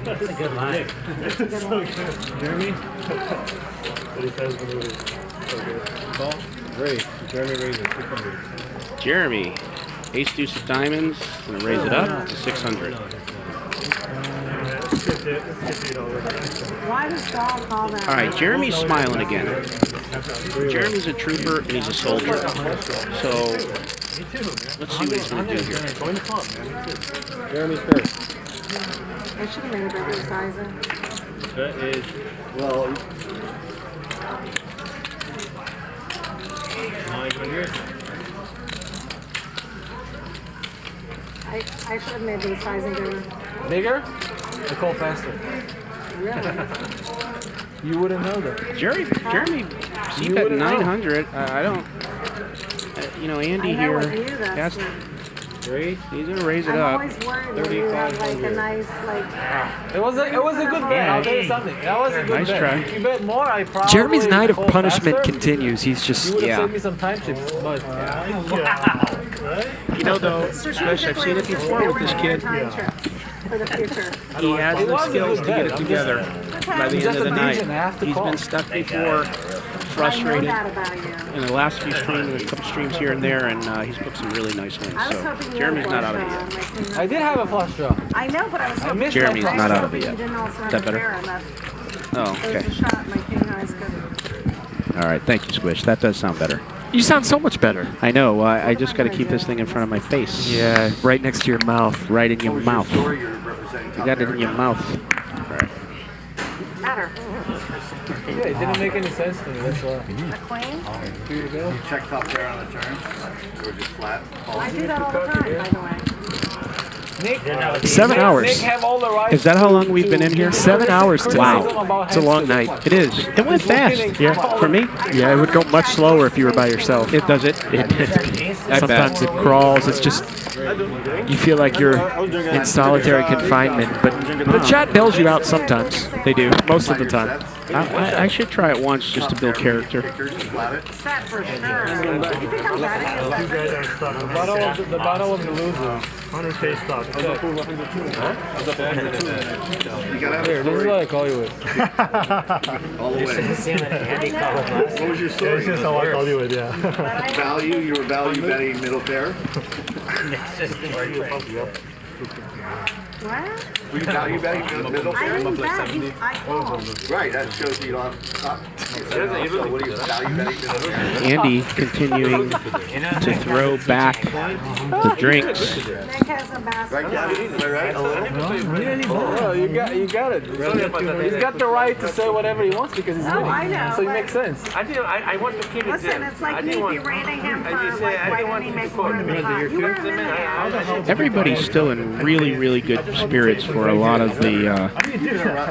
That's a good line. Jeremy? What he says when he was so good. Ball? Raise. Jeremy raises 600. Jeremy, ace deuce of diamonds, and raise it up to 600. Why does Dahl call that? All right, Jeremy's smiling again. Jeremy's a trooper and he's a soldier. So let's see what he's going to do here. Jeremy's first. I should have made a bigger sizing. That is, Well, 900. I should have made the sizing bigger. Bigger? I call faster. Really? You wouldn't know that. Jeremy, see You that wouldn't know. 900. I don't. You know, Andy I know here with you, that's he's going to raise it I'm up. always worried when you have like a nice like. It was a good bet. I'll tell you something. That was a good Nice bet. try. If you bet more, I probably. Jeremy's night of call punishment faster. continues. He's You just would have saved me some time chips, but You know, though, especially I've seen it before with this kid. For the future. He has It the was a skills good to get bet. it I'm together by the end just of the a night. DJ, I have to He's call. been stuck before, frustrated I know that about you. in the last few streams, a couple streams here and there, and he's booked some really nice wins. I was So hoping you Jeremy's had not out of it flush yet. draw, like, I did have a flush draw. I know, but I was hoping. missed Jeremy's I was not out of hoping it you yet. didn't also Is have that a better? Curran. Oh, There's okay. a shot my king high's good. All right, thank you, Squish. That does sound better. you sound so much better. I know. I just got to keep this thing in front of my face. Yeah, right next to your mouth. Right in your mouth. story you're representing. You got it in your mouth. All right. Better. Yeah, it didn't make any sense to me. That's why. A queen? Here you go. You check top pair on the turn, or just flat. I do that all the time, by the way. Nick, 7 hours. Nick have all the rights Is that how long we've been in here? 7 hours today. Wow. It's a long night. It is. It went fast. Yeah. For me? Yeah, it would go much slower if you were by yourself. It does it. It, I sometimes bet. it crawls. It's just you feel like you're in solitary confinement, but the chat bails you out sometimes. They do, most of the time. I should try it once just to build character. Set for sure. You think I'm betting? The battle of the loser. 100K stock. I was up over 102. Here, this is what I call you with. All the way. What was your story? This is how I call you with, yeah. Value, you were value betting middle pair? What? Were you value betting middle pair? I didn't bet. I called. Right, that shows you don't have what are you value betting middle pair? Andy continuing to throw back the drinks. Nick has a basket. Right, Gabby? Am I right? Oh, you got it. He's got the right to say whatever he wants because he's winning. I know, So it but- makes sense. I want to keep it Listen, it's like me berating him for like, why didn't he make more in the pot? You were in the minute. Everybody's still in really, really good spirits for a lot of the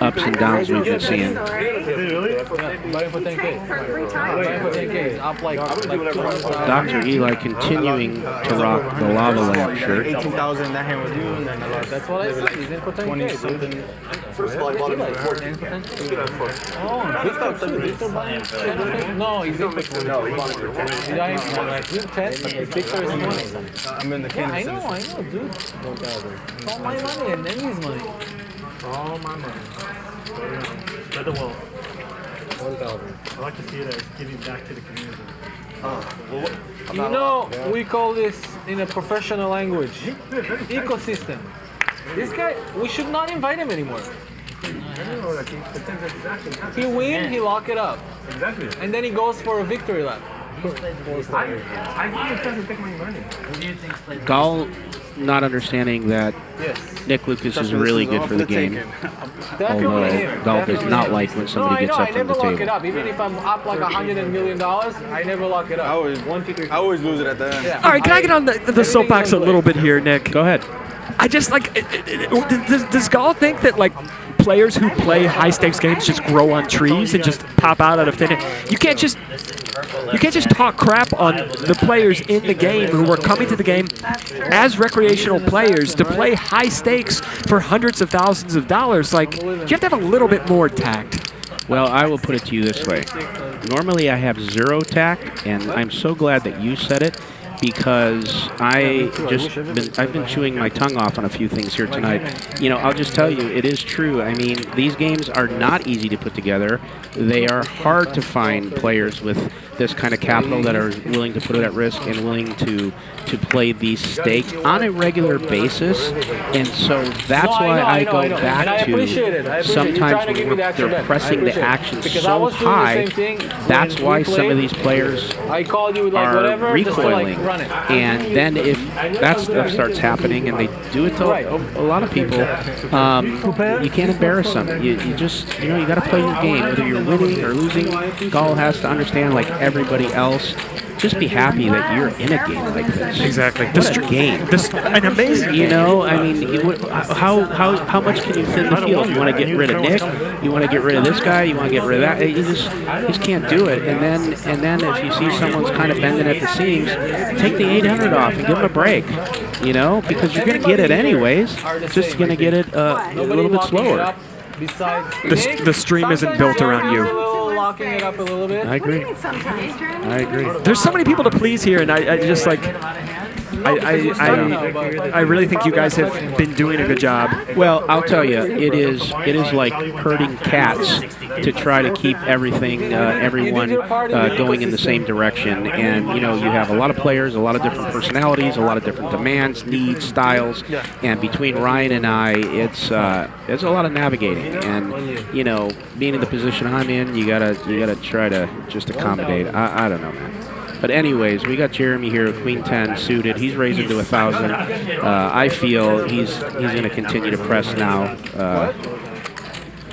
ups and downs we've been seeing. Buying for 10K. Buying for 10K. Up like Dr. Eli continuing to rock the lava lamp shirt. 18,000 that hand with you, and then the last. That's what I said. He's in for 10K. First of all, I bought him for 14. Oh, Victor buying? No, he's in for 10. No, he bought it for 10. He's 10. Victor is 20. I'm in the Yeah, I know, dude. It's all my money and Emmy's money. All my money. Spread the wealth. 1,000. I like to see it as giving back to the community. You know, we call this in a professional language ecosystem. This guy, we should not invite him anymore. He win, he lock it up. Exactly. And then he goes for a victory lap. I think it's time to take my money. Dahl not understanding that Nick Lucas is really good for the game. Although Dahl does not like when somebody gets up I from the never lock it table. up. Even if I'm up like $100 million, I never lock it up. I always lose it at the end. Yeah. All right, can I get on the soapbox a little bit here, Nick? Go ahead. I just like, does Gall think that like players who play high stakes games just grow on trees and just pop out of thin air? You can't just talk crap on the players in the game who are coming to the game as recreational players to play high stakes for hundreds of thousands of dollars. Like, you have to have a little bit more tact. Well, I will put it to you this way. Normally I have zero tact, and I'm so glad that you said it, because I've been chewing my tongue off on a few things here tonight. You know, I'll just tell you, it is true. I mean, these games are not easy to put together. They are hard to find players with this kind of capital that are willing to put it at risk and willing to play these stakes on a regular basis. And so that's why I go back to sometimes when they're pressing the action so high, that's why some of these players are recoiling. And then if that stuff starts happening, and they do it to a lot of people, you can't embarrass them. You just, you know, you got to play your game, whether you're winning or losing. Gall has to understand, like everybody else, just be happy that you're in a game like this. Exactly. This game. An amazing You know, I mean, how much can you thin the field? You want to get rid of Nick? You want to get rid of this guy? You want to get rid of that? You just can't do it. And then if you see someone's kind of bending at the seams, take the 800 off and give them a break. You know, because you're going to get it anyways. Just going to get it a little bit slower. The stream isn't built around you. Locking it up a little bit. I agree. I agree. There's so many people to please here, and I just like, I really think you guys have been doing a good job. Well, I'll tell you, it is like herding cats to try to keep everything, everyone going in the same direction. And you know, you have a lot of players, a lot of different personalities, a lot of different demands, needs, styles. And between Ryan and I, it's a lot of navigating. And you know, being in the position I'm in, you gotta try to just accommodate. I don't know, man. But anyways, we got Jeremy here, Queen 10 suited. He's raising to 1,000. I feel he's going to continue to press now.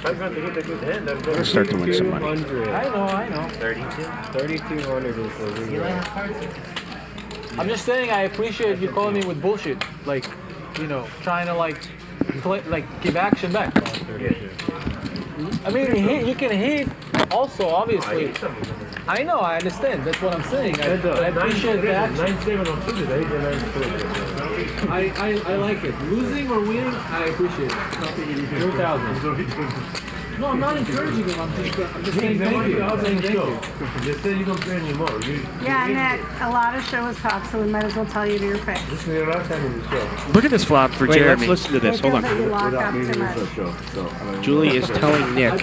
And start to win some money. I know. 3,200 is I'm just saying, I appreciate you calling me with bullshit. Like, you know, trying to like give action back. I mean, you can hate also, obviously. I know, I understand. That's what I'm saying. I appreciate that. 9-7 on Tuesday, then 9-4. I like it. Losing or winning, I appreciate it. 4,000. No, I'm not encouraging him. I'm just saying thank you. I'm saying thank you. They say you don't play anymore. Yeah, Nick, a lot of show is talk, so we might as well tell you to your face. This is your last time in the show. Look at this flop for Wait, Jeremy. let's listen to this. Hold That you on. lock up too much. Julie is telling Nick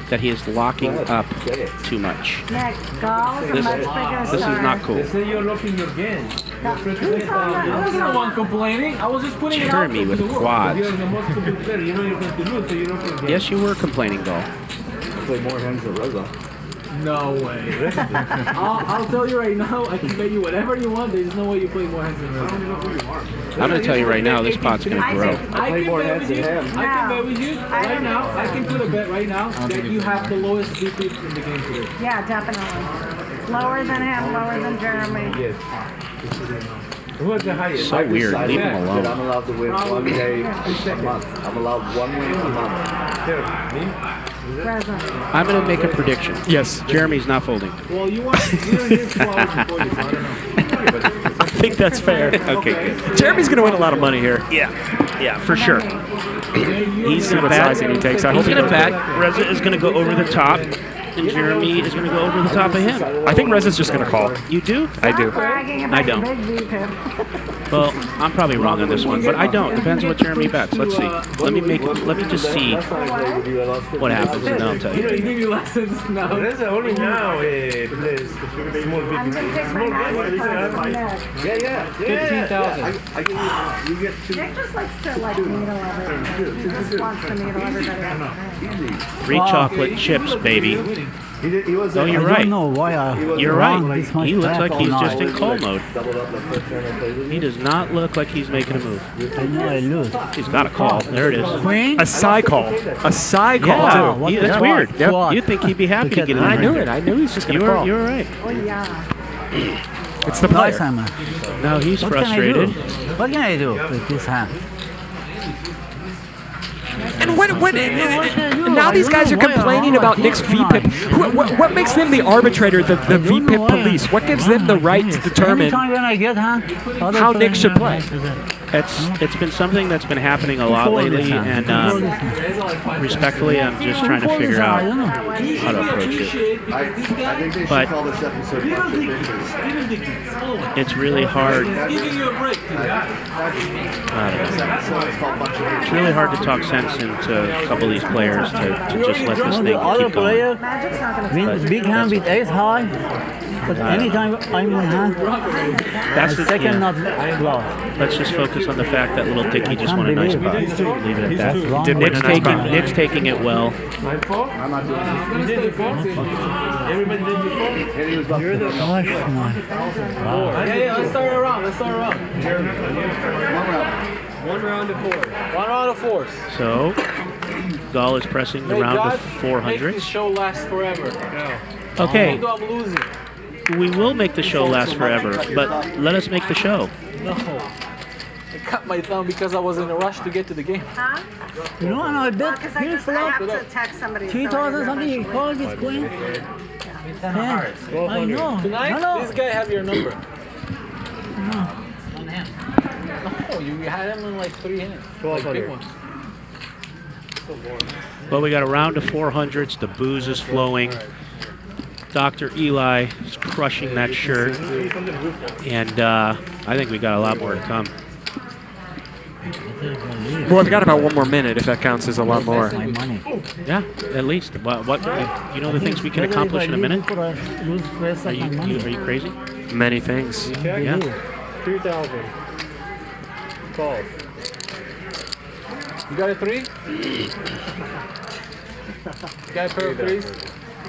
that he is locking up too much. Nick, Dahl is a This- much bigger this is star. not cool. They say you're locking your game. I wasn't the one complaining. I was just putting it out Jeremy there with to the world. quads. You're the most complete player. You know you're going to lose, so you lock your game. Yes, you were complaining, Dahl. Play more hands than Reza. No way. I'll tell you right now, I can bet you whatever you want. There's no way you play more hands than Reza. I'm going to tell you right now, this pot's going to grow. I can bet with you. I can bet with you right now. I can put a bet right now that you have the lowest VP in the game today. Yeah, definitely. Lower than him, lower than Jeremy. Yes. Who was the highest? So weird. Leave him alone. I'm allowed to win one day a month. I'm allowed 1 win a month. Me? Reza. I'm going to make a prediction. Yes. Jeremy's not folding. Well, you're here 2 hours before this, I don't know. I think that's fair. Okay, good. Jeremy's going to win a lot of money here. Yeah, for sure. He's See going what to bet. sizing he takes. I hope He's he going to goes bet. Reza is going to go over the top, and Jeremy is going to go over the top of him. I think Reza's just going to call. You do? I do. Bragging I about don't. your big VP. Well, I'm probably wrong on this one, but I don't. Depends on what Jeremy bets. Let's see. Let me just see what happens, and then I'll tell He you. give you lessons now. Reza only now plays small big. I'm going to take my massive card from Nick. Yeah. 15,000. I give you get two. Nick just likes to needle everybody. He just wants to needle everybody. 3 chocolate chips, baby. He was. Oh, you're I right. don't know why You're wrong right. this much He looks back like all he's night. just in call mode. Doubled up the first turn I played with He you. does not look like he's making a move. I know I lose. He's got a call. There it is. Queen? A side call. A side call, Yeah, too. What that's the weird. fuck? What? You'd think he'd be happy to get in I there. knew it. I knew he was just going to call. You're right. Oh, yeah. It's the Nice player. hammer. No, he's What can I do? frustrated. What can I do with this hand? And now these guys are complaining about Nick's VPIP. What makes them the arbitrator, the VPIP police? What gives them the right to determine Anytime when I get hand, how Nick should play? It's been something that's been happening a lot lately, and respectfully, I'm just trying to figure out how to approach it. I think they should But call this episode Bunch of Bitches. it's really hard. Giving you a break. I don't know. This episode is called Bunch of Bitches. It's really hard to talk sense into a couple of these players to just let this The thing other keep going. player Magic's not going to wins big hand with ace high, but anytime I'm in hand, That's the the second yeah. not blocked. Let's just focus on the fact that little Dicky just won a nice pot. Leave it at that. Did win a nice pot. Nick's taking it well. 9-4? I'm not doing it. Everybody did before? And he was about to. Yeah, let's start around. One round of fours. So, Dahl is pressing the May round God of make 400. this show last forever. Okay, Even though I'm losing. we will make the show last forever, but let us make the show. No. I cut my thumb because I was in a rush to get to the game. Huh? You know, and I bet Because I you just I flop have to text somebody. 3,000 something, you call this queen. 10. I know. Tonight, Hello. this guy have your number. No, you had him in like 3 hands. Like big ones. Well, we got a round of 400s. The booze is flowing. Dr. Eli is crushing that shirt. And I think we got a lot more to come. Well, I've got about 1 more minute, if that counts as a lot more. Yeah, at least. What you know the things we can accomplish in a minute? Are you crazy? Many things. Yeah. 3,000. Call. You got a 3? You got a pair of 3s?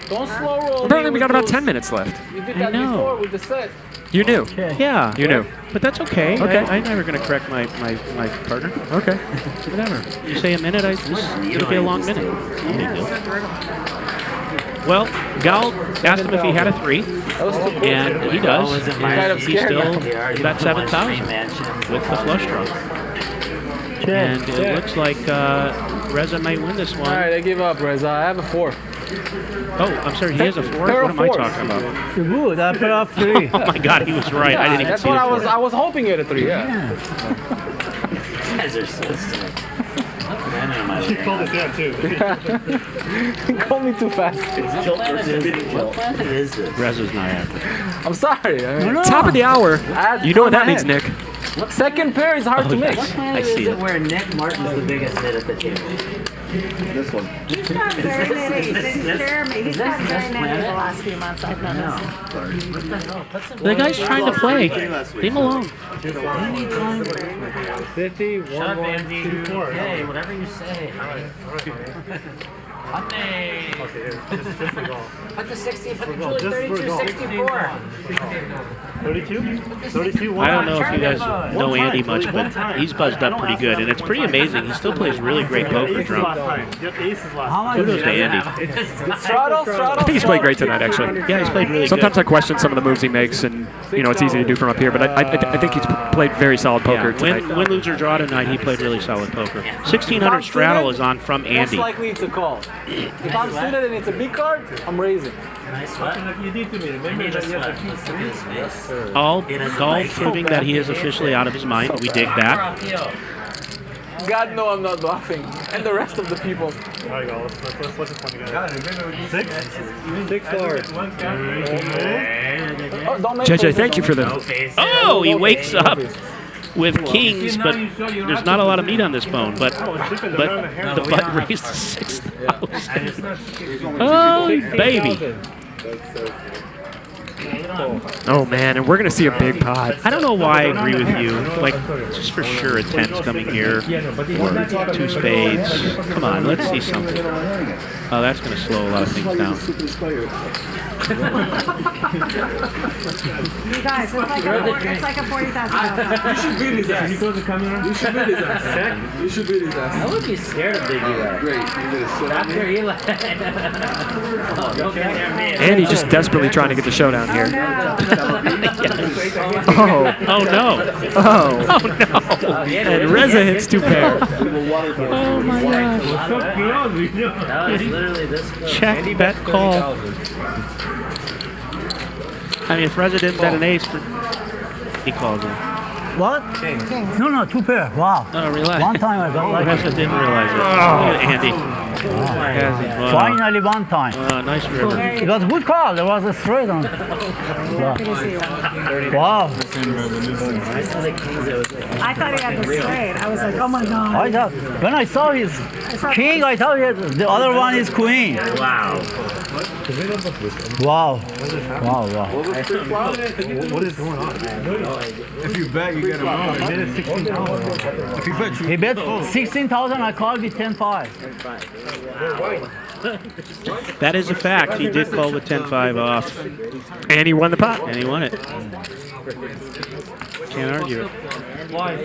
Don't slow roll. Apparently we got about 10 minutes left. You did I that know. before with the set. You knew. Yeah. You knew. But that's okay. Okay. I'm never going to correct my partner. Okay. Whatever. You say a minute, it'll be a long minute. No big deal. Well, Gal asked him if he had a 3, and he does. And he's still about 7,000 with the flush draw. And it looks like Reza might win this one. All right, I give up, Reza. I have a 4. Oh, I'm sorry. He has a 4. What am I talking about? Good. I put up 3. Oh my God, he was right. I didn't even That's see what the I was. 4. I was hoping you had a 3. Yeah. You guys are so sick. She called us that too. Call me too fast. What planet is this? Reza's not happy. I'm sorry. I mean, Top of the hour. You know what that means, Nick. Second pair is hard to mix. What planet is it where Nick Martin's the biggest hit at the table? This one. He's got very many. Jeremy, he's got very many the last few months, I've noticed. The guy's trying to play. Leave him alone. 50, 1, 1, 2, 4. Hey, whatever you say. Okay, just for golf. Put the 60, put the Just Julie for 32, golf. 64. 32? 32? I don't know if you guys know Andy much, but he's buzzed up pretty good, and it's pretty amazing. He still plays really great poker drunk. Kudos to Andy. Straddle. I think he's played great tonight, actually. Yeah, he's played really Sometimes good. I question some of the moves he makes, and it's easy to do from up here. But I think he's played very solid poker tonight. Win, lose, or draw tonight, he played really solid poker. 1600 straddle is on from Most Andy. likely to call. If I'm suited and it's a big card, I'm raising. You need to remember that you have to keep 3. All proving that he is officially out of his mind. We dig that. God, no, I'm not bluffing. And the rest of the people. There you go. Let's just come together. 6? 6 cards. Oh, don't make JJ, faces, thank you for the. Oh, he wakes up with kings, but there's not a lot of meat on this bone. But the button raised to 6,000. Oh, baby. Oh man, and we're gonna see a big pot. I don't know why I agree with you. Like, just for sure, a 10's coming here, or 2 spades. Come on, let's see something. Oh, that's going to slow a lot of things down. You guys, it's like a $40,000. You should beat his ass. You should beat his ass. You should beat his ass. I would be scared of Big Eli. Great. Dr. Eli. Andy just desperately trying to get the showdown here. Oh no. Oh no. And Reza hits 2 pair. Oh my gosh. That was literally this close. Check, bet, call. I mean, if Reza didn't bet an ace, he calls it. What? No, 2 pair. Wow. No, relax. One time I got like Reza didn't realize it. Look at Andy. Wow. Finally one time. Nice river. It was a good call. There was a straight on. Wow. I thought he had the straight. I was like, oh my god. I thought, when I saw his king, I thought the other one is queen. Wow. Wow. Wow. What is going on? If you bet, you get a moment. He made it 16,000. If you bet, He bet 16,000. I called with 10-5. That is a fact. He did call the 10-5 off. And he won the pot. And he won it. Can't argue it. Right,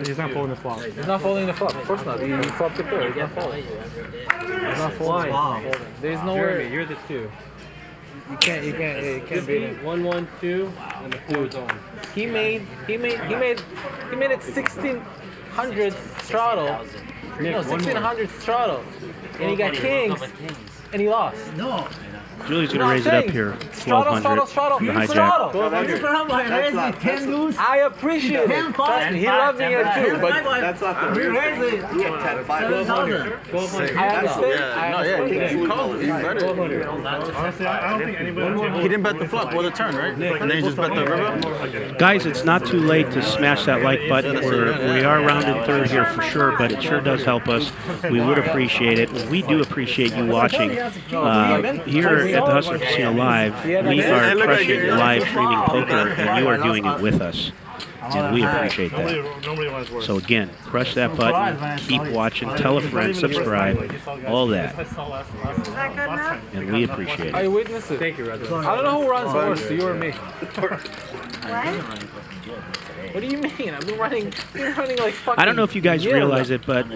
he's not folding the flop. He's not folding the flop. Of course not. He flopped the pair. He's not folding. He's not folding. Wow. There's no way. You're the 2. You can't beat him. 1, 1, 2, and the 4 is on. He made it 1,600 straddle. No, 1,600 straddle. And he got kings, and he lost. No. Julie's going to raise it up here. 1,200. Straddle. The hijack. I appreciate it. Trust me, he loves me here too. But That's not the weird thing. You get 10, 5, 1200. I understand. Honestly, I don't think anybody. he didn't bet the flop or the turn, right? And then he just bet the river. Guys, it's not too late to smash that like button. We are rounded third here for sure, but it sure does help us. We would appreciate it. We do appreciate you watching. Here at the Hustler Casino Live, we are crushing live streaming poker, and you are doing it with us. And we appreciate that. So again, crush that button, keep watching, tell a friend, subscribe, all that. And we appreciate it. I witness it. Thank you, Reza. I don't know who runs worse, you or me. What do you mean? I've been running like fucking I don't know if you guys realize it, but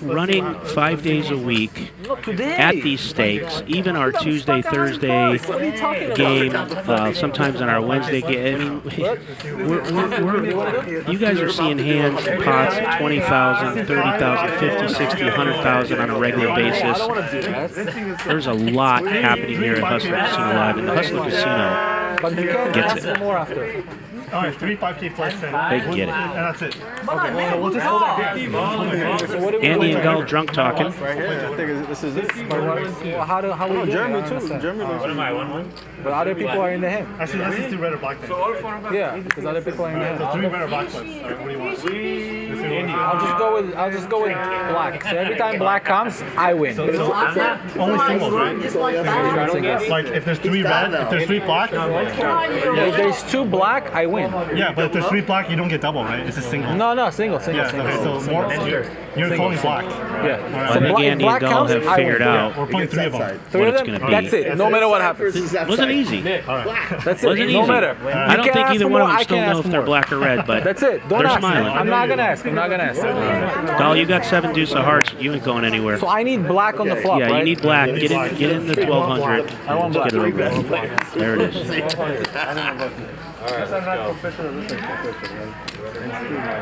running 5 days a week at these stakes, even our Tuesday, Thursday game, sometimes on our Wednesday game. I mean, we're You guys are seeing hands, pots, 20,000, 30,000, 50, 60, 100,000 on a regular basis. There's a lot happening here at Hustler Casino Live, and the Hustler Casino gets it. More after. All right, 3 5K plus 10. They get it. And that's it. Okay, so we'll just hold that. Andy and Dahl drunk talking. Right here. I think this is it. How are we doing? Germany too. Germany. What am I, 1-1? But other people are in the hand. Actually, let's just do red or black then. Yeah, because other people are in the hand. So 3 red or black flips. All right, what do you want? I'll just go with black. So every time black comes, I win. So only singles, right? Like if there's 3 red, if there's 3 black. If there's 2 black, I win. Yeah, but if there's 3 black, you don't get double, right? It's a single. No, single. Yeah, okay, so more. You're calling black. Yeah. Well, I think Andy and Dahl have figured out We're playing 3 of them. what it's going to be. That's it. No matter what happens. It wasn't easy. That's it. Wasn't No easy. matter. I don't think either one of them still know if they're black or red, but that's it. Don't they're ask smiling. me. I'm not gonna ask. Dahl, you got 7 deuce of hearts. You ain't going anywhere. So I need black on the flop, Yeah, right? you need black. Get in the 1200. I want black. Get it over. There it is.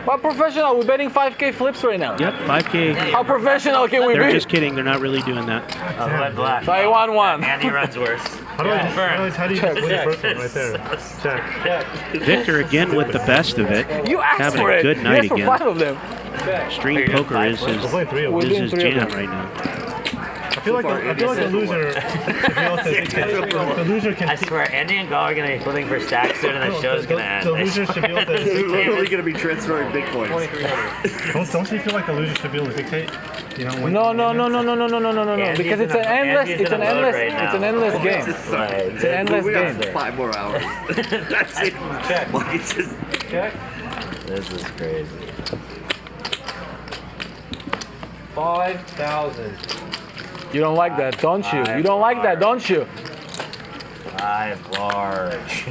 What professional? We're betting 5K flips right now. Yep, 5K. How professional can we be? They're just kidding. They're not really doing that. Red black. So I won 1. Andy runs worse. How do you just win the first one right there? Check. Victor again with the best of it. You asked Having for a it. good You night asked for again. 5 of them. Stream poker is his jam right now. I feel like the loser. The loser can. I swear, Andy and Dahl are going to be flipping for stacks soon, and the show's going to end. The loser should be able to. We're literally going to be transferring bitcoins. Don't you feel like the loser should be able to dictate? You know, No. Because it's an endless game. It's an endless We game. got 5 more hours. That's it. Check. This is crazy. 5,000. You don't like that, don't you? You don't like that, don't you? 5 large.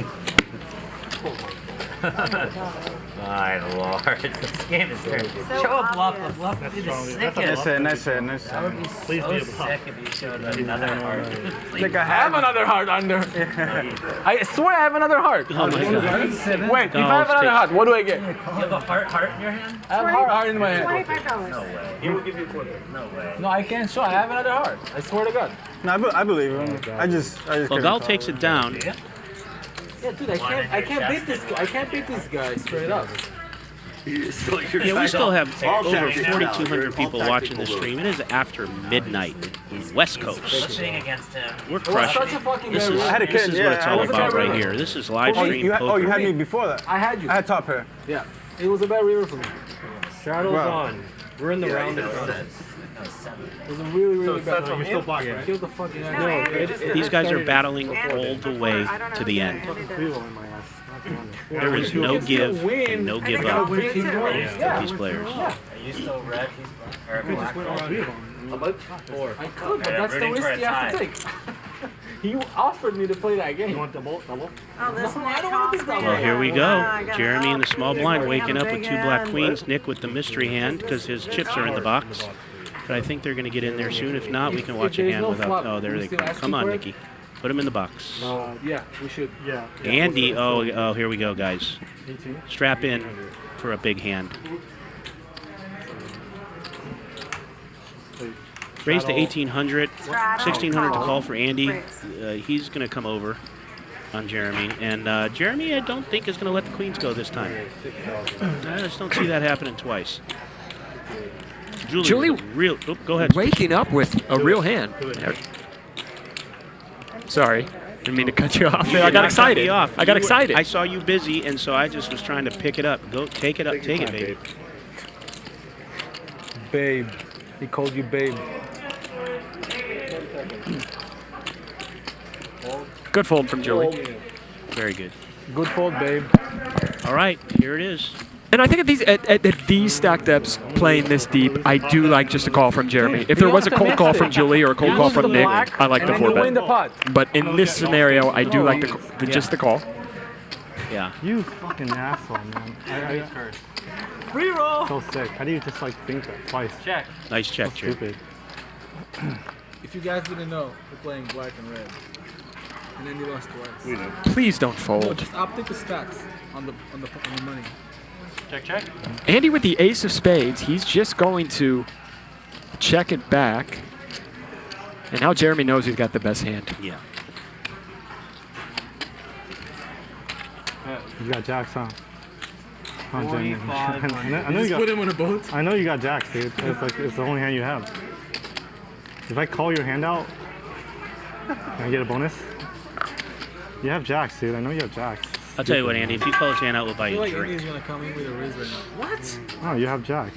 5 large. This game is terrible. Show a bluff. A bluff would be the sickest. Nice. I would be so sick if you showed another heart. Like I have another heart under. I swear I have another heart. Oh my God. Wait, if I have another heart, what do I get? You have a heart in your hand? I have heart in my hand. $25. No way. He will give you a quarter. No way. No, I can't show. I have another heart. I swear to God. No, I believe him. I just. Well, Dahl takes it down. Yeah, dude, I can't beat this. I can't beat this guy straight up. Yeah, we still have over 4,200 people watching the stream. It is after midnight, West Coast. Against him. We're crushing. This is what it's all about right here. This is live stream poker. You had me before that. I had you. I had top pair. Yeah, it was a bad river for me. Shadows on. We're in the round in front of us. It was a really bad. You're still blocked, right? Kill the fucking guy. These guys are battling all the way to the end. There is no give and no give up with these players. Are you still red? Or black? About 4. I could, but that's the risk you have to take. He offered me to play that game. You want double? Oh, this I don't want this double. Well, here we go. Jeremy in the small blind waking up with 2 black queens. Nick with the mystery hand because his chips are in the box. But I think they're going to get in there soon. If not, we can watch a hand without. Oh, there they go. Come on, Nicky. Put him in the box. Yeah, we should. Yeah. Andy, oh, here we go, guys. Strap in for a big hand. Raised to 1,800, 1,600 to call for Andy. He's going to come over on Jeremy. And Jeremy, I don't think is going to let the queens go this time. I just don't see that happening twice. Julie, real. Oh, go ahead. Waking up with a real hand. Sorry, didn't mean to cut you off. I got excited. I got excited. I saw you busy, and so I just was trying to pick it up. Go, take it up, take it, baby. Babe, he called you babe. Good fold from Julie. Very good. Good fold, babe. All right, here it is. And I think at these stack depths, playing this deep, I do like just a call from Jeremy. If there was a cold call from Julie or a cold call from Nick, I like the 4-bet. But in this scenario, I do like just the call. Yeah. You fucking asshole, man. Free roll. So sick. How do you just like think that twice? Check. Nice check, so stupid. If you guys didn't know, we're playing black and red. And then you lost twice. Please don't fold. No, just update the stats on the money. check. Andy with the ace of spades. He's just going to check it back. And now Jeremy knows he's got the best hand. Yeah. You got jacks, huh? Jeremy. 45. I know you got. Put him on a boat. I know you got jacks, dude. It's like it's the only hand you have. If I call your hand out, can I get a bonus? You have jacks, dude. I know you have jacks. I'll tell you what, Andy. If you call his hand out, we'll buy I you feel a like drink. Andy's gonna come in with a raise right now. What? Oh, you have jacks.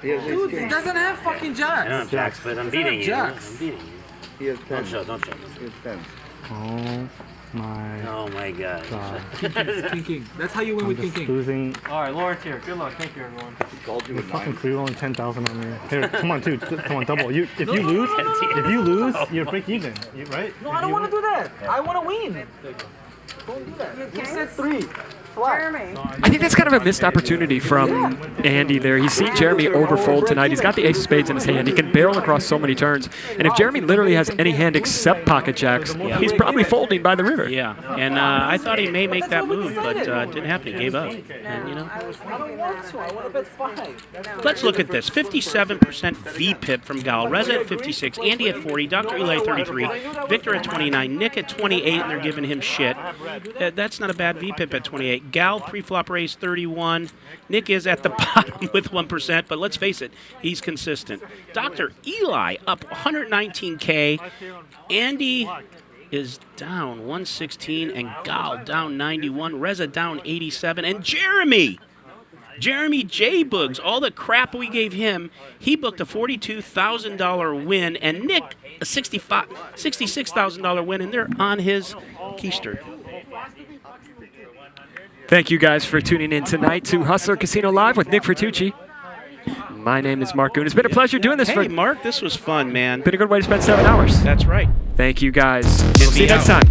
Dude, he doesn't have fucking jacks. I don't have jacks, but I'm beating you. Jacks. I'm beating you. He has Don't show, don't show. He has 10. Oh my God. King king. That's how you win I'm with just king king. losing. All right, Lawrence here. Good luck. Thank you, everyone. You're fucking free rolling 10,000 on me. Here, come on, dude. Come on, double. If you lose, you're break even, right? No, I don't want to do that. I want to win. Don't do that. You said 3. Jeremy. I think that's kind of a missed opportunity from Andy there. He's seen Jeremy overfold tonight. He's got the ace of spades in his hand. He can barrel across so many turns. And if Jeremy literally has any hand except pocket jacks, he's probably folding by the river. Yeah, and I thought he may make that move, but didn't happen. He gave up. And, you know. I don't want to. I want to bet 5. Let's look at this. 57% VPIP from Gal. Reza at 56, Andy at 40, Dr. Eli at 33, Victor at 29, Nick at 28, and they're giving him shit. That's not a bad VPIP at 28. Gal pre-flop raise 31. Nick is at the bottom with 1%, but let's face it, he's consistent. Dr. Eli up 119K. Andy is down 116, and Gal down 91. Reza down 87, and Jeremy J. Boogs, all the crap we gave him, he booked a $42,000 win, and Nick a $66,000 win, and they're on his keister. Thank you guys for tuning in tonight to Hustler Casino Live with Nick Vertucci. My name is Mark Goon. It's been a pleasure doing this. Hey, Mark, this was fun, man. Been a good way to spend 7 hours. That's right. Thank you guys. We'll see you next time.